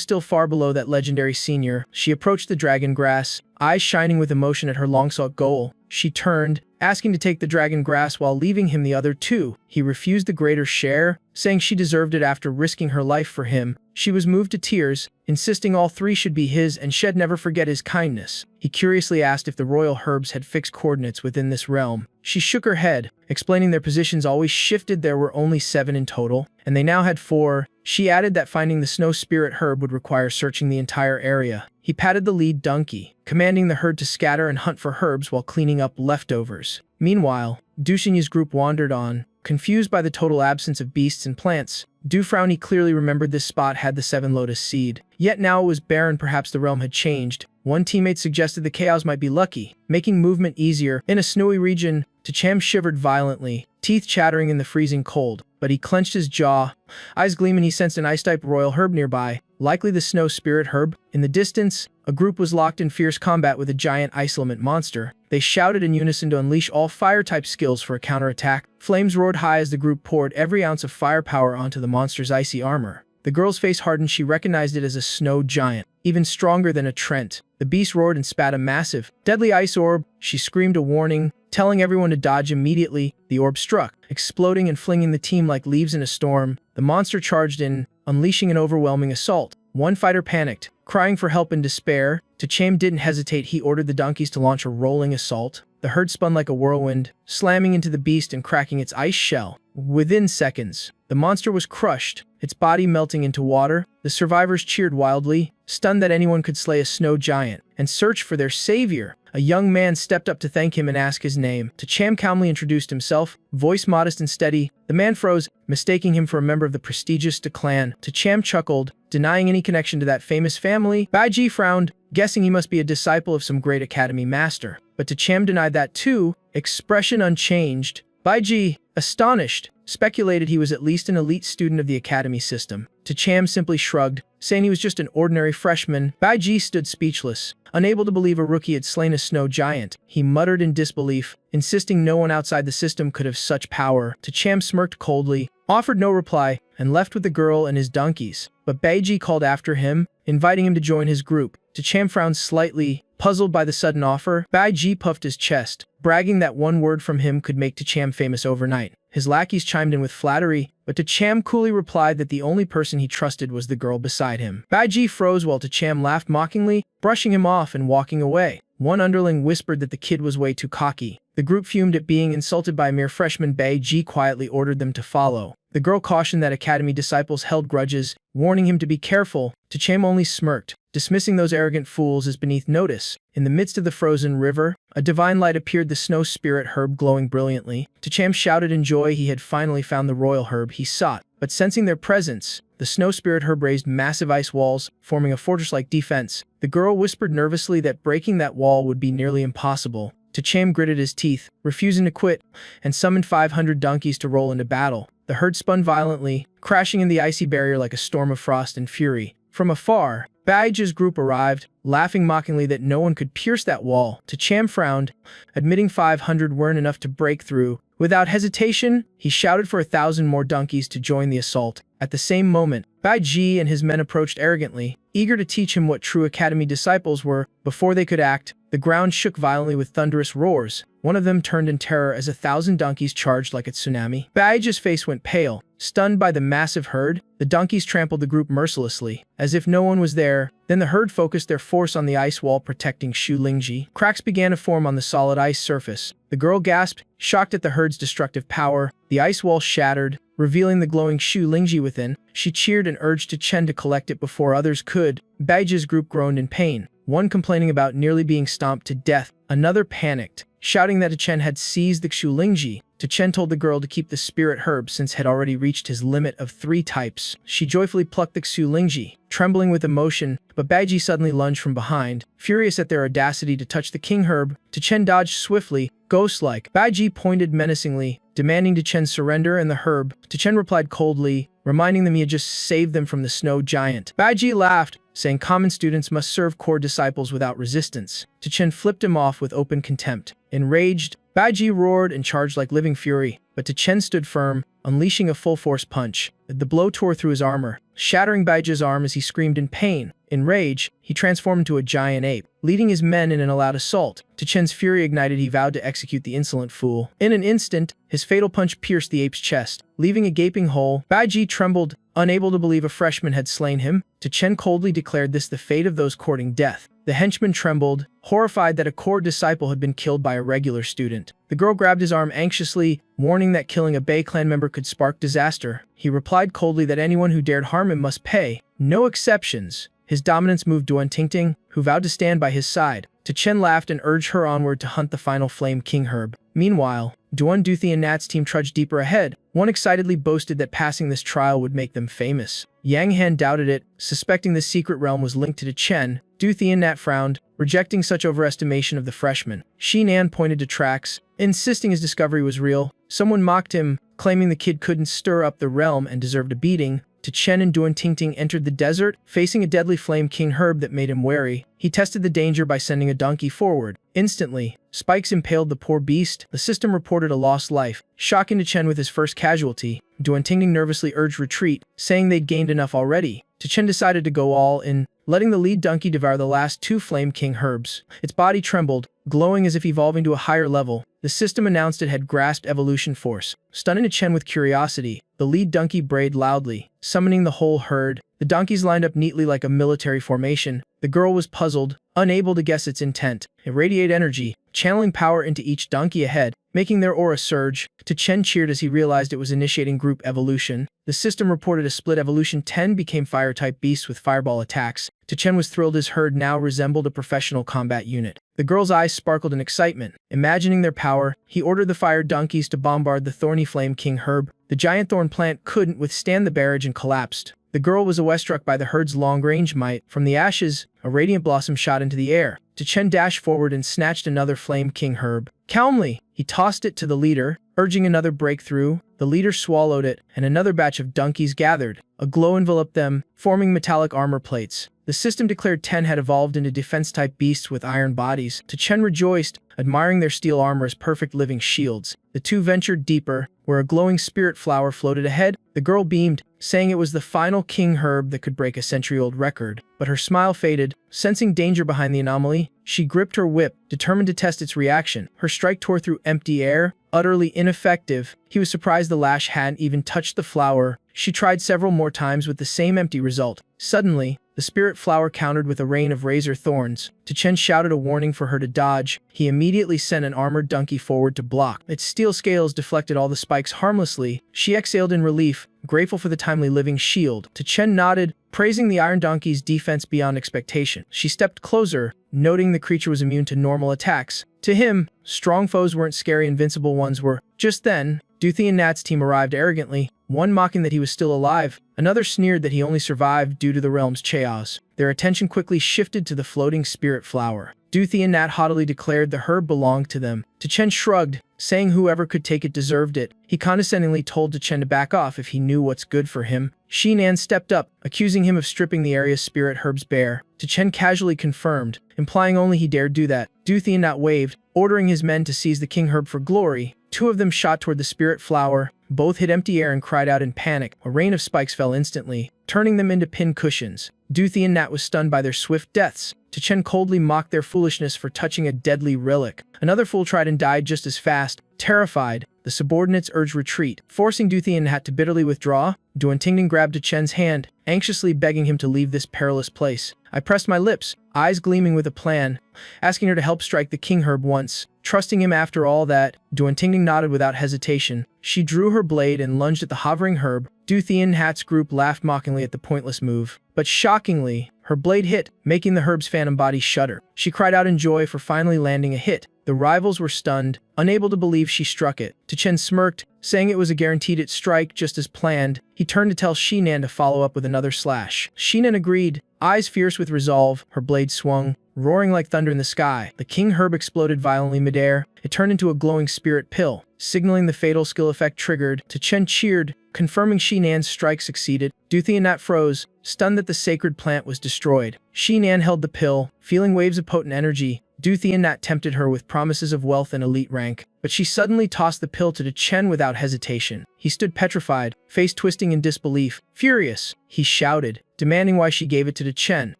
still far below that legendary senior. She approached the dragon grass, eyes shining with emotion at her long-sought goal. She turned, asking to take the dragon grass while leaving him the other 2. He refused the greater share, saying she deserved it after risking her life for him. She was moved to tears, insisting all 3 should be his and she'd never forget his kindness. He curiously asked if the royal herbs had fixed coordinates within this realm. She shook her head, explaining their positions always shifted. There were only 7 in total, and they now had 4. She added that finding the snow spirit herb would require searching the entire area. He patted the lead donkey, commanding the herd to scatter and hunt for herbs while cleaning up leftovers. Meanwhile, Dushinya's group wandered on, confused by the total absence of beasts and plants. Dufrauni clearly remembered this spot had the 7 lotus seed. Yet now it was barren, perhaps the realm had changed. One teammate suggested the chaos might be lucky, making movement easier. In a snowy region, Tacham shivered violently, teeth chattering in the freezing cold, but he clenched his jaw. Eyes gleaming, he sensed an ice-type royal herb nearby, likely the snow spirit herb. In the distance, a group was locked in fierce combat with a giant ice element monster. They shouted in unison to unleash all fire-type skills for a counterattack. Flames roared high as the group poured every ounce of firepower onto the monster's icy armor. The girl's face hardened. She recognized it as a snow giant, even stronger than a Trent. The beast roared and spat a massive, deadly ice orb. She screamed a warning, telling everyone to dodge immediately. The orb struck, exploding and flinging the team like leaves in a storm. The monster charged in, unleashing an overwhelming assault. One fighter panicked, crying for help in despair. Tacham didn't hesitate. He ordered the donkeys to launch a rolling assault. The herd spun like a whirlwind, slamming into the beast and cracking its ice shell. Within seconds, the monster was crushed, its body melting into water. The survivors cheered wildly, stunned that anyone could slay a snow giant, and searched for their savior. A young man stepped up to thank him and ask his name. Tacham calmly introduced himself, voice modest and steady. The man froze, mistaking him for a member of the prestigious clan. Tacham chuckled, denying any connection to that famous family. Baiji frowned, guessing he must be a disciple of some great academy master. But Tacham denied that too, expression unchanged. Baiji, astonished, speculated he was at least an elite student of the academy system. Tacham simply shrugged, saying he was just an ordinary freshman. Baiji stood speechless, unable to believe a rookie had slain a snow giant. He muttered in disbelief, insisting no one outside the system could have such power. Tacham smirked coldly, offered no reply, and left with the girl and his donkeys. But Baiji called after him, inviting him to join his group. Tacham frowned slightly, puzzled by the sudden offer. Baiji puffed his chest, bragging that one word from him could make Tacham famous overnight. His lackeys chimed in with flattery, but Tacham coolly replied that the only person he trusted was the girl beside him. Baiji froze while Tacham laughed mockingly, brushing him off and walking away. One underling whispered that the kid was way too cocky. The group fumed at being insulted by a mere freshman. Baiji quietly ordered them to follow. The girl cautioned that academy disciples held grudges, warning him to be careful. Tacham only smirked, dismissing those arrogant fools as beneath notice. In the midst of the frozen river, a divine light appeared, the snow spirit herb glowing brilliantly. Tacham shouted in joy. He had finally found the royal herb he sought. But sensing their presence, the snow spirit herb raised massive ice walls, forming a fortress-like defense. The girl whispered nervously that breaking that wall would be nearly impossible. Tacham gritted his teeth, refusing to quit, and summoned 500 donkeys to roll into battle. The herd spun violently, crashing in the icy barrier like a storm of frost and fury. From afar, Baiji's group arrived, laughing mockingly that no one could pierce that wall. Tacham frowned, admitting 500 weren't enough to break through. Without hesitation, he shouted for 1,000 more donkeys to join the assault. At the same moment, Baiji and his men approached arrogantly, eager to teach him what true academy disciples were. Before they could act, the ground shook violently with thunderous roars. One of them turned in terror as 1,000 donkeys charged like a tsunami. Baiji's face went pale, stunned by the massive herd. The donkeys trampled the group mercilessly, as if no one was there. Then the herd focused their force on the ice wall protecting Shu Lingji. Cracks began to form on the solid ice surface. The girl gasped, shocked at the herd's destructive power. The ice wall shattered, revealing the glowing Shu Lingji within. She cheered and urged Chen to collect it before others could. Baiji's group groaned in pain, one complaining about nearly being stomped to death. Another panicked, shouting that Chen had seized the Shu Lingji. Chen told the girl to keep the spirit herb since had already reached his limit of 3 types. She joyfully plucked the Shu Lingji, trembling with emotion, but Baiji suddenly lunged from behind, furious at their audacity to touch the king herb. Chen dodged swiftly, ghost-like. Baiji pointed menacingly, demanding Chen's surrender and the herb. Chen replied coldly, reminding them he had just saved them from the snow giant. Baiji laughed, saying common students must serve core disciples without resistance. Chen flipped him off with open contempt. Enraged, Baiji roared and charged like living fury, but Chen stood firm, unleashing a full-force punch. The blow tore through his armor, shattering Baiji's arm as he screamed in pain. In rage, he transformed into a giant ape, leading his men in an all-out assault. Chen's fury ignited. He vowed to execute the insolent fool. In an instant, his fatal punch pierced the ape's chest, leaving a gaping hole. Baiji trembled, unable to believe a freshman had slain him. Chen coldly declared this the fate of those courting death. The henchman trembled, horrified that a core disciple had been killed by a regular student. The girl grabbed his arm anxiously, warning that killing a Bei clan member could spark disaster. He replied coldly that anyone who dared harm him must pay, no exceptions. His dominance moved Duan Tingting, who vowed to stand by his side. Chen laughed and urged her onward to hunt the final Flame King herb. Meanwhile, Duthi and Nat's team trudged deeper ahead. One excitedly boasted that passing this trial would make them famous. Yang Han doubted it, suspecting the secret realm was linked to Chen. Duthi and Nat frowned, rejecting such overestimation of the freshman. Nan pointed to tracks, insisting his discovery was real. Someone mocked him, claiming the kid couldn't stir up the realm and deserved a beating. Chen and Duan entered the desert, facing a deadly Flame King herb that made him wary. He tested the danger by sending a donkey forward. Instantly, spikes impaled the poor beast. The system reported a lost life, shocking Chen with his first casualty. Duan nervously urged retreat, saying they'd gained enough already. Chen decided to go all in, letting the lead donkey devour the last 2 Flame King herbs. Its body trembled, glowing as if evolving to a higher level. The system announced it had grasped evolution force. Stunning Chen with curiosity, the lead donkey brayed loudly, summoning the whole herd. The donkeys lined up neatly like a military formation. The girl was puzzled, unable to guess its intent. It radiated energy, channeling power into each donkey ahead, making their aura surge. Chen cheered as he realized it was initiating group evolution. The system reported a split evolution. 10 became fire-type beasts with fireball attacks. Chen was thrilled his herd now resembled a professional combat unit. The girl's eyes sparkled in excitement. Imagining their power, he ordered the fire donkeys to bombard the thorny Flame King herb. The giant thorn plant couldn't withstand the barrage and collapsed. The girl was awestruck by the herd's long-range might. From the ashes, a radiant blossom shot into the air. Chen dashed forward and snatched another Flame King herb. Calmly, he tossed it to the leader, urging another breakthrough. The leader swallowed it, and another batch of donkeys gathered. A glow enveloped them, forming metallic armor plates. The system declared 10 had evolved into defense-type beasts with iron bodies. Chen rejoiced, admiring their steel armor as perfect living shields. The two ventured deeper, where a glowing spirit flower floated ahead. The girl beamed, saying it was the final king herb that could break a century-old record. But her smile faded. Sensing danger behind the anomaly, she gripped her whip, determined to test its reaction. Her strike tore through empty air, utterly ineffective. He was surprised the lash hadn't even touched the flower. She tried several more times with the same empty result. Suddenly, the spirit flower countered with a rain of razor thorns. Chen shouted a warning for her to dodge. He immediately sent an armored donkey forward to block. Its steel scales deflected all the spikes harmlessly. She exhaled in relief, grateful for the timely living shield. Chen nodded, praising the iron donkey's defense beyond expectation. She stepped closer, noting the creature was immune to normal attacks. To him, strong foes weren't scary, invincible ones were. Just then, Duthi and Nat's team arrived arrogantly, one mocking that he was still alive, another sneered that he only survived due to the realm's chaos. Their attention quickly shifted to the floating spirit flower. Duthi and Nat haughtily declared the herb belonged to them. Chen shrugged, saying whoever could take it deserved it. He condescendingly told Chen to back off if he knew what's good for him. Nan stepped up, accusing him of stripping the area's spirit herbs bare. Chen casually confirmed, implying only he dared do that. Duthi and Nat waved, ordering his men to seize the king herb for glory. 2 of them shot toward the spirit flower. Both hit empty air and cried out in panic. A rain of spikes fell instantly, turning them into pin cushions. Duthi and Nat was stunned by their swift deaths. Chen coldly mocked their foolishness for touching a deadly relic. Another fool tried and died just as fast. Terrified, the subordinates urged retreat, forcing Duthi and Nat to bitterly withdraw. Duan grabbed Chen's hand, anxiously begging him to leave this perilous place. I pressed my lips, eyes gleaming with a plan, asking her to help strike the king herb once. Trusting him after all that, Duan nodded without hesitation. She drew her blade and lunged at the hovering herb. Duthi and Nat's group laughed mockingly at the pointless move. But shockingly, her blade hit, making the herb's phantom body shudder. She cried out in joy for finally landing a hit. The rivals were stunned, unable to believe she struck it. Chen smirked, saying it was a guaranteed it strike just as planned. He turned to tell Nan to follow up with another slash. Nan agreed, eyes fierce with resolve. Her blade swung, roaring like thunder in the sky. The king herb exploded violently midair. It turned into a glowing spirit pill, signaling the fatal skill effect triggered. Chen cheered, confirming Nan's strike succeeded. Duthi and Nat froze, stunned that the sacred plant was destroyed. Nan held the pill, feeling waves of potent energy. Duthi and Nat tempted her with promises of wealth and elite rank, but she suddenly tossed the pill to Chen without hesitation. He stood petrified, face twisting in disbelief. Furious, he shouted, demanding why she gave it to Chen.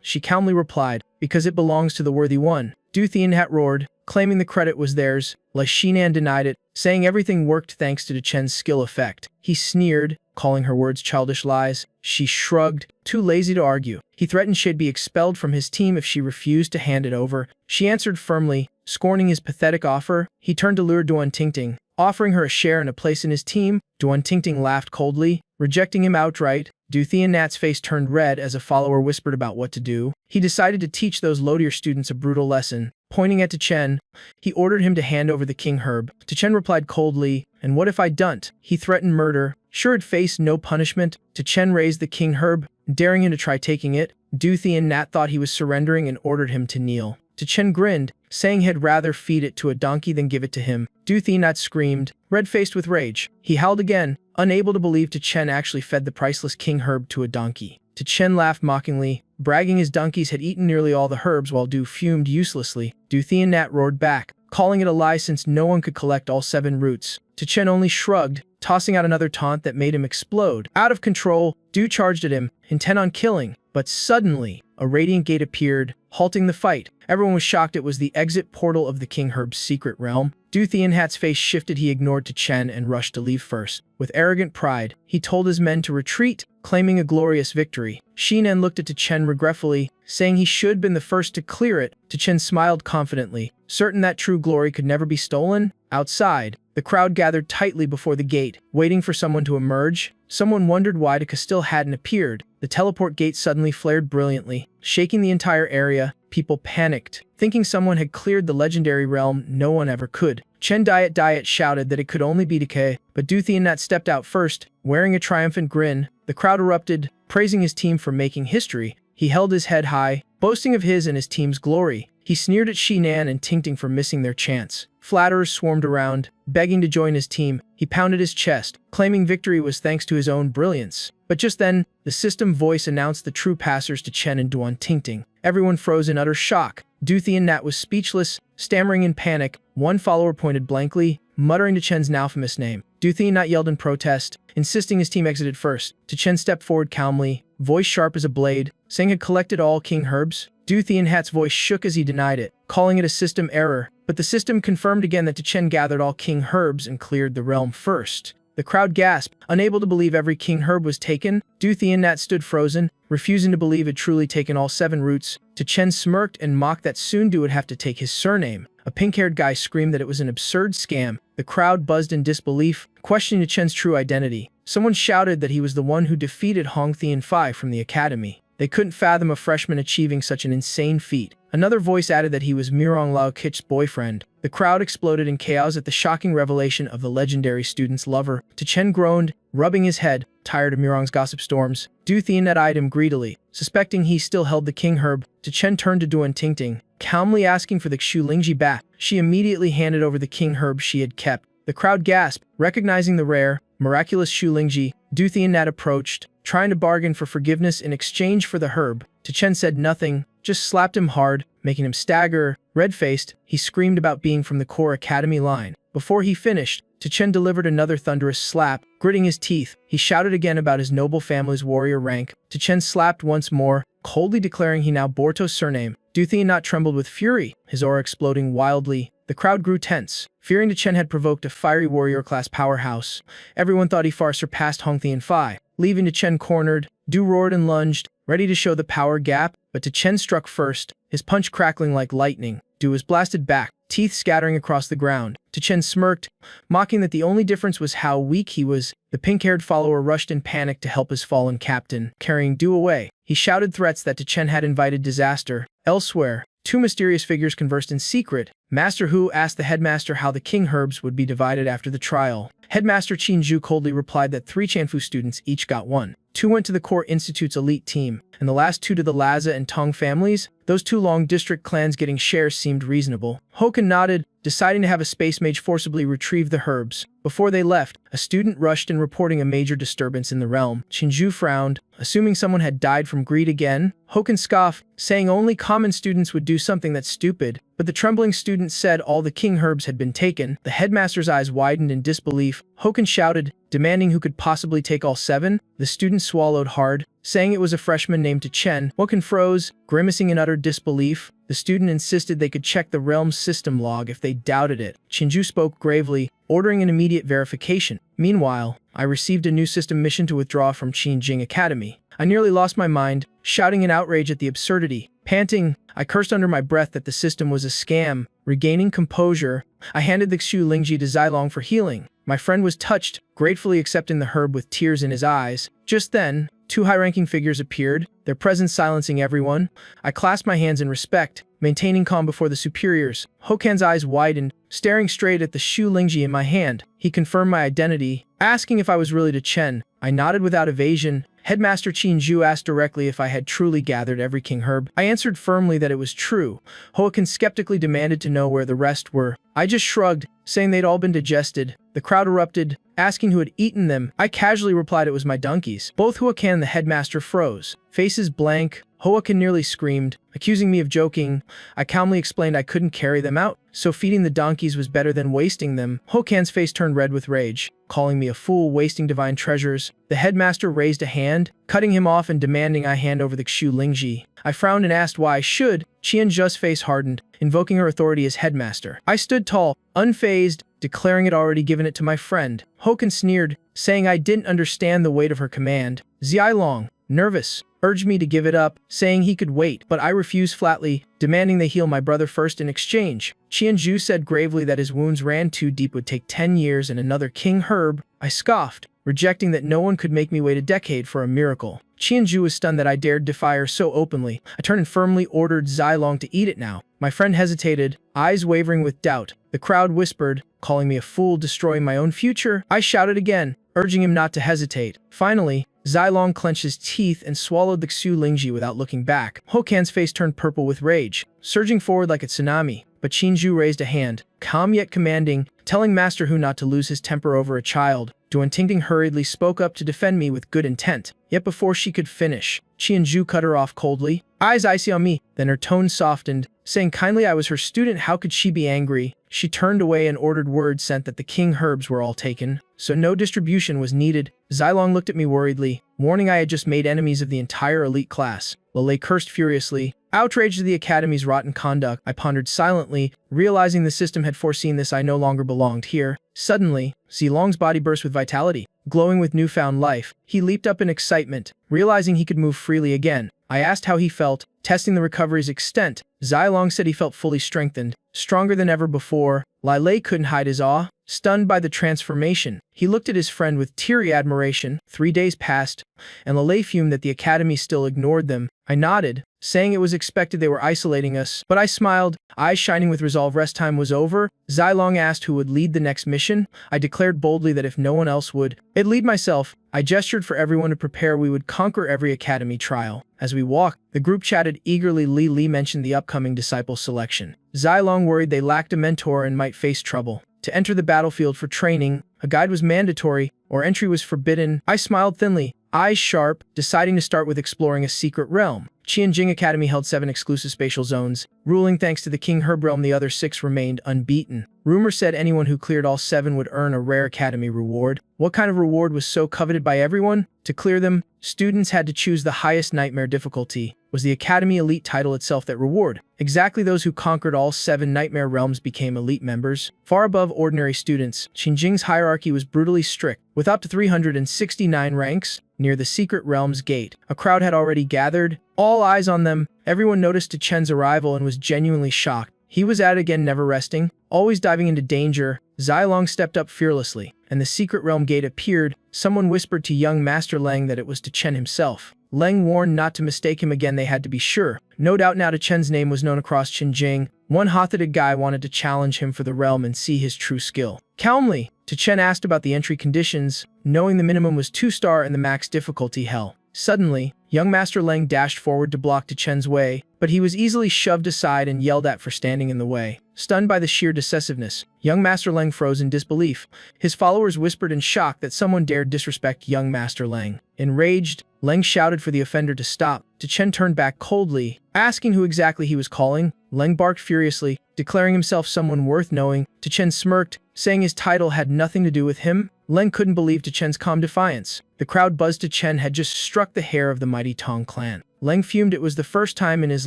She calmly replied, because it belongs to the worthy one. Duthi and Nat roared, claiming the credit was theirs. Nan denied it, saying everything worked thanks to Chen's skill effect. He sneered, calling her words childish lies. She shrugged, too lazy to argue. He threatened she'd be expelled from his team if she refused to hand it over. She answered firmly, scorning his pathetic offer. He turned to lure Duan, offering her a share and a place in his team. Duan laughed coldly, rejecting him outright. Duthi and Nat's face turned red as a follower whispered about what to do. he decided to teach those low-tier students a brutal lesson. Pointing at Chen, he ordered him to hand over the king herb. Chen replied coldly, "And what if I don't?" He threatened murder. Sure it'd face no punishment. Chen raised the king herb, daring him to try taking it. Duthi and Nat thought he was surrendering and ordered him to kneel. Chen grinned, saying he'd rather feed it to a donkey than give it to him. Duthi and Nat screamed, red-faced with rage. He howled again, unable to believe Chen actually fed the priceless king herb to a donkey. Chen laughed mockingly, bragging his donkeys had eaten nearly all the herbs while Du fumed uselessly. Duthi and Nat roared back, calling it a lie since no one could collect all 7 roots. Chen only shrugged, tossing out another taunt that made him explode. Out of control, Du charged at him, intent on killing, but suddenly, a radiant gate appeared, halting the fight. Everyone was shocked it was the exit portal of the king herb's secret realm. Duthi and Hat's face shifted. He ignored Chen and rushed to leave first. With arrogant pride, he told his men to retreat, claiming a glorious victory. Shinan looked at Chen regretfully, saying he should have been the first to clear it. Chen smiled confidently, certain that true glory could never be stolen. Outside, the crowd gathered tightly before the gate, waiting for someone to emerge. Someone wondered why still hadn't appeared. The teleport gate suddenly flared brilliantly, shaking the entire area. People panicked, thinking someone had cleared the legendary realm. No one ever could. Chen Diet shouted that it could only be decay, but Duthi and Nat stepped out first, wearing a triumphant grin. The crowd erupted, praising his team for making history. He held his head high, boasting of his and his team's glory. He sneered at Shinan and Tingting for missing their chance. Flatterers swarmed around, begging to join his team. He pounded his chest, claiming victory was thanks to his own brilliance. But just then, the system voice announced the true passers to Chen and Duan Tingting. Everyone froze in utter shock. Duthi and Nat was speechless, stammering in panic. One follower pointed blankly, muttering to Chen's now famous name. Duthi and Nat yelled in protest, insisting his team exited first. Chen stepped forward calmly, voice sharp as a blade, saying he had collected all king herbs. Duthi and Hat's voice shook as he denied it, calling it a system error. But the system confirmed again that Chen gathered all king herbs and cleared the realm first. The crowd gasped, unable to believe every king herb was taken. Duthi and Nat stood frozen, refusing to believe it truly taken all 7 roots. Chen smirked and mocked that soon Du would have to take his surname. A pink-haired guy screamed that it was an absurd scam. The crowd buzzed in disbelief, questioning Chen's true identity. Someone shouted that he was the one who defeated Hong Thian Phi from the academy. They couldn't fathom a freshman achieving such an insane feat. Another voice added that he was Mirong Lao Kit's boyfriend. The crowd exploded in chaos at the shocking revelation of the legendary student's lover. Chen groaned, rubbing his head, tired of Mirong's gossip storms. Duthi and Nat eyed him greedily, suspecting he still held the king herb. Chen turned to Duan Tingting, calmly asking for the Xu Lingji back. She immediately handed over the king herb she had kept. The crowd gasped, recognizing the rare, miraculous Xu Lingji. Duthi and Nat approached, trying to bargain for forgiveness in exchange for the herb. Chen said nothing, just slapped him hard, making him stagger. Red-faced, he screamed about being from the core academy line. Before he finished, Chen delivered another thunderous slap. Gritting his teeth, he shouted again about his noble family's warrior rank. Chen slapped once more, coldly declaring he now bore To's surname. Duthi and Nat trembled with fury, his aura exploding wildly. The crowd grew tense, fearing Chen had provoked a fiery warrior-class powerhouse. Everyone thought he far surpassed Hong Thian Phi. Leaving Chen cornered, Du roared and lunged, ready to show the power gap, but Chen struck first, his punch crackling like lightning. Du was blasted back, teeth scattering across the ground. Chen smirked, mocking that the only difference was how weak he was. The pink-haired follower rushed in panic to help his fallen captain, carrying Du away. He shouted threats that Chen had invited disaster. Elsewhere, 2 mysterious figures conversed in secret. Master Hu asked the headmaster how the king herbs would be divided after the trial. Headmaster Qin Zhu coldly replied that 3 Chanfu students each got 1. 2 went to the Core Institute's elite team, and the last 2 to the Laza and Tong families. Those 2 long district clans getting shares seemed reasonable. Hokan nodded, deciding to have a space mage forcibly retrieve the herbs. Before they left, a student rushed in reporting a major disturbance in the realm. Qinzhu frowned, assuming someone had died from greed again. Hokan scoffed, saying only common students would do something that's stupid. But the trembling student said all the king herbs had been taken. The headmaster's eyes widened in disbelief. Hokan shouted, demanding who could possibly take all 7. The student swallowed hard, saying it was a freshman named Chen. Hokan froze, grimacing in utter disbelief. The student insisted they could check the realm's system log if they doubted it. Qinzhu spoke gravely, ordering an immediate verification. Meanwhile, I received a new system mission to withdraw from Qinjing Academy. I nearly lost my mind, shouting in outrage at the absurdity. Panting, I cursed under my breath that the system was a scam. Regaining composure, I handed the Xu Lingji to Zilong for healing. My friend was touched, gratefully accepting the herb with tears in his eyes. Just then, Two high-ranking figures appeared, their presence silencing everyone. I clasped my hands in respect, maintaining calm before the superiors. Hokan's eyes widened, staring straight at the Shu Lingji in my hand. He confirmed my identity, asking if I was really Chen. I nodded without evasion. Headmaster Qin Zhu asked directly if I had truly gathered every king herb. I answered firmly that it was true. Hokan skeptically demanded to know where the rest were. I just shrugged, saying they'd all been digested. The crowd erupted, asking who had eaten them. I casually replied it was my donkeys. Both Hokan and the headmaster froze, faces blank. Hokan nearly screamed, accusing me of joking. I calmly explained I couldn't carry them out, so feeding the donkeys was better than wasting them. Hokan's face turned red with rage, calling me a fool, wasting divine treasures. The headmaster raised a hand, cutting him off and demanding I hand over the Shu Lingji. I frowned and asked why I should. Qian Zhu's face hardened, invoking her authority as headmaster. I stood tall, unfazed, declaring I'd already given it to my friend. Hokan sneered, saying I didn't understand the weight of her command. Xiaolong, nervous, urged me to give it up, saying he could wait, but I refused flatly, demanding they heal my brother first in exchange. Qian Zhu said gravely that his wounds ran too deep, would take 10 years and another king herb. I scoffed, rejecting that no one could make me wait a decade for a miracle. Qian Zhu was stunned that I dared defy her so openly. I turned and firmly ordered Xiaolong to eat it now. My friend hesitated, eyes wavering with doubt. The crowd whispered, calling me a fool, destroying my own future. I shouted again, urging him not to hesitate. Finally, Xiaolong clenched his teeth and swallowed the Shu Lingji without looking back. Hokan's face turned purple with rage, surging forward like a tsunami. But Qin Zhu raised a hand, calm yet commanding, telling Master Hu not to lose his temper over a child. Duan Tingting hurriedly spoke up to defend me with good intent. Yet before she could finish, Qian Zhu cut her off coldly, eyes icy on me. Then her tone softened, saying kindly I was her student, how could she be angry? She turned away and ordered word sent that the king herbs were all taken, so no distribution was needed. Xiaolong looked at me worriedly, warning I had just made enemies of the entire elite class. Lele cursed furiously, outraged at the academy's rotten conduct. I pondered silently, realizing the system had foreseen this. I no longer belonged here. Suddenly, Xilong's body burst with vitality, glowing with newfound life. He leaped up in excitement, realizing he could move freely again. I asked how he felt, testing the recovery's extent. Xiaolong said he felt fully strengthened, stronger than ever before. Lele couldn't hide his awe, stunned by the transformation. He looked at his friend with teary admiration. 3 days passed, and Lele fumed that the academy still ignored them. I nodded, saying it was expected they were isolating us, but I smiled, eyes shining with resolve. Rest time was over. Xiaolong asked who would lead the next mission. I declared boldly that if no one else would, I'd lead myself. I gestured for everyone to prepare. We would conquer every academy trial. As we walked, the group chatted eagerly. Li mentioned the upcoming disciple selection. Xiaolong worried they lacked a mentor and might face trouble. To enter the battlefield for training, a guide was mandatory, or entry was forbidden. I smiled thinly, eyes sharp, deciding to start with exploring a secret realm. Qianjing Academy held 7 exclusive spatial zones, ruling thanks to the King Herb realm. The other 6 remained unbeaten. Rumor said anyone who cleared all 7 would earn a rare academy reward. What kind of reward was so coveted by everyone? To clear them, students had to choose the highest nightmare difficulty. Was the Academy Elite title itself that reward? Exactly. Those who conquered all 7 nightmare realms became elite members, far above ordinary students. Qinjing's hierarchy was brutally strict, with up to 369 ranks. Near the secret realm's gate, a crowd had already gathered, all eyes on them. Everyone noticed Chen's arrival and was genuinely shocked. He was at it again, never resting, always diving into danger. Xiaolong stepped up fearlessly, and the secret realm gate appeared. Someone whispered to young Master Leng that it was Chen himself. Leng warned not to mistake him again. They had to be sure. No doubt now Chen's name was known across Qinjing. One hot-headed guy wanted to challenge him for the realm and see his true skill. Calmly, Chen asked about the entry conditions, knowing the minimum was 2-star and the max difficulty hell. Suddenly, young Master Leng dashed forward to block Chen's way, but he was easily shoved aside and yelled at for standing in the way. Stunned by the sheer decisiveness, young Master Leng froze in disbelief. His followers whispered in shock that someone dared disrespect young Master Leng. Enraged, Leng shouted for the offender to stop. Chen turned back coldly, asking who exactly he was calling. Leng barked furiously, declaring himself someone worth knowing. Chen smirked, saying his title had nothing to do with him. Leng couldn't believe Chen's calm defiance. The crowd buzzed. Chen had just struck the hair of the mighty Tong clan. Leng fumed. It was the first time in his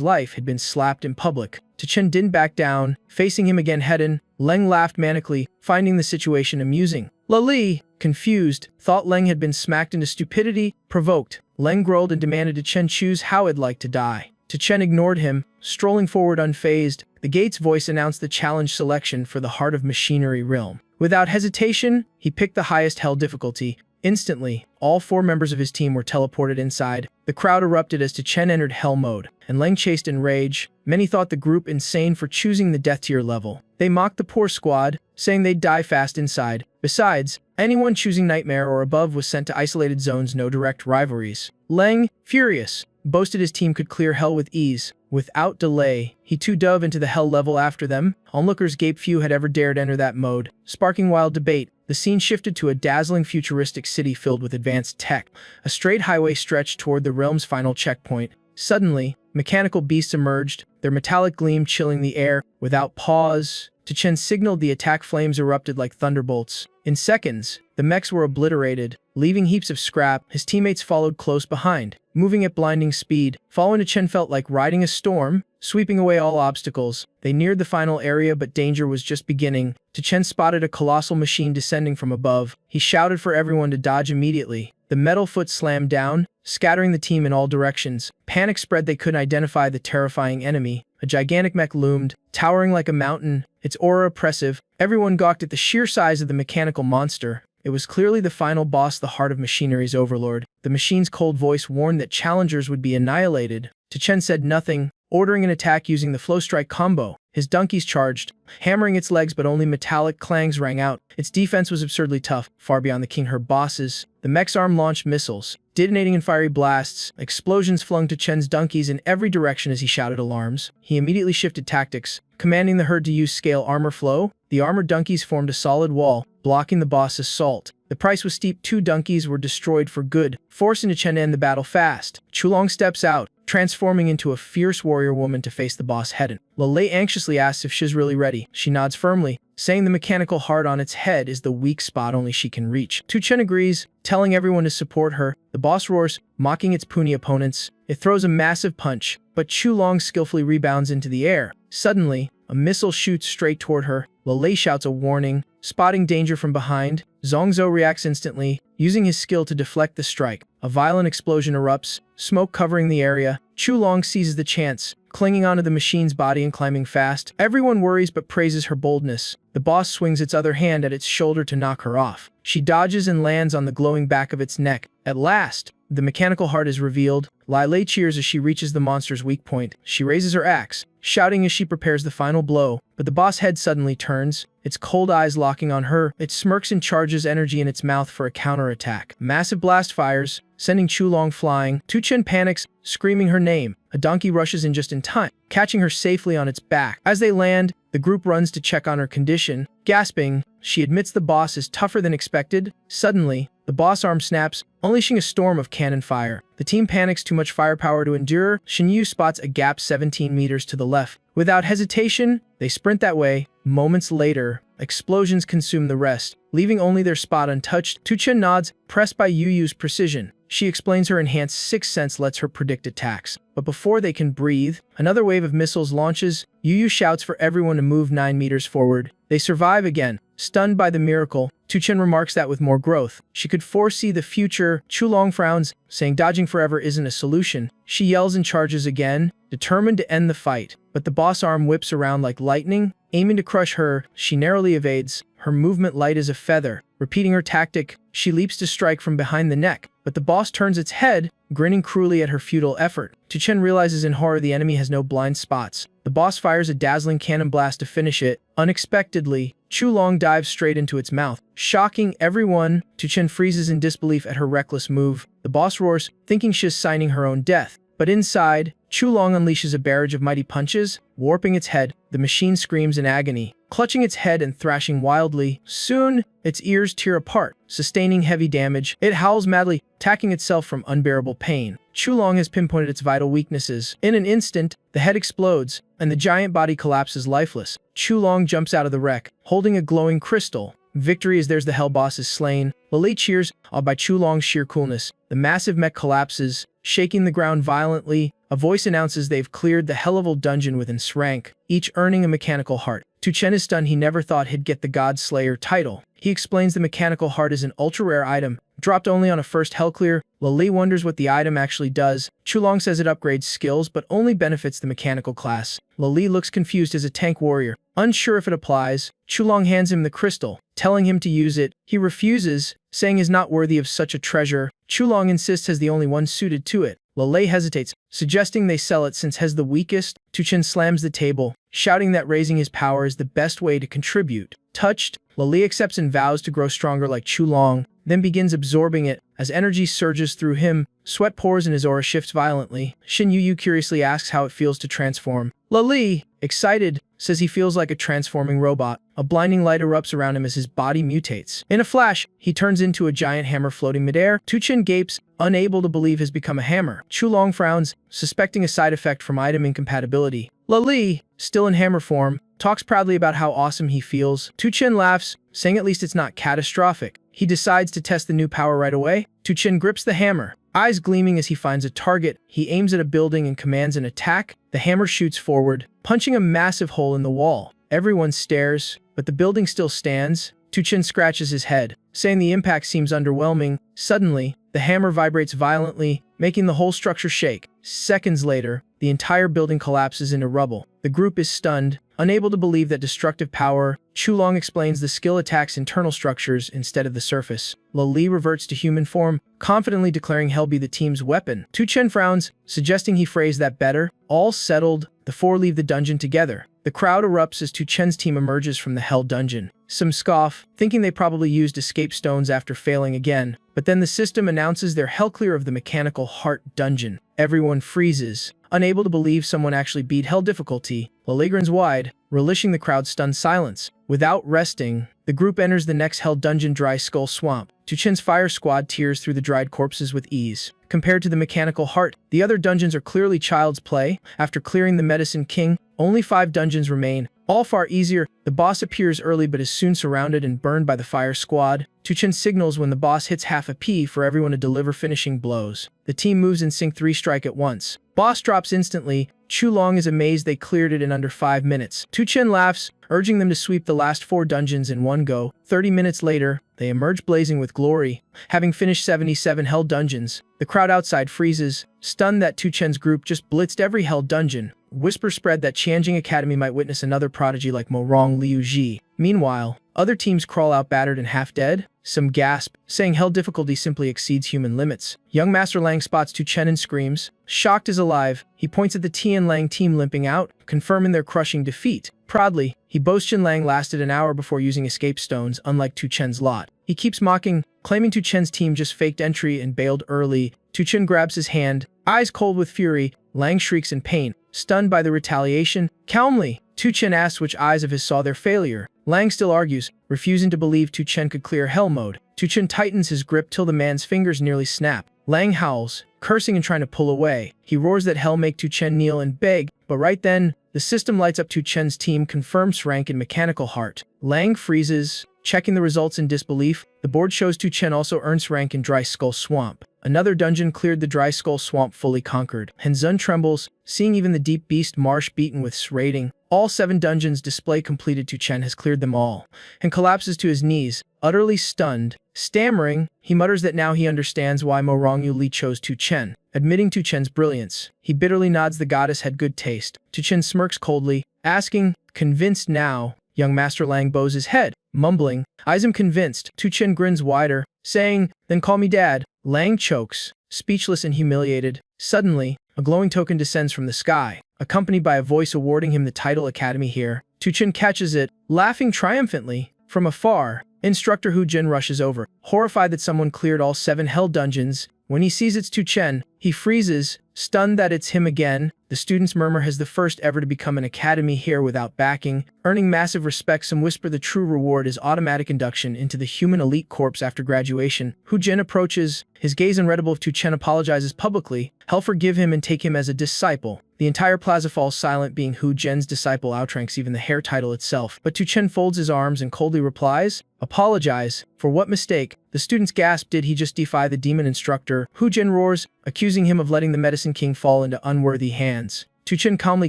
life he'd been slapped in public. Chen didn't back down, facing him again head-on. Leng laughed manically, finding the situation amusing. Li, confused, thought Leng had been smacked into stupidity. Provoked, Leng growled and demanded Chen choose how he'd like to die. Chen ignored him, strolling forward unfazed. The gate's voice announced the challenge selection for the Heart of Machinery realm. Without hesitation, he picked the highest hell difficulty, Instantly, all 4 members of his team were teleported inside. The crowd erupted as Chen entered hell mode, and Leng chased in rage. Many thought the group insane for choosing the death tier level. They mocked the poor squad, saying they'd die fast inside. Besides, anyone choosing Nightmare or above was sent to isolated zones, no direct rivalries. Leng, furious, boasted his team could clear hell with ease. Without delay, he too dove into the hell level after them. Onlookers gaped, few had ever dared enter that mode. Sparking wild debate, the scene shifted to a dazzling futuristic city filled with advanced tech. A straight highway stretched toward the realm's final checkpoint. Suddenly, mechanical beasts emerged, their metallic gleam chilling the air. Without pause, Chen signaled the attack. Flames erupted like thunderbolts. In seconds, the mechs were obliterated, leaving heaps of scrap. His teammates followed close behind, moving at blinding speed. Following Chen felt like riding a storm, sweeping away all obstacles. They neared the final area, but danger was just beginning. Chen spotted a colossal machine descending from above. He shouted for everyone to dodge immediately. The metal foot slammed down, scattering the team in all directions. Panic spread, they couldn't identify the terrifying enemy. A gigantic mech loomed, towering like a mountain, its aura oppressive. Everyone gawked at the sheer size of the mechanical monster. It was clearly the final boss, the heart of machinery's overlord. The machine's cold voice warned that challengers would be annihilated. Chen said nothing, ordering an attack using the flow strike combo. His donkeys charged, hammering its legs, but only metallic clangs rang out. Its defense was absurdly tough, far beyond the King Her bosses. The mech's arm launched missiles, detonating in fiery blasts. Explosions flung Chen's donkeys in every direction as he shouted alarms. He immediately shifted tactics, commanding the herd to use scale armor flow. The armored donkeys formed a solid wall, blocking the boss's assault. The price was steep. 2 donkeys were destroyed for good, forcing Chen to end the battle fast. Chulong steps out, transforming into a fierce warrior woman to face the boss head-on. Lei anxiously asks if she's really ready. She nods firmly, saying the mechanical heart on its head is the weak spot only she can reach. Chen agrees, telling everyone to support her. The boss roars, mocking its puny opponents. It throws a massive punch, but Chulong skillfully rebounds into the air. Suddenly, a missile shoots straight toward her. Lei shouts a warning, spotting danger from behind. Zhongzhou reacts instantly, using his skill to deflect the strike. A violent explosion erupts, smoke covering the area. Chulong seizes the chance, clinging onto the machine's body and climbing fast. Everyone worries but praises her boldness. The boss swings its other hand at its shoulder to knock her off. She dodges and lands on the glowing back of its neck. At last, the mechanical heart is revealed. Lei cheers as she reaches the monster's weak point. She raises her axe, shouting as she prepares the final blow. But the boss head suddenly turns, its cold eyes locking on her. It smirks and charges energy in its mouth for a counterattack. Massive blast fires, sending Chulong flying. Chen panics, screaming her name. A donkey rushes in just in time, catching her safely on its back. As they land, the group runs to check on her condition. Gasping, she admits the boss is tougher than expected. Suddenly, the boss arm snaps, unleashing a storm of cannon fire. The team panics, too much firepower to endure. Shinyu spots a gap 17 meters to the left. Without hesitation, they sprint that way. Moments later, explosions consume the rest, leaving only their spot untouched. Chen nods, pressed by Yu's precision. She explains her enhanced sixth sense lets her predict attacks. But before they can breathe, another wave of missiles launches. Yu shouts for everyone to move 9 meters forward. They survive again, stunned by the miracle. Chen remarks that with more growth, she could foresee the future. Chulong frowns, saying dodging forever isn't a solution. She yells and charges again, determined to end the fight. But the boss arm whips around like lightning, aiming to crush her. She narrowly evades, her movement light as a feather. Repeating her tactic, she leaps to strike from behind the neck. But the boss turns its head, grinning cruelly at her futile effort. Chen realizes in horror the enemy has no blind spots. The boss fires a dazzling cannon blast to finish it. Unexpectedly, Chulong dives straight into its mouth, shocking everyone. Chen freezes in disbelief at her reckless move. The boss roars, thinking she's signing her own death. But inside, Chulong unleashes a barrage of mighty punches, warping its head. The machine screams in agony, clutching its head and thrashing wildly. Soon, its ears tear apart, sustaining heavy damage. It howls madly, attacking itself from unbearable pain. Chulong has pinpointed its vital weaknesses. In an instant, the head explodes, and the giant body collapses lifeless. Chulong jumps out of the wreck, holding a glowing crystal. Victory is theirs, the hell boss is slain. Lei cheers, awed by Chulong's sheer coolness. The massive mech collapses, shaking the ground violently. A voice announces they've cleared the hell-level dungeon with its rank, each earning a mechanical heart. Chen is stunned, he never thought he'd get the God Slayer title. He explains the mechanical heart is an ultra-rare item, dropped only on a first hell clear. Lei wonders what the item actually does. Chulong says it upgrades skills but only benefits the mechanical class. Lei looks confused as a tank warrior, unsure if it applies. Chulong hands him the crystal, telling him to use it. He refuses, saying is not worthy of such a treasure. Chulong insists as the only one suited to it. Lalei hesitates, suggesting they sell it since Hez the weakest. Tuchen slams the table, shouting that raising his power is the best way to contribute. Touched, Lalei accepts and vows to grow stronger like Chulong, then begins absorbing it. As energy surges through him, sweat pours and his aura shifts violently. Shin Yu curiously asks how it feels to transform. Lalei, excited, says he feels like a transforming robot. A blinding light erupts around him as his body mutates. In a flash, he turns into a giant hammer floating midair. Tuchen gapes, unable to believe has become a hammer. Chulong frowns, suspecting a side effect from item incompatibility. Lalei, still in hammer form, talks proudly about how awesome he feels. Tuchen laughs, saying at least it's not catastrophic. He decides to test the new power right away. Tuchen grips the hammer, eyes gleaming as he finds a target. He aims at a building and commands an attack. The hammer shoots forward, punching a massive hole in the wall. Everyone stares, but the building still stands. Tuchen scratches his head, saying the impact seems underwhelming. Suddenly, the hammer vibrates violently, making the whole structure shake. Seconds later, the entire building collapses into rubble. The group is stunned, unable to believe that destructive power. Chulong explains the skill attacks internal structures instead of the surface. Lalei reverts to human form, confidently declaring Hell be the team's weapon. Tuchen frowns, suggesting he phrased that better. All settled, the four leave the dungeon together. The crowd erupts as Tuchen's team emerges from the Hell dungeon. Some scoff, thinking they probably used escape stones after failing again. But then the system announces they're hell clear of the Mechanical Heart dungeon. Everyone freezes, unable to believe someone actually beat Hell difficulty. Lalei grins wide, relishing the crowd's stunned silence. Without resting, the group enters the next Hell dungeon, Dry Skull Swamp. Tuchen's fire squad tears through the dried corpses with ease. Compared to the Mechanical Heart, the other dungeons are clearly child's play. After clearing the Medicine King, only 5 dungeons remain, all far easier. The boss appears early but is soon surrounded and burned by the fire squad. Tuchen signals when the boss hits half a P for everyone to deliver finishing blows. The team moves in sync 3 strike at once. Boss drops instantly. Chulong is amazed they cleared it in under 5 minutes. Tuchen laughs, urging them to sweep the last 4 dungeons in one go. 30 minutes later, they emerge blazing with glory, having finished 77 Hell dungeons. The crowd outside freezes, stunned that Tuchen's group just blitzed every Hell dungeon. Whispers spread that Qianjing Academy might witness another prodigy like Morong Liu Ji. Meanwhile, other teams crawl out battered and half dead. Some gasp, saying Hell difficulty simply exceeds human limits. Young Master Lang spots Tuchen and screams. Shocked as alive, he points at the Tian Lang team limping out, confirming their crushing defeat. Proudly, he boasts Jin Lang lasted an hour before using escape stones, unlike Tuchen's lot. He keeps mocking, claiming Tuchen's team just faked entry and bailed early. Tuchen grabs his hand, eyes cold with fury. Lang shrieks in pain, stunned by the retaliation. Calmly, Tuchen asks which eyes of his saw their failure. Lang still argues, refusing to believe Tuchen could clear Hell mode. Tuchen tightens his grip till the man's fingers nearly snap. Lang howls, cursing and trying to pull away. He roars that Hell make Tuchen kneel and beg, but right then, the system lights up. Tuchen's team confirms rank in Mechanical Heart. Lang freezes, checking the results in disbelief. The board shows Tuchen also earns rank in Dry Skull Swamp. Another dungeon cleared, the Dry Skull Swamp fully conquered. Henzun trembles, seeing even the Deep Beast Marsh beaten with S rating. All 7 dungeons display completed. Tuchen has cleared them all, and collapses to his knees, utterly stunned. Stammering, he mutters that now he understands why Morong Li chose Tuchen. Admitting Tuchen's brilliance, he bitterly nods. The goddess had good taste. Tuchen smirks coldly, asking, convinced now? Young Master Lang bows his head, mumbling, I am convinced. Tuchen grins wider, saying, then call me dad. Lang chokes, speechless and humiliated. Suddenly, a glowing token descends from the sky, accompanied by a voice awarding him the title Academy here. Tuchen catches it, laughing triumphantly. From afar, Instructor Hu Jin rushes over, horrified that someone cleared all 7 Hell dungeons. When he sees it's Tuchen, he freezes, stunned that it's him again. The students murmur has the first ever to become an academy here without backing, earning massive respect. Some whisper the true reward is automatic induction into the human elite corps after graduation. Hu Jin approaches, his gaze unreadable. If Tuchen apologizes publicly, Hell forgive him and take him as a disciple. The entire plaza falls silent, being Hu Jin's disciple outranks even the hair title itself. But Tuchen folds his arms and coldly replies, apologize? For what mistake? The students gasp, did he just defy the demon instructor? Hu Jin roars, accusing him of letting the Medicine King fall into unworthy hands. Tuchen calmly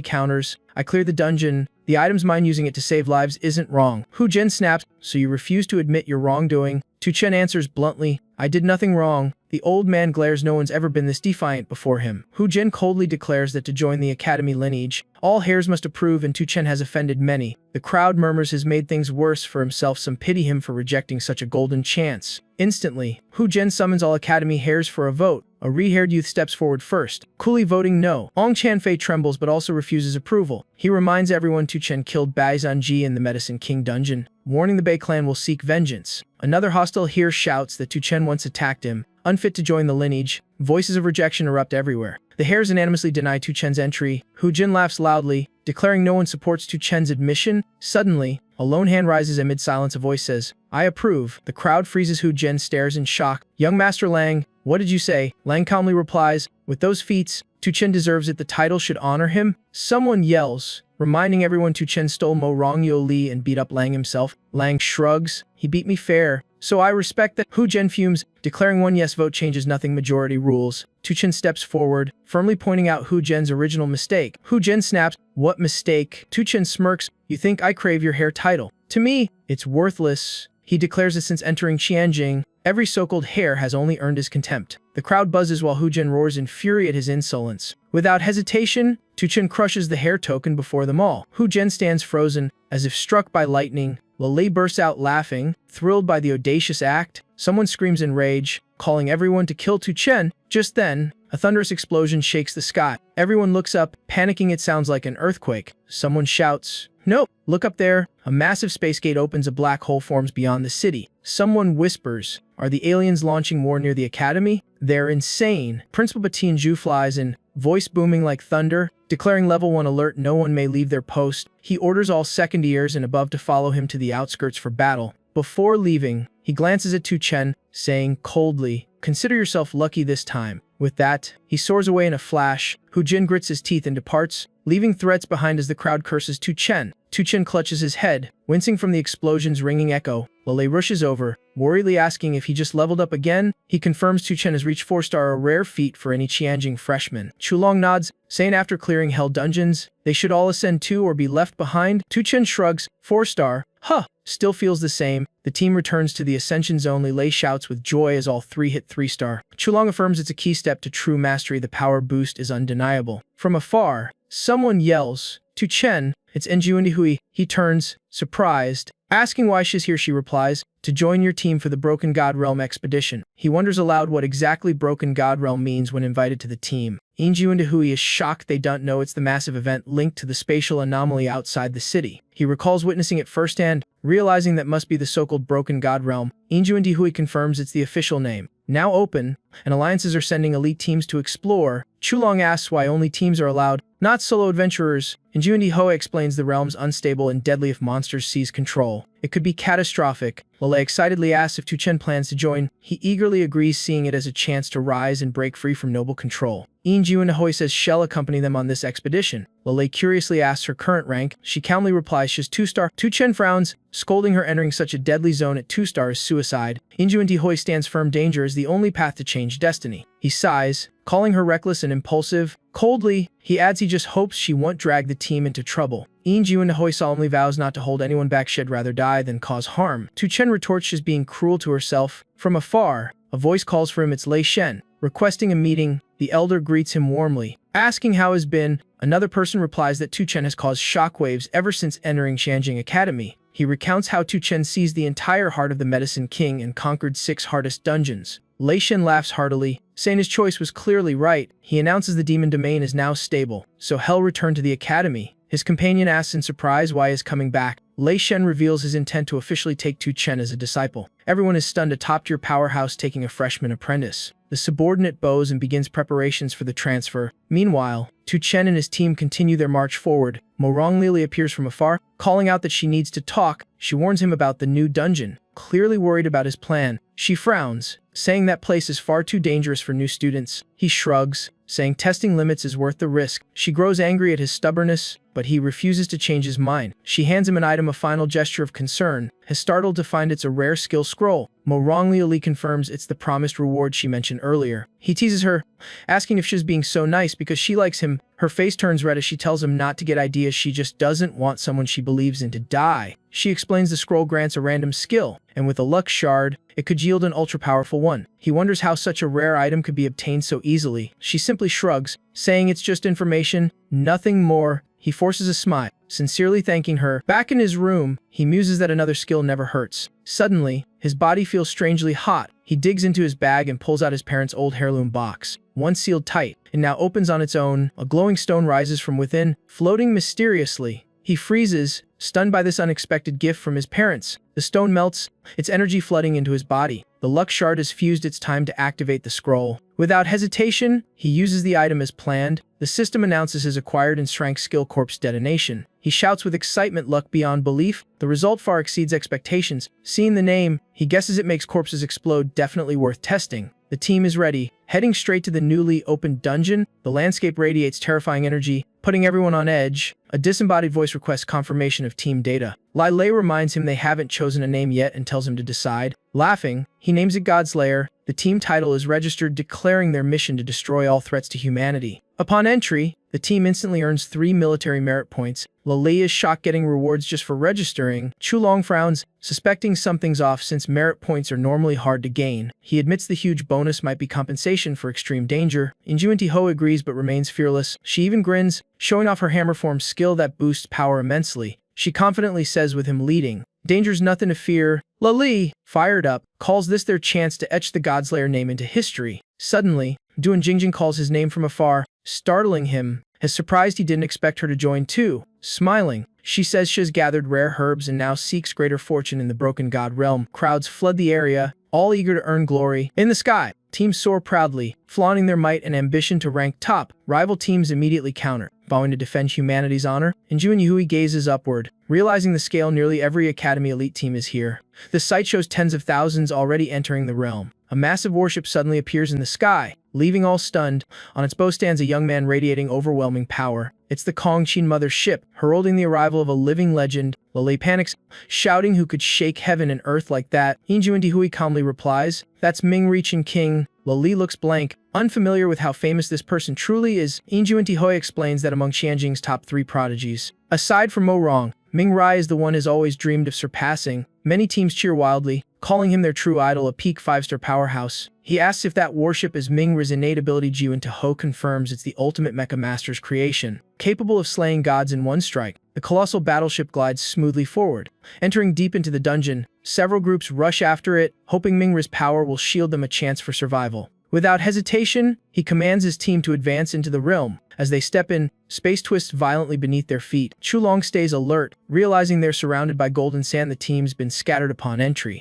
counters, I cleared the dungeon. The item's mine, using it to save lives isn't wrong. Hu Jin snaps, so you refuse to admit your wrongdoing? Tuchen answers bluntly, I did nothing wrong. The old man glares. No one's ever been this defiant before him. Hu Jin coldly declares that to join the academy lineage, all heirs must approve, and Tu Chen has offended many. The crowd murmurs has made things worse for himself. Some pity him for rejecting such a golden chance. Instantly, Hu Jin summons all academy heirs for a vote. A re-haired youth steps forward first, coolly voting no. Ong Chanfei trembles but also refuses approval. He reminds everyone Tu Chen killed Bai Zanji in the Medicine King dungeon, warning the Bei clan will seek vengeance. Another hostile heir shouts that Tu Chen once attacked him, unfit to join the lineage. Voices of rejection erupt everywhere. The heirs unanimously deny Tu Chen's entry. Hu Jin laughs loudly, declaring no one supports Tu Chen's admission. Suddenly, a lone hand rises amid silence. A voice says, "I approve." The crowd freezes. Hu Jin stares in shock. "Young Master Lang, what did you say?" Lang calmly replies, "With those feats, Tu Chen deserves it. The title should honor him." Someone yells, reminding everyone Tu Chen stole Mo Rongyo Li and beat up Lang himself. Lang shrugs, "He beat me fair, so I respect that." Hu Jin fumes, declaring one yes vote changes nothing. Majority rules. Tu Chen steps forward, firmly pointing out Hu Jin's original mistake. Hu Jin snaps, "What mistake?" Tu Chen smirks, "You think I crave your hair title? To me, it's worthless." He declares that since entering Qianjing, every so-called heir has only earned his contempt. The crowd buzzes while Hu Jin roars in fury at his insolence. Without hesitation, Tu Chen crushes the hair token before them all. Hu Jin stands frozen, as if struck by lightning. Lei bursts out laughing, thrilled by the audacious act. Someone screams in rage, calling everyone to kill Tu Chen. Just then, a thunderous explosion shakes the sky. Everyone looks up, panicking. It sounds like an earthquake. Someone shouts, "No! Look up there!" A massive space gate opens. A black hole forms beyond the city. Someone whispers, "Are the aliens launching war near the academy? They're insane." Principal Batin Zhu flies in, voice booming like thunder, declaring level 1 alert. No one may leave their post. He orders all second years and above to follow him to the outskirts for battle. Before leaving, he glances at Tu Chen, saying coldly, "Consider yourself lucky this time." With that, he soars away in a flash. Hu Jin grits his teeth and departs, leaving threats behind as the crowd curses Tu Chen. Tu Chen clutches his head, wincing from the explosion's ringing echo. Lei rushes over, worriedly asking if he just leveled up again. He confirms Tu Chen has reached 4-star, a rare feat for any Qianjing freshman. Chulong nods, saying after clearing hell dungeons, they should all ascend 2 or be left behind. Tu Chen shrugs, 4-star, huh, still feels the same. The team returns to the Ascension Zone. Lei shouts with joy as all 3 hit 3-star. Chulong affirms it's a key step to true mastery. The power boost is undeniable. From afar, someone yells, "Tu Chen, it's Enjuandihui." He turns, surprised, asking why she's here. She replies, "To join your team for the Broken God Realm expedition." He wonders aloud what exactly Broken God Realm means when invited to the team. Enjuandihui is shocked. They don't know it's the massive event linked to the spatial anomaly outside the city. He recalls witnessing it firsthand, realizing that must be the so-called Broken God Realm. Enjuandihui confirms it's the official name. Now open, and alliances are sending elite teams to explore. Chulong asks why only teams are allowed, not solo adventurers. Enjuandihui explains the realm's unstable and deadly if monsters seize control. It could be catastrophic. Lei excitedly asks if Tu Chen plans to join. He eagerly agrees, seeing it as a chance to rise and break free from noble control. Enjuandihui says she'll accompany them on this expedition. Lei curiously asks her current rank. She calmly replies she's 2-star. Tu Chen frowns, scolding her. Entering such a deadly zone at 2-star is suicide. Enjuandihui stands firm. Danger is the only path to change destiny. He sighs, calling her reckless and impulsive. Coldly, he adds he just hopes she won't drag the team into trouble. Enjuandihui solemnly vows not to hold anyone back. She'd rather die than cause harm. Tu Chen retorts she's being cruel to herself. From afar, a voice calls for him. It's Lei Shen. Requesting a meeting, the elder greets him warmly, asking how he's been. Another person replies that Tu Chen has caused shockwaves ever since entering Qianjing Academy. He recounts how Tu Chen seized the entire heart of the Medicine King and conquered 6 hardest dungeons. Lei Shen laughs heartily, saying his choice was clearly right. He announces the demon domain is now stable, so Hell returned to the academy. His companion asks in surprise why he is coming back. Lei Shen reveals his intent to officially take Tu Chen as a disciple. Everyone is stunned. A top-tier powerhouse taking a freshman apprentice. The subordinate bows and begins preparations for the transfer. Meanwhile, Tu Chen and his team continue their march forward. Mo Rongli appears from afar, calling out that she needs to talk. She warns him about the new dungeon, clearly worried about his plan. She frowns, saying that place is far too dangerous for new students. He shrugs, saying testing limits is worth the risk. She grows angry at his stubbornness, but he refuses to change his mind. She hands him an item, a final gesture of concern, has startled to find it's a rare skill scroll. Mo Rongli confirms it's the promised reward she mentioned earlier. He teases her, asking if she's being so nice because she likes him. Her face turns red as she tells him not to get ideas. She just doesn't want someone she believes in to die. She explains the scroll grants a random skill, and with a luck shard, it could yield an ultra-powerful one. He wonders how such a rare item could be obtained so easily. She simply shrugs, saying it's just information, nothing more. He forces a smile, sincerely thanking her. Back in his room, he muses that another skill never hurts. Suddenly, his body feels strangely hot. He digs into his bag and pulls out his parents' old heirloom box. Once sealed tight, it now opens on its own. A glowing stone rises from within, floating mysteriously. He freezes, stunned by this unexpected gift from his parents. The stone melts, its energy flooding into his body. The luck shard has fused. It's time to activate the scroll. Without hesitation, he uses the item as planned. The system announces his acquired and shrank skill corpse detonation. He shouts with excitement, luck beyond belief. The result far exceeds expectations. Seeing the name, he guesses it makes corpses explode, definitely worth testing. The team is ready, heading straight to the newly opened dungeon. The landscape radiates terrifying energy, putting everyone on edge. A disembodied voice requests confirmation of team data. Lei reminds him they haven't chosen a name yet and tells him to decide. Laughing, he names it God's Lair. The team title is registered, declaring their mission to destroy all threats to humanity. Upon entry, the team instantly earns 3 military merit points. Lei is shocked, getting rewards just for registering. Chulong frowns, suspecting something's off since merit points are normally hard to gain. He admits the huge bonus might be compensation for extreme danger. Injuanti agrees but remains fearless. She even grins, showing off her hammer form skill that boosts power immensely. She confidently says, with him leading, danger's nothing to fear. Lei, fired up, calls this their chance to etch the God's Lair name into history. Suddenly, Duan Jingjing calls his name from afar, startling him. As surprised he didn't expect her to join too. Smiling, she says she has gathered rare herbs and now seeks greater fortune in the Broken God realm. Crowds flood the area, all eager to earn glory. In the sky, teams soar proudly, flaunting their might and ambition to rank top. Rival teams immediately counter, vowing to defend humanity's honor. And Juan gazes upward, realizing the scale. Nearly every Academy elite team is here. The sight shows tens of thousands already entering the realm. A massive warship suddenly appears in the sky, leaving all stunned. On its bow stands a young man radiating overwhelming power. It's the Kongqin Mother's ship, heralding the arrival of a living legend. Lei panics, shouting, who could shake heaven and earth like that? Injuanti calmly replies, that's Ming Rechin King. Lei looks blank, unfamiliar with how famous this person truly is. Injuanti explains that among Xianjing's top 3 prodigies, aside from Mo Rong, Ming Rai is the one has always dreamed of surpassing. Many teams cheer wildly, calling him their true idol, a peak 5-star powerhouse. He asks if that warship is Ming Ri's innate ability. Juan confirms it's the ultimate mecha master's creation, capable of slaying gods in one strike. The colossal battleship glides smoothly forward. Entering deep into the dungeon, several groups rush after it, hoping Ming Ri's power will shield them a chance for survival. Without hesitation, he commands his team to advance into the realm. As they step in, space twists violently beneath their feet. Chulong stays alert, realizing they're surrounded by golden sand. The team's been scattered upon entry.